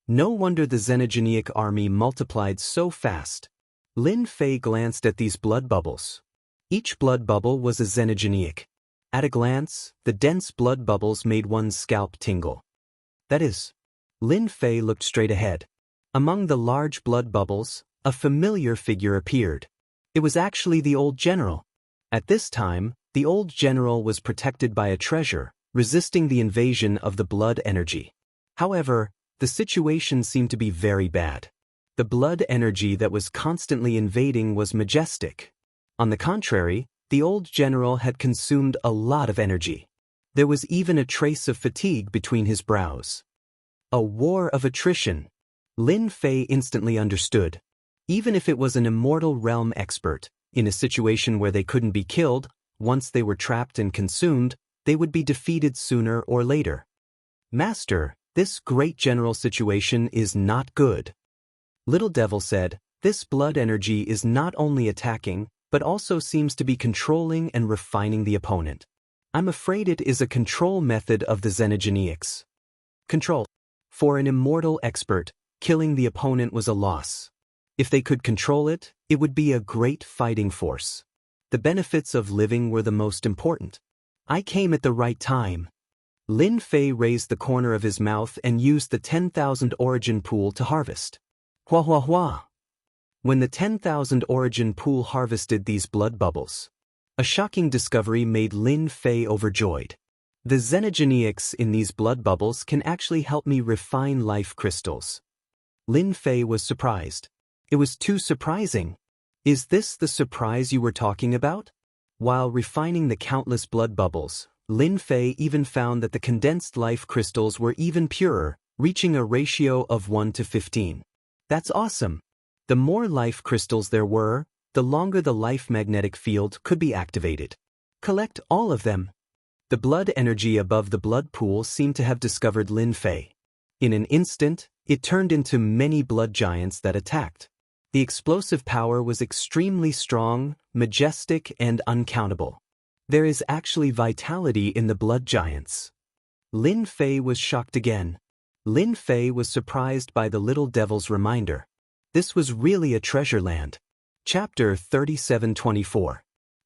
Speaker 1: No wonder the xenogeneic army multiplied so fast. Lin Fei glanced at these blood bubbles. Each blood bubble was a xenogeneic. At a glance, the dense blood bubbles made one's scalp tingle. That is. Lin Fei looked straight ahead. Among the large blood bubbles, a familiar figure appeared. It It was actually the old general. At this time, the old general was protected by a treasure, resisting the invasion of the blood energy. However, the situation seemed to be very bad. The blood energy that was constantly invading was majestic. On the contrary, the old general had consumed a lot of energy. There was even a trace of fatigue between his brows. A war of attrition. Lin Fei instantly understood. Even if it was an immortal realm expert, in a situation where they couldn't be killed, once they were trapped and consumed, they would be defeated sooner or later. Master, this great general situation is not good. Little Devil said, this blood energy is not only attacking, but also seems to be controlling and refining the opponent. I'm afraid it is a control method of the xenogeneics. Control. For an immortal expert, killing the opponent was a loss. If they could control it, it would be a great fighting force. The benefits of living were the most important. I came at the right time. Lin Fei raised the corner of his mouth and used the 10,000 origin pool to harvest. Hua hua hua. When the 10,000 origin pool harvested these blood bubbles, a shocking discovery made Lin Fei overjoyed. The xenogeneics in these blood bubbles can actually help me refine life crystals. Lin Fei was surprised. It was too surprising. Is this the surprise you were talking about? While refining the countless blood bubbles, Lin Fei even found that the condensed life crystals were even purer, reaching a ratio of 1 to 15. That's awesome. The more life crystals there were, the longer the life magnetic field could be activated. Collect all of them. The blood energy above the blood pool seemed to have discovered Lin Fei. In an instant, it turned into many blood giants that attacked. The explosive power was extremely strong, majestic, and uncountable. There is actually vitality in the blood giants. Lin Fei was shocked again. Lin Fei was surprised by the little devil's reminder. This was really a treasure land. Chapter 3724.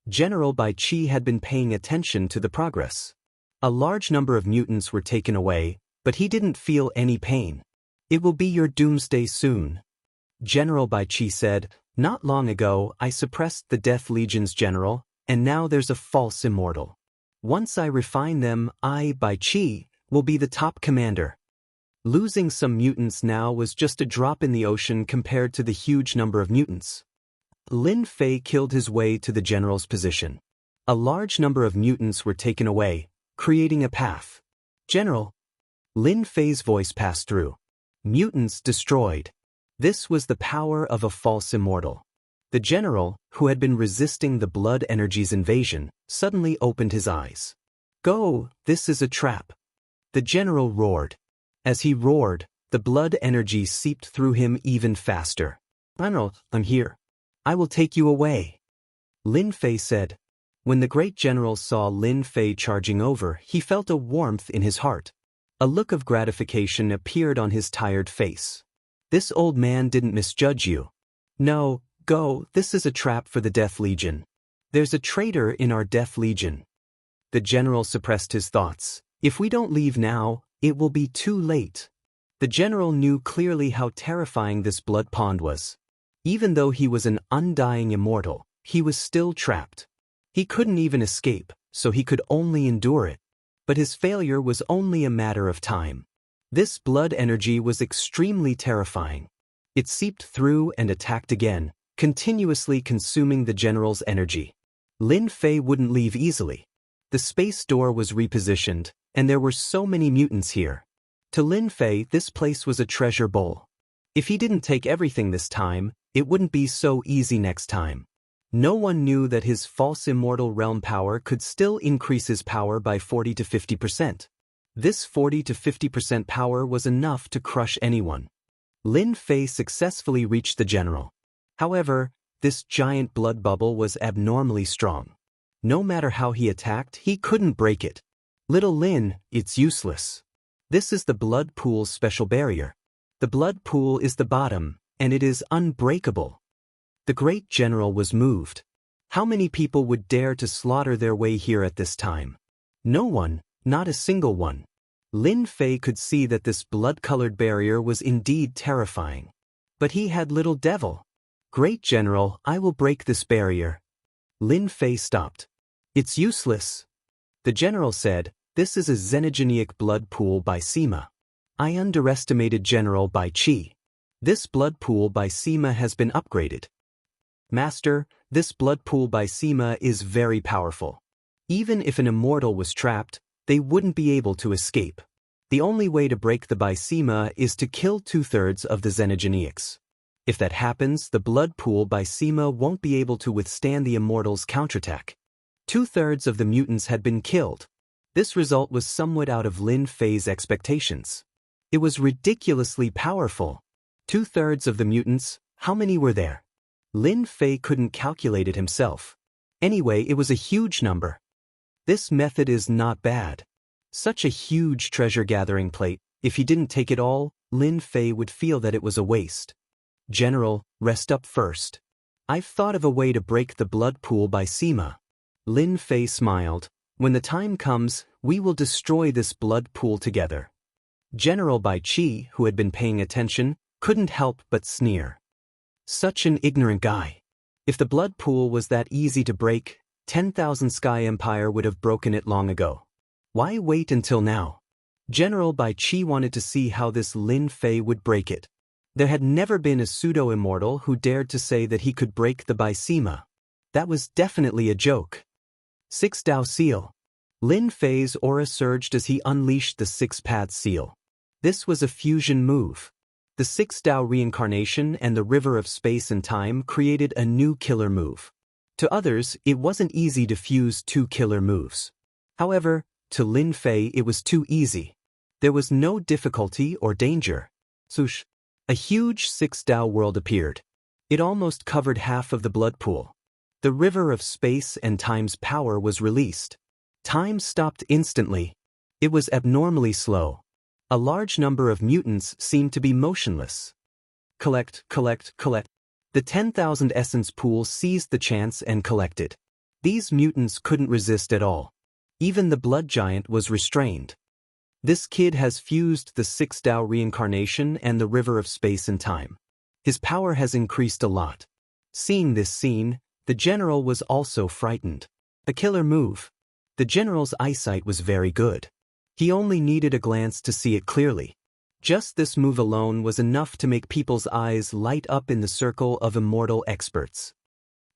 Speaker 1: General Bai Qi had been paying attention to the progress. A large number of mutants were taken away, but he didn't feel any pain. It will be your doomsday soon. General Bai Qi said, not long ago I suppressed the Death Legion's general, and now there's a false immortal. Once I refine them, I, Bai Qi, will be the top commander. Losing some mutants now was just a drop in the ocean compared to the huge number of mutants. Lin Fei killed his way to the general's position. A large number of mutants were taken away, creating a path. General. Lin Fei's voice passed through. Mutants destroyed. This was the power of a false immortal. The general, who had been resisting the blood energy's invasion, suddenly opened his eyes. Go, this is a trap. The general roared. As he roared, the blood energy seeped through him even faster. General, I'm here. I will take you away. Lin Fei said. When the great general saw Lin Fei charging over, he felt a warmth in his heart. A look of gratification appeared on his tired face. This old man didn't misjudge you. No, go, this is a trap for the Death Legion. There's a traitor in our Death Legion. The general suppressed his thoughts. If we don't leave now, it will be too late. The general knew clearly how terrifying this blood pond was. Even though he was an undying immortal, he was still trapped. He couldn't even escape, so he could only endure it. But his failure was only a matter of time. This blood energy was extremely terrifying. It seeped through and attacked again, continuously consuming the general's energy. Lin Fei wouldn't leave easily. The space door was repositioned, and there were so many mutants here. To Lin Fei, this place was a treasure bowl. If he didn't take everything this time, it wouldn't be so easy next time. No one knew that his false immortal realm power could still increase his power by 40 to 50%. This 40 to 50% power was enough to crush anyone. Lin Fei successfully reached the general. However, this giant blood bubble was abnormally strong. No matter how he attacked, he couldn't break it. Little Lin, it's useless. This is the blood pool's special barrier. The blood pool is the bottom, and it is unbreakable. The great general was moved. How many people would dare to slaughter their way here at this time? No one, not a single one. Lin Fei could see that this blood-colored barrier was indeed terrifying. But he had Little Devil. Great General, I will break this barrier. Lin Fei stopped. It's useless. The general said, this is a xenogenic blood pool by Sima. I underestimated General Bai Qi. This blood pool by Sima has been upgraded. Master, this blood pool by Sima is very powerful. Even if an immortal was trapped, they wouldn't be able to escape. The only way to break the by Sima is to kill 2/3 of the xenogenics. If that happens, the blood pool by Sima won't be able to withstand the immortal's counterattack. 2/3 of the mutants had been killed. This result was somewhat out of Lin Fei's expectations. It was ridiculously powerful. 2/3 of the mutants, how many were there? Lin Fei couldn't calculate it himself. Anyway, it was a huge number. This method is not bad. Such a huge treasure-gathering plate, if he didn't take it all, Lin Fei would feel that it was a waste. General, rest up first. I've thought of a way to break the blood pool by Sima. Lin Fei smiled. When the time comes, we will destroy this blood pool together. General Bai Qi, who had been paying attention, couldn't help but sneer. Such an ignorant guy. If the blood pool was that easy to break, 10,000 Sky Empire would have broken it long ago. Why wait until now? General Bai Qi wanted to see how this Lin Fei would break it. There had never been a pseudo-immortal who dared to say that he could break the Bai Sima. That was definitely a joke. 6 Dao Seal. Lin Fei's aura surged as he unleashed the 6-path seal. This was a fusion move. The 6 Dao reincarnation and the river of space and time created a new killer move. To others, it wasn't easy to fuse two killer moves. However, to Lin Fei it was too easy. There was no difficulty or danger. Swoosh. A huge 6 Dao world appeared. It almost covered half of the blood pool. The river of space and time's power was released. Time stopped instantly. It was abnormally slow. A large number of mutants seemed to be motionless. Collect. The 10,000 essence pool seized the chance and collected. These mutants couldn't resist at all. Even the blood giant was restrained. This kid has fused the 6 Dao reincarnation and the river of space and time. His power has increased a lot. Seeing this scene, the general was also frightened. A killer move. The general's eyesight was very good. He only needed a glance to see it clearly. Just this move alone was enough to make people's eyes light up in the circle of immortal experts.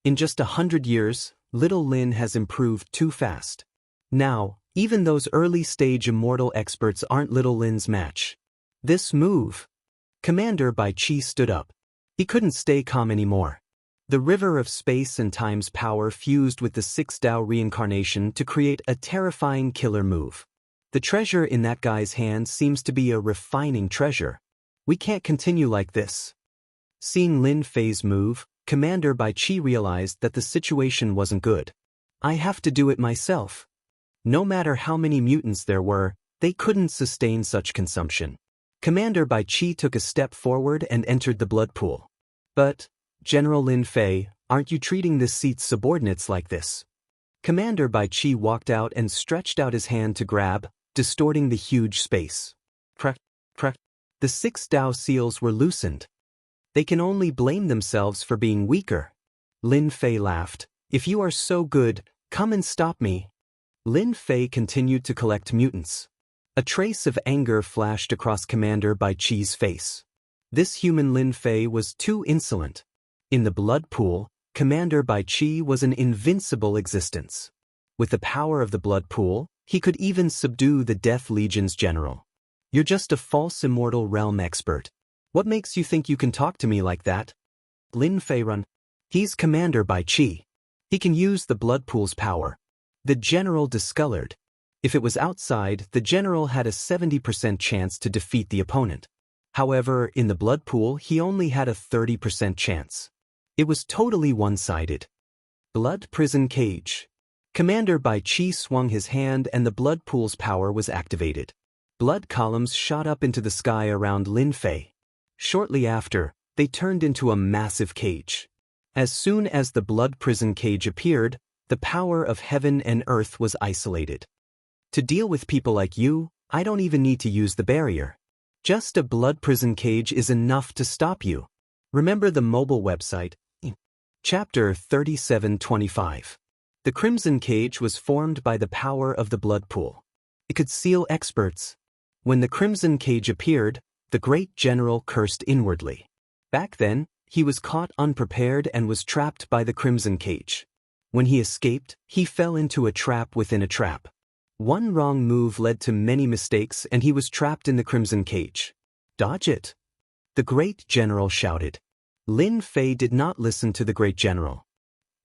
Speaker 1: In just 100 years, little Lin has improved too fast. Now, even those early-stage immortal experts aren't little Lin's match. This move. Commander Bai Qi stood up. He couldn't stay calm anymore. The river of space and time's power fused with the 6 Dao reincarnation to create a terrifying killer move. The treasure in that guy's hand seems to be a refining treasure. We can't continue like this. Seeing Lin Fei's move, Commander Bai Qi realized that the situation wasn't good. I have to do it myself. No matter how many mutants there were, they couldn't sustain such consumption. Commander Bai Qi took a step forward and entered the blood pool. But, General Lin Fei, aren't you treating this seat's subordinates like this? Commander Bai Qi walked out and stretched out his hand to grab, distorting the huge space. Crack. The 6 Dao seals were loosened. They can only blame themselves for being weaker. Lin Fei laughed. If you are so good, come and stop me. Lin Fei continued to collect mutants. A trace of anger flashed across Commander Bai Qi's face. This human Lin Fei was too insolent. In the blood pool, Commander Bai Qi was an invincible existence. With the power of the blood pool, he could even subdue the Death Legion's general. You're just a false immortal realm expert. What makes you think you can talk to me like that? Lin Fei run. He's Commander Bai Qi. He can use the blood pool's power. The general discolored. If it was outside, the general had a 70% chance to defeat the opponent. However, in the blood pool, he only had a 30% chance. It was totally one-sided. Blood prison cage. Commander Bai Qi swung his hand and the blood pool's power was activated. Blood columns shot up into the sky around Lin Fei. Shortly after, they turned into a massive cage. As soon as the blood prison cage appeared, the power of heaven and earth was isolated. To deal with people like you, I don't even need to use the barrier. Just a blood prison cage is enough to stop you. Remember the mobile website, Chapter 3725. The Crimson Cage was formed by the power of the blood pool. It could seal experts. When the Crimson Cage appeared, the great general cursed inwardly. Back then, he was caught unprepared and was trapped by the Crimson Cage. When he escaped, he fell into a trap within a trap. One wrong move led to many mistakes and he was trapped in the Crimson Cage. Dodge it! The great general shouted. Lin Fei did not listen to the great general.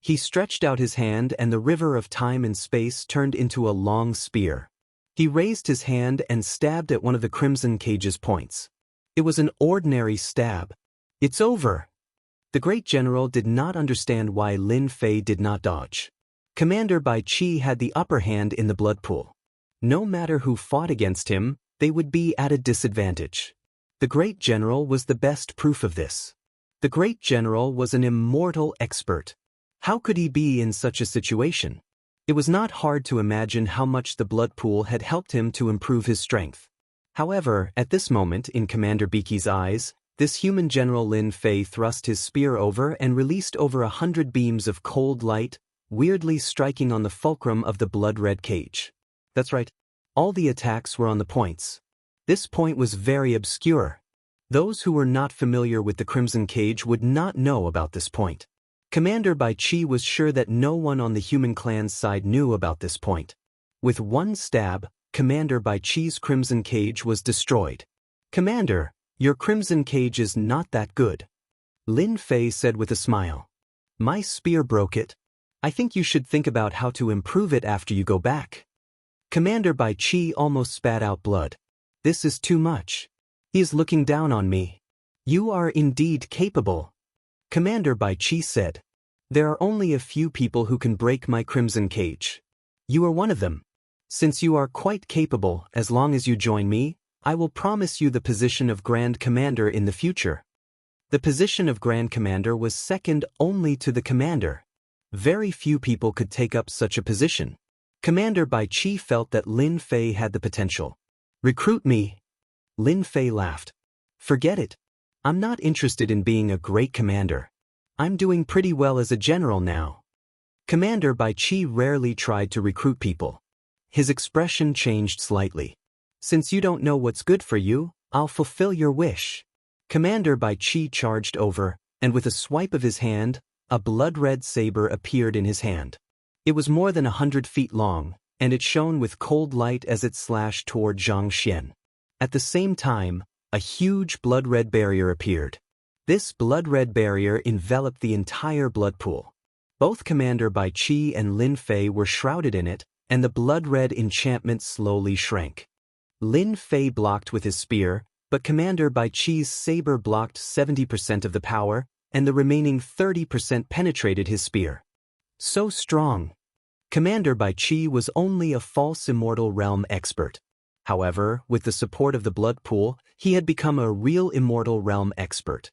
Speaker 1: He stretched out his hand and the river of time and space turned into a long spear. He raised his hand and stabbed at one of the Crimson Cage's points. It was an ordinary stab. It's over! The great general did not understand why Lin Fei did not dodge. Commander Bai Qi had the upper hand in the blood pool. No matter who fought against him, they would be at a disadvantage. The great general was the best proof of this. The great general was an immortal expert. How could he be in such a situation? It was not hard to imagine how much the blood pool had helped him to improve his strength. However, at this moment in Commander Biki's eyes, this human general Lin Fei thrust his spear over and released over 100 beams of cold light, weirdly striking on the fulcrum of the blood-red cage. That's right. All the attacks were on the points. This point was very obscure. Those who were not familiar with the Crimson Cage would not know about this point. Commander Bai Qi was sure that no one on the human clan's side knew about this point. With one stab, Commander Bai Qi's Crimson Cage was destroyed. Commander, your Crimson Cage is not that good. Lin Fei said with a smile. My spear broke it. I think you should think about how to improve it after you go back. Commander Bai Qi almost spat out blood. This is too much. He is looking down on me. You are indeed capable. Commander Bai Qi said. There are only a few people who can break my Crimson Cage. You are one of them. Since you are quite capable, as long as you join me, I will promise you the position of Grand Commander in the future. The position of Grand Commander was second only to the Commander. Very few people could take up such a position. Commander Bai Qi felt that Lin Fei had the potential. Recruit me. Lin Fei laughed. Forget it. I'm not interested in being a great commander. I'm doing pretty well as a general now. Commander Bai Qi rarely tried to recruit people. His expression changed slightly. Since you don't know what's good for you, I'll fulfill your wish. Commander Bai Qi charged over, and with a swipe of his hand, a blood-red saber appeared in his hand. It was more than 100 feet long, and it shone with cold light as it slashed toward Zhang Xian. At the same time, a huge blood-red barrier appeared. This blood-red barrier enveloped the entire blood pool. Both Commander Bai Qi and Lin Fei were shrouded in it, and the blood-red enchantment slowly shrank. Lin Fei blocked with his spear, but Commander Bai Qi's saber blocked 70% of the power, and the remaining 30% penetrated his spear. So strong. Commander Bai Qi was only a false immortal realm expert. However, with the support of the blood pool, he had become a real immortal realm expert.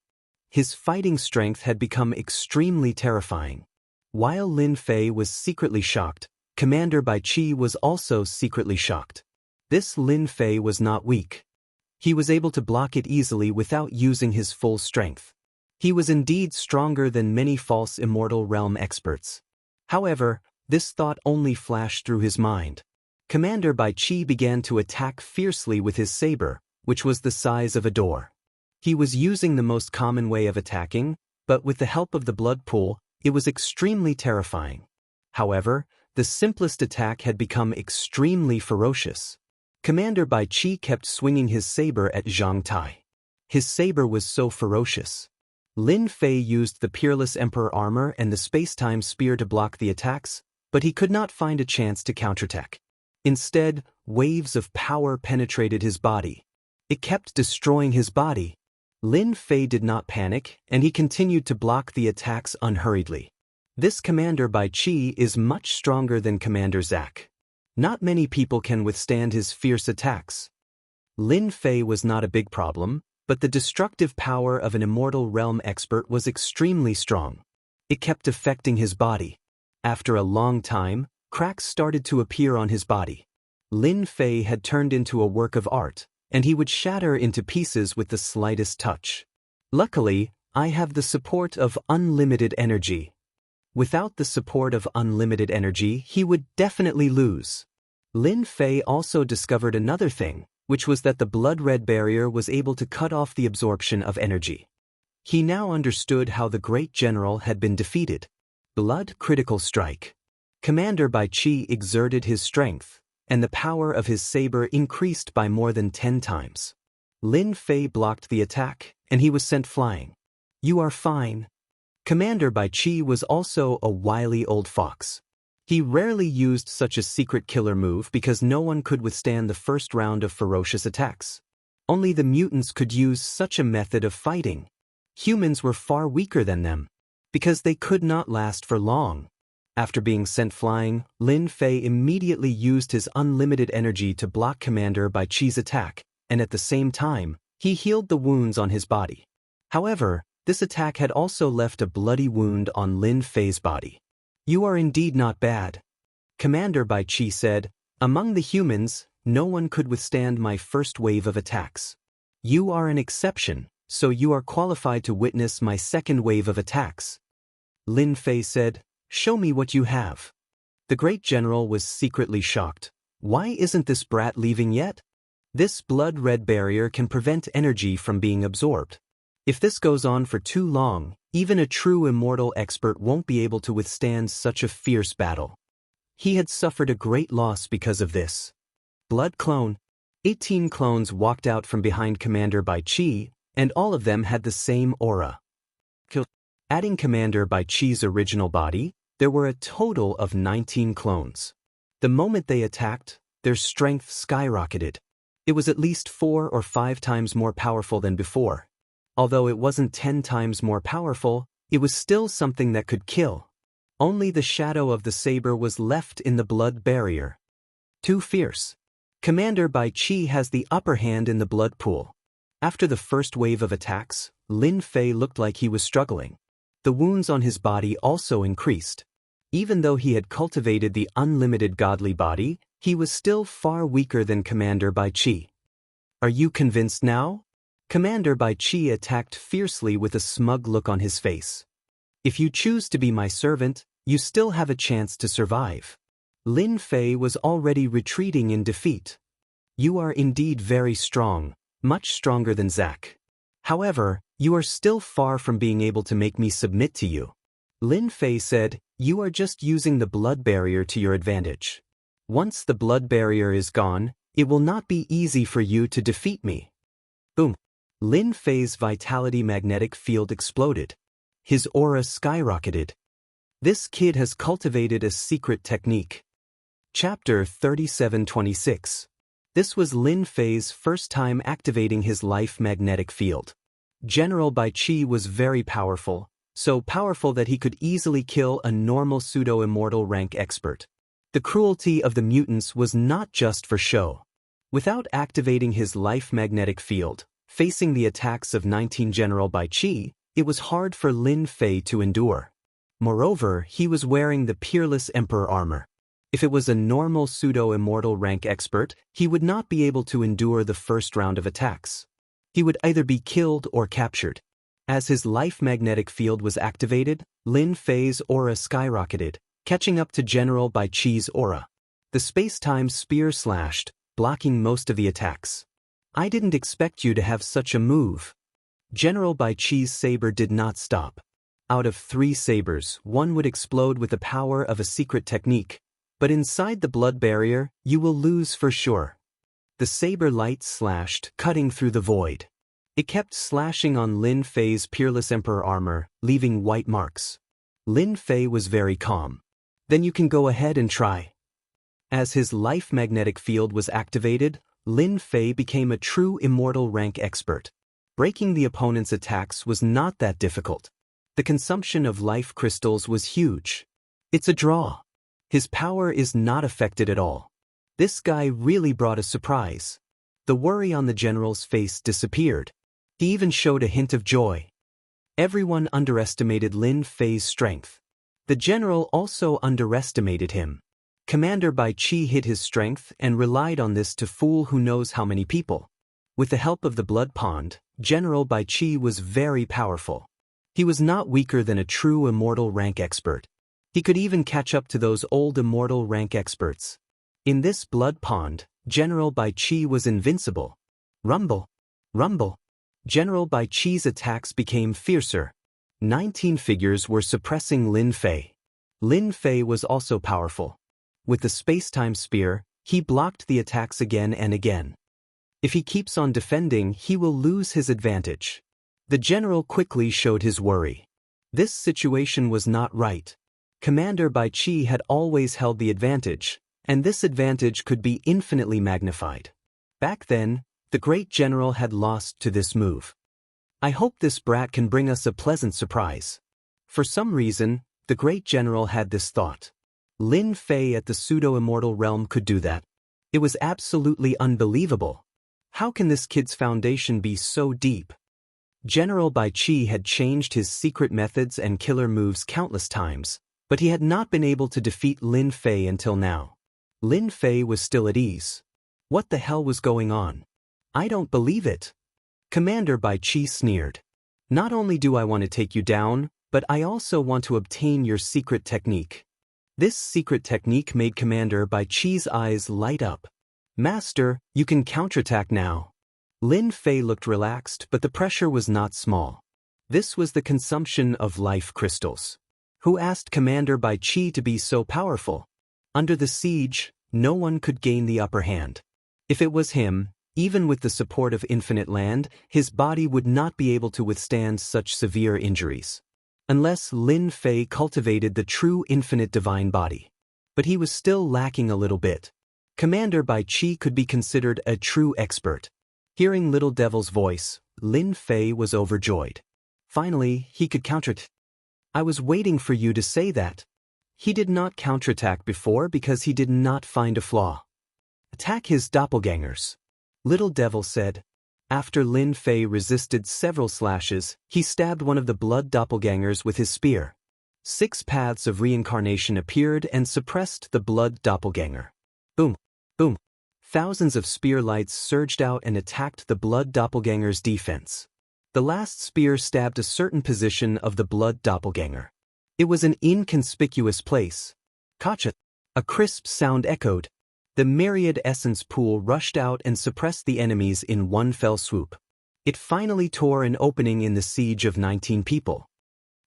Speaker 1: His fighting strength had become extremely terrifying. While Lin Fei was secretly shocked, Commander Bai Qi was also secretly shocked. This Lin Fei was not weak. He was able to block it easily without using his full strength. He was indeed stronger than many false immortal realm experts. However, this thought only flashed through his mind. Commander Bai Qi began to attack fiercely with his saber, which was the size of a door. He was using the most common way of attacking, but with the help of the blood pool, it was extremely terrifying. However, the simplest attack had become extremely ferocious. Commander Bai Qi kept swinging his saber at Zhang Tai. His saber was so ferocious. Lin Fei used the Peerless Emperor armor and the space-time spear to block the attacks, but he could not find a chance to counterattack. Instead, waves of power penetrated his body. It kept destroying his body. Lin Fei did not panic, and he continued to block the attacks unhurriedly. This Commander Bai Qi is much stronger than Commander Zack. Not many people can withstand his fierce attacks. Lin Fei was not a big problem, but the destructive power of an immortal realm expert was extremely strong. It kept affecting his body. After a long time, cracks started to appear on his body. Lin Fei had turned into a work of art, and he would shatter into pieces with the slightest touch. Luckily, I have the support of unlimited energy. Without the support of unlimited energy, he would definitely lose. Lin Fei also discovered another thing, which was that the blood-red barrier was able to cut off the absorption of energy. He now understood how the great general had been defeated. Blood critical strike. Commander Bai Qi exerted his strength, and the power of his saber increased by more than 10 times. Lin Fei blocked the attack, and he was sent flying. You are fine. Commander Bai Qi was also a wily old fox. He rarely used such a secret killer move because no one could withstand the first round of ferocious attacks. Only the mutants could use such a method of fighting. Humans were far weaker than them, because they could not last for long. After being sent flying, Lin Fei immediately used his unlimited energy to block Commander Bai Qi's attack, and at the same time, he healed the wounds on his body. However, this attack had also left a bloody wound on Lin Fei's body. You are indeed not bad. Commander Bai Qi said, among the humans, no one could withstand my first wave of attacks. You are an exception, so you are qualified to witness my second wave of attacks. Lin Fei said, show me what you have. The great general was secretly shocked. Why isn't this brat leaving yet? This blood-red barrier can prevent energy from being absorbed. If this goes on for too long, even a true immortal expert won't be able to withstand such a fierce battle. He had suffered a great loss because of this. Blood clone. 18 clones walked out from behind Commander Bai Qi, and all of them had the same aura. Adding Commander Bai Qi's original body, there were a total of 19 clones. The moment they attacked, their strength skyrocketed. It was at least 4 or 5 times more powerful than before. Although it wasn't 10 times more powerful, it was still something that could kill. Only the shadow of the saber was left in the blood barrier. Too fierce. Commander Bai Qi has the upper hand in the blood pool. After the first wave of attacks, Lin Fei looked like he was struggling. The wounds on his body also increased. Even though he had cultivated the unlimited godly body, he was still far weaker than Commander Bai Qi. Are you convinced now? Commander Bai Qi attacked fiercely with a smug look on his face. If you choose to be my servant, you still have a chance to survive. Lin Fei was already retreating in defeat. You are indeed very strong, much stronger than Zack. However, you are still far from being able to make me submit to you. Lin Fei said, you are just using the blood barrier to your advantage. Once the blood barrier is gone, it will not be easy for you to defeat me. Boom. Lin Fei's vitality magnetic field exploded. His aura skyrocketed. This kid has cultivated a secret technique. Chapter 3726. This was Lin Fei's first time activating his life magnetic field. General Bai Qi was very powerful, so powerful that he could easily kill a normal pseudo-immortal rank expert. The cruelty of the mutants was not just for show. Without activating his life magnetic field, facing the attacks of 19 General Bai Qi, it was hard for Lin Fei to endure. Moreover, he was wearing the Peerless Emperor armor. If it was a normal pseudo-immortal rank expert, he would not be able to endure the first round of attacks. He would either be killed or captured. As his life magnetic field was activated, Lin Fei's aura skyrocketed, catching up to General Bai Qi's aura. The space-time spear slashed, blocking most of the attacks. I didn't expect you to have such a move. General Bai Qi's saber did not stop. Out of 3 sabers, 1 would explode with the power of a secret technique, but inside the blood barrier, you will lose for sure. The saber light slashed, cutting through the void. It kept slashing on Lin Fei's Peerless Emperor armor, leaving white marks. Lin Fei was very calm. Then you can go ahead and try. As his life magnetic field was activated, Lin Fei became a true immortal rank expert. Breaking the opponent's attacks was not that difficult. The consumption of life crystals was huge. It's a draw. His power is not affected at all. This guy really brought a surprise. The worry on the general's face disappeared. He even showed a hint of joy. Everyone underestimated Lin Fei's strength. The general also underestimated him. Commander Bai Qi hid his strength and relied on this to fool who knows how many people. With the help of the blood pond, General Bai Qi was very powerful. He was not weaker than a true Immortal rank expert. He could even catch up to those old Immortal rank experts. In this blood pond, General Bai Qi was invincible. Rumble! Rumble! General Bai Qi's attacks became fiercer. 19 figures were suppressing Lin Fei. Lin Fei was also powerful. With the space-time spear, he blocked the attacks again and again. If he keeps on defending, he will lose his advantage. The general quickly showed his worry. This situation was not right. Commander Bai Qi had always held the advantage, and this advantage could be infinitely magnified. Back then, the great general had lost to this move. I hope this brat can bring us a pleasant surprise. For some reason, the great general had this thought. Lin Fei at the pseudo-immortal realm could do that. It was absolutely unbelievable. How can this kid's foundation be so deep? General Bai Qi had changed his secret methods and killer moves countless times, but he had not been able to defeat Lin Fei until now. Lin Fei was still at ease. What the hell was going on? I don't believe it. Commander Bai Qi sneered. Not only do I want to take you down, but I also want to obtain your secret technique. This secret technique made Commander Bai Qi's eyes light up. Master, you can counterattack now. Lin Fei looked relaxed, but the pressure was not small. This was the consumption of life crystals. Who asked Commander Bai Qi to be so powerful? Under the siege, no one could gain the upper hand. If it was him, even with the support of infinite land, his body would not be able to withstand such severe injuries. Unless Lin Fei cultivated the true infinite divine body. But he was still lacking a little bit. Commander Bai Qi could be considered a true expert. Hearing Little Devil's voice, Lin Fei was overjoyed. Finally, he could counterattack. I was waiting for you to say that. He did not counterattack before because he did not find a flaw. Attack his doppelgangers. Little Devil said. After Lin Fei resisted several slashes, he stabbed one of the blood doppelgangers with his spear. 6 paths of reincarnation appeared and suppressed the blood doppelganger. Boom! Boom! Thousands of spear lights surged out and attacked the blood doppelganger's defense. The last spear stabbed a certain position of the blood doppelganger. It was an inconspicuous place. Kacha! A crisp sound echoed. The myriad essence pool rushed out and suppressed the enemies in one fell swoop. It finally tore an opening in the siege of 19 people.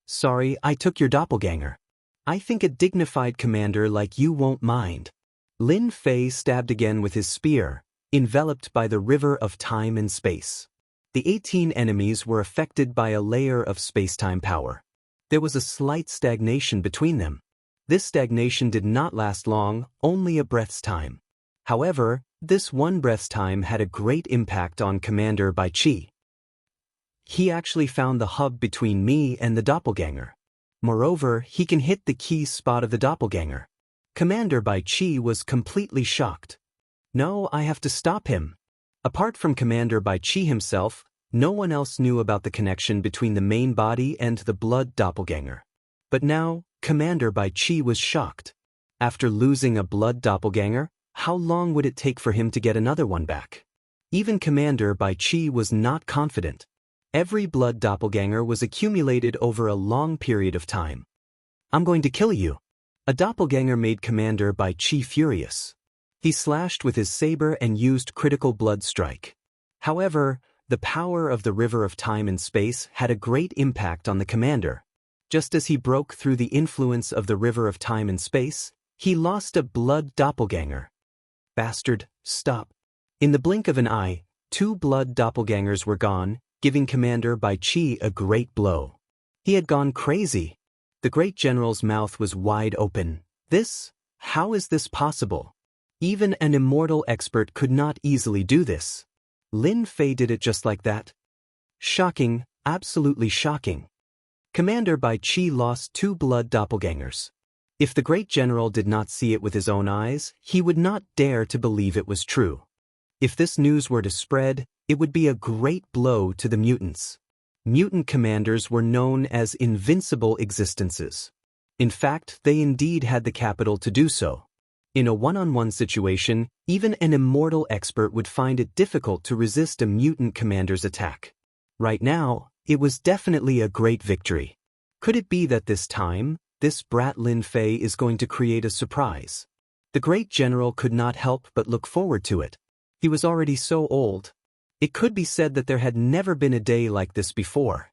Speaker 1: Sorry, I took your doppelganger. I think a dignified commander like you won't mind. Lin Fei stabbed again with his spear, enveloped by the river of time and space. The 18 enemies were affected by a layer of space-time power. There was a slight stagnation between them. This stagnation did not last long, only a breath's time. However, this one breath's time had a great impact on Commander Bai Qi. He actually found the hub between me and the doppelganger. Moreover, he can hit the key spot of the doppelganger. Commander Bai Qi was completely shocked. No, I have to stop him. Apart from Commander Bai Qi himself, no one else knew about the connection between the main body and the blood doppelganger. But now, Commander Bai Qi was shocked. After losing a blood doppelganger, how long would it take for him to get another one back? Even Commander Bai Qi was not confident. Every blood doppelganger was accumulated over a long period of time. I'm going to kill you. A doppelganger made Commander Bai Qi furious. He slashed with his saber and used critical blood strike. However, the power of the river of time and space had a great impact on the commander. Just as he broke through the influence of the river of time and space, he lost a blood doppelganger. Bastard, stop. In the blink of an eye, 2 blood doppelgangers were gone, giving Commander Bai Qi a great blow. He had gone crazy. The great general's mouth was wide open. How is this possible? Even an immortal expert could not easily do this. Lin Fei did it just like that. Shocking, absolutely shocking. Commander Bai Qi lost 2 blood doppelgangers. If the great general did not see it with his own eyes, he would not dare to believe it was true. If this news were to spread, it would be a great blow to the mutants. Mutant commanders were known as invincible existences. In fact, they indeed had the capital to do so. In a one-on-one situation, even an immortal expert would find it difficult to resist a mutant commander's attack. Right now, It was definitely a great victory. Could it be that this time, this brat Lin Fei is going to create a surprise? The great general could not help but look forward to it. He was already so old. It could be said that there had never been a day like this before.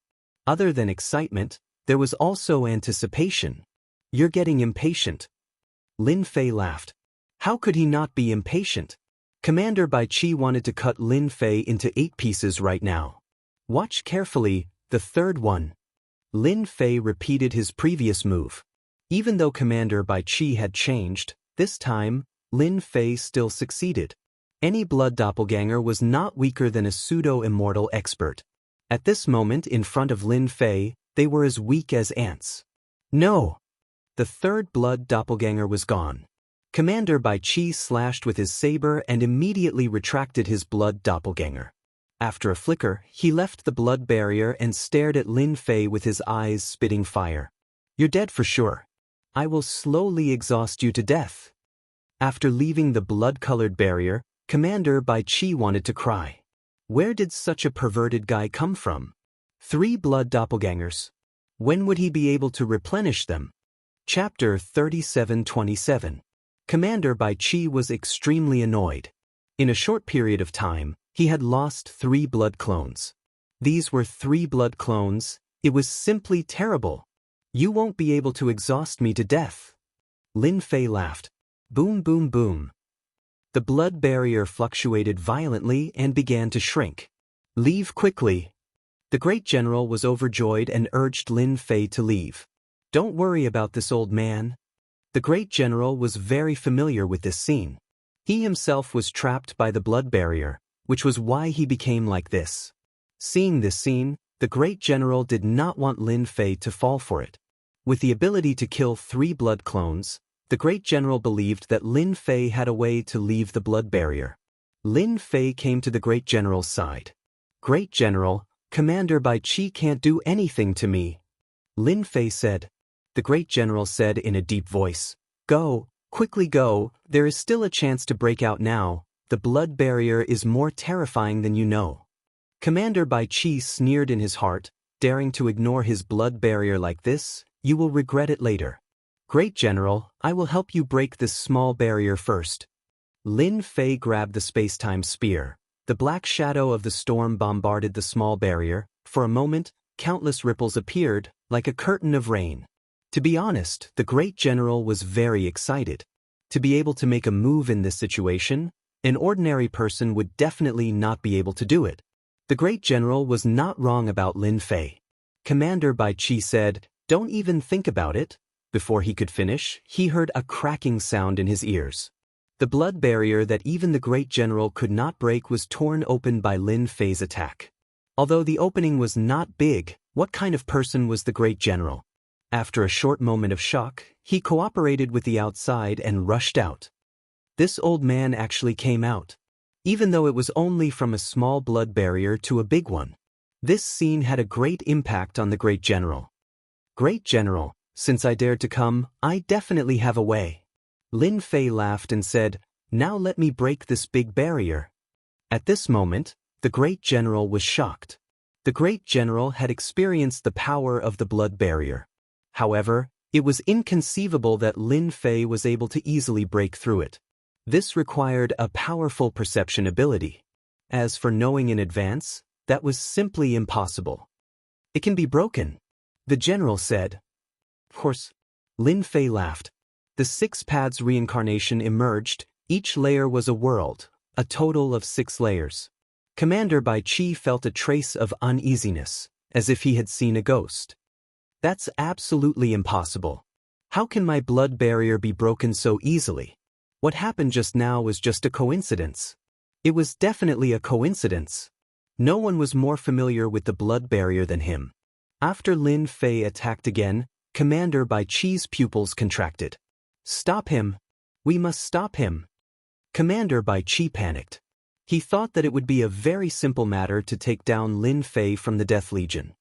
Speaker 1: Other than excitement, there was also anticipation. You're getting impatient. Lin Fei laughed. How could he not be impatient? Commander Bai Qi wanted to cut Lin Fei into 8 pieces right now. Watch carefully, the third one. Lin Fei repeated his previous move. Even though Commander Bai Qi had changed, this time, Lin Fei still succeeded. Any blood doppelganger was not weaker than a pseudo-immortal expert. At this moment in front of Lin Fei, they were as weak as ants. No! The third blood doppelganger was gone. Commander Bai Qi slashed with his saber and immediately retracted his blood doppelganger. After a flicker, he left the blood barrier and stared at Lin Fei with his eyes spitting fire. You're dead for sure. I will slowly exhaust you to death. After leaving the blood-colored barrier, Commander Bai Qi wanted to cry. Where did such a perverted guy come from? 3 blood doppelgangers. When would he be able to replenish them? Chapter 3727. Commander Bai Qi was extremely annoyed. In a short period of time, he had lost 3 blood clones. These were 3 blood clones. It was simply terrible. You won't be able to exhaust me to death. Lin Fei laughed. Boom, boom, boom. The blood barrier fluctuated violently and began to shrink. Leave quickly. The great general was overjoyed and urged Lin Fei to leave. Don't worry about this old man. The great general was very familiar with this scene. He himself was trapped by the blood barrier, which was why he became like this. Seeing this scene, the great general did not want Lin Fei to fall for it. With the ability to kill 3 blood clones, the great general believed that Lin Fei had a way to leave the blood barrier. Lin Fei came to the great general's side. Great general, Commander Bai Qi can't do anything to me. Lin Fei said. The great general said in a deep voice, Go, quickly go, there is still a chance to break out now. The blood barrier is more terrifying than you know. Commander Bai Qi sneered in his heart, daring to ignore his blood barrier like this, you will regret it later. Great general, I will help you break this small barrier first. Lin Fei grabbed the space-time spear. The black shadow of the storm bombarded the small barrier. For a moment, countless ripples appeared, like a curtain of rain. To be honest, the great general was very excited. To be able to make a move in this situation, an ordinary person would definitely not be able to do it. The great general was not wrong about Lin Fei. Commander Bai Qi said, Don't even think about it. Before he could finish, he heard a cracking sound in his ears. The blood barrier that even the great general could not break was torn open by Lin Fei's attack. Although the opening was not big, what kind of person was the great general? After a short moment of shock, he cooperated with the outside and rushed out. This old man actually came out. Even though it was only from a small blood barrier to a big one. This scene had a great impact on the great general. Great general, since I dared to come, I definitely have a way. Lin Fei laughed and said, Now let me break this big barrier. At this moment, the great general was shocked. The great general had experienced the power of the blood barrier. However, it was inconceivable that Lin Fei was able to easily break through it. This required a powerful perception ability. As for knowing in advance, that was simply impossible. It can be broken, the general said. Of course. Lin Fei laughed. The 6 paths reincarnation emerged. Each layer was a world, a total of 6 layers. Commander Bai Qi felt a trace of uneasiness, as if he had seen a ghost. That's absolutely impossible. How can my blood barrier be broken so easily? What happened just now was just a coincidence. It was definitely a coincidence. No one was more familiar with the blood barrier than him. After Lin Fei attacked again, Commander Bai Qi's pupils contracted. Stop him! We must stop him! Commander Bai Qi panicked. He thought that it would be a very simple matter to take down Lin Fei from the Death Legion.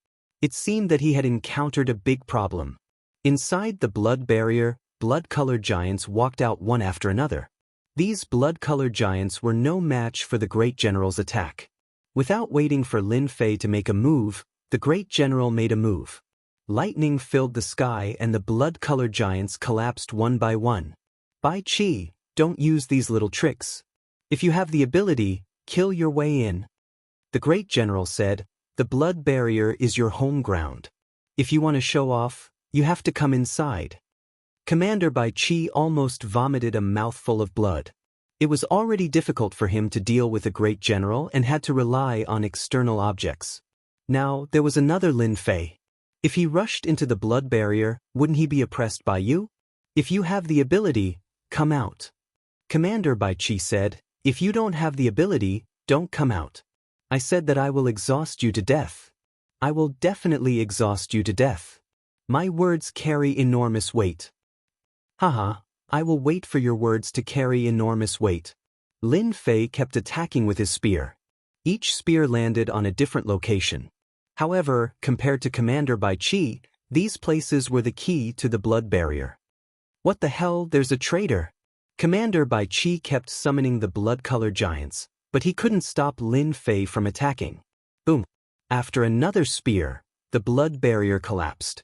Speaker 1: It seemed that he had encountered a big problem. Inside the blood barrier, blood-colored giants walked out one after another. These blood-colored giants were no match for the great general's attack. Without waiting for Lin Fei to make a move, The great general made a move. Lightning filled the sky and the blood-colored giants collapsed one by one. Bai Qi, don't use these little tricks. If you have the ability, kill your way in. The great general said, the blood barrier is your home ground. If you want to show off, you have to come inside. Commander Bai Qi almost vomited a mouthful of blood. It was already difficult for him to deal with a great general and had to rely on external objects. Now, there was another Lin Fei. If he rushed into the blood barrier, wouldn't he be oppressed by you? If you have the ability, come out. Commander Bai Qi said, if you don't have the ability, don't come out. I said that I will exhaust you to death. I will definitely exhaust you to death. My words carry enormous weight. Haha, I will wait for your words to carry enormous weight. Lin Fei kept attacking with his spear. Each spear landed on a different location. However, compared to Commander Bai Qi, these places were the key to the blood barrier. What the hell, there's a traitor! Commander Bai Qi kept summoning the blood-colored giants, but he couldn't stop Lin Fei from attacking. Boom! After another spear, the blood barrier collapsed.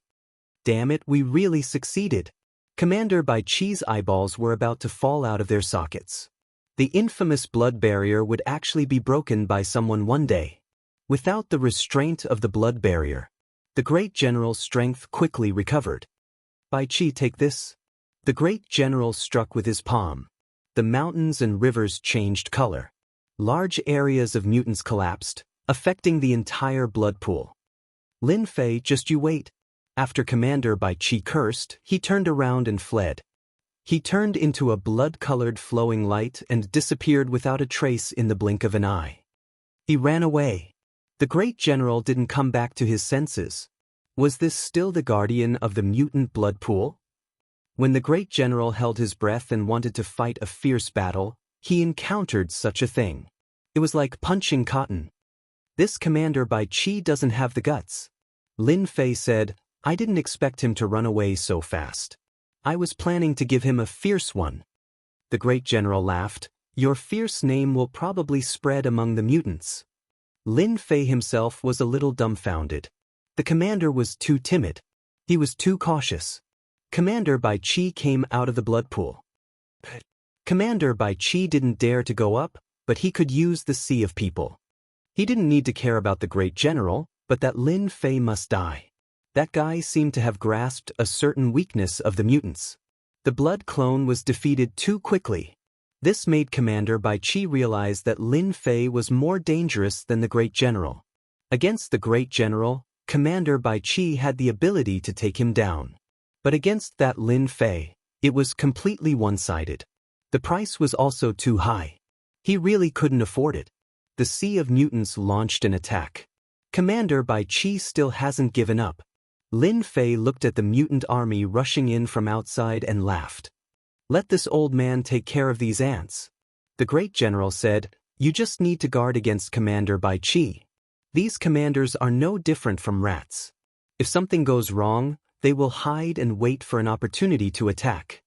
Speaker 1: Damn it, we really succeeded! Commander Bai Qi's eyeballs were about to fall out of their sockets. The infamous blood barrier would actually be broken by someone one day. Without the restraint of the blood barrier, the great general's strength quickly recovered. Bai Qi, take this. The great general struck with his palm. The mountains and rivers changed color. Large areas of mutants collapsed, affecting the entire blood pool. Lin Fei, just you wait. After Commander Bai Qi cursed, he turned around and fled. He turned into a blood-colored flowing light and disappeared without a trace in the blink of an eye. He ran away. The great general didn't come back to his senses. Was this still the guardian of the mutant blood pool? When the great general held his breath and wanted to fight a fierce battle, he encountered such a thing. It was like punching cotton. This Commander Bai Qi doesn't have the guts. Lin Fei said, I didn't expect him to run away so fast. I was planning to give him a fierce one. The great general laughed, your fierce name will probably spread among the mutants. Lin Fei himself was a little dumbfounded. The commander was too timid. He was too cautious. Commander Bai Qi came out of the blood pool. Commander Bai Qi didn't dare to go up, but he could use the sea of people. He didn't need to care about the great general, but that Lin Fei must die. That guy seemed to have grasped a certain weakness of the mutants. The blood clone was defeated too quickly. This made Commander Bai Qi realize that Lin Fei was more dangerous than the great general. Against the great general, Commander Bai Qi had the ability to take him down. But against that Lin Fei, it was completely one-sided. The price was also too high. He really couldn't afford it. The Sea of Mutants launched an attack. Commander Bai Qi still hasn't given up. Lin Fei looked at the mutant army rushing in from outside and laughed. Let this old man take care of these ants. The great general said, you just need to guard against Commander Bai Qi. These commanders are no different from rats. If something goes wrong, they will hide and wait for an opportunity to attack.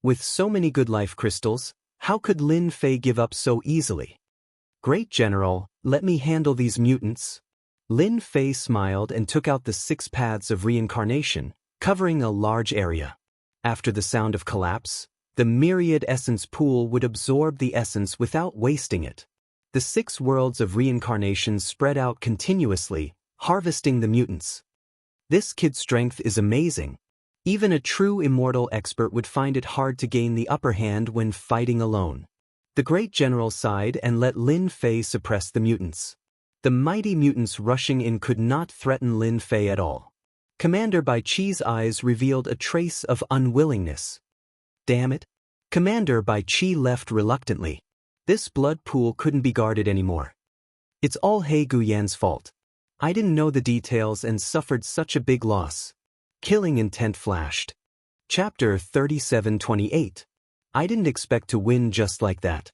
Speaker 1: With so many good life crystals, how could Lin Fei give up so easily? Great general, let me handle these mutants. Lin Fei smiled and took out the 6 paths of reincarnation, covering a large area. After the sound of collapse, the myriad essence pool would absorb the essence without wasting it. The 6 worlds of reincarnation spread out continuously, harvesting the mutants. This kid's strength is amazing. Even a true immortal expert would find it hard to gain the upper hand when fighting alone. The great general sighed and let Lin Fei suppress the mutants. The mighty mutants rushing in could not threaten Lin Fei at all. Commander Bai Qi's eyes revealed a trace of unwillingness. Damn it. Commander Bai Qi left reluctantly. This blood pool couldn't be guarded anymore. It's all He Guyan's fault. I didn't know the details and suffered such a big loss. Killing intent flashed. Chapter 37:28. I didn't expect to win just like that.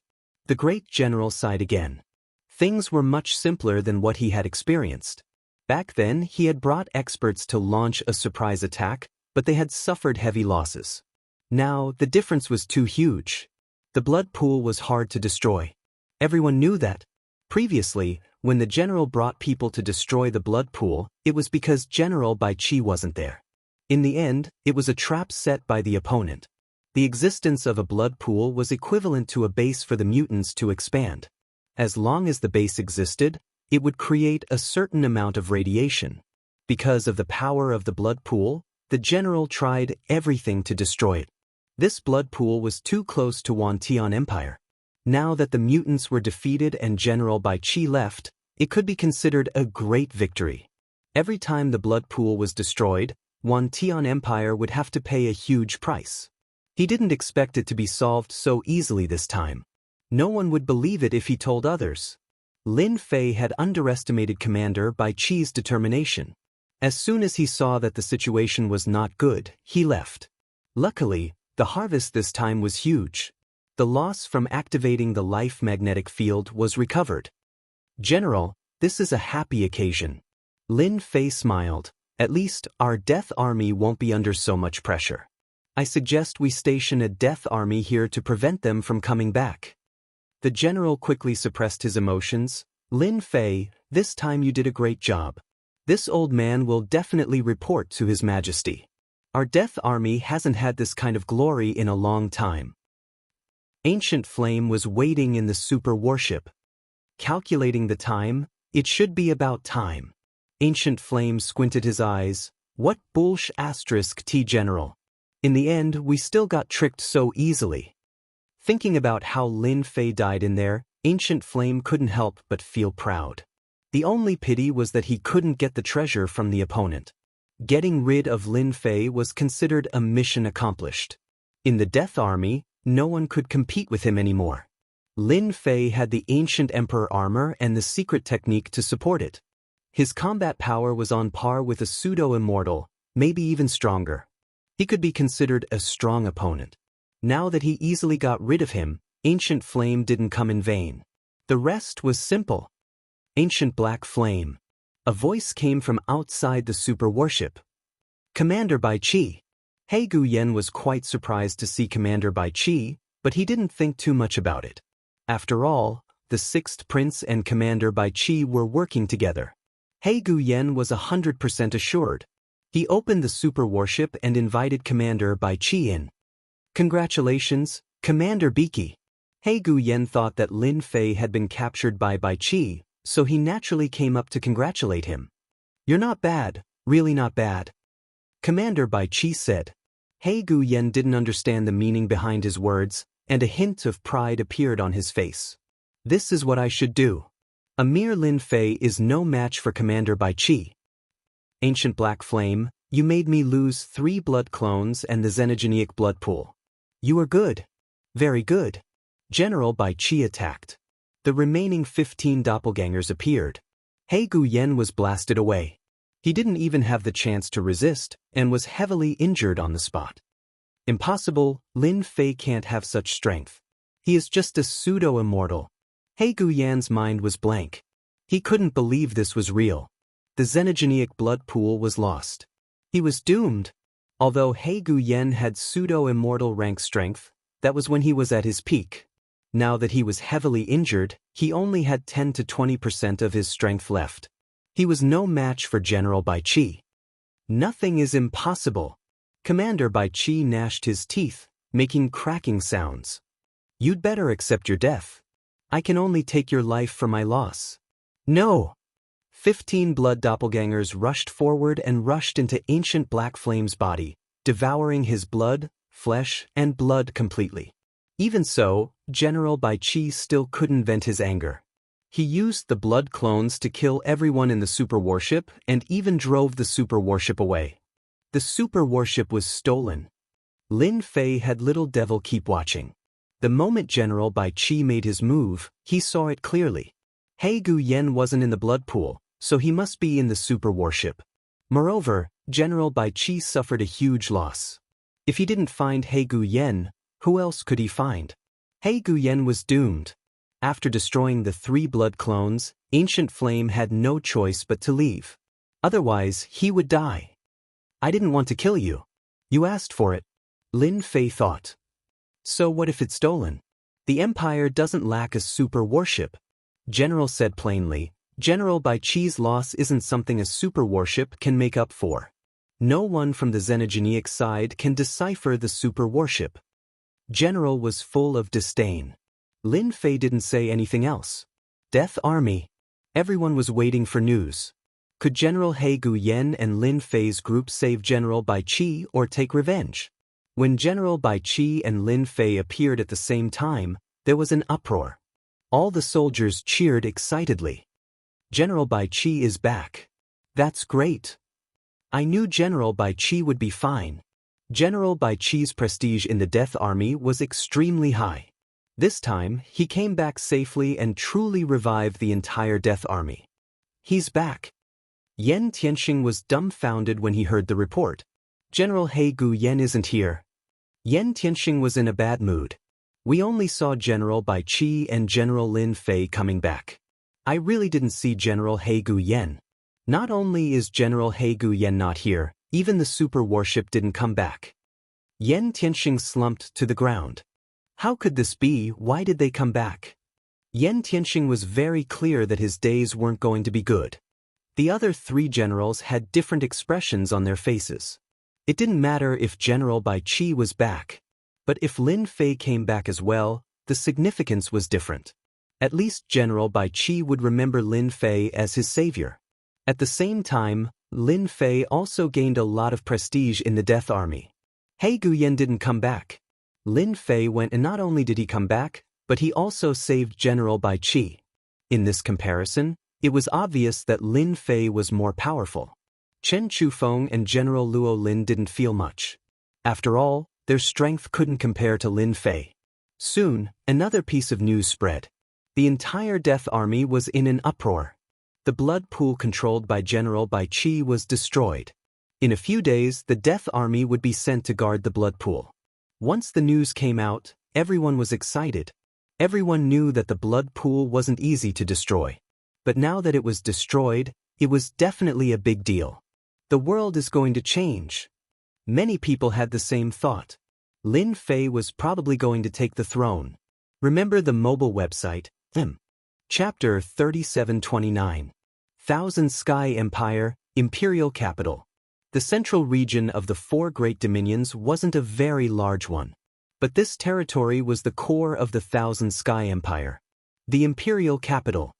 Speaker 1: The great general sighed again. Things were much simpler than what he had experienced. Back then, he had brought experts to launch a surprise attack, but they had suffered heavy losses. Now, the difference was too huge. The blood pool was hard to destroy. Everyone knew that. Previously, When the general brought people to destroy the blood pool, it was because General Bai Qi wasn't there. In the end, it was a trap set by the opponent. The existence of a blood pool was equivalent to a base for the mutants to expand. As long as the base existed, it would create a certain amount of radiation. Because of the power of the blood pool, the general tried everything to destroy it. This blood pool was too close to Wantian Empire. Now that the mutants were defeated and General Bai Qi left, it could be considered a great victory. Every time the blood pool was destroyed, Wantian Empire would have to pay a huge price. He didn't expect it to be solved so easily this time. No one would believe it if he told others. Lin Fei had underestimated Commander Bai Qi's determination. As soon as he saw that the situation was not good, he left. Luckily, the harvest this time was huge. The loss from activating the life magnetic field was recovered. General, this is a happy occasion. Lin Fei smiled. At least, our death army won't be under so much pressure. I suggest we station a death army here to prevent them from coming back. The general quickly suppressed his emotions. Lin Fei, this time you did a great job. This old man will definitely report to His Majesty. Our death army hasn't had this kind of glory in a long time. Ancient Flame was waiting in the super warship. Calculating the time, it should be about time. Ancient Flame squinted his eyes. What bullsh asterisk T General. In the end, we still got tricked so easily. Thinking about how Lin Fei died in there, Ancient Flame couldn't help but feel proud. The only pity was that he couldn't get the treasure from the opponent. Getting rid of Lin Fei was considered a mission accomplished. In the Death Army, no one could compete with him anymore. Lin Fei had the Ancient Emperor armor and the secret technique to support it. His combat power was on par with a pseudo-immortal, maybe even stronger. He could be considered a strong opponent. Now that he easily got rid of him, Ancient Flame didn't come in vain. The rest was simple. Ancient Black Flame. A voice came from outside the super warship. Commander Bai Qi. He Guyen was quite surprised to see Commander Bai Qi, but he didn't think too much about it. After all, the Sixth Prince and Commander Bai Qi were working together. He Guyen was 100% assured. He opened the super warship and invited Commander Bai Qi in. Congratulations, Commander Biki. He Guyen thought that Lin Fei had been captured by Bai Qi, so he naturally came up to congratulate him. You're not bad, really not bad. Commander Bai Qi said. He Guyen didn't understand the meaning behind his words, and a hint of pride appeared on his face. This is what I should do. A mere Lin Fei is no match for Commander Bai Qi. Ancient Black Flame, you made me lose 3 blood clones and the xenogenic blood pool. You are good. Very good. General Bai Qi attacked. The remaining 15 doppelgangers appeared. He Guyen was blasted away. He didn't even have the chance to resist, and was heavily injured on the spot. Impossible, Lin Fei can't have such strength. He is just a pseudo-immortal. He Guyen's mind was blank. He couldn't believe this was real. The xenogenic blood pool was lost. He was doomed. Although He Guyen had pseudo-immortal rank strength, that was when he was at his peak. Now that he was heavily injured, he only had 10 to 20% of his strength left. He was no match for General Bai Qi. Nothing is impossible. Commander Bai Qi gnashed his teeth, making cracking sounds. You'd better accept your death. I can only take your life for my loss. No! 15 blood doppelgangers rushed forward and rushed into Ancient Black Flame's body, devouring his blood, flesh, and blood completely. Even so, General Bai Qi still couldn't vent his anger. He used the blood clones to kill everyone in the super warship and even drove the super warship away. The super warship was stolen. Lin Fei had Little Devil keep watching. The moment General Bai Qi made his move, he saw it clearly. He Guyen wasn't in the blood pool, so he must be in the super warship. Moreover, General Bai Qi suffered a huge loss. If he didn't find He Guyen, who else could he find? He Guyen was doomed. After destroying the 3 blood clones, Ancient Flame had no choice but to leave. Otherwise, he would die. I didn't want to kill you. You asked for it. Lin Fei thought. So what if it's stolen? The Empire doesn't lack a super warship. General said plainly, General Bai Qi's loss isn't something a super warship can make up for. No one from the xenogeneic side can decipher the super warship. General was full of disdain. Lin Fei didn't say anything else. Death Army. Everyone was waiting for news. Could General He Guyen and Lin Fei's group save General Bai Qi or take revenge? When General Bai Qi and Lin Fei appeared at the same time, there was an uproar. All the soldiers cheered excitedly. General Bai Qi is back. That's great. I knew General Bai Qi would be fine. General Bai Qi's prestige in the Death Army was extremely high. This time, he came back safely and truly revived the entire Death Army. He's back. Yan Tianxing was dumbfounded when he heard the report. General He Guyen isn't here. Yan Tianxing was in a bad mood. We only saw General Bai Qi and General Lin Fei coming back. I really didn't see General He Guyen. Not only is General He Guyen not here, even the super warship didn't come back. Yan Tianxing slumped to the ground. How could this be? Why did they come back? Yan Tianxing was very clear that his days weren't going to be good. The other three generals had different expressions on their faces. It didn't matter if General Bai Qi was back. But if Lin Fei came back as well, the significance was different. At least General Bai Qi would remember Lin Fei as his savior. At the same time, Lin Fei also gained a lot of prestige in the Death Army. He Guyen didn't come back. Lin Fei went, and not only did he come back, but he also saved General Bai Qi. In this comparison, it was obvious that Lin Fei was more powerful. Chen Chufeng and General Luo Lin didn't feel much. After all, their strength couldn't compare to Lin Fei. Soon, another piece of news spread. The entire Death Army was in an uproar. The blood pool controlled by General Bai Qi was destroyed. In a few days, the Death Army would be sent to guard the blood pool. Once the news came out, everyone was excited. Everyone knew that the blood pool wasn't easy to destroy. But now that it was destroyed, it was definitely a big deal. The world is going to change. Many people had the same thought. Lin Fei was probably going to take the throne. Remember the mobile website, Chapter 3729. Thousand Sky Empire, Imperial Capital. The central region of the four great dominions wasn't a very large one. But this territory was the core of the Thousand Sky Empire. The Imperial Capital.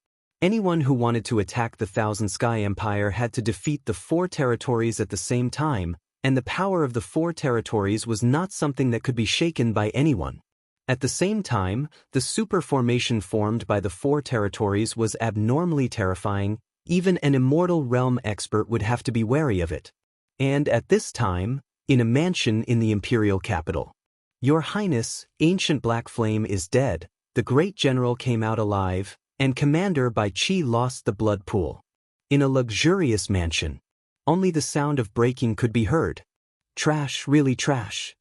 Speaker 1: Anyone who wanted to attack the Thousand Sky Empire had to defeat the four territories at the same time, and the power of the four territories was not something that could be shaken by anyone. At the same time, the super formation formed by the four territories was abnormally terrifying. Even an immortal realm expert would have to be wary of it. And at this time, in a mansion in the imperial capital. Your Highness, Ancient Black Flame is dead, the great general came out alive, and Commander Bai Qi lost the blood pool. In a luxurious mansion. Only the sound of breaking could be heard. Trash, really trash.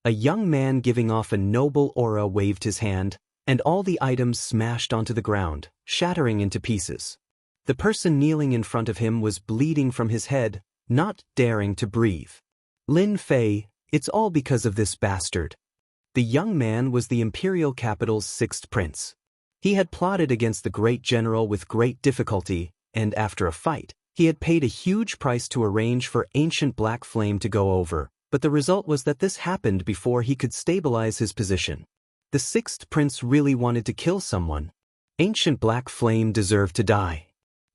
Speaker 1: A young man giving off a noble aura waved his hand, and all the items smashed onto the ground, shattering into pieces. The person kneeling in front of him was bleeding from his head, not daring to breathe. Lin Fei, it's all because of this bastard. The young man was the imperial capital's sixth prince. He had plotted against the great general with great difficulty, and after a fight, he had paid a huge price to arrange for Ancient Black Flame to go over. But the result was that this happened before he could stabilize his position. The sixth prince really wanted to kill someone. Ancient Black Flame deserved to die.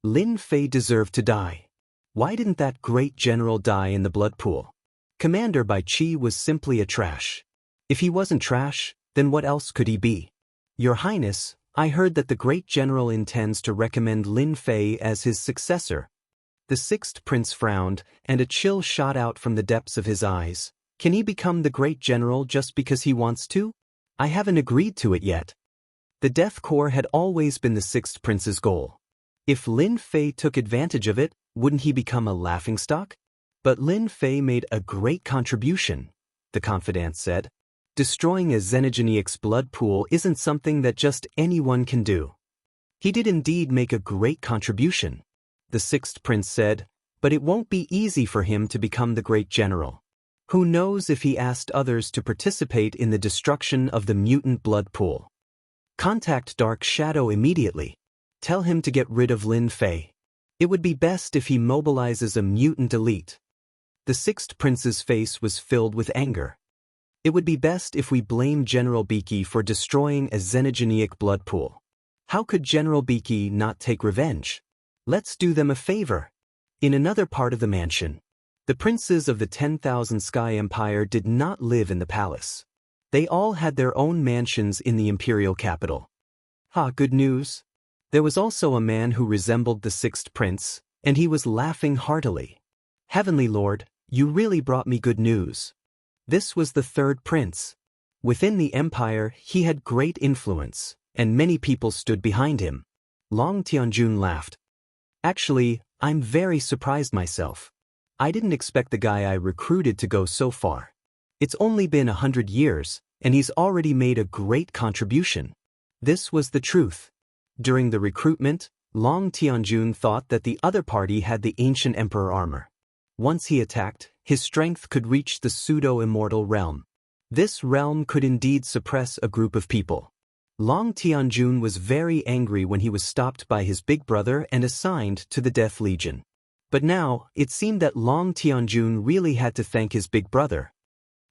Speaker 1: Lin Fei deserved to die. Why didn't that great general die in the blood pool? Commander Bai Qi was simply a trash. If he wasn't trash, then what else could he be? Your Highness, I heard that the great general intends to recommend Lin Fei as his successor. The sixth prince frowned, and a chill shot out from the depths of his eyes. Can he become the great general just because he wants to? I haven't agreed to it yet. The Death Corps had always been the sixth prince's goal. If Lin Fei took advantage of it, wouldn't he become a laughingstock? But Lin Fei made a great contribution, the confidant said. Destroying a xenogeneics blood pool isn't something that just anyone can do. He did indeed make a great contribution. The sixth prince said, but it won't be easy for him to become the great general. Who knows if he asked others to participate in the destruction of the mutant blood pool. Contact Dark Shadow immediately. Tell him to get rid of Lin Fei. It would be best if he mobilizes a mutant elite. The sixth prince's face was filled with anger. It would be best if we blame General Beaky for destroying a xenogenic blood pool. How could General Beaky not take revenge? Let's do them a favor. In another part of the mansion, the princes of the 10,000 Sky Empire did not live in the palace. They all had their own mansions in the imperial capital. Good news. There was also a man who resembled the sixth prince, and he was laughing heartily. Heavenly Lord, you really brought me good news. This was the third prince. Within the empire, he had great influence, and many people stood behind him. Long Tianjun laughed. Actually, I'm very surprised myself. I didn't expect the guy I recruited to go so far. It's only been 100 years, and he's already made a great contribution. This was the truth. During the recruitment, Long Tianjun thought that the other party had the ancient emperor armor. Once he attacked, his strength could reach the pseudo-immortal realm. This realm could indeed suppress a group of people. Long Tianjun was very angry when he was stopped by his big brother and assigned to the Death Legion. But now, it seemed that Long Tianjun really had to thank his big brother.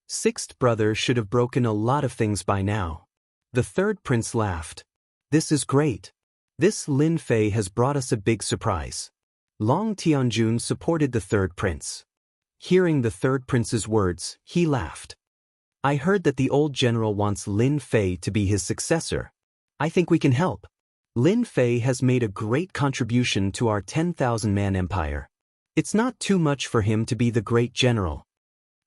Speaker 1: Sixth brother should have broken a lot of things by now. The third prince laughed. This is great. This Lin Fei has brought us a big surprise. Long Tianjun supported the third prince. Hearing the third prince's words, he laughed. I heard that the old general wants Lin Fei to be his successor. I think we can help. Lin Fei has made a great contribution to our 10,000-man empire. It's not too much for him to be the great general.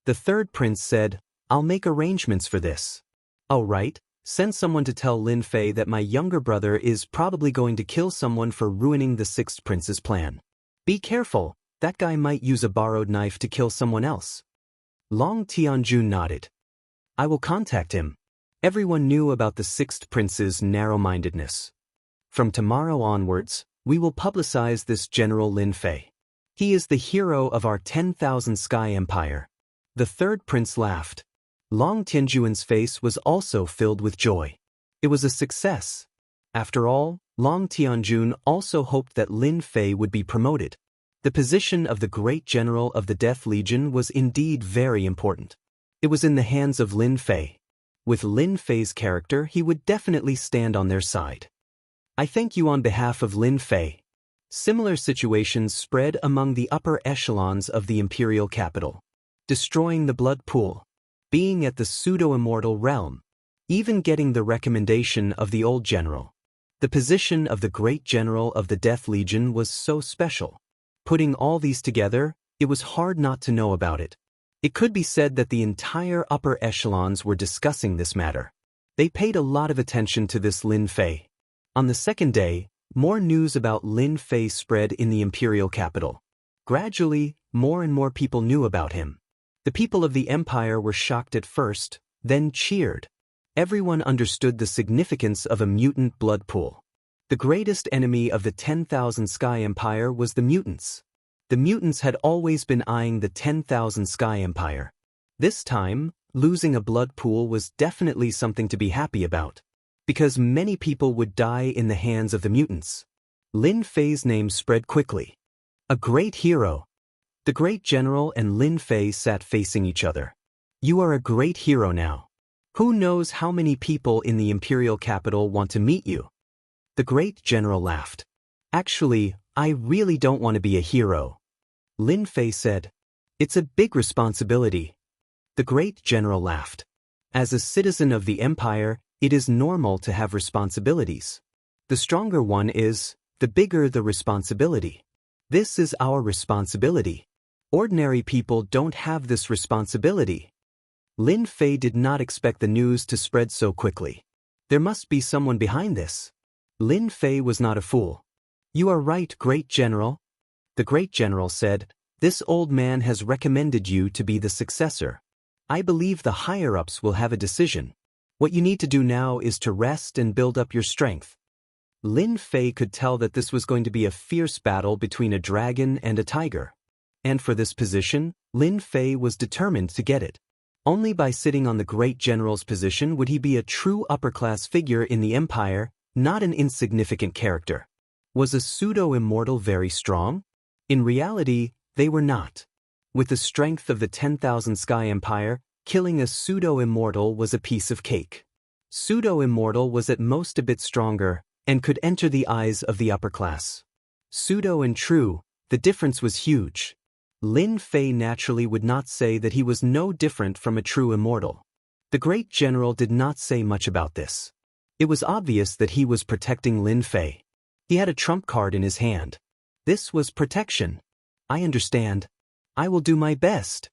Speaker 1: The third prince said, I'll make arrangements for this. Oh right, send someone to tell Lin Fei that my younger brother is probably going to kill someone for ruining the sixth prince's plan. Be careful, that guy might use a borrowed knife to kill someone else. Long Tianjun nodded. I will contact him. Everyone knew about the sixth prince's narrow-mindedness. From tomorrow onwards, we will publicize this General Lin Fei. He is the hero of our 10,000 Sky Empire. The third prince laughed. Long Tianjun's face was also filled with joy. It was a success. After all, Long Tianjun also hoped that Lin Fei would be promoted. The position of the great general of the Death Legion was indeed very important. It was in the hands of Lin Fei. With Lin Fei's character, he would definitely stand on their side. I thank you on behalf of Lin Fei. Similar situations spread among the upper echelons of the imperial capital. Destroying the blood pool. Being at the pseudo-immortal realm. Even getting the recommendation of the old general. The position of the great general of the Death Legion was so special. Putting all these together, it was hard not to know about it. It could be said that the entire upper echelons were discussing this matter. They paid a lot of attention to this Lin Fei. On the second day, more news about Lin Fei spread in the imperial capital. Gradually, more and more people knew about him. The people of the empire were shocked at first, then cheered. Everyone understood the significance of a mutant blood pool. The greatest enemy of the 10,000 Sky Empire was the mutants. The mutants had always been eyeing the 10,000 Sky Empire. This time, losing a blood pool was definitely something to be happy about. Because many people would die in the hands of the mutants. Lin Fei's name spread quickly. A great hero. The great general and Lin Fei sat facing each other. You are a great hero now. Who knows how many people in the imperial capital want to meet you? The great general laughed. Actually, I really don't want to be a hero. Lin Fei said. It's a big responsibility. The great general laughed. As a citizen of the empire, it is normal to have responsibilities. The stronger one is, the bigger the responsibility. This is our responsibility. Ordinary people don't have this responsibility. Lin Fei did not expect the news to spread so quickly. There must be someone behind this. Lin Fei was not a fool. You are right, great general. The great general said, this old man has recommended you to be the successor. I believe the higher-ups will have a decision. What you need to do now is to rest and build up your strength. Lin Fei could tell that this was going to be a fierce battle between a dragon and a tiger. And for this position, Lin Fei was determined to get it. Only by sitting on the great general's position would he be a true upper-class figure in the empire, not an insignificant character. Was a pseudo-immortal very strong? In reality, they were not. With the strength of the 10,000 Sky Empire, killing a pseudo-immortal was a piece of cake. Pseudo-immortal was at most a bit stronger, and could enter the eyes of the upper class. Pseudo and true, the difference was huge. Lin Fei naturally would not say that he was no different from a true immortal. The great general did not say much about this. It was obvious that he was protecting Lin Fei. He had a trump card in his hand. This was protection. I understand. I will do my best.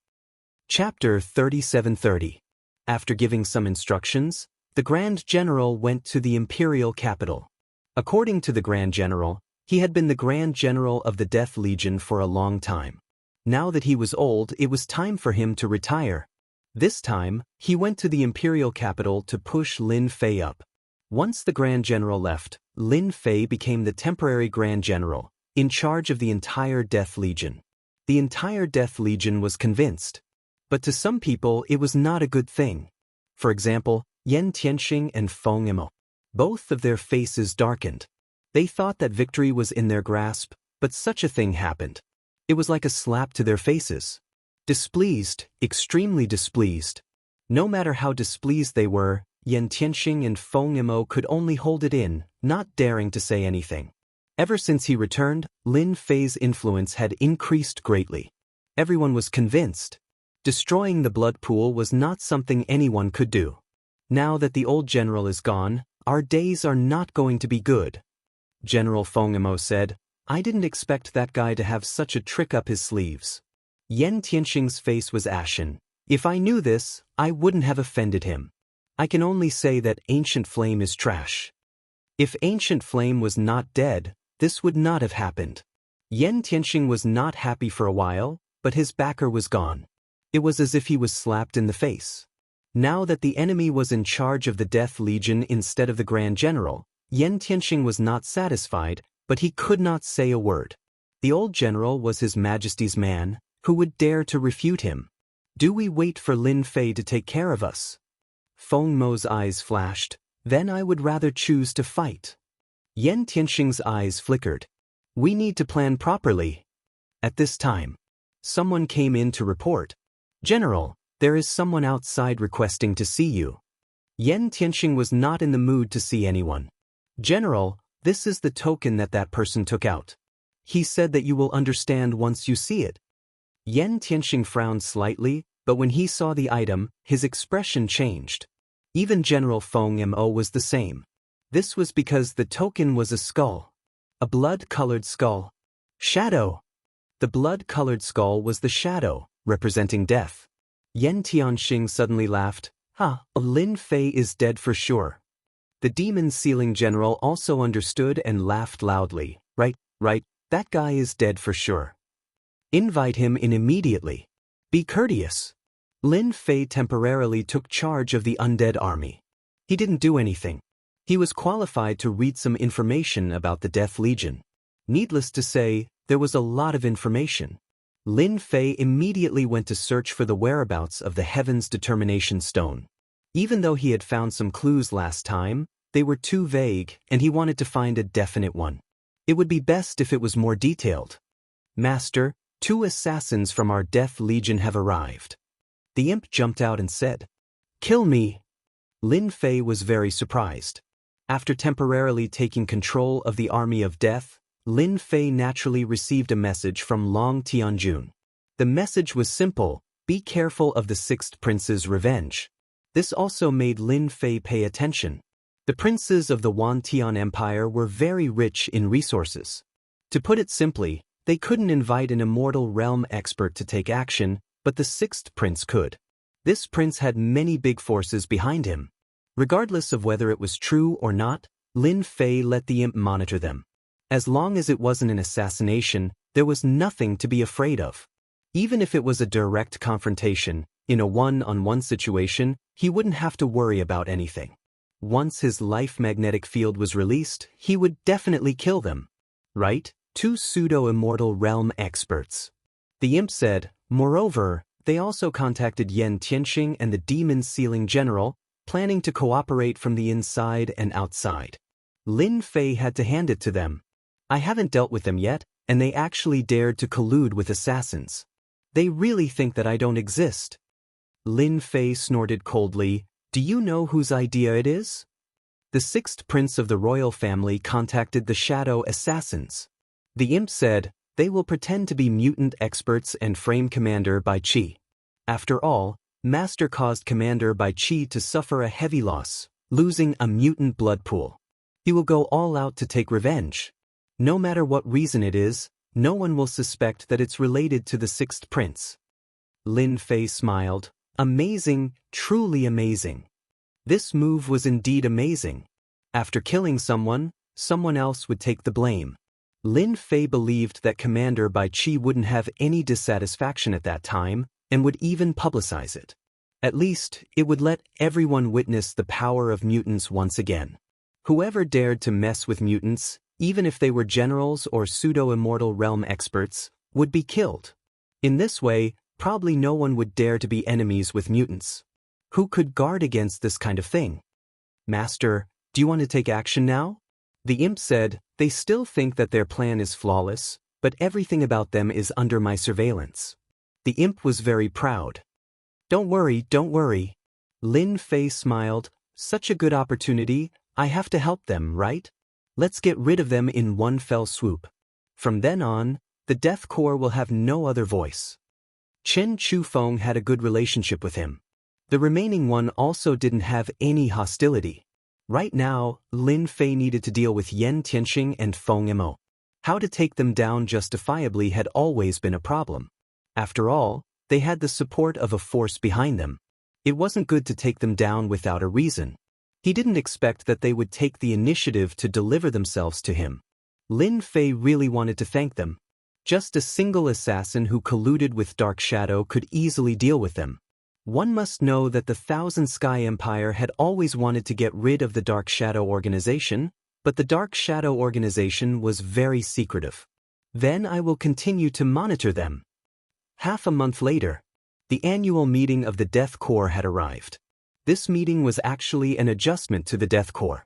Speaker 1: Chapter 3730. After giving some instructions, the Grand General went to the imperial capital. According to the Grand General, he had been the Grand General of the Death Legion for a long time. Now that he was old, it was time for him to retire. This time, he went to the imperial capital to push Lin Fei up. Once the Grand General left, Lin Fei became the temporary Grand General, in charge of the entire Death Legion. The entire Death Legion was convinced. But to some people it was not a good thing. For example, Yan Tianxing and Feng Imo. Both of their faces darkened. They thought that victory was in their grasp, but such a thing happened. It was like a slap to their faces. Displeased, extremely displeased. No matter how displeased they were, Yan Tianxing and Feng Imo could only hold it in, not daring to say anything. Ever since he returned, Lin Fei's influence had increased greatly. Everyone was convinced. Destroying the blood pool was not something anyone could do. Now that the old general is gone, our days are not going to be good. General Feng Imo said, I didn't expect that guy to have such a trick up his sleeves. Yan Tianxing's face was ashen. If I knew this, I wouldn't have offended him. I can only say that Ancient Flame is trash. If Ancient Flame was not dead, this would not have happened. Yan Tianxing was not happy for a while, but his backer was gone. It was as if he was slapped in the face. Now that the enemy was in charge of the Death Legion instead of the Grand General, Yan Tianxing was not satisfied, but he could not say a word. The old general was His Majesty's man, who would dare to refute him? Do we wait for Lin Fei to take care of us? Feng Mo's eyes flashed. Then I would rather choose to fight. Yan Tianxing's eyes flickered. We need to plan properly. At this time, someone came in to report. General, there is someone outside requesting to see you. Yan Tianxing was not in the mood to see anyone. General, this is the token that person took out. He said that you will understand once you see it. Yan Tianxing frowned slightly, but when he saw the item, his expression changed. Even General Feng Mo was the same. This was because the token was a skull. A blood-colored skull. Shadow. The blood-colored skull was the shadow, representing death. Yan Tianxing suddenly laughed. Lin Fei is dead for sure. The demon sealing general also understood and laughed loudly. Right, that guy is dead for sure. Invite him in immediately. Be courteous. Lin Fei temporarily took charge of the undead army. He didn't do anything. He was qualified to read some information about the Death Legion. Needless to say, there was a lot of information. Lin Fei immediately went to search for the whereabouts of the Heaven's Determination Stone. Even though he had found some clues last time, they were too vague, and he wanted to find a definite one. It would be best if it was more detailed. Master, 2 assassins from our Death Legion have arrived. The imp jumped out and said, Kill me. Lin Fei was very surprised. After temporarily taking control of the army of death, Lin Fei naturally received a message from Long Tianjun. The message was simple, be careful of the 6th prince's revenge. This also made Lin Fei pay attention. The princes of the Wantian Empire were very rich in resources. To put it simply, they couldn't invite an immortal realm expert to take action, but the 6th prince could. This prince had many big forces behind him. Regardless of whether it was true or not, Lin Fei let the imp monitor them. As long as it wasn't an assassination, there was nothing to be afraid of. Even if it was a direct confrontation, in a one-on-one situation, he wouldn't have to worry about anything. Once his life magnetic field was released, he would definitely kill them. Right? 2 pseudo-immortal realm experts. The imp said, moreover, they also contacted Yan Tianxing and the demon sealing general, planning to cooperate from the inside and outside. Lin Fei had to hand it to them. I haven't dealt with them yet, and they actually dared to collude with assassins. They really think that I don't exist. Lin Fei snorted coldly. Do you know whose idea it is? The sixth prince of the royal family contacted the shadow assassins. The imp said, they will pretend to be mutant experts and frame Commander Bai Qi. After all, Master caused Commander Bai Qi to suffer a heavy loss, losing a mutant blood pool. He will go all out to take revenge. No matter what reason it is, no one will suspect that it's related to the sixth prince. Lin Fei smiled. Amazing, truly amazing. This move was indeed amazing. After killing someone, someone else would take the blame. Lin Fei believed that Commander Bai Qi wouldn't have any dissatisfaction at that time, and would even publicize it. At least, it would let everyone witness the power of mutants once again. Whoever dared to mess with mutants, even if they were generals or pseudo-immortal realm experts, would be killed. In this way, probably no one would dare to be enemies with mutants. Who could guard against this kind of thing? Master, do you want to take action now? The imp said, they still think that their plan is flawless, but everything about them is under my surveillance. The imp was very proud. Don't worry, don't worry. Lin Fei smiled. Such a good opportunity, I have to help them, right? Let's get rid of them in one fell swoop. From then on, the Death Corps will have no other voice. Chen Chufeng had a good relationship with him. The remaining one also didn't have any hostility. Right now, Lin Fei needed to deal with Yan Tianxing and Feng Emo. How to take them down justifiably had always been a problem. After all, they had the support of a force behind them. It wasn't good to take them down without a reason. He didn't expect that they would take the initiative to deliver themselves to him. Lin Fei really wanted to thank them. Just a single assassin who colluded with Dark Shadow could easily deal with them. One must know that the Thousand Sky Empire had always wanted to get rid of the Dark Shadow organization, but the Dark Shadow organization was very secretive. Then I will continue to monitor them. Half a month later, the annual meeting of the Death Corps had arrived. This meeting was actually an adjustment to the Death Corps.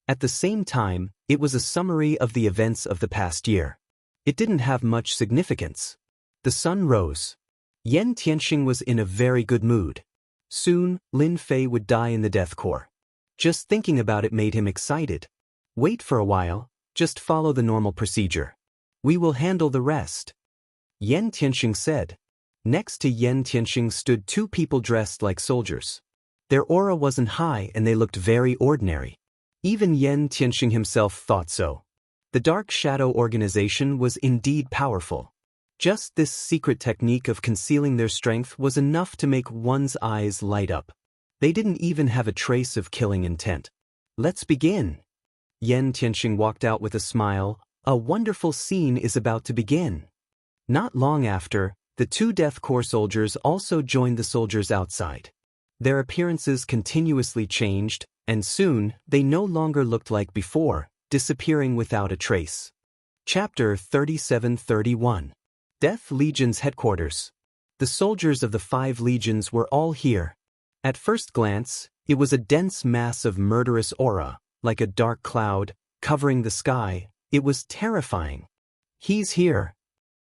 Speaker 1: At the same time, it was a summary of the events of the past year. It didn't have much significance. The sun rose. Yan Tianxing was in a very good mood. Soon, Lin Fei would die in the Death Corps. Just thinking about it made him excited. Wait for a while, just follow the normal procedure. We will handle the rest. Yan Tianxing said. Next to Yan Tianxing stood two people dressed like soldiers. Their aura wasn't high and they looked very ordinary. Even Yan Tianxing himself thought so. The Dark Shadow organization was indeed powerful. Just this secret technique of concealing their strength was enough to make one's eyes light up. They didn't even have a trace of killing intent. Let's begin. Yan Tianxing walked out with a smile. A wonderful scene is about to begin. Not long after, the two Death Corps soldiers also joined the soldiers outside. Their appearances continuously changed, and soon, they no longer looked like before, disappearing without a trace. Chapter 37-31. Death Legion's headquarters. The soldiers of the 5 legions were all here. At first glance, it was a dense mass of murderous aura, like a dark cloud, covering the sky. It was terrifying. He's here.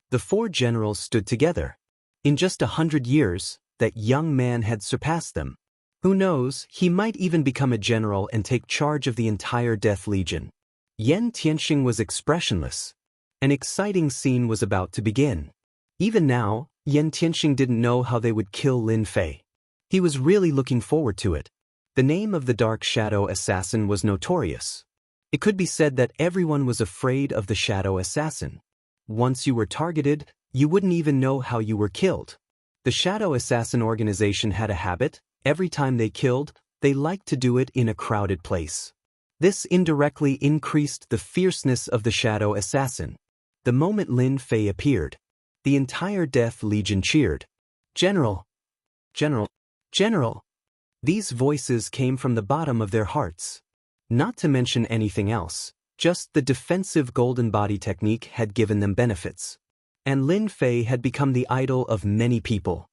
Speaker 1: The 4 generals stood together. In just 100 years, that young man had surpassed them. Who knows, he might even become a general and take charge of the entire Death Legion. Yan Tianxing was expressionless. An exciting scene was about to begin. Even now, Yan Tianxing didn't know how they would kill Lin Fei. He was really looking forward to it. The name of the Dark Shadow Assassin was notorious. It could be said that everyone was afraid of the Shadow Assassin. Once you were targeted, you wouldn't even know how you were killed. The Shadow Assassin organization had a habit. Every time they killed, they liked to do it in a crowded place. This indirectly increased the fierceness of the Shadow Assassin. The moment Lin Fei appeared, the entire Death Legion cheered. General! General! General! These voices came from the bottom of their hearts. Not to mention anything else, just the defensive golden body technique had given them benefits. And Lin Fei had become the idol of many people.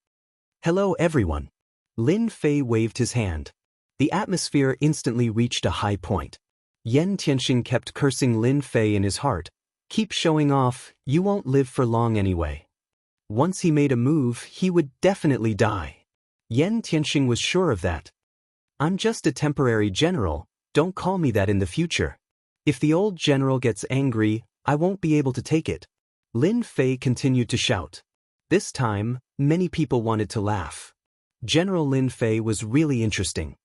Speaker 1: Hello everyone! Lin Fei waved his hand. The atmosphere instantly reached a high point. Yan Tianxing kept cursing Lin Fei in his heart. Keep showing off, you won't live for long anyway. Once he made a move, he would definitely die. Yan Tianxing was sure of that. I'm just a temporary general, don't call me that in the future. If the old general gets angry, I won't be able to take it. Lin Fei continued to shout. This time, many people wanted to laugh. General Lin Fei was really interesting.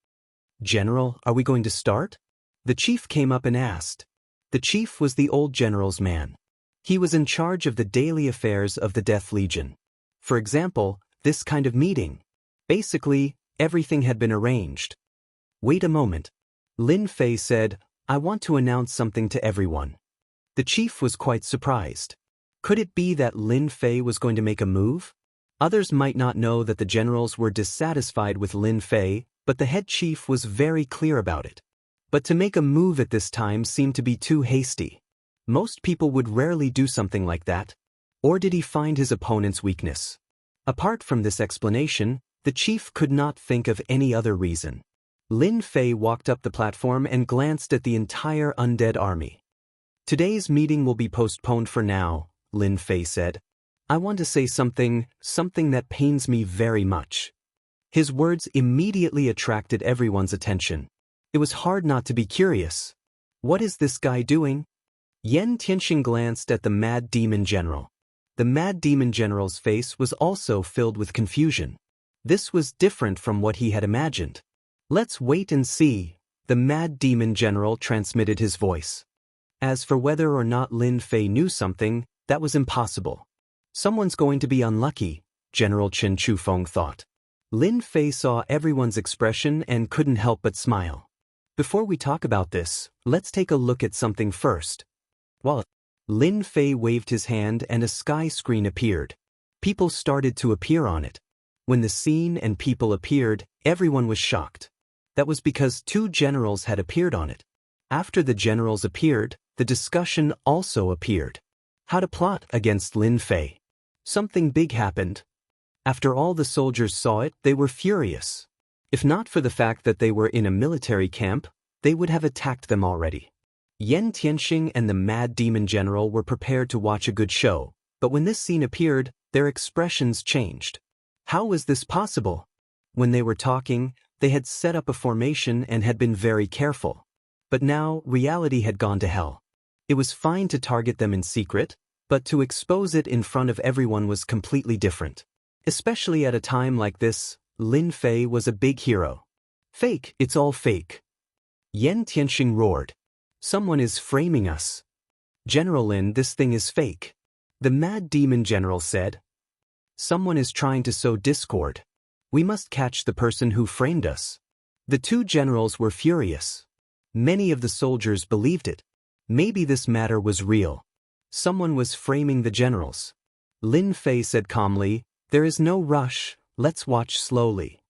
Speaker 1: General, are we going to start? The chief came up and asked. The chief was the old general's man. He was in charge of the daily affairs of the Death Legion. For example, this kind of meeting. Basically, everything had been arranged. Wait a moment. Lin Fei said, I want to announce something to everyone. The chief was quite surprised. Could it be that Lin Fei was going to make a move? Others might not know that the generals were dissatisfied with Lin Fei, but the head chief was very clear about it. But to make a move at this time seemed to be too hasty. Most people would rarely do something like that. Or did he find his opponent's weakness? Apart from this explanation, the chief could not think of any other reason. Lin Fei walked up the platform and glanced at the entire undead army. Today's meeting will be postponed for now, Lin Fei said. I want to say something that pains me very much. His words immediately attracted everyone's attention. It was hard not to be curious. What is this guy doing? Yan Tianxing glanced at the Mad Demon General. The Mad Demon General's face was also filled with confusion. This was different from what he had imagined. Let's wait and see, the Mad Demon General transmitted his voice. As for whether or not Lin Fei knew something, that was impossible. Someone's going to be unlucky, General Chen Chufeng thought. Lin Fei saw everyone's expression and couldn't help but smile. Before we talk about this, let's take a look at something first. Lin Fei waved his hand and a sky screen appeared. People started to appear on it. When the scene and people appeared, everyone was shocked. That was because 2 generals had appeared on it. After the generals appeared, the discussion also appeared. How to plot against Lin Fei. Something big happened. After all the soldiers saw it, they were furious. If not for the fact that they were in a military camp, they would have attacked them already. Yan Tianxing and the Mad Demon General were prepared to watch a good show, but when this scene appeared, their expressions changed. How was this possible? When they were talking, they had set up a formation and had been very careful. But now, reality had gone to hell. It was fine to target them in secret, but to expose it in front of everyone was completely different. Especially at a time like this, Lin Fei was a big hero. Fake, it's all fake. Yan Tianxing roared. Someone is framing us. General Lin, this thing is fake. The Mad Demon General said. Someone is trying to sow discord. We must catch the person who framed us. The 2 generals were furious. Many of the soldiers believed it. Maybe this matter was real. Someone was framing the generals. Lin Fei said calmly, there is no rush, let's watch slowly.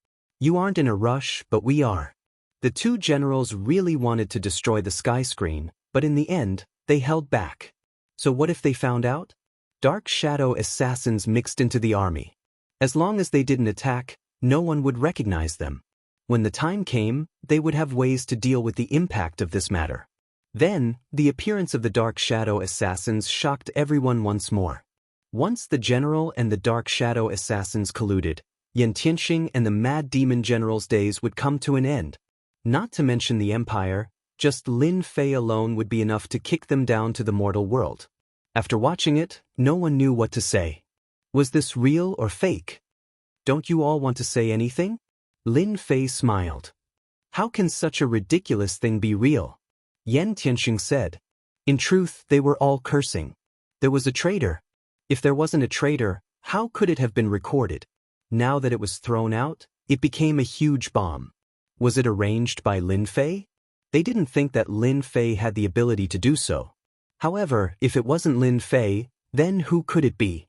Speaker 1: You aren't in a rush, but we are. The 2 generals really wanted to destroy the sky screen, but in the end, they held back. So what if they found out? Dark shadow assassins mixed into the army. As long as they didn't attack, no one would recognize them. When the time came, they would have ways to deal with the impact of this matter. Then, the appearance of the Dark Shadow Assassins shocked everyone once more. Once the general and the Dark Shadow Assassins colluded, Yan Tianxing and the Mad Demon General's days would come to an end. Not to mention the Empire, just Lin Fei alone would be enough to kick them down to the mortal world. After watching it, no one knew what to say. Was this real or fake? Don't you all want to say anything? Lin Fei smiled. How can such a ridiculous thing be real? Yan Tianxing said. In truth, they were all cursing. There was a traitor. If there wasn't a traitor, how could it have been recorded? Now that it was thrown out, it became a huge bomb. Was it arranged by Lin Fei? They didn't think that Lin Fei had the ability to do so. However, if it wasn't Lin Fei, then who could it be?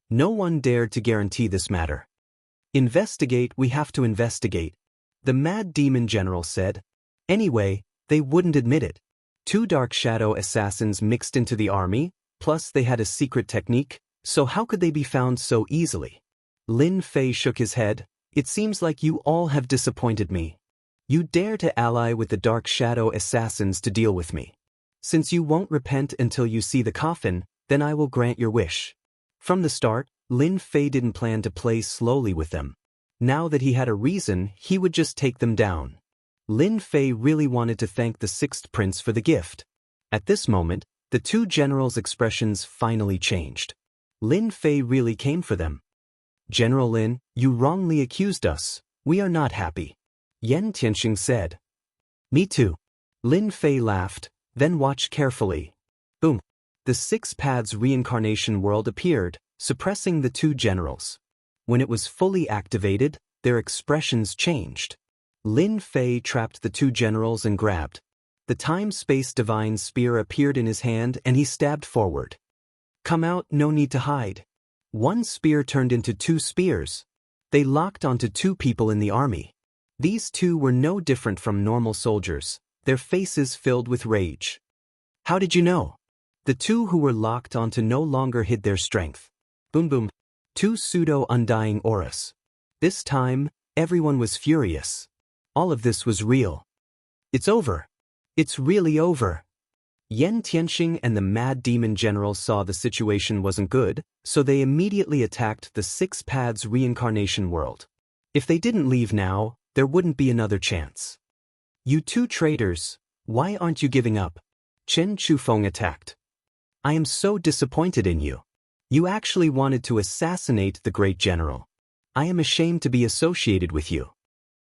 Speaker 1: No one dared to guarantee this matter. Investigate, we have to investigate, the Mad Demon General said. Anyway, they wouldn't admit it. 2 Dark Shadow Assassins mixed into the army, plus they had a secret technique, so how could they be found so easily? Lin Fei shook his head. It seems like you all have disappointed me. You dare to ally with the Dark Shadow Assassins to deal with me. Since you won't repent until you see the coffin, then I will grant your wish. From the start, Lin Fei didn't plan to play slowly with them. Now that he had a reason, he would just take them down. Lin Fei really wanted to thank the sixth prince for the gift. At this moment, the two generals' expressions finally changed. Lin Fei really came for them. General Lin, you wrongly accused us. We are not happy. Yan Tianxing said. Me too. Lin Fei laughed, then watched carefully. Boom. The Six Paths reincarnation world appeared, suppressing the two generals. When it was fully activated, their expressions changed. Lin Fei trapped the two generals and grabbed. The time-space divine spear appeared in his hand and he stabbed forward. Come out, no need to hide. One spear turned into two spears. They locked onto two people in the army. These two were no different from normal soldiers, their faces filled with rage. How did you know? The two who were locked onto no longer hid their strength. Boom boom. Two pseudo-undying auras. This time, everyone was furious. All of this was real. It's over. It's really over. Yan Tianxing and the Mad Demon General saw the situation wasn't good, so they immediately attacked the Six Paths reincarnation world. If they didn't leave now, there wouldn't be another chance. You two traitors, why aren't you giving up? Chen Chufeng attacked. I am so disappointed in you. You actually wanted to assassinate the great general. I am ashamed to be associated with you.